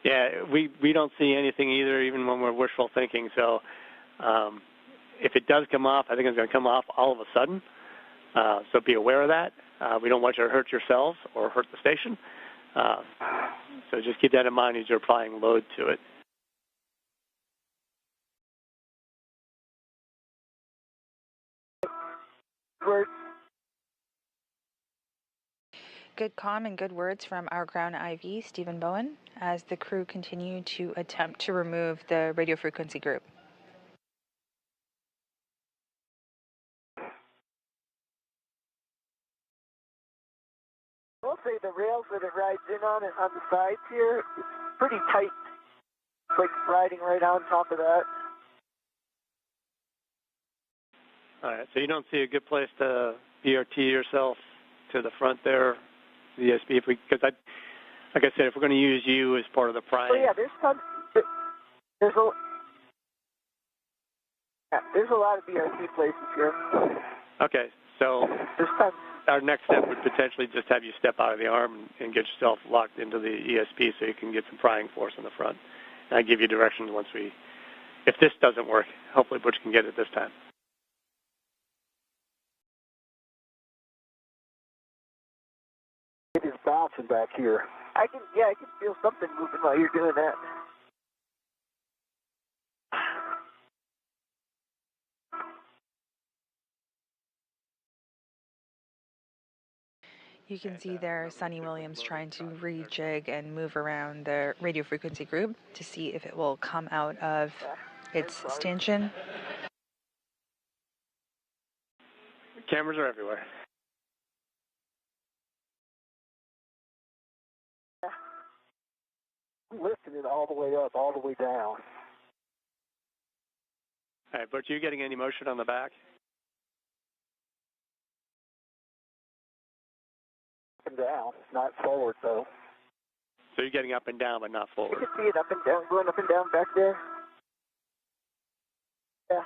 Yeah, we don't see anything either, even when we're wishful thinking. So if it does come off, I think it's going to come off all of a sudden. So be aware of that. We don't want you to hurt yourselves or hurt the station. So just keep that in mind as you're applying load to it. Good comm and good words from our ground IV, Stephen Bowen, as the crew continue to attempt to remove the radio frequency group. I'll say the rails that it rides in on the sides here, it's pretty tight. It's like riding right on top of that. All right, so you don't see a good place to BRT yourself to the front there, the ESP, because like I said, if we're going to use you as part of the prying. Oh yeah, there's a lot of BRT places here. Okay, So our next step would potentially just have you step out of the arm and get yourself locked into the ESP so you can get some prying force on the front. And I give you directions once we, if this doesn't work, hopefully Butch can get it this time. It is bouncing back here. I can feel something moving while you're doing that. You can see there Sonny Williams trying to rejig and move around the radio frequency group to see if it will come out of its stanchion. Cameras are everywhere. I'm lifting it all the way up, all the way down. All right, Butch, are you getting any motion on the back? Up and down, not forward though. So you're getting up and down, but not forward. You can see it up and down, going up and down back there. Yeah.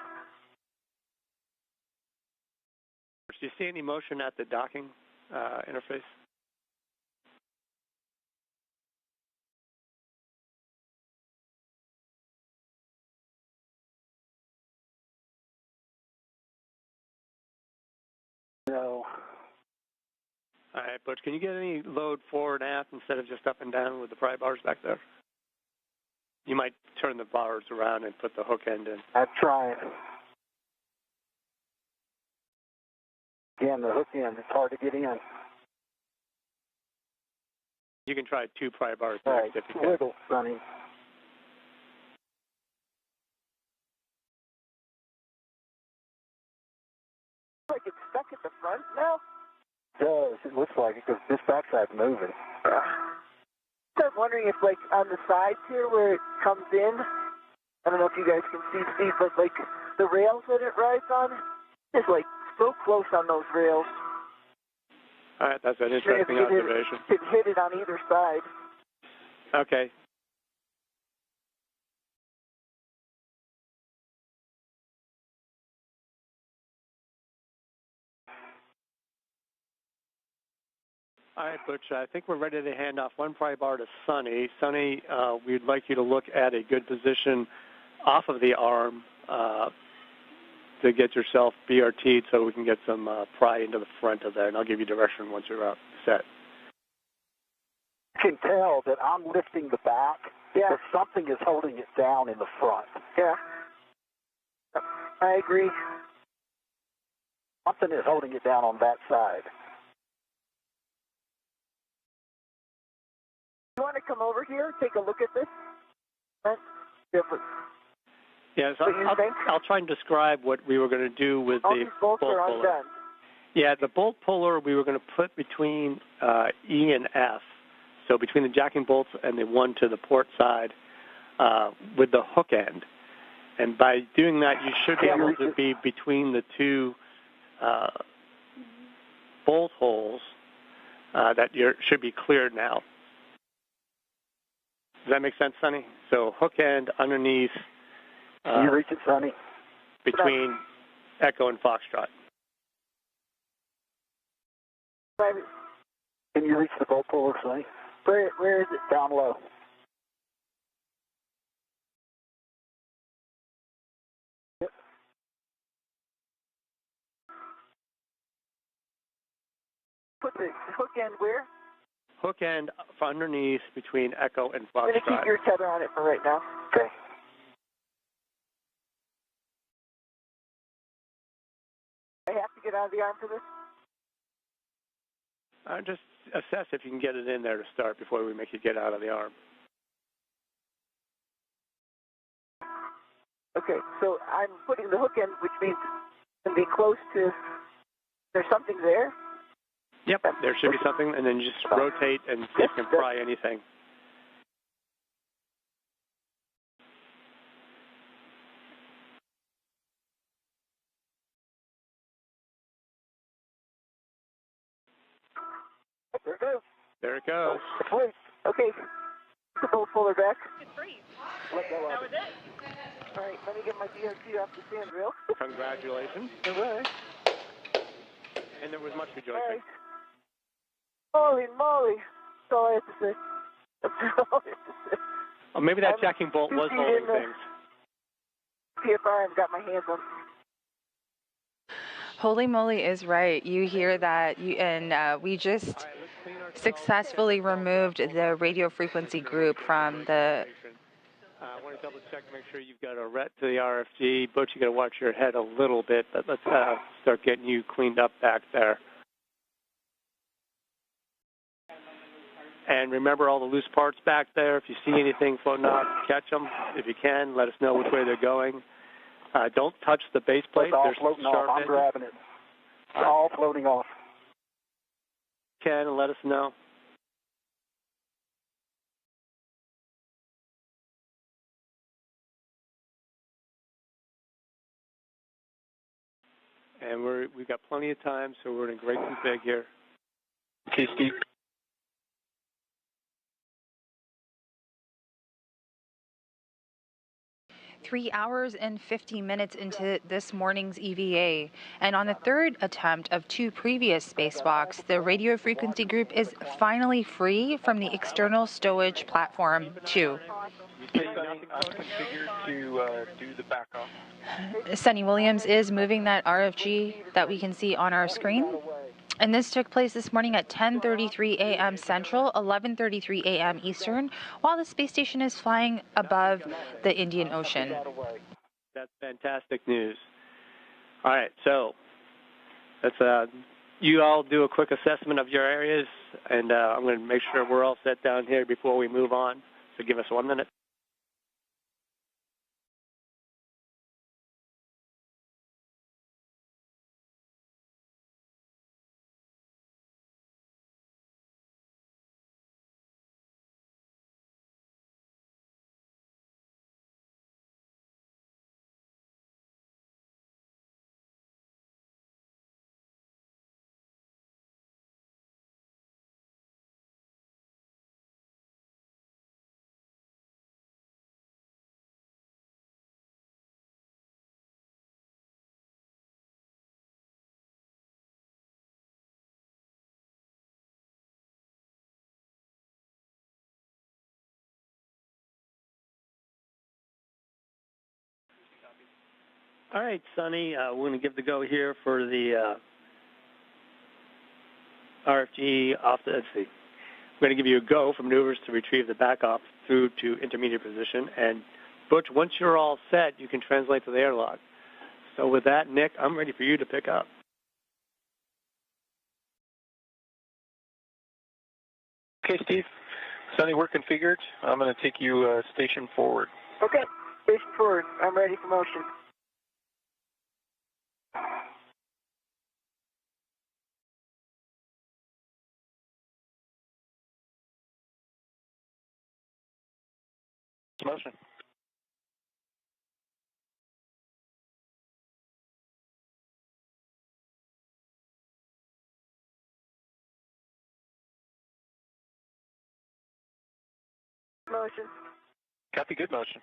Do you see any motion at the docking interface? No. All right, Butch, can you get any load forward and aft instead of just up and down with the pry bars back there? You might turn the bars around and put the hook end in. I'm trying. Again, the hook end, it's hard to get in. You can try 2 pry bars Right, next if you can. wiggle, Sonny. Like it's stuck at the front now? It does. It looks like it because this backside's moving. I'm wondering if, like, on the sides here where it comes in, I don't know if you guys can see, Steve, but, like, the rails that it rides on is, like, so close on those rails. All right, that's an interesting observation. It hit it on either side. Okay. All right, Butch, I think we're ready to hand off 1 pry bar to Sonny. Sonny, we'd like you to look at a good position off of the arm to get yourself BRT'd so we can get some pry into the front of there, and I'll give you direction once you're out set. You can tell that I'm lifting the back, but something is holding it down in the front. Yeah. I agree. Something is holding it down on that side. You want to come over here, take a look at this? Yes, I'll try and describe what we were going to do with All the these bolts bolt are puller. undone. Yeah, the bolt puller we were going to put between E and F, so between the jacking bolts and the one to the port side with the hook end. And by doing that, you should be able to be between the 2 bolt holes that should be cleared now. Does that make sense, Sonny? So hook end underneath. Can you reach it, Sonny? Between Echo and Foxtrot. Can you reach the bolt puller, Sonny? Where is it? Down low. Yep. Put the hook end where? Hook end underneath between Echo and I'm going to Foxtrot. keep your tether on it for right now. Okay. I have to get out of the arm for this? Just assess if you can get it in there to start before we make you get out of the arm. Okay, so I'm putting the hook in, which means it's going to be close to, there's something there? Yep, there should be something, and then you just rotate and see if you can pry anything. There it goes. There it goes. Okay, the bolt puller back. It's free. Let go of That was it. All right, let me get my DRT off the sand rail. Congratulations. All right. And there was much rejoicing. Hey. Holy moly. That's all I have to say. That's all I have to say. Oh, maybe that jacking bolt was holding things. PFR, I've got my hands on. Holy moly is right. You hear that, we just successfully removed the radio frequency group from the... I want to double check to make sure you've got a ret to the RFG. Butch, you got to watch your head a little bit, but let's start getting you cleaned up back there. And remember all the loose parts back there. If you see anything floating off, catch them. If you can, let us know which way they're going. Don't touch the base plate. It's all There's floating sharp off. I'm edges. grabbing it. It's all floating off. Can and let us know. And we've got plenty of time, so we're in a great config here. Okay, Steve. 3 hours and 50 minutes into this morning's EVA, and on the third attempt of 2 previous spacewalks, the radio frequency group is finally free from the external stowage platform 2. I'm configured to do the back off. Sunny Williams is moving that RFG that we can see on our screen. And this took place this morning at 10:33 a.m. Central, 11:33 a.m. Eastern, while the space station is flying above the Indian Ocean. That's fantastic news. All right, so let's you all do a quick assessment of your areas, and I'm going to make sure we're all set down here before we move on. So give us 1 minute. All right, Sonny, we're going to give the go here for the RFG off the, let's see. We're going to give you a go for maneuvers to retrieve the back off through to intermediate position. And Butch, once you're all set, you can translate to the airlock. So with that, Nick, I'm ready for you to pick up. Okay, Steve. Sonny, we're configured. I'm going to take you station forward. Okay, station forward. I'm ready for motion. Motion. Motion. Copy, good motion.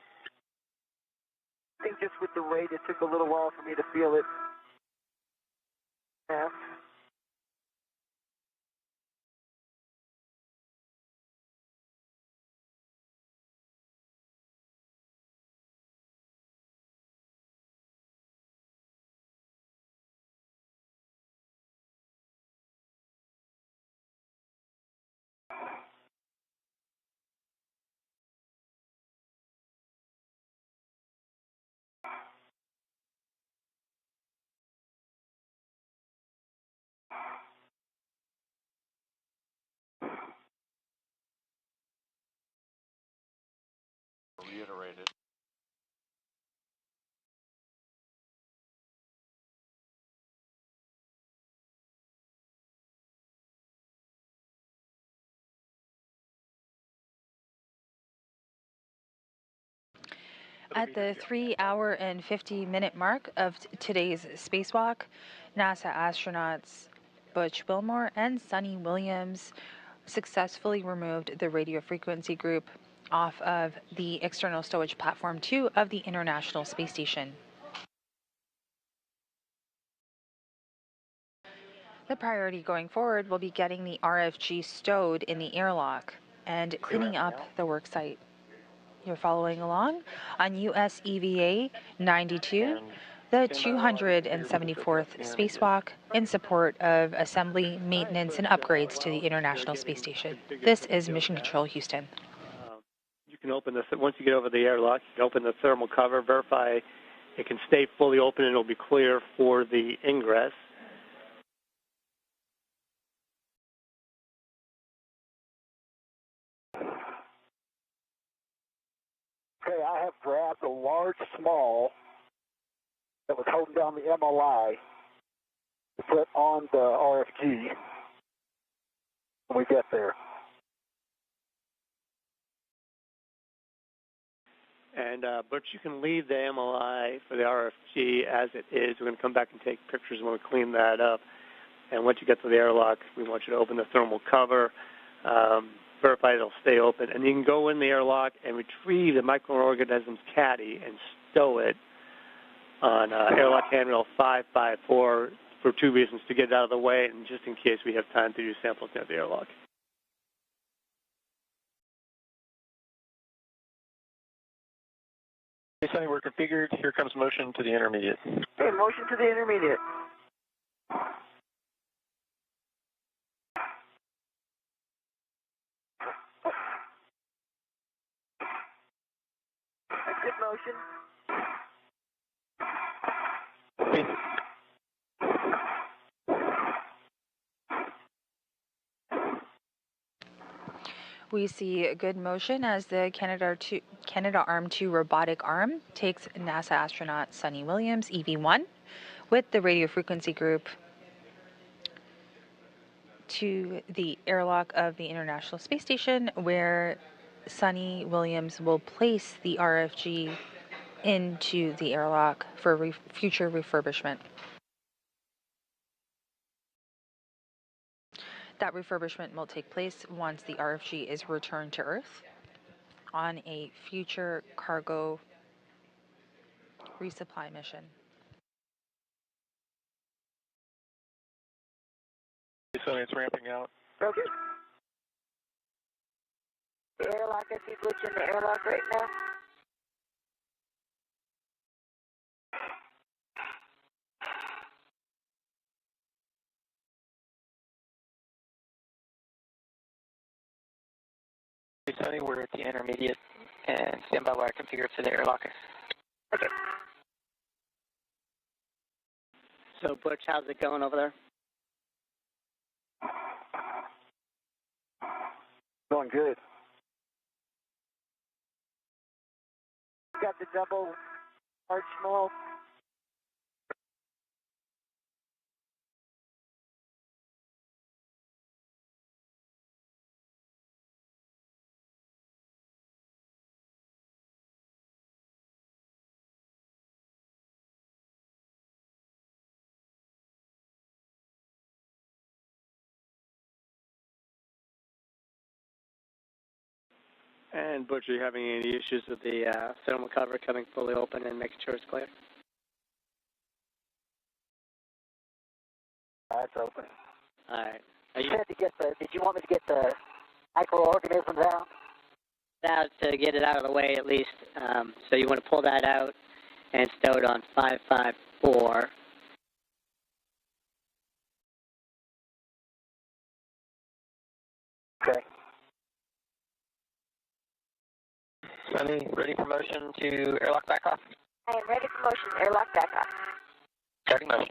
I think just with the weight, it took a little while for me to feel it. Yeah. Reiterated. At the 3 hour and 50 minute mark of today's spacewalk, NASA astronauts Butch Wilmore and Sunny Williams successfully removed the radio frequency group off of the external stowage platform 2 of the International Space Station. The priority going forward will be getting the RFG stowed in the airlock and cleaning up the work site. You're following along on US EVA 92, the 274th spacewalk in support of assembly, maintenance, and upgrades to the International Space Station. This is Mission Control Houston. You can open this, once you get over the airlock, you can open the thermal cover, verify it can stay fully open and it'll be clear for the ingress. Okay, I have grabbed a large small that was holding down the MLI to put on the RFG when we get there. And Butch, you can leave the MLI for the RFG as it is. We're going to come back and take pictures when we clean that up. And once you get to the airlock, we want you to open the thermal cover, verify it'll stay open, and you can go in the airlock and retrieve the microorganisms caddy and stow it on airlock handrail 554 for two reasons: to get it out of the way and just in case we have time to do samples near the airlock. Okay, Sonny, we're configured. Here comes motion to the intermediate. Okay, motion to the intermediate. Exit motion. We see good motion as the Canadarm2 robotic arm takes NASA astronaut Suni Williams, EV1, with the radio frequency group to the airlock of the International Space Station, where Suni Williams will place the RFG into the airlock for future refurbishment. That refurbishment will take place once the RFG is returned to Earth on a future cargo resupply mission. Sonny, it's ramping out. Okay. The airlock, I see Butch in the airlock right now. Sonny, we're at the intermediate and stand by while I configure to the airlock. Okay. So, Butch, how's it going over there? Going good. Got the double large small. And Butch, are you having any issues with The thermal cover coming fully open and making sure it's clear. That's open. All right. Did you want me to get the microorganisms out? Now to get it out of the way at least. So you want to pull that out and stow it on 554. Okay. Sonny, ready for motion to airlock back off? I am ready for motion. Airlock back off. Starting motion.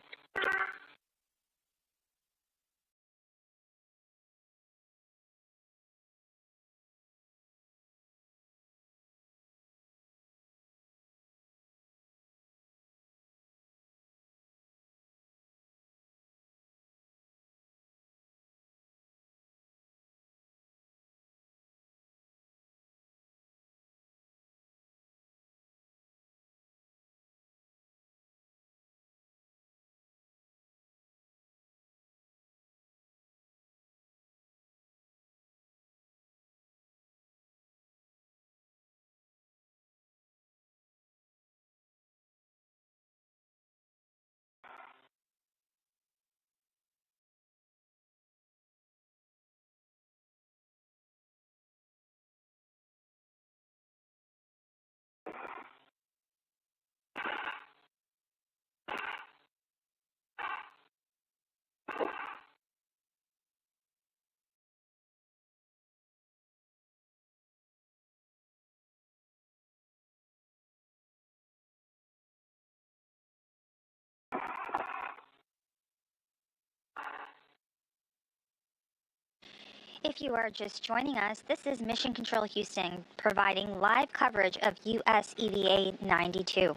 If you are just joining us, this is Mission Control Houston providing live coverage of US EVA 92.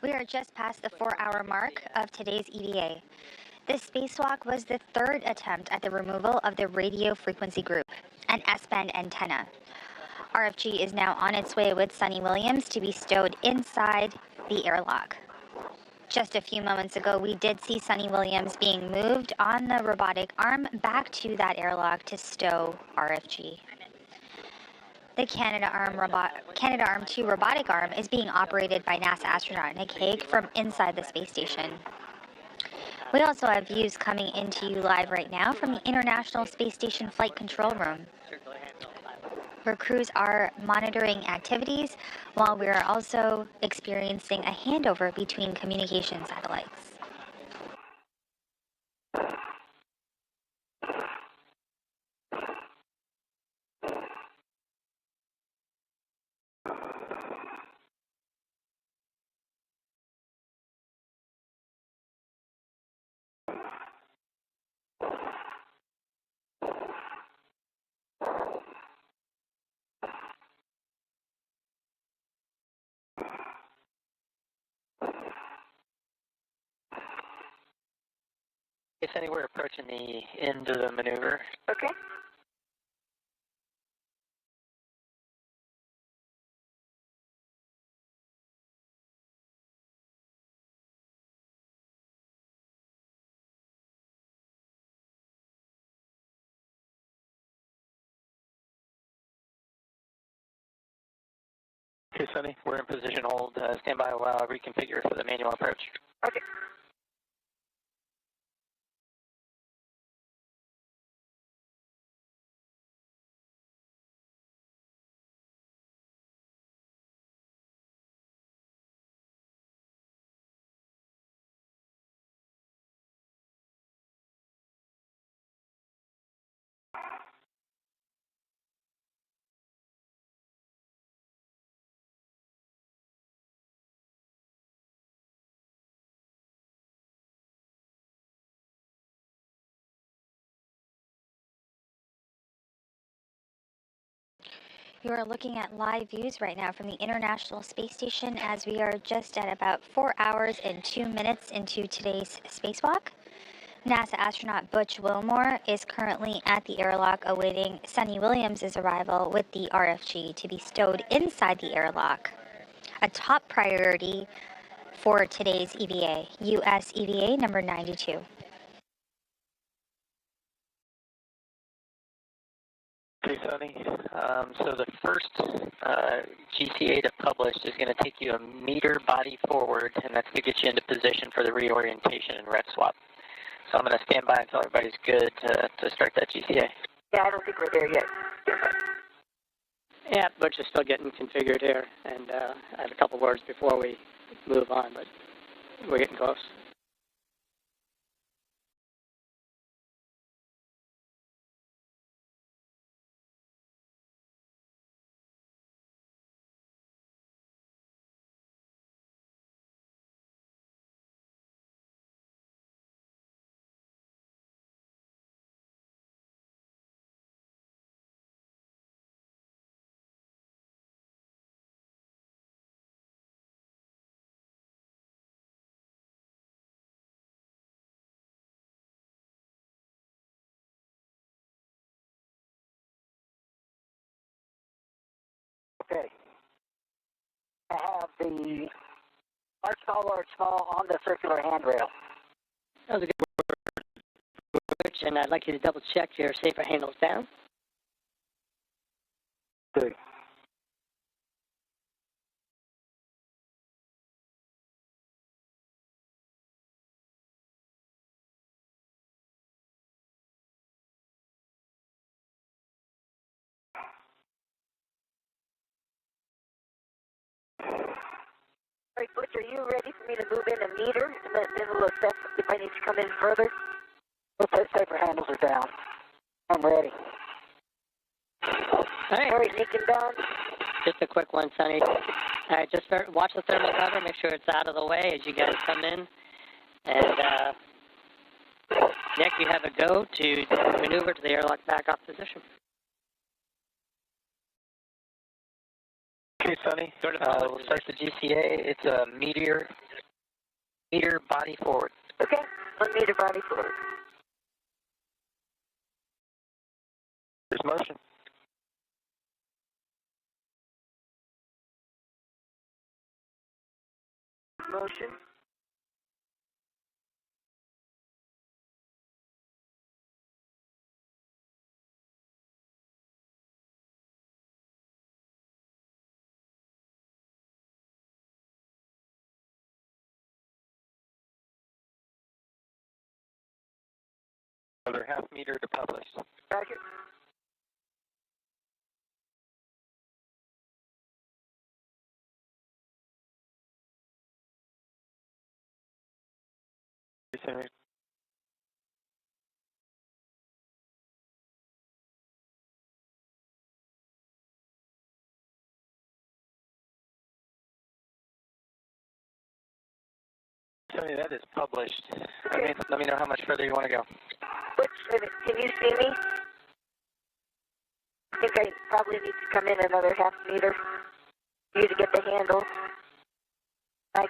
We are just past the 4-hour mark of today's EVA. This spacewalk was the third attempt at the removal of the radio frequency group, an S-band antenna. RFG is now on its way with Suni Williams to be stowed inside the airlock. Just a few moments ago, we did see Suni Williams being moved on the robotic arm back to that airlock to stow RFG. The Canada Arm 2 robotic arm is being operated by NASA astronaut Nick Hague from inside the space station. We also have views coming into you live right now from the International Space Station Flight Control Room, where crews are monitoring activities while we are also experiencing a handover between communication satellites. Hey, Sunny, we're approaching the end of the maneuver. Okay. Okay, Sunny, we're in position hold. Stand by while I reconfigure for the manual approach. Okay. You are looking at live views right now from the International Space Station as we are just at about 4 hours and 2 minutes into today's spacewalk. NASA astronaut Butch Wilmore is currently at the airlock awaiting Suni Williams' arrival with the RFG to be stowed inside the airlock. A top priority for today's EVA, US EVA number 92. Okay, Sunny. So the first GCA to publish is going to take you a meter body forward, and that's to get you into position for the reorientation and red swap. So I'm going to stand by until everybody's good to start that GCA. Yeah, I don't think we're there yet. Yeah, Butch is still getting configured here, and I have a couple words before we move on, but we're getting close. Okay. I have the large small on the circular handrail. That was a good word, Butch, and I'd like you to double check your safer handles down. Okay. All right, Butch, are you ready for me to move in a meter, and then we'll assess if I need to come in further? Okay, safer handles are down. I'm ready. All right, Nick and Don. Just a quick one, Sunny. All right, just watch the thermal cover. Make sure it's out of the way as you guys come in. And Nick, you have a go to maneuver to the airlock back-off position. Okay, Sonny. We'll start the GCA. It's a meter body forward. Okay, 1 meter body forward. There's motion. Motion. Another half meter to publish. Roger. Henry. Sonny, that is published. Okay. Let me know how much further you want to go. Butch, can you see me? I think I probably need to come in another half meter for you to get the handle. I